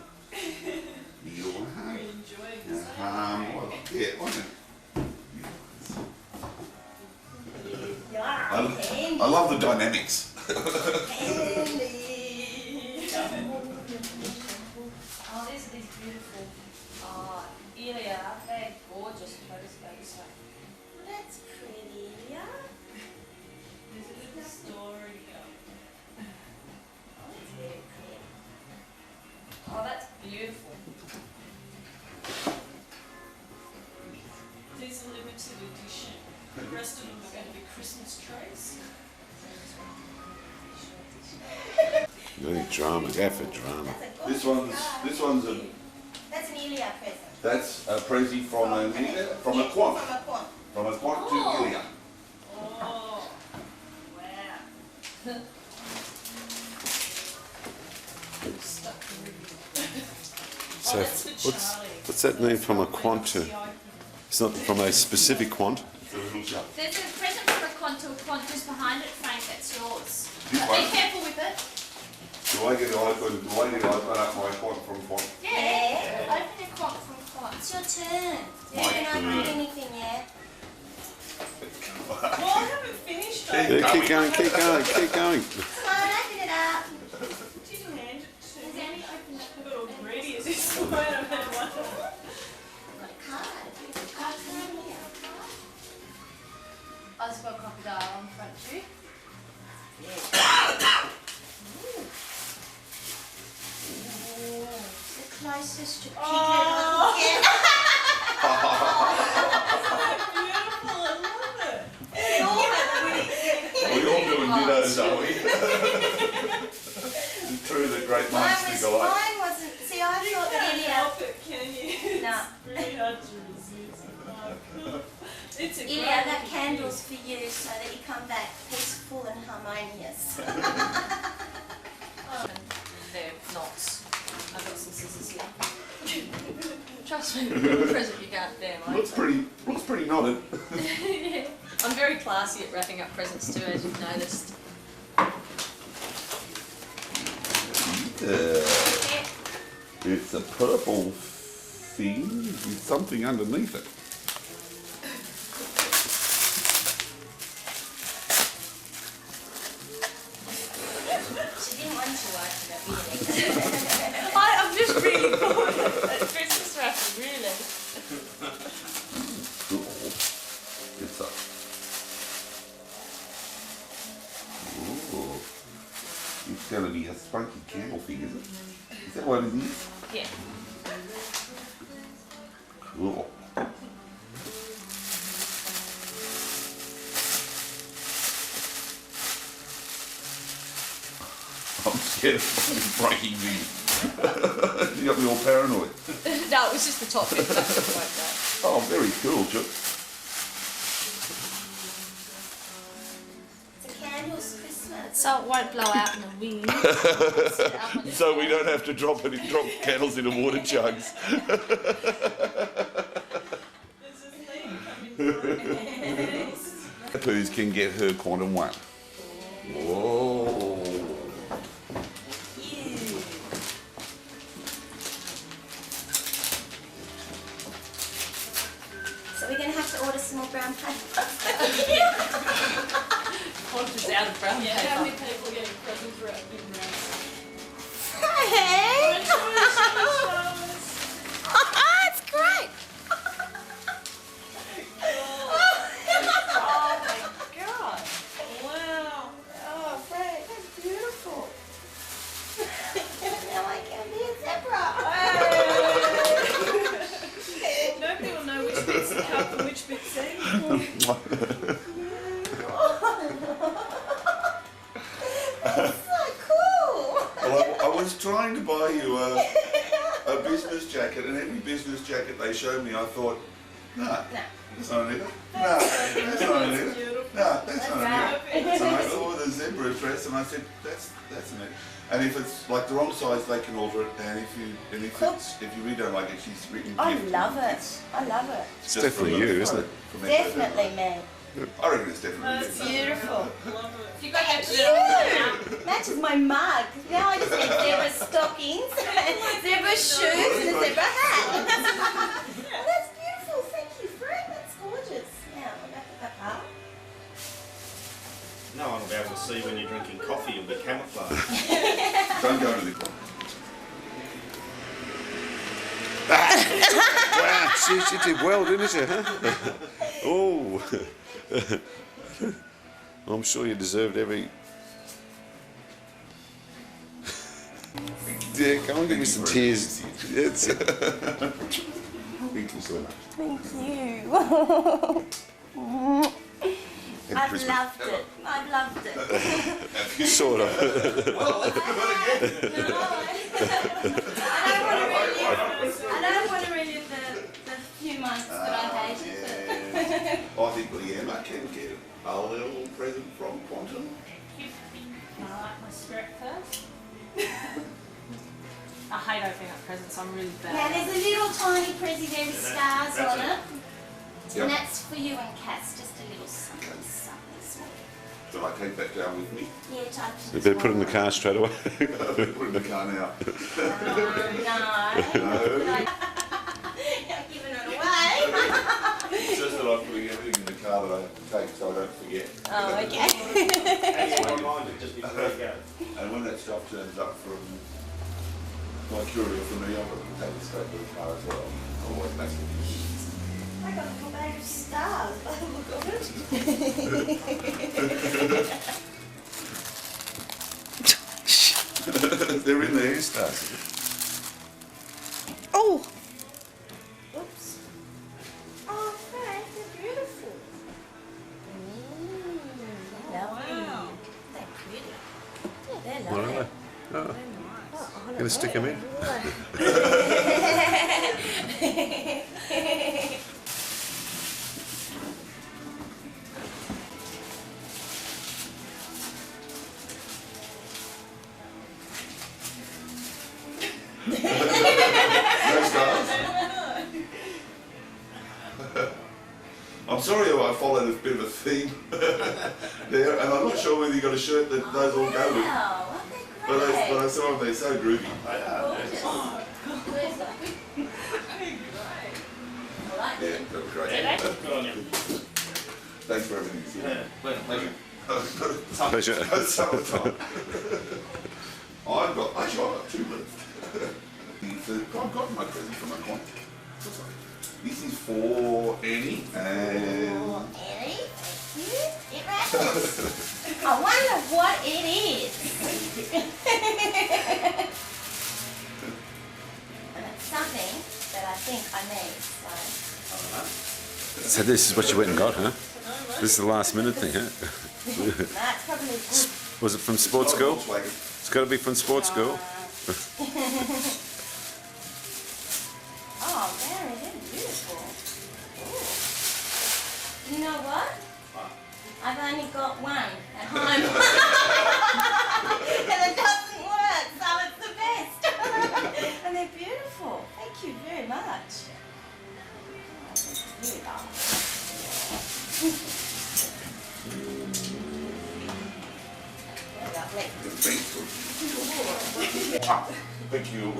Little one. Yeah, wasn't it? I love the dynamics. Oh, these are these beautiful. Ilya, they're gorgeous photos. That's pretty, yeah. There's a little story. Oh, that's beautiful. These are limited edition. The rest of them are going to be Christmas trees. Really drama, go for drama. This one's a. That's an Ilya present. That's a prezi from a quant. From a quant to Ilya. Oh, wow. Stuck the So what's that mean from a quant to? It's not from a specific quant. There's a present from a quant to a quant just behind it, Frank. That's yours. This But one? be careful with it. Do I get to open up my quant from quant? Yeah. Open your quant from quant. It's your turn. You My haven't opened turn. anything yet. Well, I haven't finished. Yeah, keep going, keep going, keep going. Come on, open it up. Did you hand it to me? Has Annie opened up I've got all greedy at this point. I've had one. got a card? Beautiful card from Ilya. I've just got a crocodile on the front too. The closest to piglet I Beautiful, I love it. We all doing dittos, are we? Through the great minds think alike. Mine wasn't. See, I thought that Can't Ilya. help it, can you? No. It's really hard to resist. Oh, cool. It's a Ilya, great that little candle's for you so that you come back peaceful and harmonious. They're knots. I've got some scissors here. Trust me, the present you can't damn. Looks pretty knotted. Yeah. I'm very classy at wrapping up presents too, as you've noticed. It's a purple thing with something underneath it. She didn't want to work for that, really. I'm just really bored at Christmas wrapping, really. Cool. It's a. Ooh. It's going to be a spunky candle thing, is it? Is that what it is? Yeah. Cool. I'm scared of breaking these. You got me all paranoid. No, it was just the top bit. That's like that. Oh, very cool, Chuck. so it won't blow out in the wind. So we don't have to drop candles into water jugs. Poos can get her quantum one. Whoa. So we're going to have to order some more brown paper. Quantum's out of brown paper. How many people getting presents wrapped in brown Hey! It's great! Oh my god! Wow! Oh, Frank, that's beautiful. Now I can be a zebra. Nobody will know which bit's the cup and which bit's in. That's so cool. Well, I was trying to buy you a business jacket, and every business jacket they showed me, I thought, nah, that's not a nigger. Nah, that's not a nigger. Nah, that's not a nigger. So I saw the zebra dress, and I said, that's a nigger. And if it's like the wrong size, they can alter it. And if you really don't like it, she's written. I gift. love it. I love it. It's definitely you, isn't it? Definitely me. I reckon it's definitely It's beautiful. You got that Cute! Matches my mug. Now I just need zebra stockings, zebra shoes, and a zebra hat. Well, that's beautiful. Thank you, Frank. That's gorgeous. Now, we'll go put that up. No one will be able to see when you're drinking coffee. You'll be camouflaged. Don't go to the corner. Wow, she did well, didn't she? Huh? Oh. I'm sure you deserved every... Yeah, come on, give me some tears. It's... Thank you so much. Thank you. I've loved it. I've loved it. Sort of. I don't want to relive the few months that I hated it. I think Leanne can get a little present from Quantum. I like my spirit first. I hate opening up presents, I'm really bad. Now there's a little tiny prezi there with stars on it. Yep. And that's for you and Cass, just a little something small. Do I take that down with me? Yeah, type You better put it in the car straight away. Put it in the car now. No. Not giving it away. It's just that I'm putting everything in the car that I take so I don't forget. Oh, okay. That's my mind just before you go. And when that stuff turns up from my courier for me, I've got to take it straight to the car as well. Otherwise, that's what I got a little bag of stars by the look of it. They're in there, stars. Oh! Oops. Oh, Frank, they're beautiful. Lovely. Wow. They're pretty. Yeah, they're What lovely. are they? Oh. Gonna stick them in? No stars. I'm sorry I followed a bit of a theme there, and I'm not sure whether you got a shirt that those all go with. Wow, But I saw them, they're so groovy. Yeah, that was great. Good on you. Thanks for everything. Yeah, well, pleasure. Pleasure. Summertime. I've got two left. I've got my present from my client. This is for Annie and... Annie, it rattles. I wonder what it is. And it's something that I think I need, so... So this is what you went and got, huh? This is the last minute thing, huh? That's probably good. Was it from sports school? It's got to be from sports school. Oh, Barry, they're beautiful. Ooh. You know what? I've only got one at home. And it doesn't work, so it's the best. And they're beautiful. Thank you very much. Here we go. Lovely. Thank you.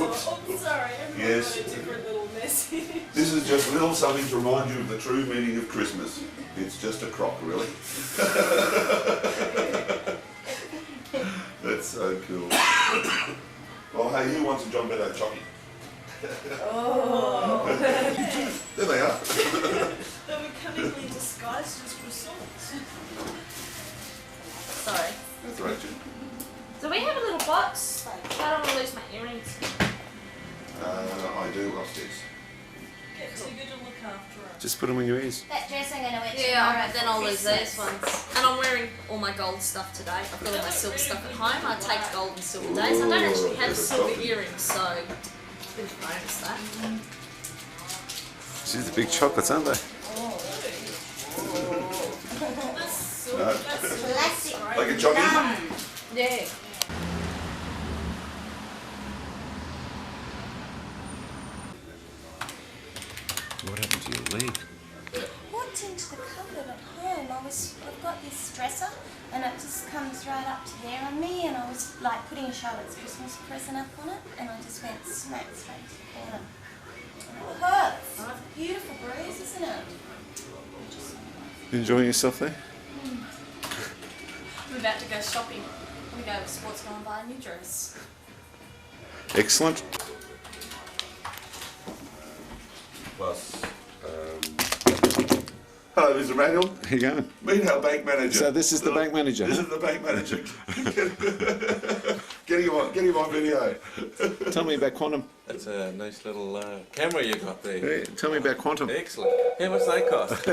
Oops. Sorry, Yes. everyone's got a different little message. This is just a little something to remind you of the true meaning of Christmas. It's just a crock, really. That's so cool. Oh, hey, who wants a John Beto chocky? Oh. There they are. They were cunningly disguised as croissants. Sorry. That's right, Jim. Do we have a little box? I don't want to lose my earrings. I do upstairs. Get too good to look after her. Just put them in your ears. That dress I'm going to wear Yeah, tomorrow then for I'll lose Christmas. these ones. And I'm wearing all my gold stuff today. I've got all my silver stuff at home. I take gold and silver days. I don't actually have silver earrings, so it's a bit of a bonus that. See the big chocolates, aren't they? Classic. Like a jockey? Yeah. What happened to your leg? Walked into the cupboard at home. I've got this dresser and it just comes right up to there on me, and I was like putting Charlotte's Christmas present up on it, and I just went smack straight to the corner. It hurts. It's a beautiful breeze, isn't it? You enjoying yourself there? I'm about to go shopping. I'm going to go to Sports Bar and buy a new dress. Excellent. Plus, hello, Mr. Manuel. How you going? Meet our bank manager. So this is the bank manager, This huh? is the bank manager. Get him on video. Tell me about Quantum. That's a nice little camera you got there. Hey, tell me about Quantum. Excellent. How much that cost?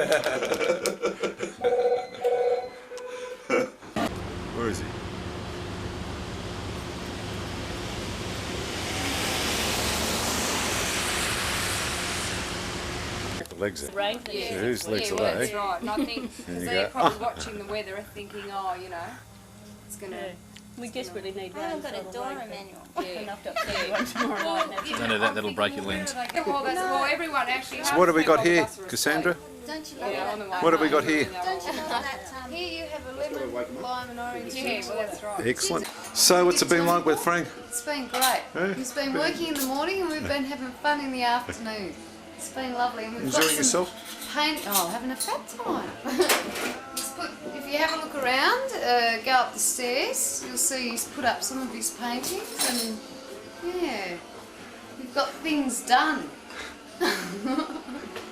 Where is he? The legs are. Rain. Yeah, whose legs are well, they? that's right. And I think There you they're go. probably watching the weather, thinking, oh, you know, it's going to. We desperately need I rain. haven't got for a the door, rain. Emmanuel. Enough to upset everyone tomorrow night. Don't do that, that'll break your lens. Well, everyone actually. So what have we got here, Cassandra? Don't you love Yeah, on the that? way What have we got home. here? Don't you love that? Here you have a lemon, lime, and orange. Yeah, well, that's right. Excellent. So what's it been like with Frank? It's been great. Eh? He's been working in the morning, and we've been having fun in the afternoon. It's been lovely. And we've got Enjoying some yourself? having a fat time. If you have a look around, go up the stairs, you'll see he's put up some of his paintings, and yeah, we've got things done.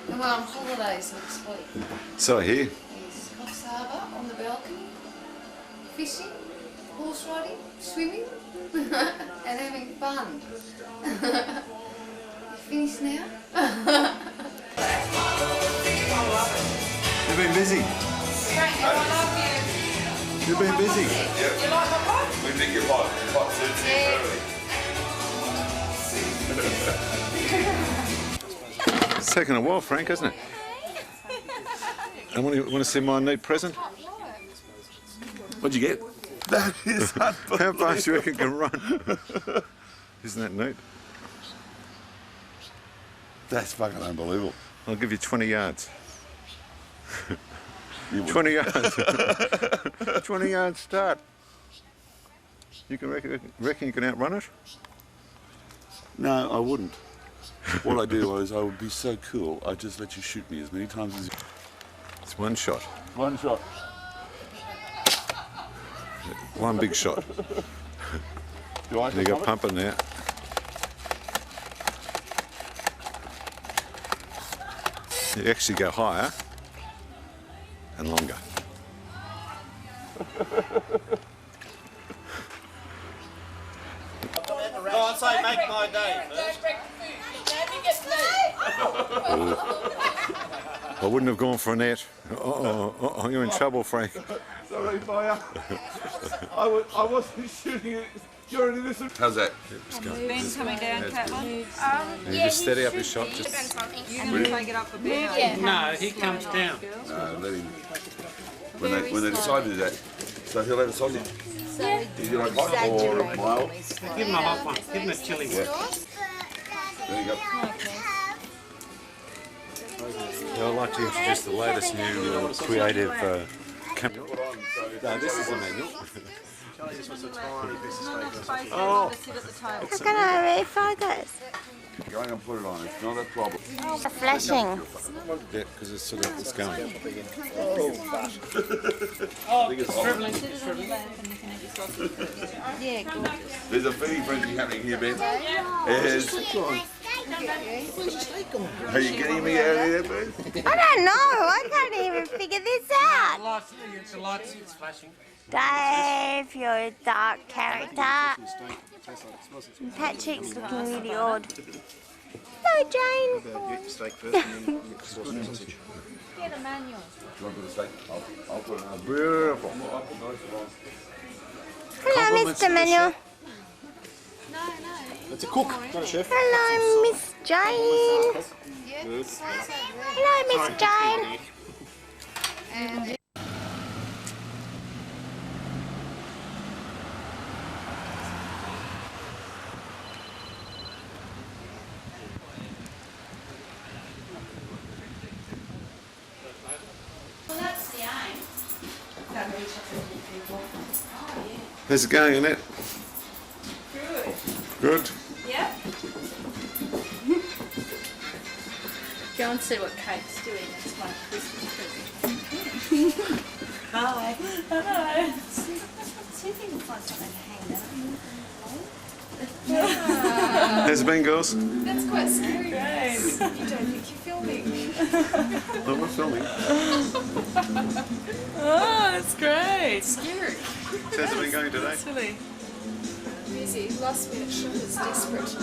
And we're on holidays next week. So here. Yes, Coffs Harbour on the balcony, fishing, horse riding, swimming, and having fun. You finished now? You've been busy. Frank, I love you. You've been busy. You like my pot? We think you're hot. You're hot suits It's taken a while, Frank, hasn't it? And want to see my neat present? What'd you get? That is How fast do you reckon it can run? Isn't that neat? That's fucking unbelievable. I'll give you 20 yards. 20 yards. 20 yards start. You can reckon you can outrun it? No, I wouldn't. What I do is I would be so cool, I'd just let you shoot me as many times as you... It's one shot. One shot. One big shot. Do I You got pumping now. You actually go higher and longer. Go on, say, make my day first. I wouldn't have gone for a net. Oh, you're in trouble, Frank. Sorry, fire. I wasn't shooting it. You're an innocent. How's that? Ben's coming down, Caitlin. You just steady up your shot. Just You're going to take it up for Ben. No, he comes down. No, let him. When they decide to do that, so he'll have a sausage. Is he like hot or mild? Give him a hot one. Give him a chili one. There you go. I'd like to introduce the latest new creative camera. No, this is a manual. Charlie just wants a tiny piece of steak. Oh. How can I refocus? Keep going and put it on. It's not a problem. Flashing. Yeah, because it's sort of it's going. Oh, it's shriveling. Yeah, gorgeous. There's a feeding frenzy happening here, Ben. Yes. Are you getting me out of here, Ben? I don't know. I can't even figure this out. The lights, it's flashing. Dave, you're a dark character. Patrick's looking really odd. Hello, Jane. You get the steak first and then you get the sausage. Get a manual. Do you want to put a steak? I'll put it on. Beautiful. Hello, Mr. Manuel. It's a cook, not a chef. Hello, Miss Jane. Good. Hello, Miss Jane. And Well, that's the aim. How's it going, Annette? Good. Good. Yep. Go and see what Kate's doing. It's my Christmas present. Hi. Hello. See if you can find something to hang out. How's it been, girls? that's quite scary. Great. You don't think you're filming. No, we're filming. Oh, that's great. Scary. How's it been going today? Silly. Busy. Last minute shot is desperate.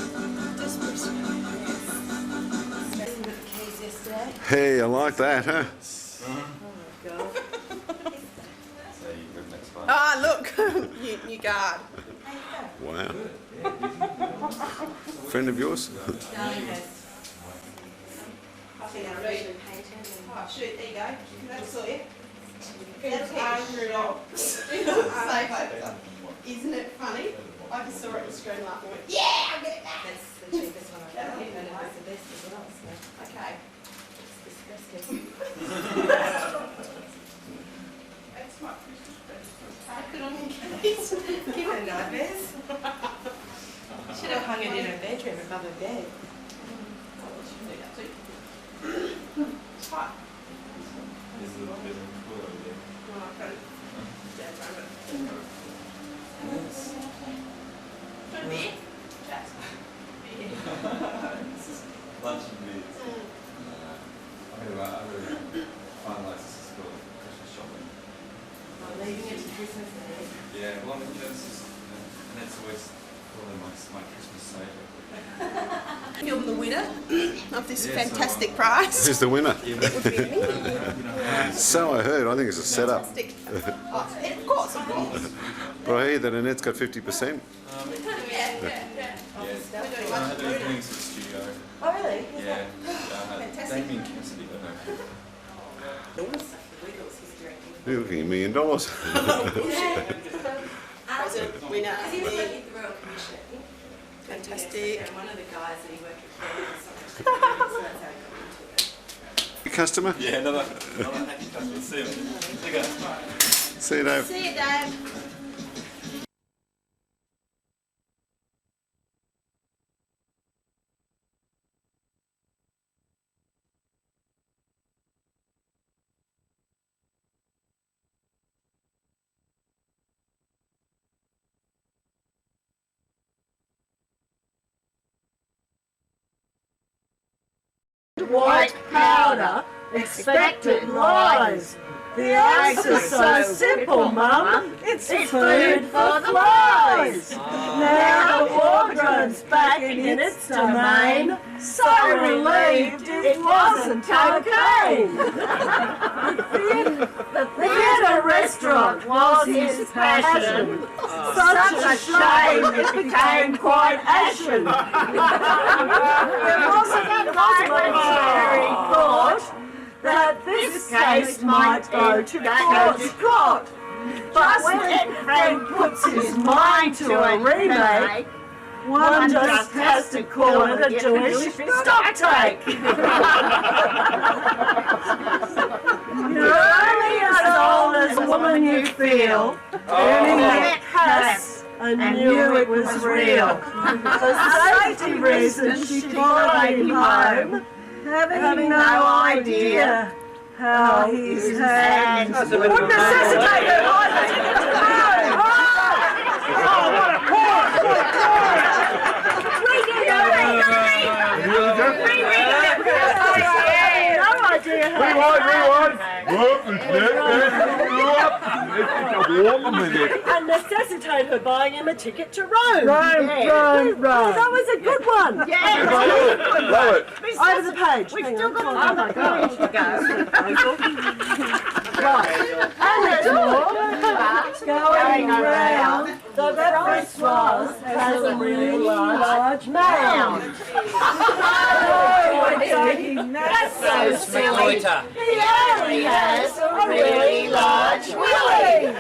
Desperate. Hey, I like that, huh? Ah, look. New guard. Wow. Friend of yours? Oh, shoot, there you go. That'll sort you. That's Isn't it funny? I just saw it on the screen last night. Yeah, I'll get it back. That's the cheapest one I've got. And it's the best as well, so. Okay. It's disgusting. That's my Christmas present. I could on your case. Give her nightmares. Should have hung it in her bedroom above her bed. It's hot. Lunch and beers. I really finalised this is for Christmas shopping. Leaving it to Christmas Day. Yeah, well, that's just, and that's always probably my Christmas saver. Film the winner of this fantastic prize. Who's the winner? It would be me. So I heard. I think it's a setup. Fantastic. Oh, of course, of course. But I hear that Annette's got 50%. Yeah. Yeah, I had a doing some studio. Oh, really? Yeah. Fantastic. Damien Cassidy, I know. You're looking at $1 million. President winner. Because he was working at the Royal Commission. Fantastic. And one of the guys that he worked with so that's how he got into it. Your customer? Yeah, another happy customer. See you. Okay. See you, Dave. See you, Dave. White powder, expected lies. The answer's so simple, Mum. It's food for the flies. Now the wardrobe's back in its domain. So relieved it wasn't cocaine. The theatre restaurant was his passion. Such a shame it became quite ashen. There was a momentary thought that this case might go to court. But when Frank puts his mind to a remake, one just has to call it a Jewish stocktake. You're only as old as the woman you feel, earning that house and knew it was real. For safety reasons, she followed him home, having no idea how his hands would necessitate her life. Oh, what a chorus! What a chorus! No idea how. Rewind! And necessitate her buying him a ticket to Rome. Rome. That was a good one. Yeah. Love it. Over the page. We've still got oh my gosh. Right. And there's more. Going round, the Francoise has a really large mound. That's so silly. He only has a really large willy.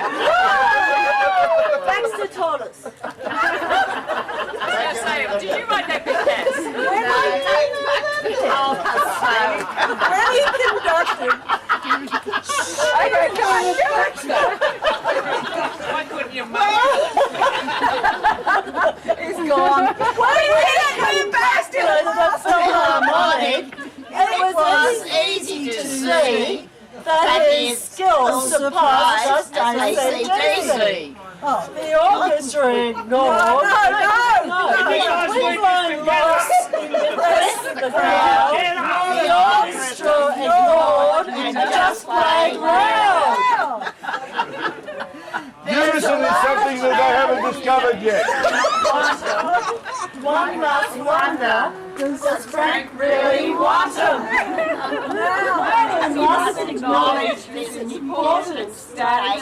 Thanks to Thomas. Did you write that big test? When he conducted. Okay, come on, Why couldn't you He's gone. Well, he didn't be embarrassed in it, but so harmonic. It was easy to see that his skills surpassed AC/DC. Oh, the orchestra ignored. No. Cleveland lost in the rest of the crowd. The orchestra ignored and just played round. Unison is something that they haven't discovered yet. One must wonder, does Frank really want him? Now, we must acknowledge this important stat.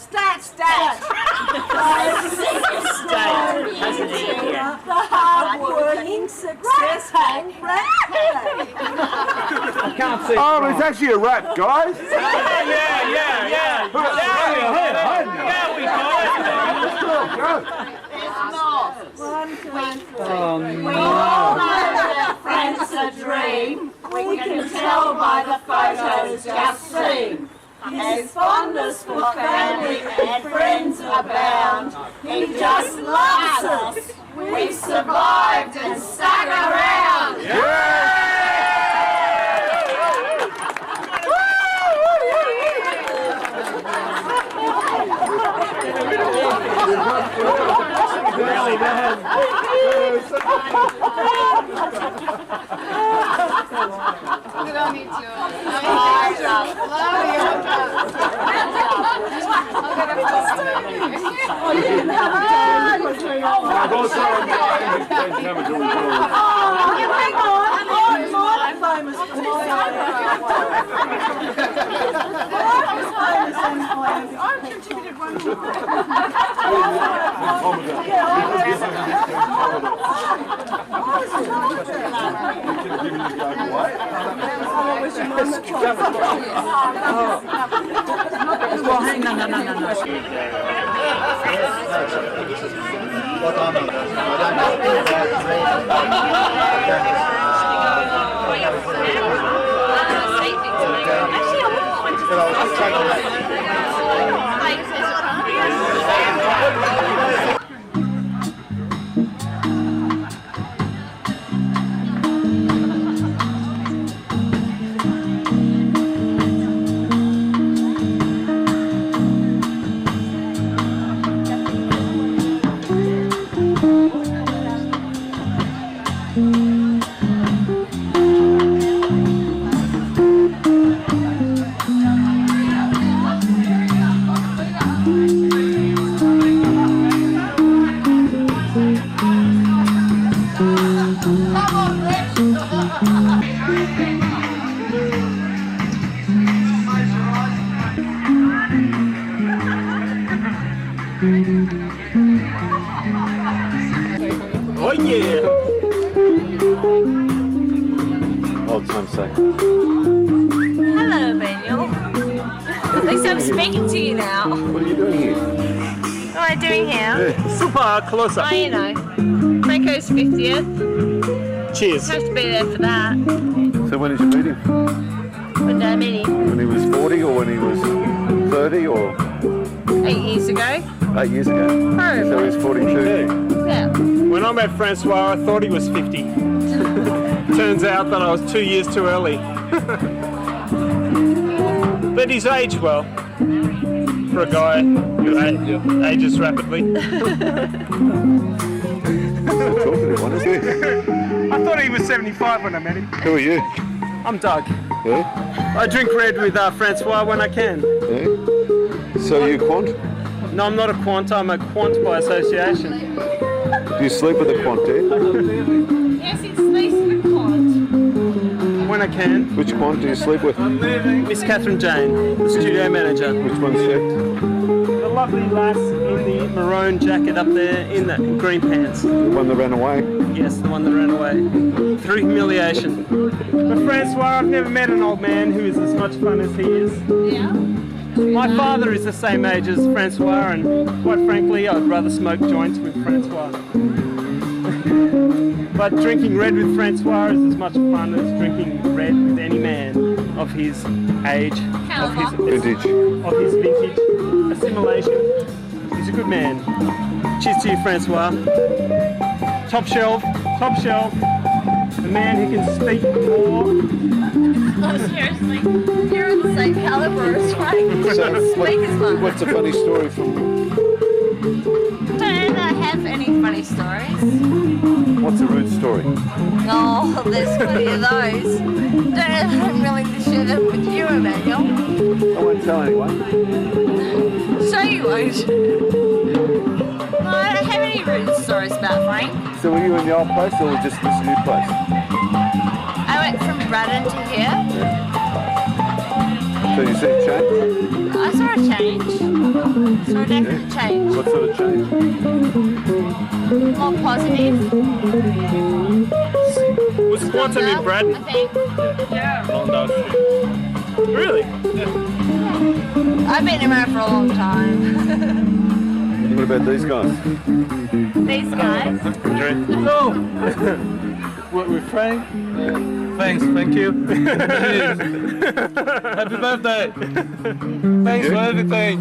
The hard-working, successful rat. Oh, it's actually a rat, guys. Yeah. We all know that Frank's a dream. We can tell by the photos just seen. His fondness for family and friends abound. He just loves us. We've survived and stuck around. Good on you, Joe. I've contributed one more. Well, hang on, no. Hello, Manuel. At least I'm speaking to you now. What are you doing here? What am I doing here? Super close Oh, you know. Franco's 50th. Cheers. Have to be there for that. So when did you meet him? When did I meet him? When he was 40 or when he was 30 or 8 years ago. 8 years ago? Probably. So he's 42. Yeah. When I met Francois, I thought he was 50. Turns out that I was 2 years too early. But he's aged well for a guy who ages rapidly. I thought he was 75 when I met him. Who are you? I'm Doug. Yeah? I drink red with Francois when I can. Yeah? So you quant? No, I'm not a quant, I'm a quant by association. Do you sleep with a quant, do you? Yes, it's nice to quant. When I can. Which quant do you sleep with? Miss Catherine Jane, the studio manager. Which one's she? The lovely lass in the maroon jacket up there in the green pants. The one that ran away? Yes, the one that ran away. Through humiliation. But Francois, I've never met an old man who is as much fun as he is. Yeah? My father is the same age as Francois, and quite frankly, I'd rather smoke joints with Francois. But drinking red with Francois is as much fun as drinking red with any man of his age, of his vintage, assimilation. He's a good man. Cheers to you, Francois. Top shelf, top shelf. The man who can speak more. Oh, seriously. You're in the same caliber as Frank. So Speak as much. what's a funny story from... Don't I have any funny stories? What's a rude story? Oh, there's plenty of those. Don't know if I'm willing to share them with you, Emmanuel. I won't tell anyone. So you won't. No, I don't have any rude stories about Frank. So were you in the old place or just this new place? I went from Braddon to here. So you see a change? I saw a change. Saw a definite change. What sort of change? More positive. Was Quantum in Braddon? I think. Yeah. Really? I've been around for a long time. What about these guys? These guys. No! What, with Frank? Thanks, thank you. Happy birthday! Thanks for everything.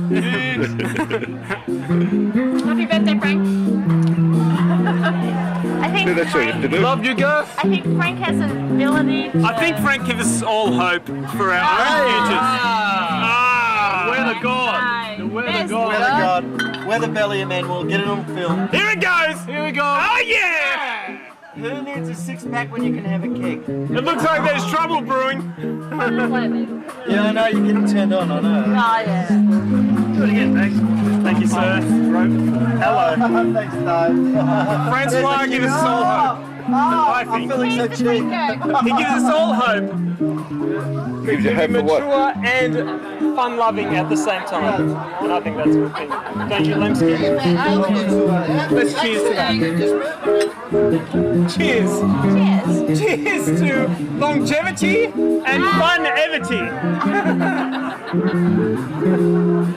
Happy birthday, Frank. I think That's what you have to do. Love you guys. I think Frank has an ability to... I think Frank gives us all hope for our own futures. We're the God. We're the God. We're the God. We're the belly of men. We'll get it on film. Here it goes. Here we go. Oh yeah! Who needs a six-pack when you can have a keg? It looks like there's trouble brewing. Yeah, I know. You're getting turned on. I know. Oh, yeah. Do it again, thanks. Thank you, sir. Hello. Thanks, Dave. Francois gives us all hope. I think. I'm feeling so cheap. He gives us all hope. Gives you hope for what? Mature and fun-loving at the same time. And I think that's a good thing. Don't you, Lemsky? Let's cheers to that. Cheers. Cheers. Cheers to longevity and fun-evity.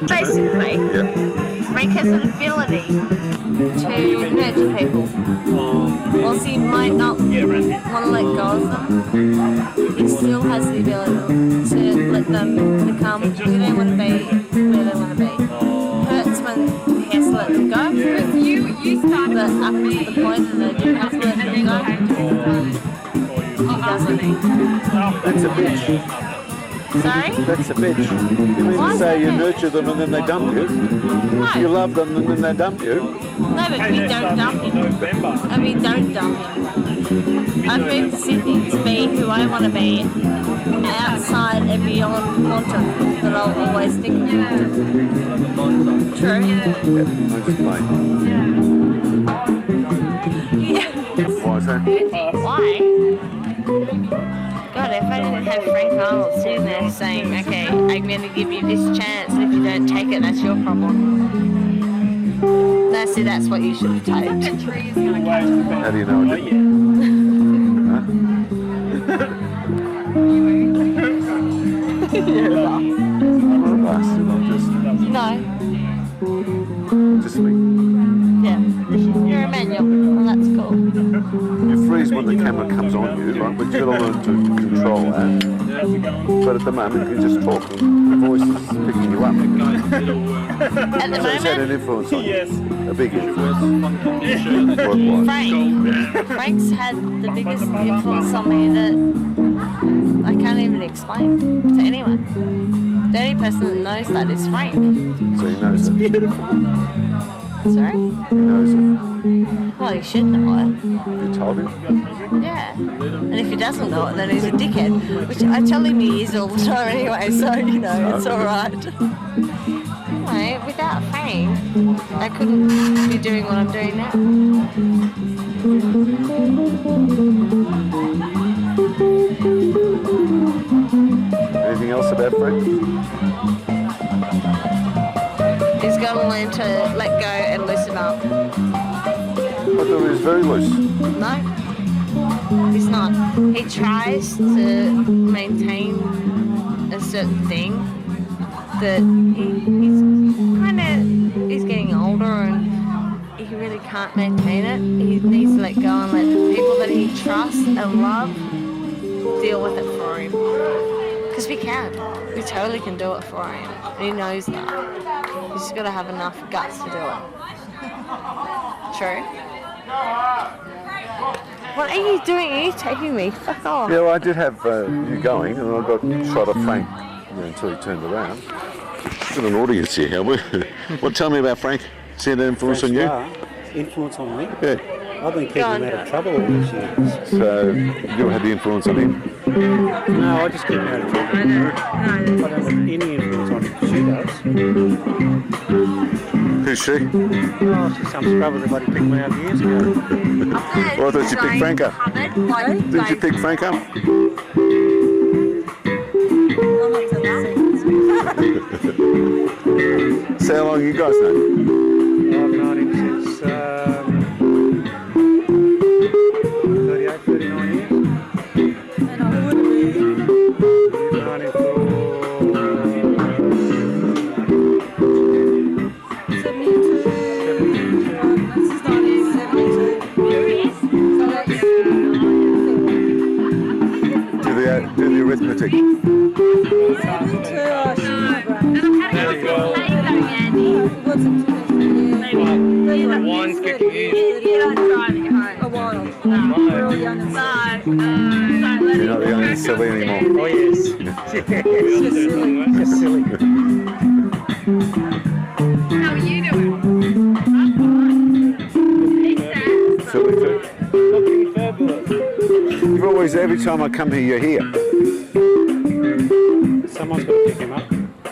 Basically, Frank has an ability to nurture people. Whilst he might not want to let go of them, he still has the ability to let them become who they want to be, where they want to be. Hurts when he has to let them go, but up to the point that they do have to let them go, he doesn't. That's a bitch. Sorry? That's a bitch. You mean to say you nurture them and then they dump you? No. You love them and then they dump you? No, but we don't dump him. And we don't dump him. I've moved to Sydney to be who I want to be, outside and beyond Quantum, but I'll always think of Quantum. True? Yeah, I'm just playing. Yeah. Why is that? Why? God, if I didn't have Frank Arnold sitting there saying, okay, I'm going to give you this chance, and if you don't take it, that's your problem. No, see, that's what you should have taped. How do you know I didn't? Huh? You're a bastard. I'm not a bastard, I'm just me. Yeah. You're a manual. Well, that's cool. You freeze when the camera comes on you, right? But you've got to learn to control that. But at the moment, you just talk and the voice is picking you up. At the So it's had an moment, influence on you. Yes. A big influence. Work-wise. Frank's had the biggest influence on me that I can't even explain to anyone. The only person that knows that is Frank. So he knows it. Sorry? He knows it. Well, he should know it. You told him? Yeah. And if he doesn't know it, then he's a dickhead. Which I tell him he is all the time anyway, so, you know, it's alright. Anyway, without Frank, I couldn't be doing what I'm doing now. Anything else about Frank? He's got to learn to let go and loosen up. I thought he was very loose. No, he's not. He tries to maintain a certain thing that he's getting older and he really can't maintain it. He needs to let go and let the people that he trusts and loves deal with it for him. Because we can. We totally can do it for him. And he knows that. He's just got to have enough guts to do it. True? What are you doing? Are you taking me? Fuck off. Yeah, well, I did have you going, and I got shot of Frank until he turned around. Got an audience here, have we? Well, tell me about Frank. Has he had an influence on you? Influence on me? Yeah. I've been keeping him out of trouble all these years. So, you had the influence on him? No, I just keep him out of trouble. I don't have any influence on him. She does. Who's she? Oh, she's some scrubber that picked me up years ago. Well, I thought you picked Frank up. Didn't you pick Frank up? So how long you guys know? I've known him since 38, 39 years. And I would be. You've known him for 72. This is 1972. Do the arithmetic. One kicking in. You're not driving home. A while. We're all young and sad. You're not the only silly anymore. Oh, yes. Just silly. How are you doing? Silly too. You've always, every time I come here, you're here. Someone's got to pick him up.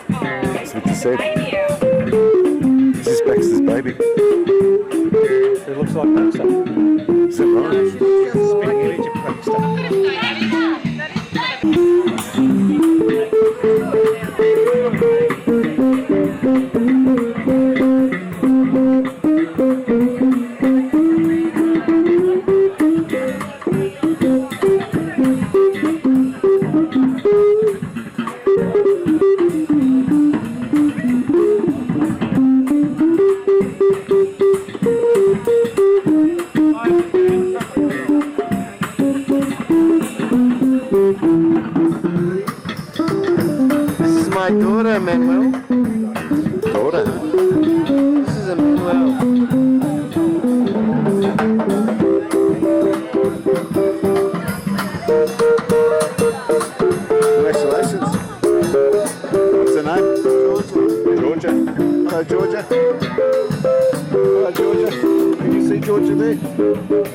That's what you said. This is Baxter's baby. It looks like Baxter. Is that right? Spitting image of Baxter. This is my daughter, Manuel. Daughter? This is Manuel. Congratulations. What's her name? Georgia. Hello, Georgia. Hello, Georgia. Can you see Georgia there?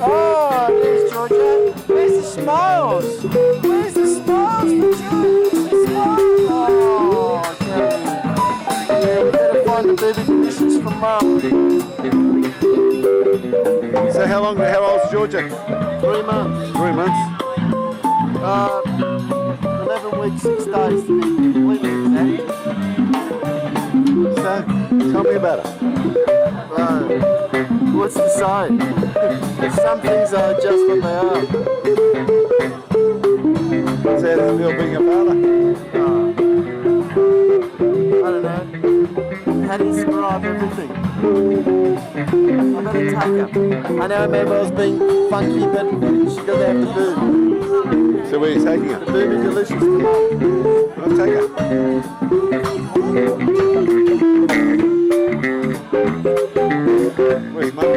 Oh, there's Georgia. Where's the smiles? Where's the smiles for Georgia? The smiles. Oh, Granny. Yeah, we better find the baby conditions for Mum. So how old's Georgia? 3 months. 3 months? 11 weeks, 6 days to be completely exact. So, tell me about it. What's to say? Some things are just what they are. So how does it feel being a father? How do you describe everything? I better take her. I know Manuel's being funky, but she doesn't have to boom. So where are you taking her? The boom is delicious to mum. I'll take her. Where's mum?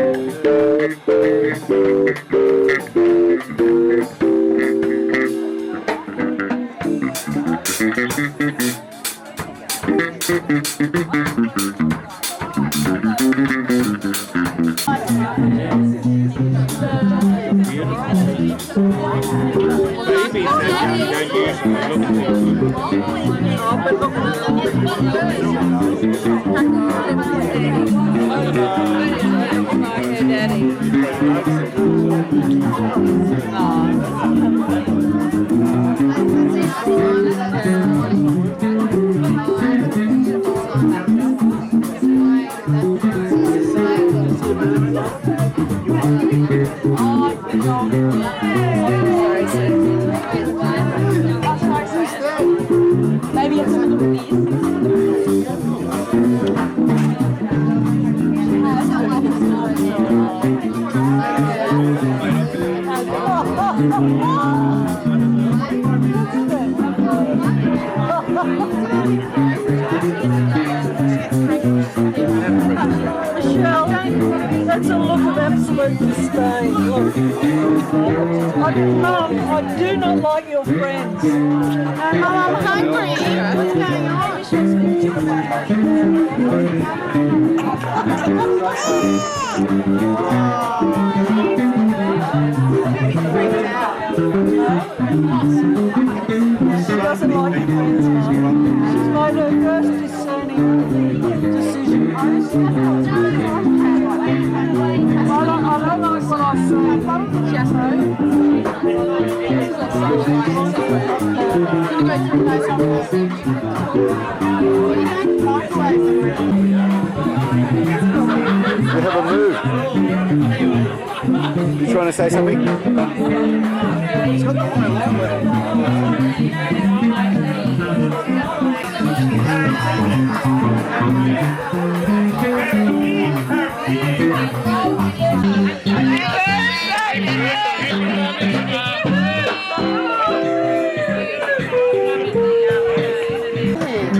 Maybe it's a little bit. Michelle, that's a look of absolute disdain. Look. Mum, I do not like your friends. Mum, I'm hungry. What's going She doesn't like your friends, Mum. She's made her first discerning decision. I don't like what I see. You have a move. You trying to say something?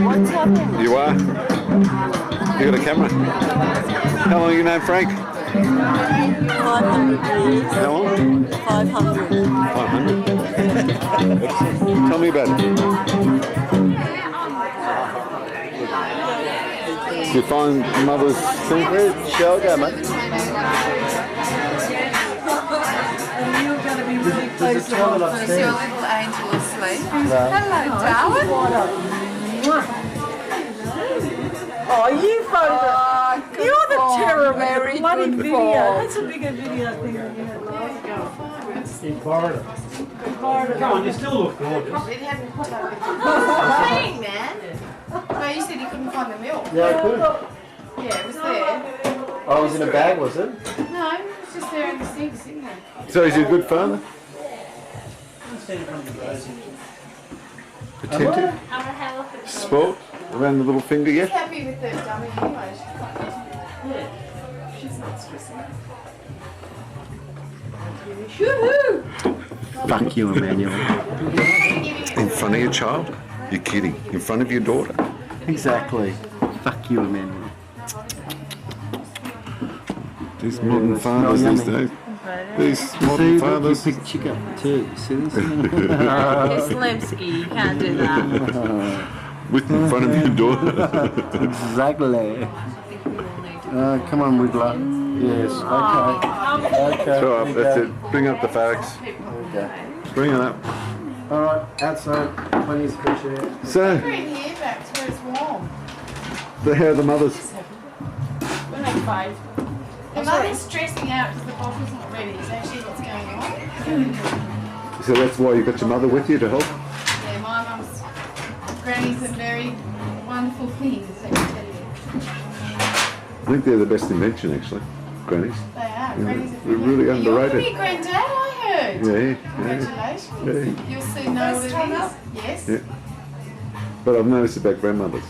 What's happening? You are? You got a camera? How long have you known Frank? 500 years. How long? 500. 500? Tell me about it. Did you find mother's thing? Where's Michelle go, mate? And you're going to be really pleased on? Is your little angel asleep? No. Hello, darling. Oh, you photographed. You're the terror of very the bloody good video. fall. That's a bigger video thing than you had last go. In Florida. Florida. Come on, you still look gorgeous. It hadn't put up. Saying, man. No, you said you couldn't find the milk. Yeah, I could. Yeah, it was there. Oh, it was in a bag, was it? No, it was just there in the sink, sitting there. So is he a good father? Attentive? Sport? Around the little finger She's yet? happy with the dummy anyway. She's not stressing. Fuck you, Emmanuel. In front of your child? You're kidding. In front of your daughter? Exactly. Fuck you, Emmanuel. These modern fathers these days. These modern fathers. You picked chick up too. See this? It's Lemsky, you can't do that. With in front of your daughter. Exactly. Come on, Wiggler. Yes. Okay. Okay. Throw up. That's it. Bring up the facts. Okay. Bring it up. All right. Outside. Plenty of fresh air. So, We're in here back to where it's warm. how are the mothers? We're like 5. The mother's stressing out because the bottle's not ready. Is actually what's going on. So that's why you got your mother with you to help? Yeah, my mum's granny's a very wonderful thing, let me tell you. I think they're the best invention, actually. Grannies. They are. Yeah, Grannies are they're really You're underrated. going to be granddad, I heard. Yeah. Congratulations. Yeah. You'll soon know what it is. Yes. Yeah. But I've noticed about grandmothers.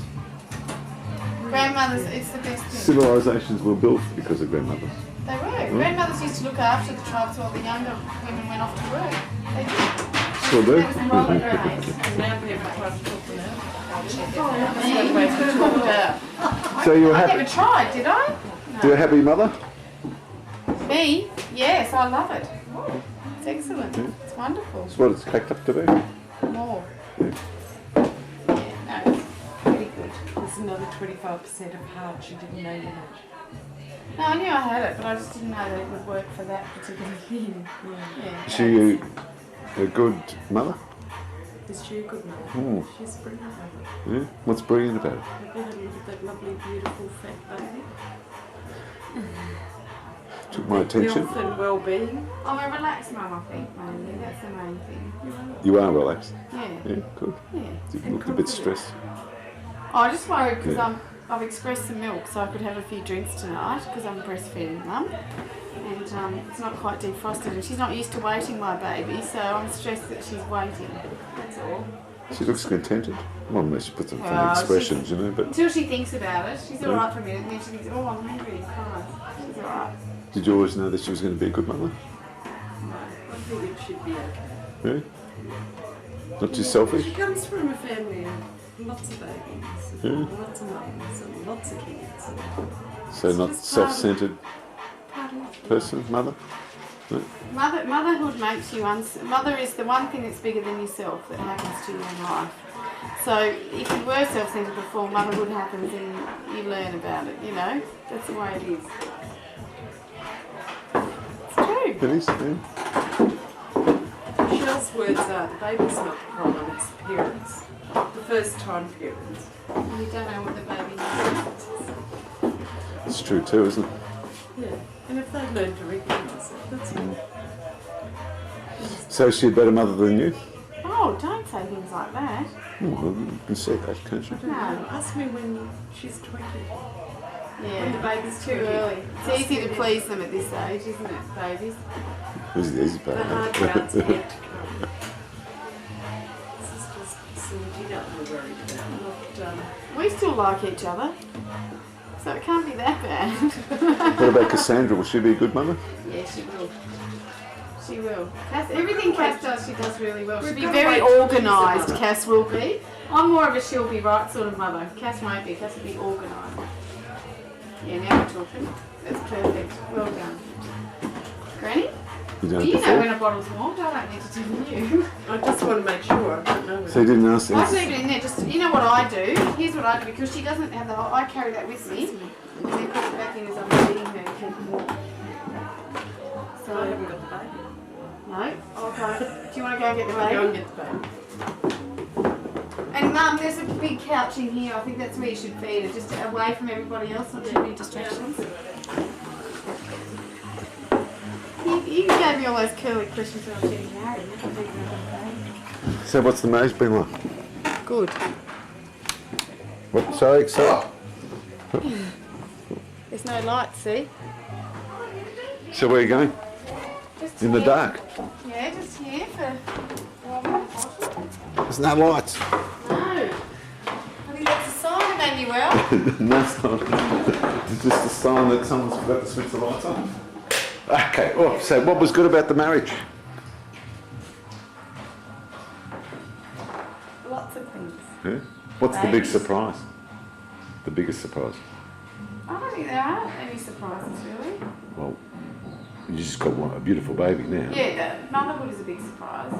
Grandmothers, it's the best thing. Civilizations were built because of grandmothers. They were. Grandmothers used to look after the tribes while the younger women went off to work. They did. Still do. There was roller grades. So you were I happy? never tried, did I? You're a happy mother? Me? Yes, I love it. It's excellent. It's wonderful. That's what it's cracked up to be. More. No, it's pretty good. There's another 25% of heart you didn't know you had. No, I knew I had it, but I just didn't know that it would work for that particular thing. Yeah. Is she a good mother? Is she a good mother? Hmm. She's brilliant mother. Yeah? What's brilliant about it? Have you had a look at that lovely, beautiful, fat baby? Took my attention. Health and well-being. I'm a relaxed mum, I think, mainly. That's the main thing. You are relaxed? Yeah. Yeah, good. Yeah. You looked a bit stressed. Oh, I just worried because Yeah. I've expressed some milk so I could have a few drinks tonight because I'm a breastfeeding mum. And it's not quite defrosted and she's not used to waiting my baby, so I'm stressed that she's waiting. That's all. She looks contented. Well, unless she puts on funny Well, expressions, you know, but... Until she thinks about it. She's Yeah. alright for a minute and then she thinks, oh, I'm hungry and cries. She's alright. Did you always know that she was going to be a good mother? I think it should be okay. Yeah? Not too selfish? She comes from a family of lots of babies, Yeah. and lots of mums, and lots of kids. So not self-centered person, mother? No? Motherhood makes you mother is the one thing that's bigger than yourself that happens to you in life. So if you were self-centered before motherhood happens, then you learn about it. You know, that's the way it is. It's true. It is, yeah. Michelle's words are, the baby's not the problem, it's the parents. The first time parents. You don't know what the baby needs. It's true too, isn't it? Yeah, and if they learn to recognise it, that's good. So is she a better mother than you? Oh, don't say things like that. Oh, well, you can see that, can't you? No. Ask me when she's 20. Yeah, When the baby's too 20. early. It's easy to please them at this age, isn't it, babies? This is the easy part. The hard part's yet to come. This is just sorting out and worried about, not We still like each other, so it can't be that bad. What about Cassandra? Will she be a good mother? Yeah, she will. She will. Everything Cass does, she does really well. She'll be We've got very to wait till organised, she's a Cass will be. I'm more of a she'll be right sort of mother. Cass won't be. Cass will be organised. Yeah, now we're talking. That's perfect. Well done. Granny? You done Well, it you know before? when a bottle's warmed. I don't need to tell you. I just want to make sure. I don't know. So you didn't ask I leave it in there. Just you know what I do. Here's what I do because she doesn't have the. I carry that with me, and then put it back in as I'm feeding her and keep it warm. So I haven't got the baby. no. Okay. Do you want to go and get the baby? Go and get the baby. And Mum, there's a big couch in here. I think that's where you should feed her, just away from everybody else, not too many distractions. You gave me all those curly questions when I was getting married. So what's the marriage been like? Good. What? Sorry. There's no light, see? So where are you going? Just In the here. dark? Yeah, just here for warming the bottle. There's no lights. No. I think that's a sign, Emmanuel. No, it's not. It's just a sign that someone's forgot to switch the lights on. Okay, oh, so what was good about the marriage? Lots of things. Yeah? What's the big Babies. surprise? The biggest surprise? I don't think there are any surprises, really. Well, you just got a beautiful baby now. Yeah, motherhood is a big surprise.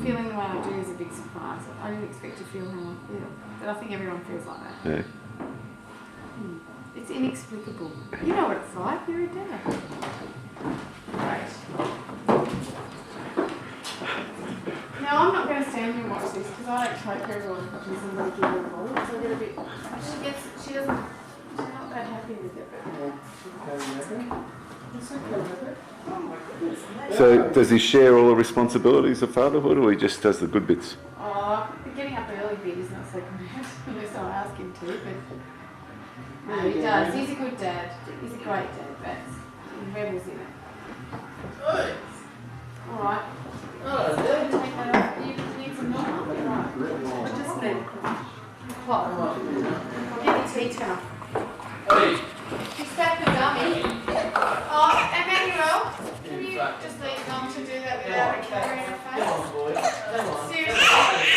Feeling the way I do is a big surprise. I didn't expect to feel how I feel. But I think everyone feels like that. Yeah. It's inexplicable. You know what it's like, you're a dad. Right. Now I'm not going to stand here and watch this because I don't take her all the pictures and really give her a ball. So I get a bit, she's not that happy with it. So does he share all the responsibilities of fatherhood, or he just does the good bits? Oh, the getting up early bit is not so good, unless I ask him to, but no, he does. He's a good dad. He's a great dad, but he rebels in it. Alright. Take that off. You need some milk? Right. I just need cloth. I'll get the tea towel. She's set the dummy. Oh, Emmanuel, can you just leave Mum to do that without a camera in her face? Seriously?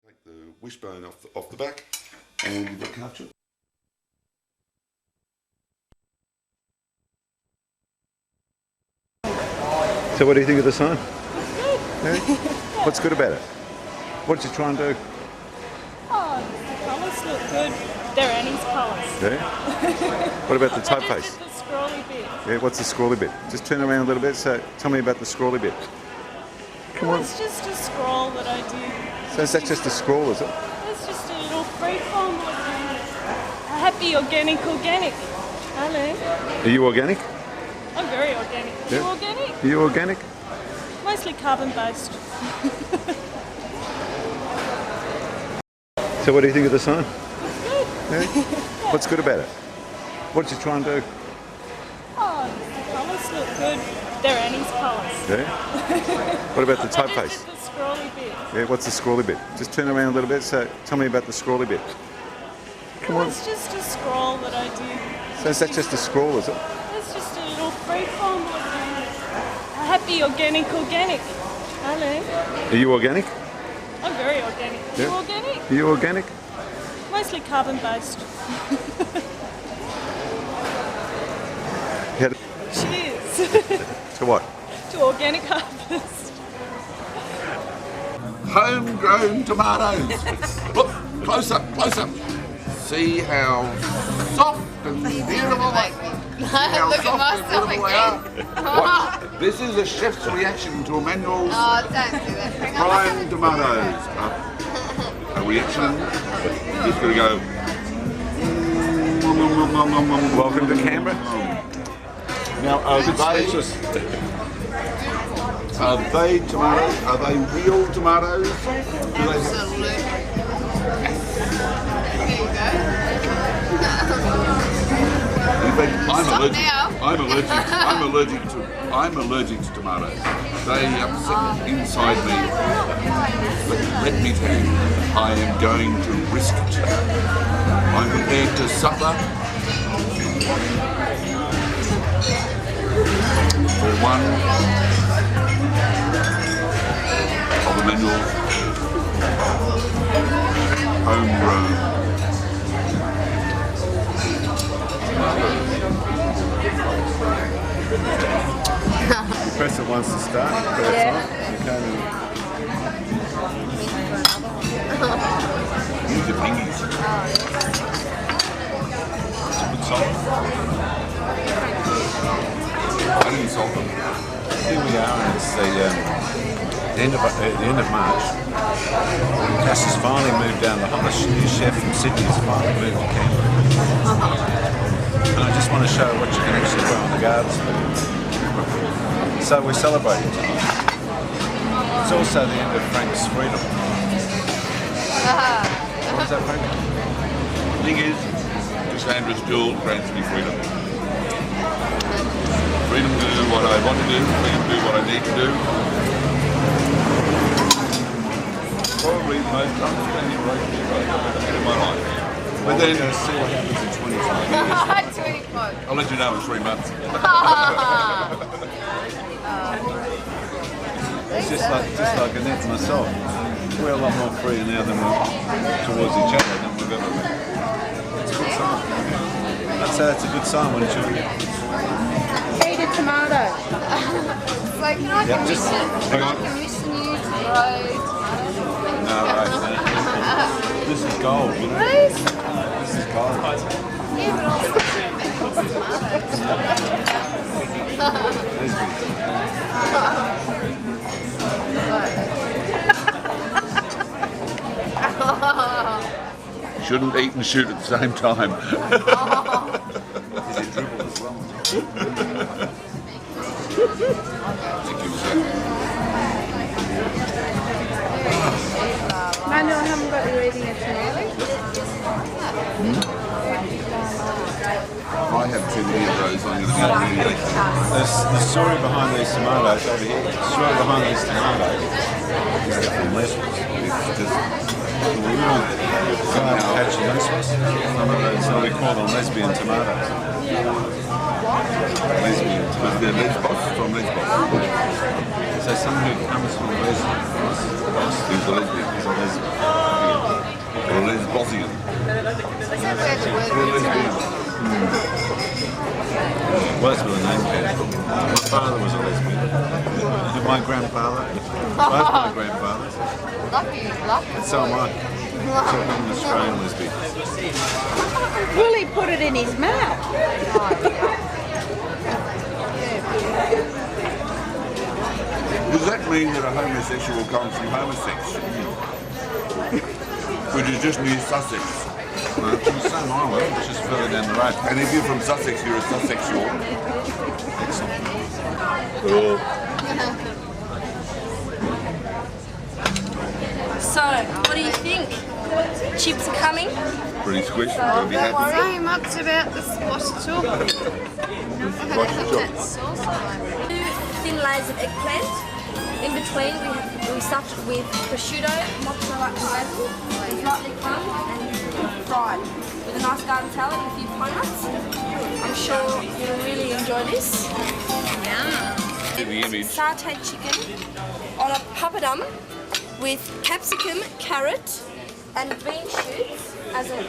Take the wishbone off the back and the culture. So what do you think of the sign? Good. Yeah? What's good about it? What did you try and do? Oh, the colours look good. They're Annie's colours. Yeah? What about the I typeface? just did the scrolly bit. Yeah, what's the scrawly bit? Just turn around a little bit, so tell me about the scrawly bit. Come on. It's just a scroll that I did. So is that just a scroll, is it? It's just a little freeform looking. Happy organic. Hello. Are you organic? I'm very organic. Yeah. You organic? Are you organic? Mostly carbon based. So what do you think of the sign? It's good. Yeah? What's good about it? What did you try and do? Oh, the colours look good. They're Annie's colours. Yeah? What about the I typeface? just did the scrolly bit. Yeah, what's the scrawly bit? Just turn around a little bit, so tell me about the scrawly bit. Come on. It's just a scroll that I did. So is that just a scroll, is it? It's just a little freeform looking. Happy organic. Hello. Are you organic? I'm very organic. Yeah. You organic? Are you organic? Mostly carbon based. Cheers. To what? To organic harvest. Homegrown tomatoes. Look, close up. See how soft and beautiful they are. Look at myself again. What? This is a chef's reaction to Emmanuel's Oh, don't do that. Bring prime tomatoes. A reaction. Just gonna go. Welcome to Canberra. Now, are they tomatoes? Are they real tomatoes? Absolutely. There you go. I'm allergic to tomatoes. They upset me inside me. But let me tell you, I am going to risk it. I'm prepared to suffer for one of Emmanuel's homegrown. You press it once to start, but it's not. You can't Use your fingers. Put salt. I didn't salt them. Here we are, and it's the end of March. Cass has finally moved down. The hottest new chef from Sydney has finally moved to Canberra. And I just want to show what you can actually grow in the gardens. So we're celebrating tonight. It's also the end of Frank's freedom. What was that, Frank? The thing is, Cassandra still grants me freedom. Freedom to do what I want to do, freedom to do what I need to do. Probably the most understanding relationship I've ever had in my life. But then, we're going to see what happens in 25 years. 25. I'll let you know in 3 months. It's just like Annette and myself. we're a lot more free now than we're towards each other than we've ever been. It's a good sign. I'd say it's a good sign, wouldn't you? Eat a tomato. It's like, no, I can just hang on. listen you to grow. No, right. This is gold, you know? Please? This is gold. Yeah, but also Shouldn't eat and shoot at the same time. Is it dribble as well? Manuel, I haven't got you eating a tomato. I have too many of those. I'm going to go really. The story behind these tomatoes over here, the story behind these tomatoes is they're from Lesbos. Because we don't go out and catch Lesbos, so we call them lesbian tomatoes. Lesbian tomatoes. They're Lesbos, from Lesbos. So someone who comes from Lesbos Who's a lesbian? is a lesbian. Or a Lesbosian. Well, that's where the name came from. My father was a lesbian. And my grandfather. Both my grandfathers. lucky. And so am I. So I'm an Australian lesbian. Will he put it in his mouth? Does that mean that a homosexual comes from homosexual? Which is just near Sussex. No, it's from the same island, it's just further down the road. And if you're from Sussex, you're a Sussexual. So, what do you think? Chips are coming. Pretty squishy. So, I'll be don't happy. worry. So much about the squash chop. Two thin layers of eggplant. In between, we stuffed with prosciutto, mozzarella, and basil, and lightly crumbed and fried with a nice garden salad and a few pine nuts. I'm sure you'll really enjoy this. In the image. Sauteed chicken on a papadum with capsicum, carrot, and bean shoots as a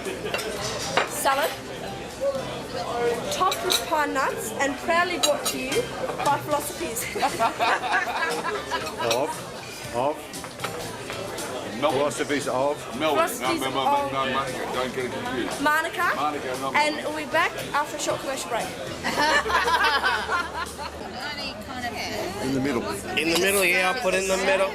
salad, topped with pine nuts and proudly brought to you by Philosophies. Of? Philosophies of? Melbourne. Philosophies No, of- Monica. Don't get it confused. Monica, Monica, not and we'll be back after a short commercial break. In the middle. In the middle, yeah, I'll put in the middle.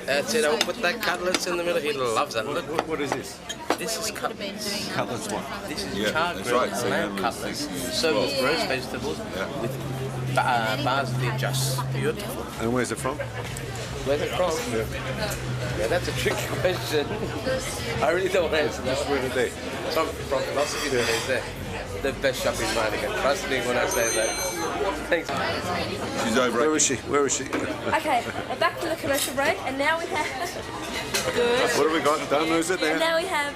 That's it, I'll put that cutlets in the middle. He loves that. Look, what is this? This is cutlets. Cutlets what? This is Yeah, char that's grilled right, so lamb that was- cutlets. this is- Served with roast vegetables with bars. They're just beautiful. And where's it from? Where's it from? Yeah, that's a tricky question. I really don't want to answer that. Where did they? From Philosophy Days there. The best shop in Monica. Trust me when I say that. Thanks. She's over. Where is she? Where is she? Okay, we're back from the commercial break, and now we have good. What have we got? Don't lose it And there. now we have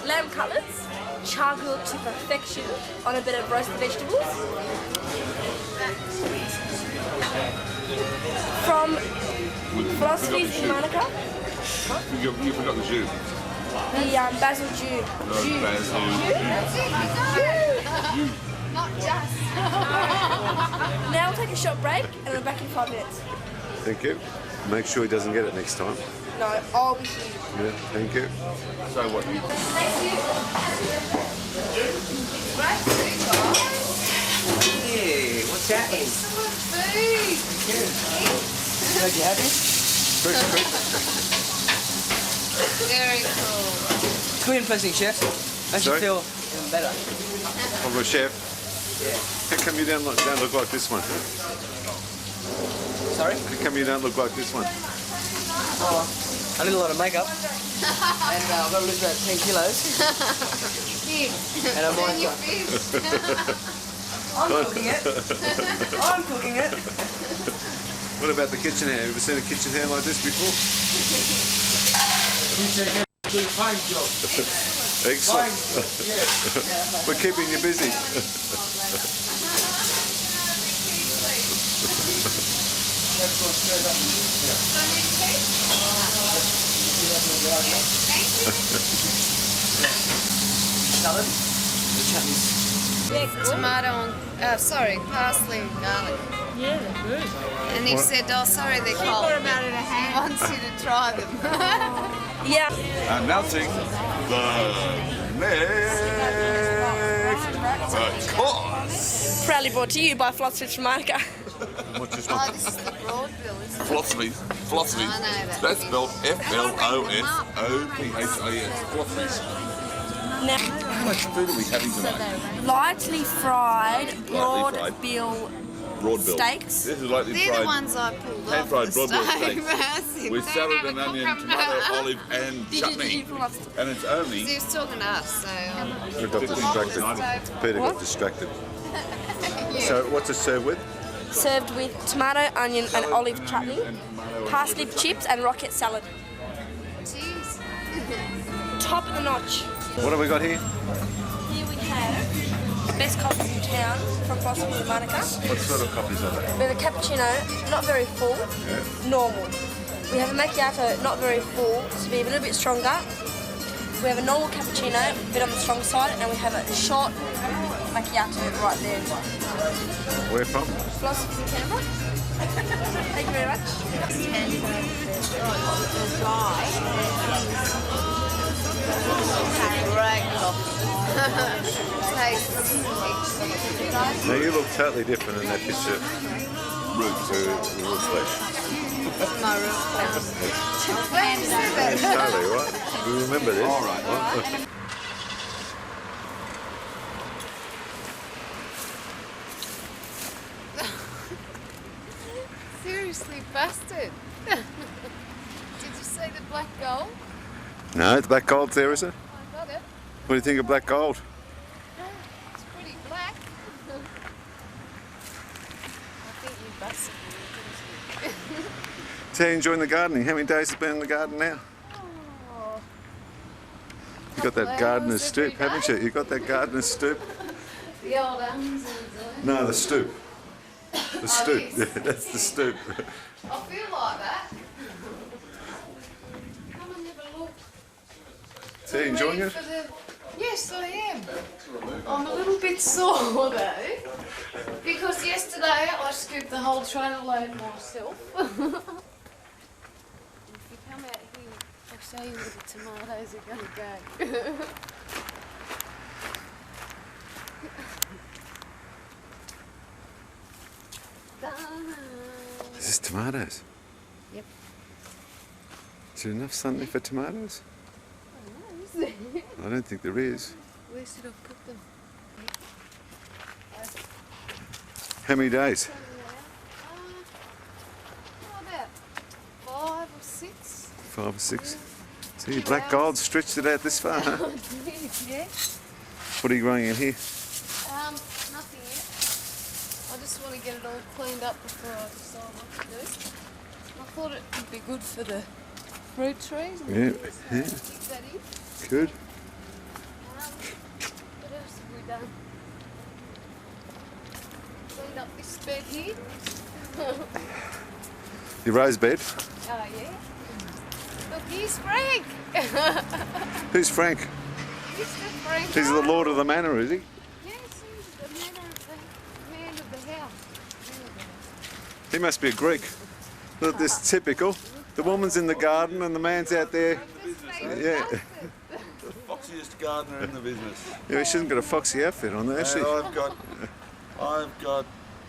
lamb cutlets, char grilled to perfection on a bit of roasted vegetables. From Philosophies in Monica, You forgot the jus. the basil jus. No, basil. Not just. Now we'll take a short break, and we're back in 5 minutes. Thank you. Make sure he doesn't get it next time. No, I'll be here. Yeah, thank you. So what? Hey, what's happening? Food. Glad you happy? Very cool. Come in, pleasing chef. I should Sorry? feel even better. I'm a chef. How come you don't look like this one? Sorry? How come you don't look like this one? Oh, I did a lot of makeup. And I've got to lose about 10 kilos. And I'm Turn your like, fish. I'm cooking it. I'm cooking it. What about the kitchen hand? Have you ever seen a kitchen hand like this before? Good fine job. Excellent. We're keeping you busy. Salad? The chutneys. Tomato and, sorry, parsley and garlic. Yeah, they're good. And he said, oh, sorry, they're cold. He wants you to try them. Yeah. Announcing the next course. Proudly brought to you by Philosophy from Monica. What's this Oh, one? this is the broad bill, isn't it? Philosophy. Philosophy. I know that. That's spelled F-L-O-S-O-P-H-A-S. Philosophy. Now, How much food are we having tonight? lightly fried broad fried. bill Broad bill. steaks. This is lightly They're fried. the ones I pulled Pan off fried the broad bill stove. steaks with salad and onion, tomato, olive, and chutney. And it's only. He was talking to us, so... We got distracted. Peter got distracted. So what's it served with? Served with tomato, onion and olive chutney, parsnip chips and rocket salad. Cheese. Top of the notch. What have we got here? Here we have the best coffees in town from Philosophy from Monica. What sort of coffees are they? We have a cappuccino, not very full, normal. We have a macchiato, not very full, to be a little bit stronger. We have a normal cappuccino, a bit on the strong side, and we have a short macchiato right there. Where from? Philosophy in Canberra. Thank you very much. Great Tastes Now you look totally different in that picture. Root to the root flesh. my root Totally, right? We remember this. All right. Seriously busted. Did you see the black gold? No, it's black gold there, is it? I got it. What do you think of black gold? It's pretty black. I think you busted me, didn't you? So you enjoying the gardening? How many days has been in the garden now? Oh, You got that gardener's stoop, haven't you? You got that gardener's stoop? the old uns. No, the stoop. The stoop. this. Yeah, that's the stoop. I feel like that. Come and have a look. So you enjoying it? Yes, I am. I'm a little bit sore though, because yesterday I scooped the whole trailer load myself. If you come out here, I'll show you where the tomatoes are going to go. This is tomatoes. Yep. Is there enough Sunday for tomatoes? Is there? I don't think there is. Where should I put them? How many days? About 5 or 6. 5 or 6. See, black gold stretched it out this far. Huh? Yeah. What are you growing in here? Nothing yet. I just want to get it all cleaned up before I decide what to do. I thought it would be good for the fruit trees. And Yeah, things, so yeah. keep that in. Good. What else have we done? Cleaned up this bed here. Your rose bed. Oh yeah. Look, here's Frank. Who's Frank? He's the Frank. He's the lord of the manor, is he? Yes, he's the man of the house. He must be a Greek. Look, this is typical. The woman's in the garden and the man's out there. Yeah. The foxiest gardener in the business. Yeah, she hasn't got a foxy outfit on there, has she? And I've got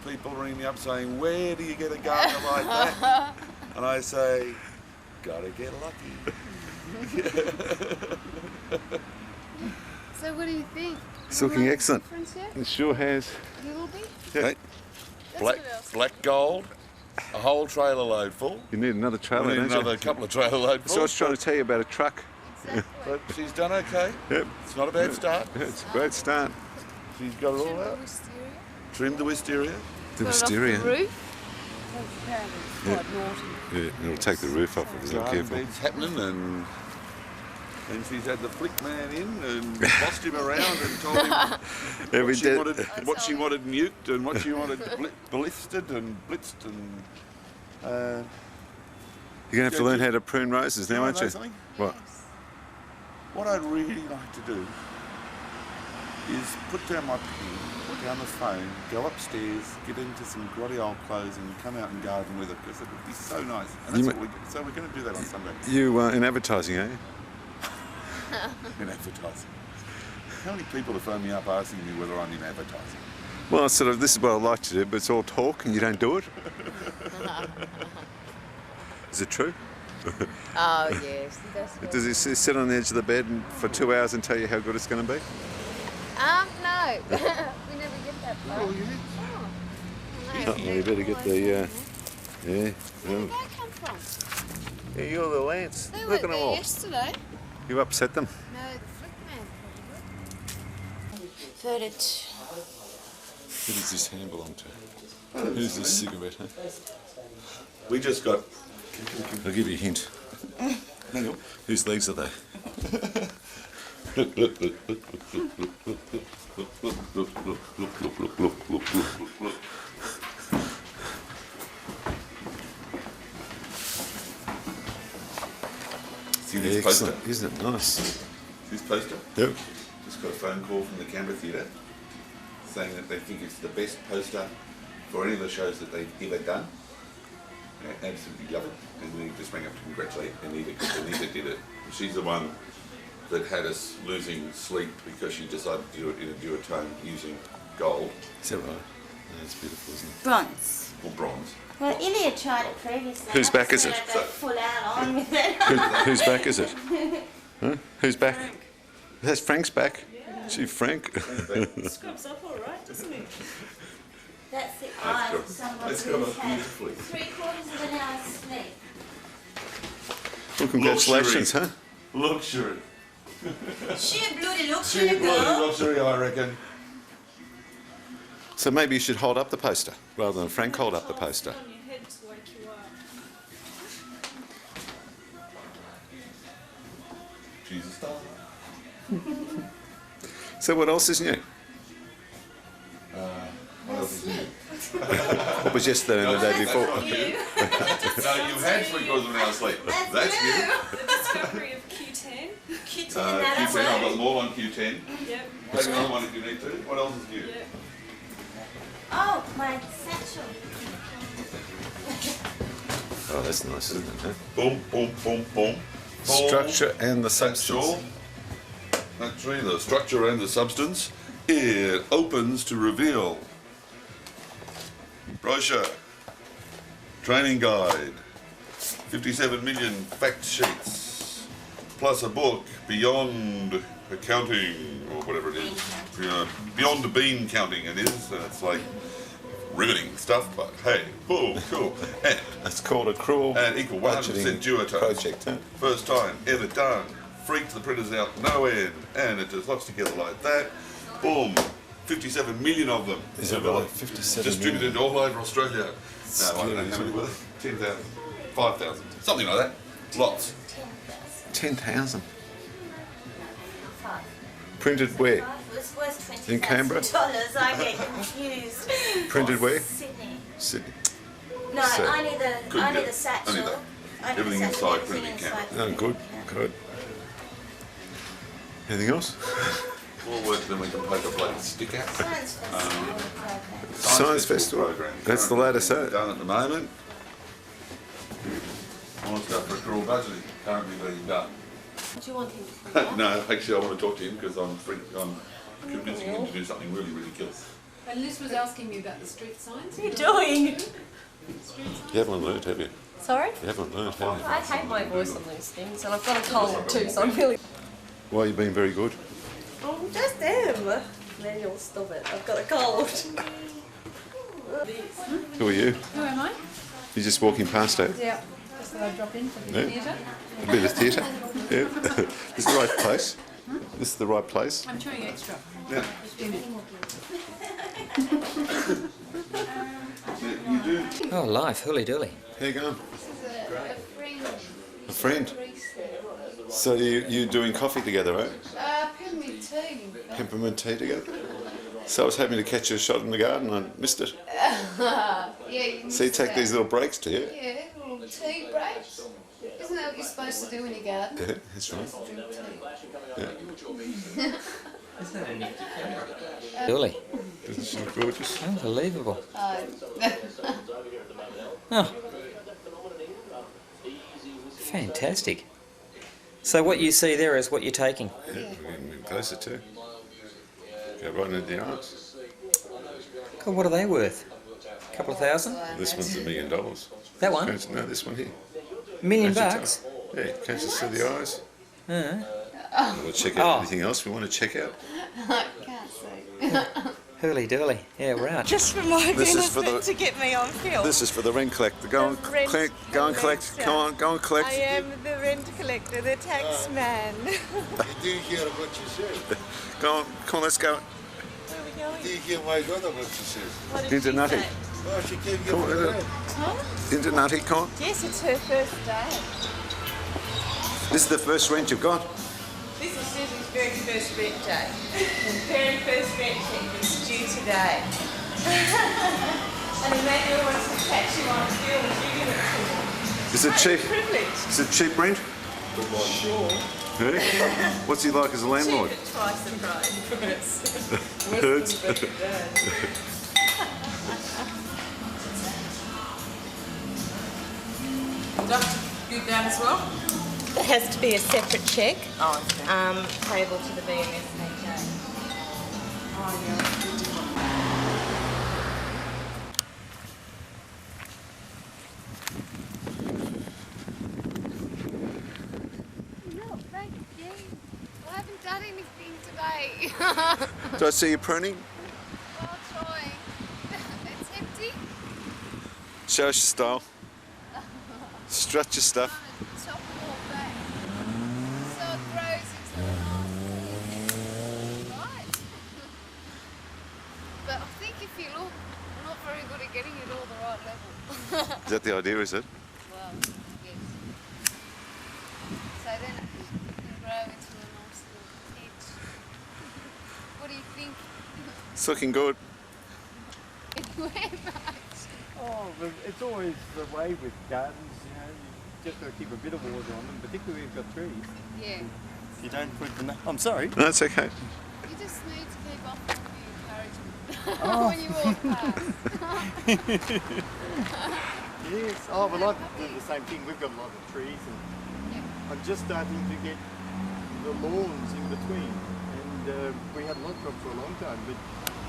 people ringing me up saying, where do you get a gardener like that? And I say, gotta get lucky. So what do you think? It's looking excellent. Difference yet? It sure has. A little bit? Yeah. Black gold, a whole trailer load full. You need another trailer, We need don't you? another couple of trailer load So I full. was trying to tell you about a truck. But she's done okay. Yep. It's not a bad start. Yeah, it's a great start. She's got it all out. Trimmed the wisteria. The wisteria. Roof? Yeah. Yeah, it'll take the roof off if it's not Garden careful. bed's happening and she's had the flick man in and bossed him around and told him what she wanted nuked and what she wanted ballisted and blitzed and You're going to have to learn how to prune roses now, aren't you? Something? What? What I'd really like to do is put down my pen, put down the phone, go upstairs, get into some grotty old clothes and come out and garden with it, because it would be so nice. And that's so we're going to do that on Sunday. You in advertising, are you? In advertising. How many people have phoned me up asking me whether I'm in advertising? Well, sort of, this is what I like to do, but it's all talk and you don't do it. Is it true? Oh, yes. Does he sit on the edge of the bed for 2 hours and tell you how good it's going to be? No. We never get that far. Oh, well, you better get the, yeah. Where did they come from? Yeah, you're the Lance. They Look weren't at them there all. yesterday. You upset them. No, the flick man Voted. Who does this hand belong to? Who's this cigarette, huh? We just got... I'll give you a hint. Hang on. Whose legs are they? Look, look, look, look, look, look, look, look, look, look, look, look, look, look, look, look, look. See this poster? Isn't it nice? See this poster? Yep. Just got a phone call from the Canberra Theatre saying that they think it's the best poster for any of the shows that they've ever done. They absolutely love it. And we just rang up to congratulate Anita, because Anita did it. She's the one that had us losing sleep because she decided to do it in a duotone using gold. Is that right? That's beautiful, isn't it? Bronze. Or bronze. Well, Ilya tried it previously. Whose back is it? I go full out on with it. Whose back is it? Huh? Whose back? That's Frank's back. Gee, Frank. Scrubs up all right, doesn't he? That's the eyes of someone Let's go who's up had beautifully. 3/4 of an hour's sleep. Well, congratulations, Luxury. huh? Luxury. Sheer bloody Sheer luxury, bloody girl. luxury, I reckon. So maybe you should hold up the poster rather than Frank hold up the poster. On your head to wake you up. Jesus style. So what else is new? What else is new? What was yesterday and the day before? No, you had 3/4 of an hour's sleep. That's new. Discovery of Q10. Q10, Q10, I've got them all on Q10. Yep. Take another one if you need to. What else is new? Yep. Oh, my satchel. Oh, that's nice, isn't it? Huh? Boom, boom, boom, boom. Structure and the substance. Actually, the structure and the substance. It opens to reveal. Brochure. Training guide. 57 million fact sheets. Plus a book, Beyond Accounting, or whatever it is. Beyond the bean counting it is. And it's like riveting stuff, but hey, cool. And it's called a cruel and equal 100% duotone project. Huh? First time ever done. Freaked the printers out no end, and it just locks together like that. Boom. 57 million of them. Is it right? 57 distributed million? all over Australia. No, I don't know how many were. 10,000, 5,000, something like that. Lots. 10,000. Printed where? It's worth $20,000. In Canberra? I get confused. Printed where? Sydney. Sydney. No, So- I need the satchel. Only that. I need Everything the satchel, inside printed in Canberra. Oh, good, good. Anything else? More work than we can poke a bloody stick at. Science Festival. program. That's the latest, huh? Done at the moment. More stuff for accrual budgeting currently being done. Do you want him to come back? No, actually I want to talk to him because I'm convincing him to do something really ridiculous. And Liz was asking me about the street signs. What are you doing? You haven't learned, have you? Sorry? You haven't learned, have you? I hate my voice on these things, and I've got a cold too, so I'm really. Why are you being very good? Oh, just am. Then you'll stop it. I've got a cold. Who are you? Who am I? You're just walking past, eh? Yeah. Just thought I'd drop in for the Yeah. theatre. A bit of theatre. Yeah. This is the right place. This is the right place. I'm chewing extra. Yeah. Just in it. You do. Oh, life, hooly dooly. How you going? a friend. A friend? So you're doing coffee together, right? Peppermint tea. Peppermint tea together? So I was hoping to catch you a shot in the garden. I missed it. Yeah, you So you take these little breaks, do you? Yeah, little tea breaks. know what you're supposed to do in your garden? Yeah, that's right. Yeah. Really? Doesn't she look gorgeous? Unbelievable. Oh. Oh. Fantastic. So what you see there is what you're taking? Yeah, we're getting closer to. Go right into the eyes. God, what are they worth? A couple of thousand? This one's $1 million. That one? No, this one here. $1 million Can't you bucks? tell? Yeah, can't you see the eyes? We'll check out Oh. anything else we want to check out. I can't see. Hurly durly. Yeah, right. Just for my This is for benefit the- to get me on film. This is for the rent collector. Go and Rent collect. Go and collect. collector. Come on, go and collect. I am the rent collector, the tax man. Do you hear what she said? Go on, come on, let's go. Do you hear my daughter what she says? What did Into she Nutty. say? Oh, she came here Come on, for the rent. Huh? Into Nutty, come on. Yes, it's her first day. This is the first rent you've got. This is Susie's very first rent day. The very first rent check is due today. And Emmanuel wants to catch you on film and give it to him. Is it cheap? Privilege. Is it cheap rent? Sure. Yeah? What's he like as a landlord? Cheap at twice the price. Hurts. Doctor, you down as well? There has to be a separate cheque payable to the BMSHA. Oh, yeah. No, thank you. I haven't done anything today. Do I see you pruning? I'll try. It's empty. Show us your style. Strut your stuff. Chop it all back. So it grows into a right. But I think if you look, I'm not very good at getting it all the right level. Is that the idea, is it? Well, yes. So then it can grow into a nice little hedge. What do you think? It's looking good. Where much? Oh, but it's always the way with gardens, you know, you just got to keep a bit of water on them, particularly if you've got trees. Yeah. If you don't put enough, I'm sorry. No, it's okay. You just need to keep off with the encouragement Oh. when you walk past. Yes, oh, well, I do the same thing. We've got a lot of trees, and I'm just starting to get the lawns in between. And we had log crop for a long time, but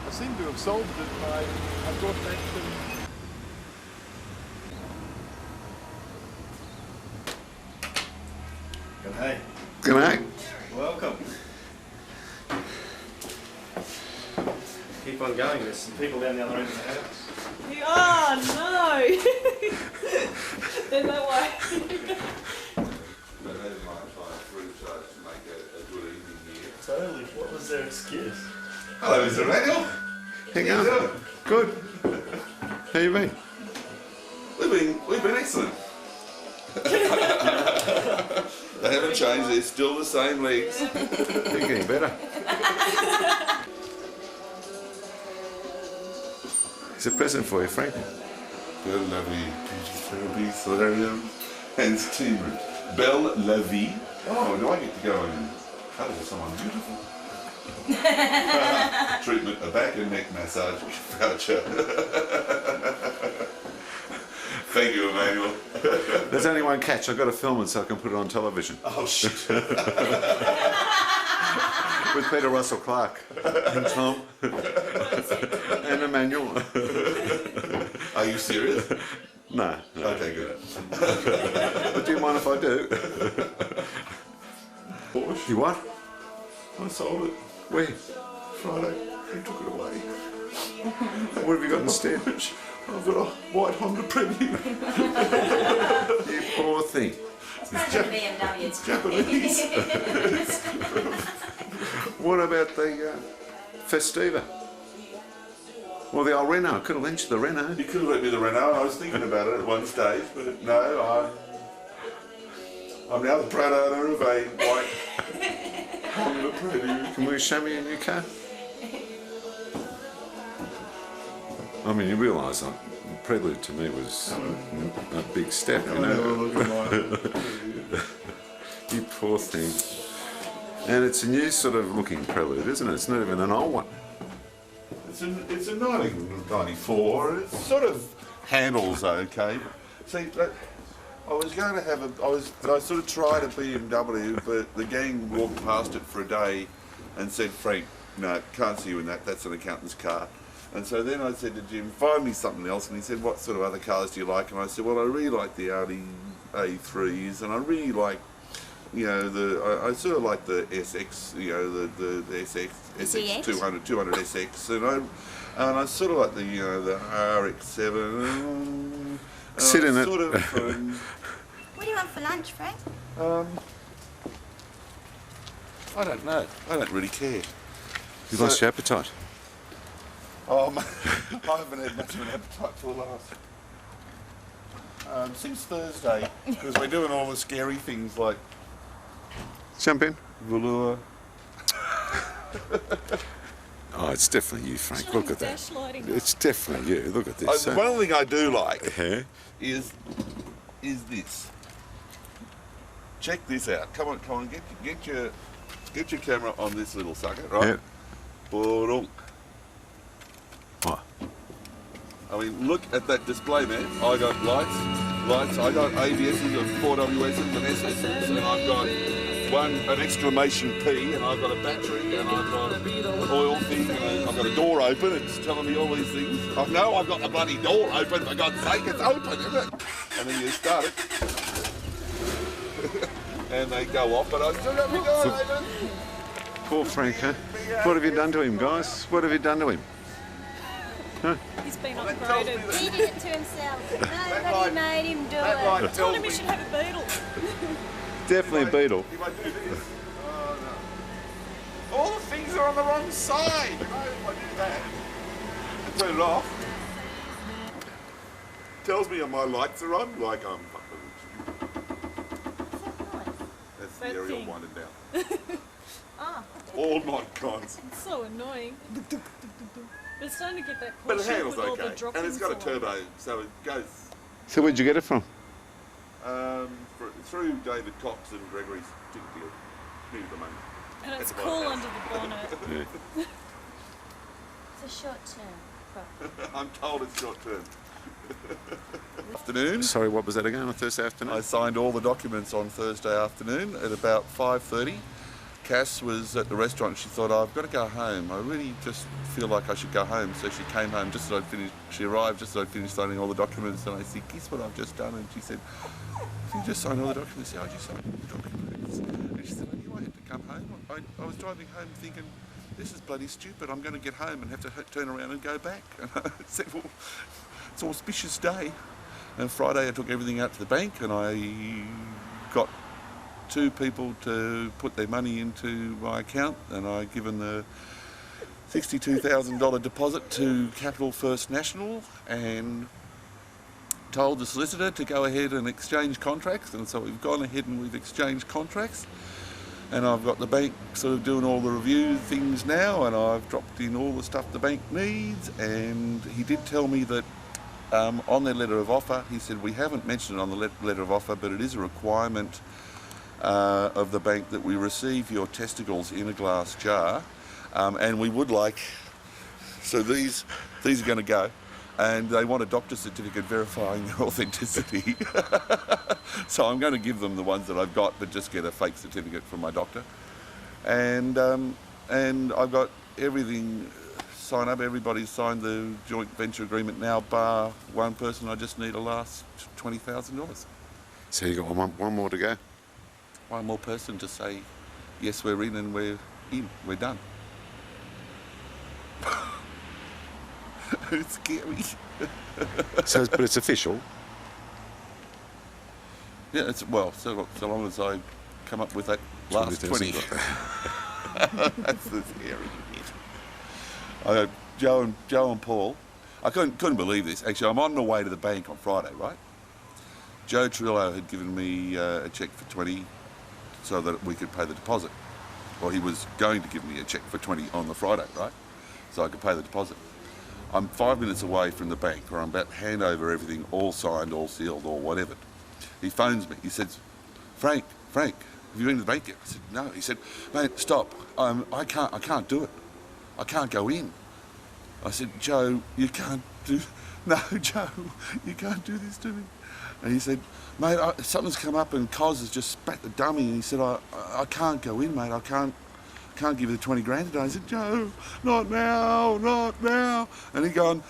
I seem to have solved it by I brought back some. G'day. G'day. Welcome. Keep on going. There's some people down the other end of the house. Oh no! There's no way. Totally. What was their excuse? Hello, Mr. Randall. Hang on. Good. How you been? We've been excellent. They haven't changed, they're still the same legs. They're getting better. It's a present for you, Frank. Belle La Vie, beauty therapy, solarium, and steam room. Belle La Vie. Oh, do I get to go and cuddle someone beautiful? Treatment, a back and neck massage voucher. Thank you, Emmanuel. There's only one catch. I've got to film it so I can put it on television. Oh, shit. With Peter Russell Clark and Tom and Emmanuel. Are you serious? No. Okay, good. But do you mind if I do? Porsche? You what? I sold it. Where? Friday. He took it away. What have you got instead? I've got a white Honda Premium. You poor thing. It's not a BMW. It's Japanese. What about the Festiva? Well, the old Renault. Could have lent you the Renault. You could have let me the Renault. I was thinking about it at one stage, but no, I'm now the proud owner of a white Honda Premium. Can we show me your new car? I mean, you realise Prelude to me was a big step, you know. Look at mine. Poor thing. And it's a new sort of looking Prelude, isn't it? It's not even an old one. It's a 1994. It sort of handles okay. See, I was going to have but I sort of tried a BMW, but the gang walked past it for a day and said, Frank, no, can't see you in that. That's an accountant's car. And so then I said to Jim, find me something else. And he said, what sort of other cars do you like? And I said, well, I really like the Audi A3s, and I really like, you know, I sort of like the SX, you know, the SX 200 SX, and I sort of like the, you know, the RX-7. Sit in it. What do you want for lunch, Frank? I don't know. I don't really care. You lost your appetite. I haven't had much of an appetite for the last since Thursday, because we're doing all the scary things like jump in, velour. Oh, it's definitely you, Frank. Look at that. It's definitely you. Look at this. One thing I do like is this. Check this out. Come on, get your camera on this little sucker, right? Yep. What? I mean, look at that display, man. I got lights. I got ABSs of 4WSs and SSs, and I've got an exclamation P, and I've got a battery, and I've got an oil thing, and I've got a door open. It's telling me all these things. I know I've got the bloody door open, for God's sake, it's open, isn't it? And then you start it, and they go off, but I've still got my door open. Poor Frank, huh? What have you done to him, guys? What have you done to him? Huh? He's been upgraded. He did it to himself. Nobody made him do it. I told him he should have a beetle. Definitely a beetle. If I do this, oh no. All the things are on the wrong side. If I do that and turn it off, tells me my lights are on, like I'm fucking. That's the aerial winding down. Ah. All mod cons. It's so annoying. But it's starting to get that But it portion handles with all the okay. drop And it's got a ins turbo, so it goes So where'd you get it from? through David Cox and Gregory's ticket deal. Needed the money. And it's Had to buy cool a under the bonnet. It's a short term. I'm told it's short term. Afternoon. Sorry, what was that again on Thursday afternoon? I signed all the documents on Thursday afternoon at about 5:30. Cass was at the restaurant. She thought, I've got to go home. I really just feel like I should go home. So she came home just as I'd finished. She arrived just as I'd finished signing all the documents. And I said, guess what I've just done? And she said, you just signed all the documents. Yeah, I just signed all the documents. And she said, I knew I had to come home. I was driving home thinking, this is bloody stupid. I'm going to get home and have to turn around and go back. And I said, well, it's an auspicious day. And Friday I took everything out to the bank and I got 2 people to put their money into my account, and I've given the $62,000 deposit to Capital First National and told the solicitor to go ahead and exchange contracts, and so we've gone ahead and we've exchanged contracts, and I've got the bank sort of doing all the review things now, and I've dropped in all the stuff the bank needs, and he did tell me that on their letter of offer, he said, we haven't mentioned it on the letter of offer, but it is a requirement of the bank that we receive your testicles in a glass jar, and we would like, so these are going to go, and they want a doctor's certificate verifying their authenticity. So I'm going to give them the ones that I've got, but just get a fake certificate from my doctor, and I've got everything signed up. Everybody's signed the joint venture agreement now, bar one person. I just need a last $20,000. So you got one more to go. One more person to say, yes, we're in and we're done. It's scary. But it's official. Yeah, so long as I come up with that last 20. That's the scary bit. I got Joe and Paul. I couldn't believe this. Actually, I'm on the way to the bank on Friday, right? Joe Trillo had given me a cheque for 20 so that we could pay the deposit. Well, he was going to give me a cheque for 20 on the Friday, right? So I could pay the deposit. I'm 5 minutes away from the bank where I'm about to hand over everything, all signed, all sealed, or whatever. He phones me. He says, Frank, have you been to the bank yet? I said, no. He said, mate, stop. I can't do it. I can't go in. I said, Joe, you can't do... No, Joe, you can't do this to me. And he said, mate, something's come up and Cos has just spat the dummy. And he said, I can't go in, mate. I can't give you the 20 grand today. I said, Joe, not now, not now. And he gone...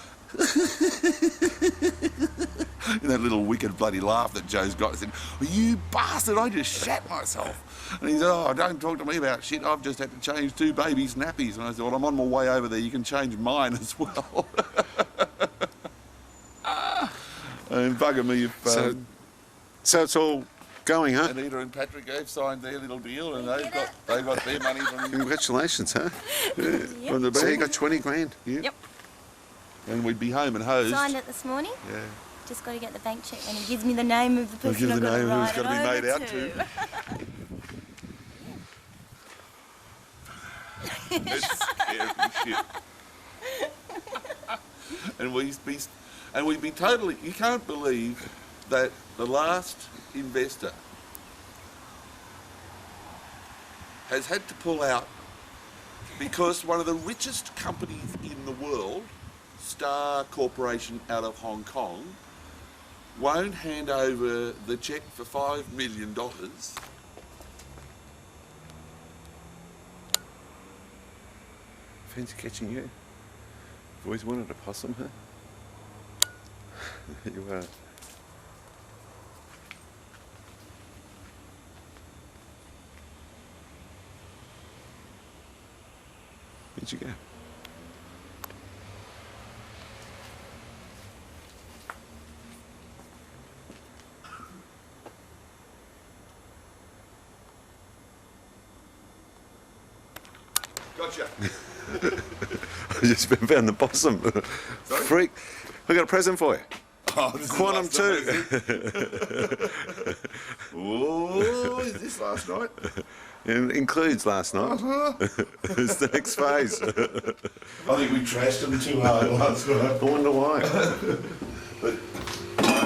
And that little wicked bloody laugh that Joe's got. I said, well, you bastard, I just shat myself. And he said, oh, don't talk to me about shit. I've just had to change 2 babies' nappies. And I said, well, I'm on my way over there. You can change mine as well. And bugger me if... So it's all going, huh? Anita and Patrick have signed their little deal and they've got their money from... Congratulations, huh? Yeah. So you got 20 grand. Yeah. Yep. And we'd be home and hosed. Signed it this morning. Yeah. Just got to get the bank check and he gives me the name of the person Give I've the got to name write who's got to be made out to. It's scary shit. And we'd be totally... You can't believe that the last investor has had to pull out because one of the richest companies in the world, Star Corporation out of Hong Kong, won't hand over the cheque for $5 million. Fancy catching you. I've always wanted a possum, huh? You are. Where'd you go? Gotcha. I just found the possum. Freak. I got a present for you. Oh, this Quantum is 2. Oh, is this last night? It includes last night. It's the next phase. I think we trashed them too hard last night. I wonder why. But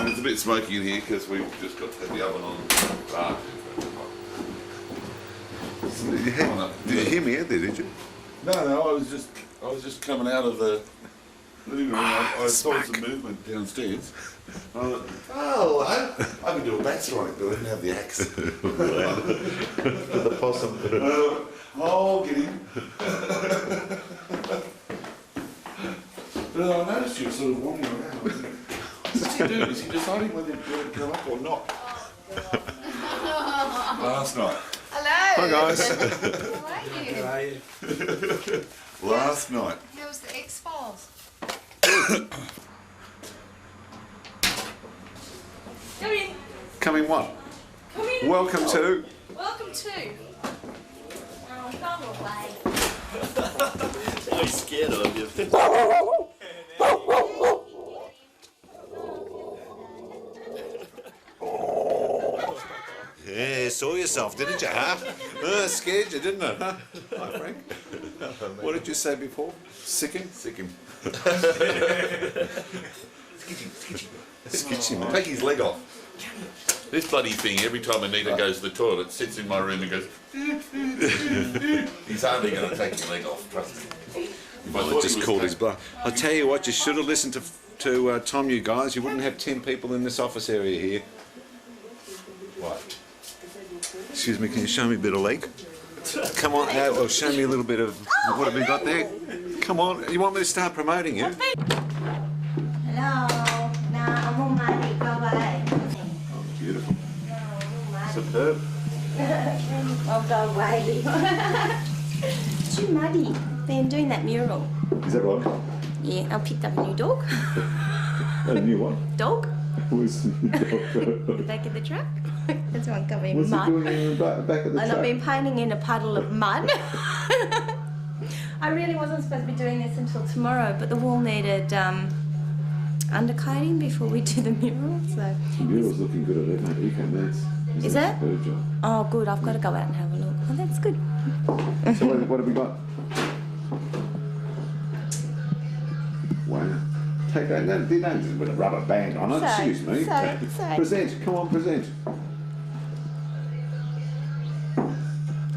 it's a bit smoky in here because we've just got to have the oven on. Did you hear me out there, did you? No, I was just coming out of the living room. I saw some movement downstairs. I thought, oh, I could do a bat strike, but I didn't have the axe. The possum. Oh, get him. But I noticed you sort of wandering around. What's he doing? Is he deciding whether to go up or not? Last night. Hello. Hi guys. How are you? Last night. How was the X-Files? Come in. Coming what? Come in. Welcome to... Welcome to. Oh, go away. I'm scared of you. Yeah, saw yourself, didn't you, huh? Scared you, didn't it, huh? Hi, Frank. What did you say before? Sick him? Sick him. Skitchy, man. Take his leg off. This bloody thing, every time Anita goes to the toilet, sits in my room and goes... He's hardly going to take your leg off, trust me. Well, I just called his bluff. I'll tell you what, you should have listened to Tom, you guys. You wouldn't have 10 people in this office area here. What? Excuse me, can you show me a bit of leg? Come on, or show me a little bit of what have we got there? Come on, you want me to start promoting you? Hello. No, I'm on my feet. Go away. Oh, beautiful. Superb. Oh, go away. It's too muddy. They're doing that mural. Is that right? Yeah, I picked up a new dog. A new one? Dog? Who's In the back of the truck. That's one covered in What's mud. he doing in the back of the And truck? I've been painting in a puddle of mud. I really wasn't supposed to be doing this until tomorrow, but the wall needed undercoating before we do the mural. So The mural's looking good at it, mate. You can dance. Is it? Her job. Oh, good. I've got to go out and have a look. Oh, that's good. So what have we got? Wow. Take that. No, they don't with a rubber band on it. So, Excuse me. so. Present. Come on, present.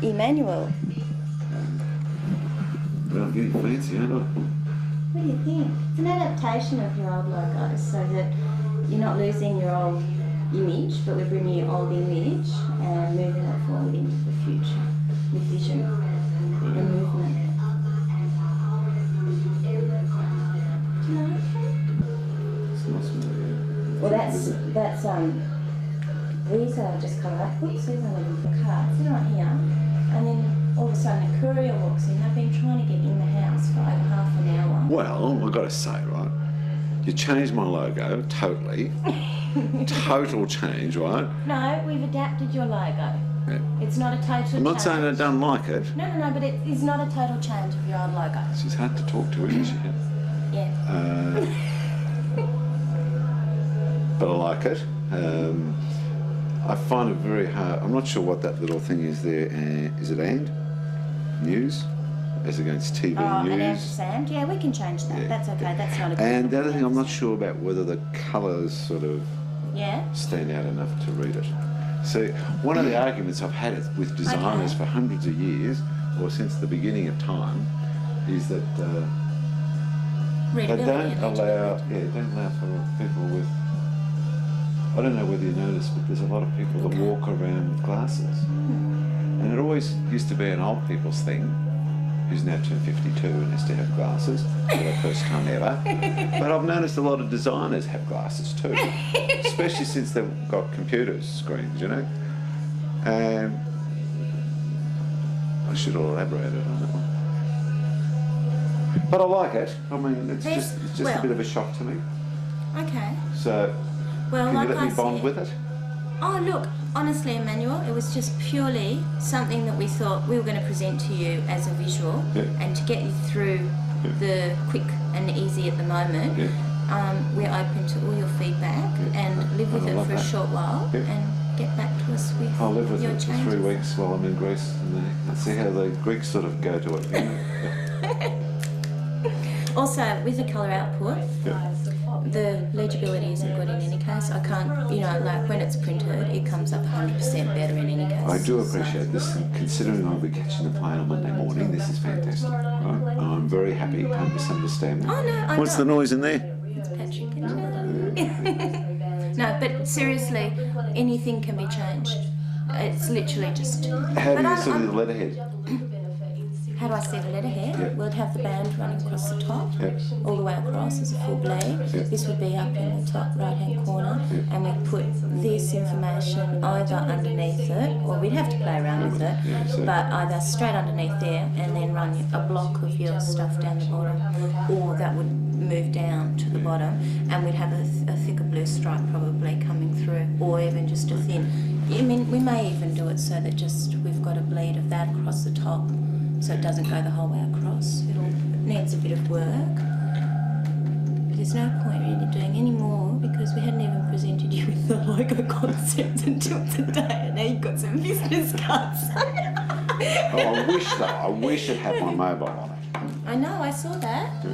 Emmanuel. Well, I'm getting fancy, aren't I? What do you think? It's an adaptation of your old logo so that you're not losing your old image, but we're bringing your old image and moving it forward into the future with vision and movement. Do you like it? It's nice, yeah. Well, that's these are just colour outputs. These are little cards. They're not here, and then all of a sudden a courier walks in. They've been trying to get in the house for over half an hour. Well, I've got to say, right, you changed my logo totally. Total change, right? No, we've adapted your logo. Yeah. It's not a total change. I'm not saying I don't like it. No, but it is not a total change of your old logo. She's hard to talk to, isn't she? Yeah. But I like it. I find it very hard. I'm not sure what that little thing is there. Is it and? News? As against TV An news? ampersand. Yeah, we can change that. Yeah. That's okay. That's not a big And the other thing, I'm not sure about whether the colours sort of stand out enough to read it. So one of the arguments I've had with designers for hundreds of years, or since the beginning of time, is that they don't allow for people with. I don't know whether you noticed, but there's a lot of people that walk around with glasses, and it always used to be an old people's thing. Who's now turned 52 and has to have glasses for the first time ever. But I've noticed a lot of designers have glasses too, especially since they've got computers screens, you know. And I should have elaborated on that one. But I like it. I mean, it's just a bit of a shock to me. Okay. So, well, can like you let me bond with it? Oh, look, honestly, Emmanuel, it was just purely something that we thought we were going to present to you as a visual and to get you through the quick and easy at the moment. We're open to all your feedback and live with it for a short while and get back to us with I'll live with your it for changes. 3 weeks while I'm in Greece and see how the Greeks sort of go to it. You know? Also, with the colour output, the legibility isn't good in any case. I can't, like when it's printed, it comes up 100% better in any case. I do appreciate this, and considering I'll be catching the plane on Monday morning, this is fantastic. Right? I'm very happy. Don't misunderstand me. Oh, no, What's the noise in there? It's Patrick and Charlie. No, but seriously, anything can be changed. It's literally just... How do you see the letterhead? How do I see the letterhead? Yeah. We'd have the band running across the top, Yeah. all the way across as a full blade. Yeah. This would be up in the top right-hand corner, and we'd put this information either underneath it, or we'd have to play around with it, but either straight underneath there, and then run a block of your stuff down the bottom, or that would move down to the bottom, and we'd have a thicker blue stripe probably coming through, or even just a thin. I mean, we may even do it so that just we've got a bleed of that across the top, so it doesn't go the whole way across. It needs a bit of work. But there's no point really doing any more because we hadn't even presented you with the logo concept until today, and now you've got some business cards. I wish it had my mobile on it. I know, I saw that.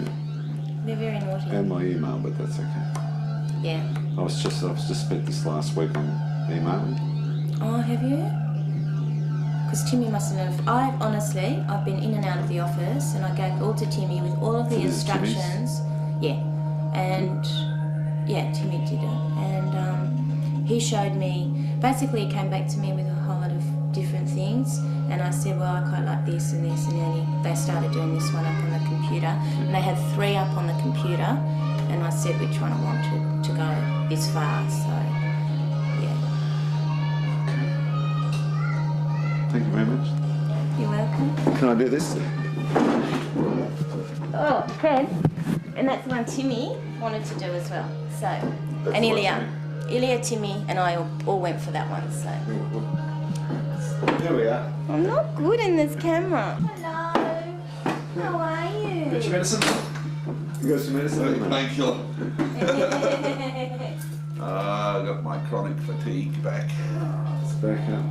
They're very naughty. And my email, but that's okay. Yeah. I've just spent this last week on emailing. Oh, have you? Because Timmy mustn't have. I've been in and out of the office, and I gave it all to Timmy with all of the instructions. Yeah, and Timmy did it, and he showed me. Basically, he came back to me with a whole lot of different things, and I said, well, I quite like this and this, and then they started doing this one up on the computer, and they had 3 up on the computer, and I said which one I wanted to go this far. So. Thank you very much. You're welcome. Can I do this? Oh, Ken. And that's the one Timmy wanted to do as well. So, That's and what, Ilya, Timmy, and I all went for that one. So. Here we are. I'm not good in this camera. Hello. How are you? Got your medicine? You got some medicine? Painkiller. I got my chronic fatigue back. It's back up.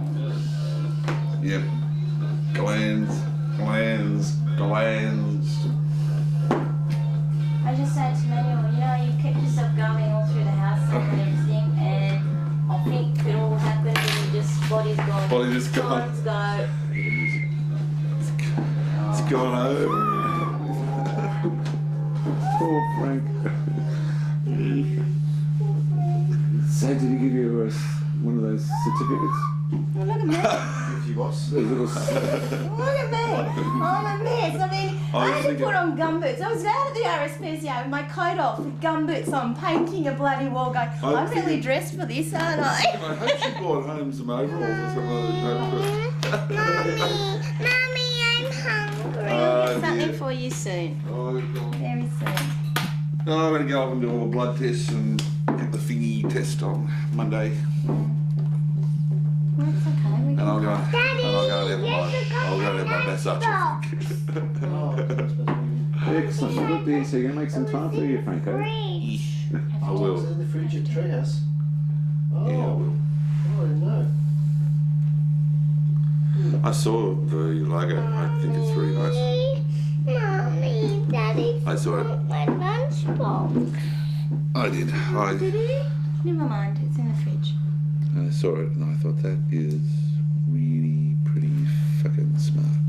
Yep. Glands. I just said to Manuel, you kept yourself going all through the house and everything, and I think it all happened and your body's gone Well, he just gone. Let's go. It's gone home. Poor Frank. So did he give you one of those certificates? Well, look at me. Look Look at me. I'm a mess. I mean, I had to put on gumboots. I was out at the RSPCA with my coat off with gumboots on, painting a bloody wall going, I'm really dressed for this, aren't I? I hope she brought home some overalls or something like that. Mummy, I'm hungry. Oh, Get something dear. for you soon. Oh, Very soon. no, I'm going to go up and do all the blood tests and get the thingy test on Monday. Well, it's okay. And I'll go and have my massage. Excellent. Good dear. So you're going to make some time for you, Franco? I will. It's in the fridge at Treehouse. Oh. Yeah, I will. Oh, I didn't know. I saw the logo. I think it's really nice. Mommy, Daddy, I saw it. my lunchbox. I did. Did he? Never mind, it's in the fridge. I saw it and I thought that is really pretty fucking smart.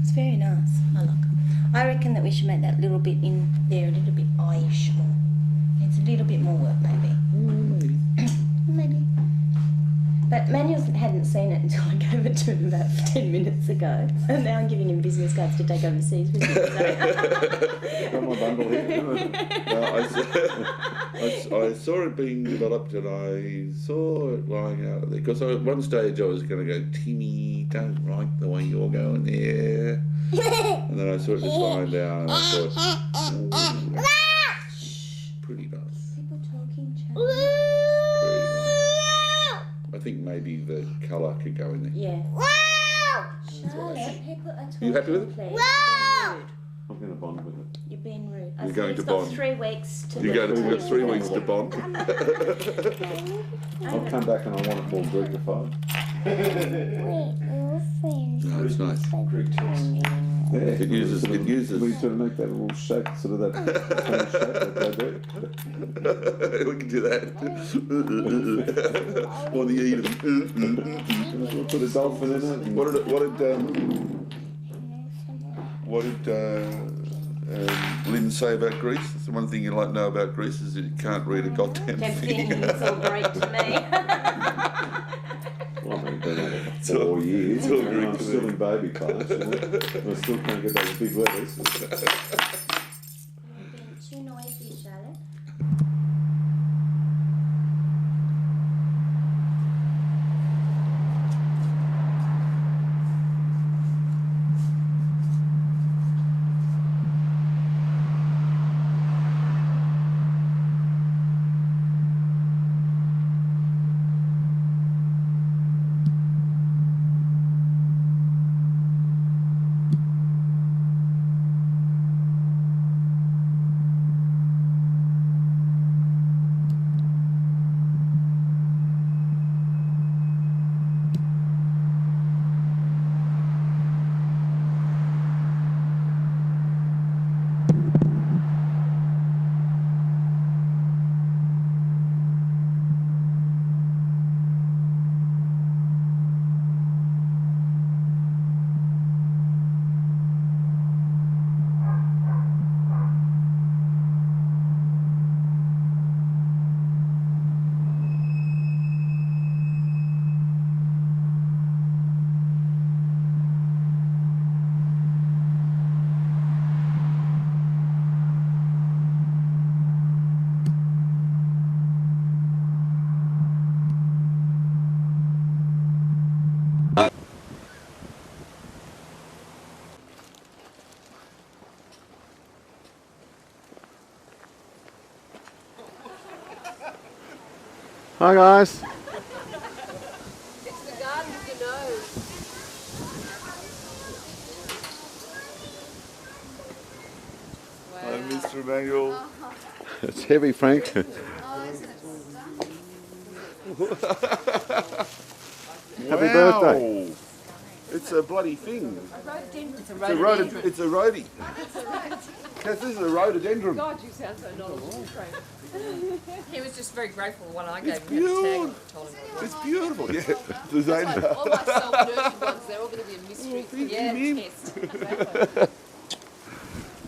It's very nice. Oh, look. I reckon that we should make that little bit in there a little bit eye-ish more. It's a little bit more work, maybe. Maybe. But Manuel hadn't seen it until I gave it to him about 10 minutes ago. And now I'm giving him business cards to take overseas with him. Got my bundle here. No, I saw it being developed and I saw it lying out there. Because at one stage I was going to go, Timmy, don't like the way you're going there. And then I saw it just lying down and I thought, pretty nice. People talking, Pretty nice. I think maybe the colour could go in there. Yeah. Charlotte, people are talking. You happy with it? Please. I'm going to bond with it. You're being rude. You're going to got bond. 3 weeks to You've got 3 weeks to bond. I'll come back and I want it more Greekified. No, it's nice. Greek text. Yeah, it uses. We sort of make that little shape, sort of that shape that they do. We can do that. Or the Eden. We'll put a dolphin in it. What did Lynn say about Greece? That's the one thing you like to know about Greece is that you can't read a goddamn thing. It's all Greek to me. Well, I've been at it for 4 years. I'm still in baby class. I still can't get those big letters. You're being too noisy, Charlotte. Hi guys. It's the garden of your nose. Hi, Mr. Emmanuel. It's heavy, Frank. Oh, isn't it? Happy birthday. It's a bloody thing. It's a It's a rhododendron. It's a rhododendron. This is a rhododendron. God, you sound so knowledgeable, Frank. He was just very grateful when I gave It's him the tag beautiful. and told him. It's beautiful. Yeah, the That's same. like all my self-nurtured ones, they're all going to be a mystery. Yeah, test.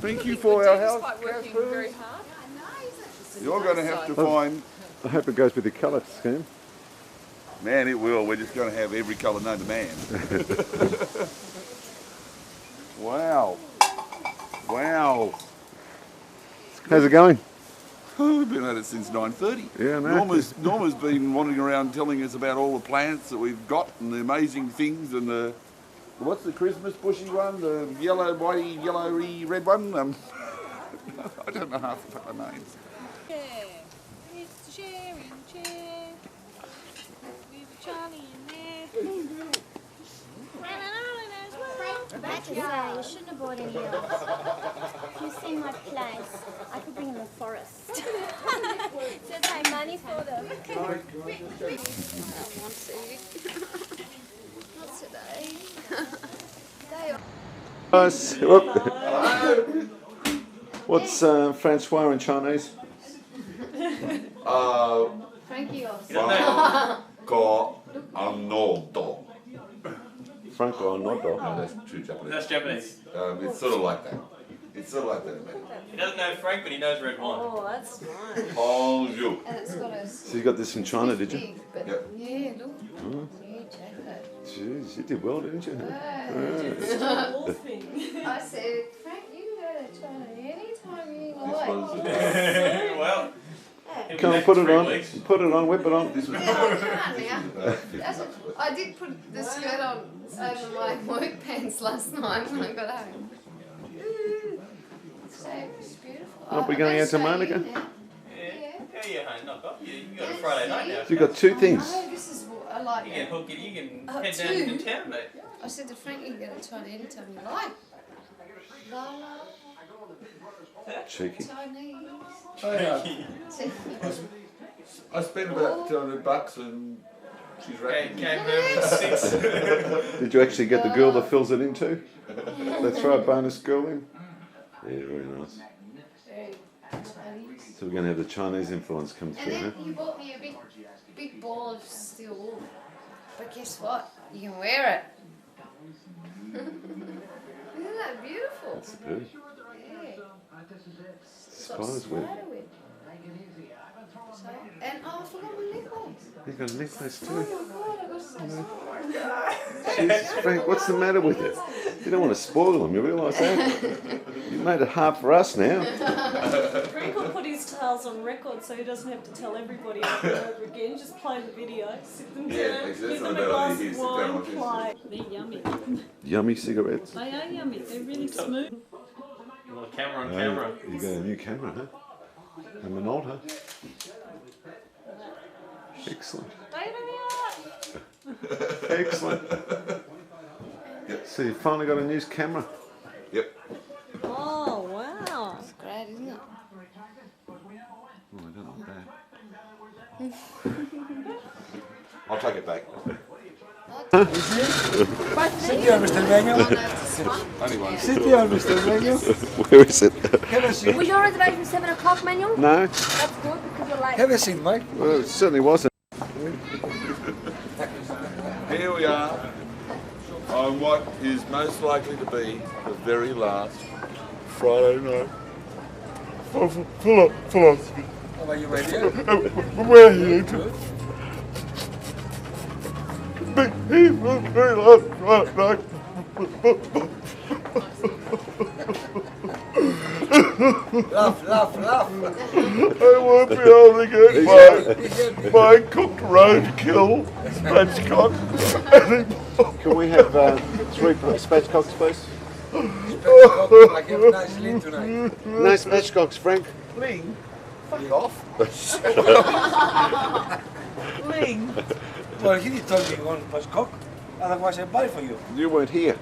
Thank you for our help. Despite working very hard. You're going to have to find. I hope it goes with the colour scheme. Man, it will. We're just going to have every colour known to man. Wow. Wow. How's it going? Oh, we've been at it since 9:30. Yeah, no. Norma's been wandering around telling us about all the plants that we've got and the amazing things and the... What's the Christmas bushy one? The yellow, whitey, yellowy, red one? I don't know half the fucking names. It's the sharing chair with Charlie in there. I have to say, you shouldn't have bought any else. If you've seen my place, I could bring them a forest. So pay money for them. Not today. Nice. What's Francois in Chinese? Frankie also. Arnold. Franco Arnold. No, that's true Japanese. That's Japanese. It's sort of like that. It's sort of like that. He doesn't know Frank, but he knows red wine. Oh, that's nice. Bonjour. And it's got a... So you got this from China, did you? Yep. Yeah, look. Oh. Yeah, chocolate. Jeez, you did well, didn't you? I said, Frank, you can go to China anytime you like. Well, Come on, put it on. Put it on, whip it on. That's what, I did put the skirt on over my work pants last night when I got home. So it's beautiful. Aren't we going out to Monica? Yeah, knock off. You got a Friday night now. So you got two things. No, this is what I like. You can hook it, you can head two? down to town, mate. I said to Frank, you can go to China anytime you like. Lala, Cheeky. Chinese. Oh, yeah. Cheeky. I spent about $200 and she's wrapping me. Came home with 6. Did you actually get the girl that fills it in too? That's right, bonus girl in. Yeah, very nice. Very Chinese. So we're going to have the Chinese influence come And through, huh? then you bought me a big ball of steel wool. But guess what? You can wear it. Isn't that beautiful? That's good. Yeah. Spider's web. So, and oh, I forgot my necklace. You've got a necklace Oh too. my god, I got Jesus, Frank, what's the matter with you? You don't want to spoil them, you realise that? You made it hard for us now. Frank will put his tales on record so he doesn't have to tell everybody over and over again. Just play the video, sit them Yeah, down, exactly. give them a That's glass not of bad. wine, play. They're yummy. Yummy cigarettes. They are yummy. They're really smooth. Well, camera on Oh, camera. you got a new camera, huh? And an old, huh? Excellent. Excellent. So you finally got a new camera? Yep. Oh, wow. It's great, isn't it? Oh, I don't like that. I'll take it back. Sit down, Mr. Manuel. Only one. Sit down, Mr. Manuel. Where is it? Have a seat. Was your reservation 7 o'clock, Manuel? No. That's good because you're late. Have a seat, mate. Well, it certainly wasn't. Here we are on what is most likely to be the very last Friday night. Full up. Are you ready? Where are you? Very last Friday night. Laugh. I won't be able to get my cooked roadkill spatchcock anymore. Can we have 3 spatchcocks, please? Like a nice lean tonight. No spatchcocks, Frank. Ling, fuck off. Ling. Well, he did told me one was cock. Otherwise, I buy for you. You weren't here.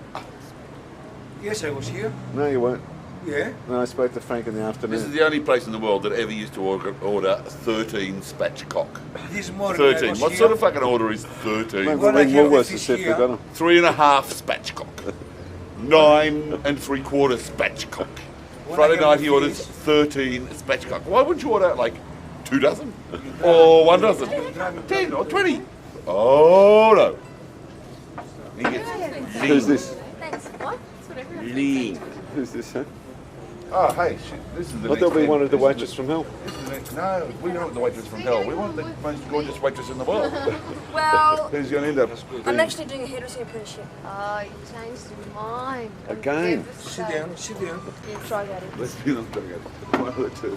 Yes, I was here. No, you weren't. Yeah. And I spoke to Frank in the afternoon. This is the only place in the world that ever used to order 13 spatchcock. This morning 13. I What was sort here. of fucking order is 13? Maybe ring Woolworths to see if they've got them. 3.5 spatchcock. 9 3/4 spatchcock. Friday I get night the he orders fish. 13 spatchcock. Why wouldn't you order like 2 dozen? Or 1 dozen? 10 or 20? Oh no. He gets Who's this? Thanks. What? lean. Who's this, huh? Oh, hey, shit, this is the I next thought we man. wanted the This is waitress from hell. This is the next, no, we don't want the waitress from hell. We want the most gorgeous waitress in the world. Well, Who's going to end up? I'm actually doing a hairdressing apprenticeship. Oh, you changed your mind. Again. Sit down, sit down. Yeah, try that. Let's be on. One or two.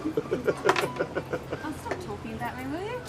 I'll stop talking about me, will you?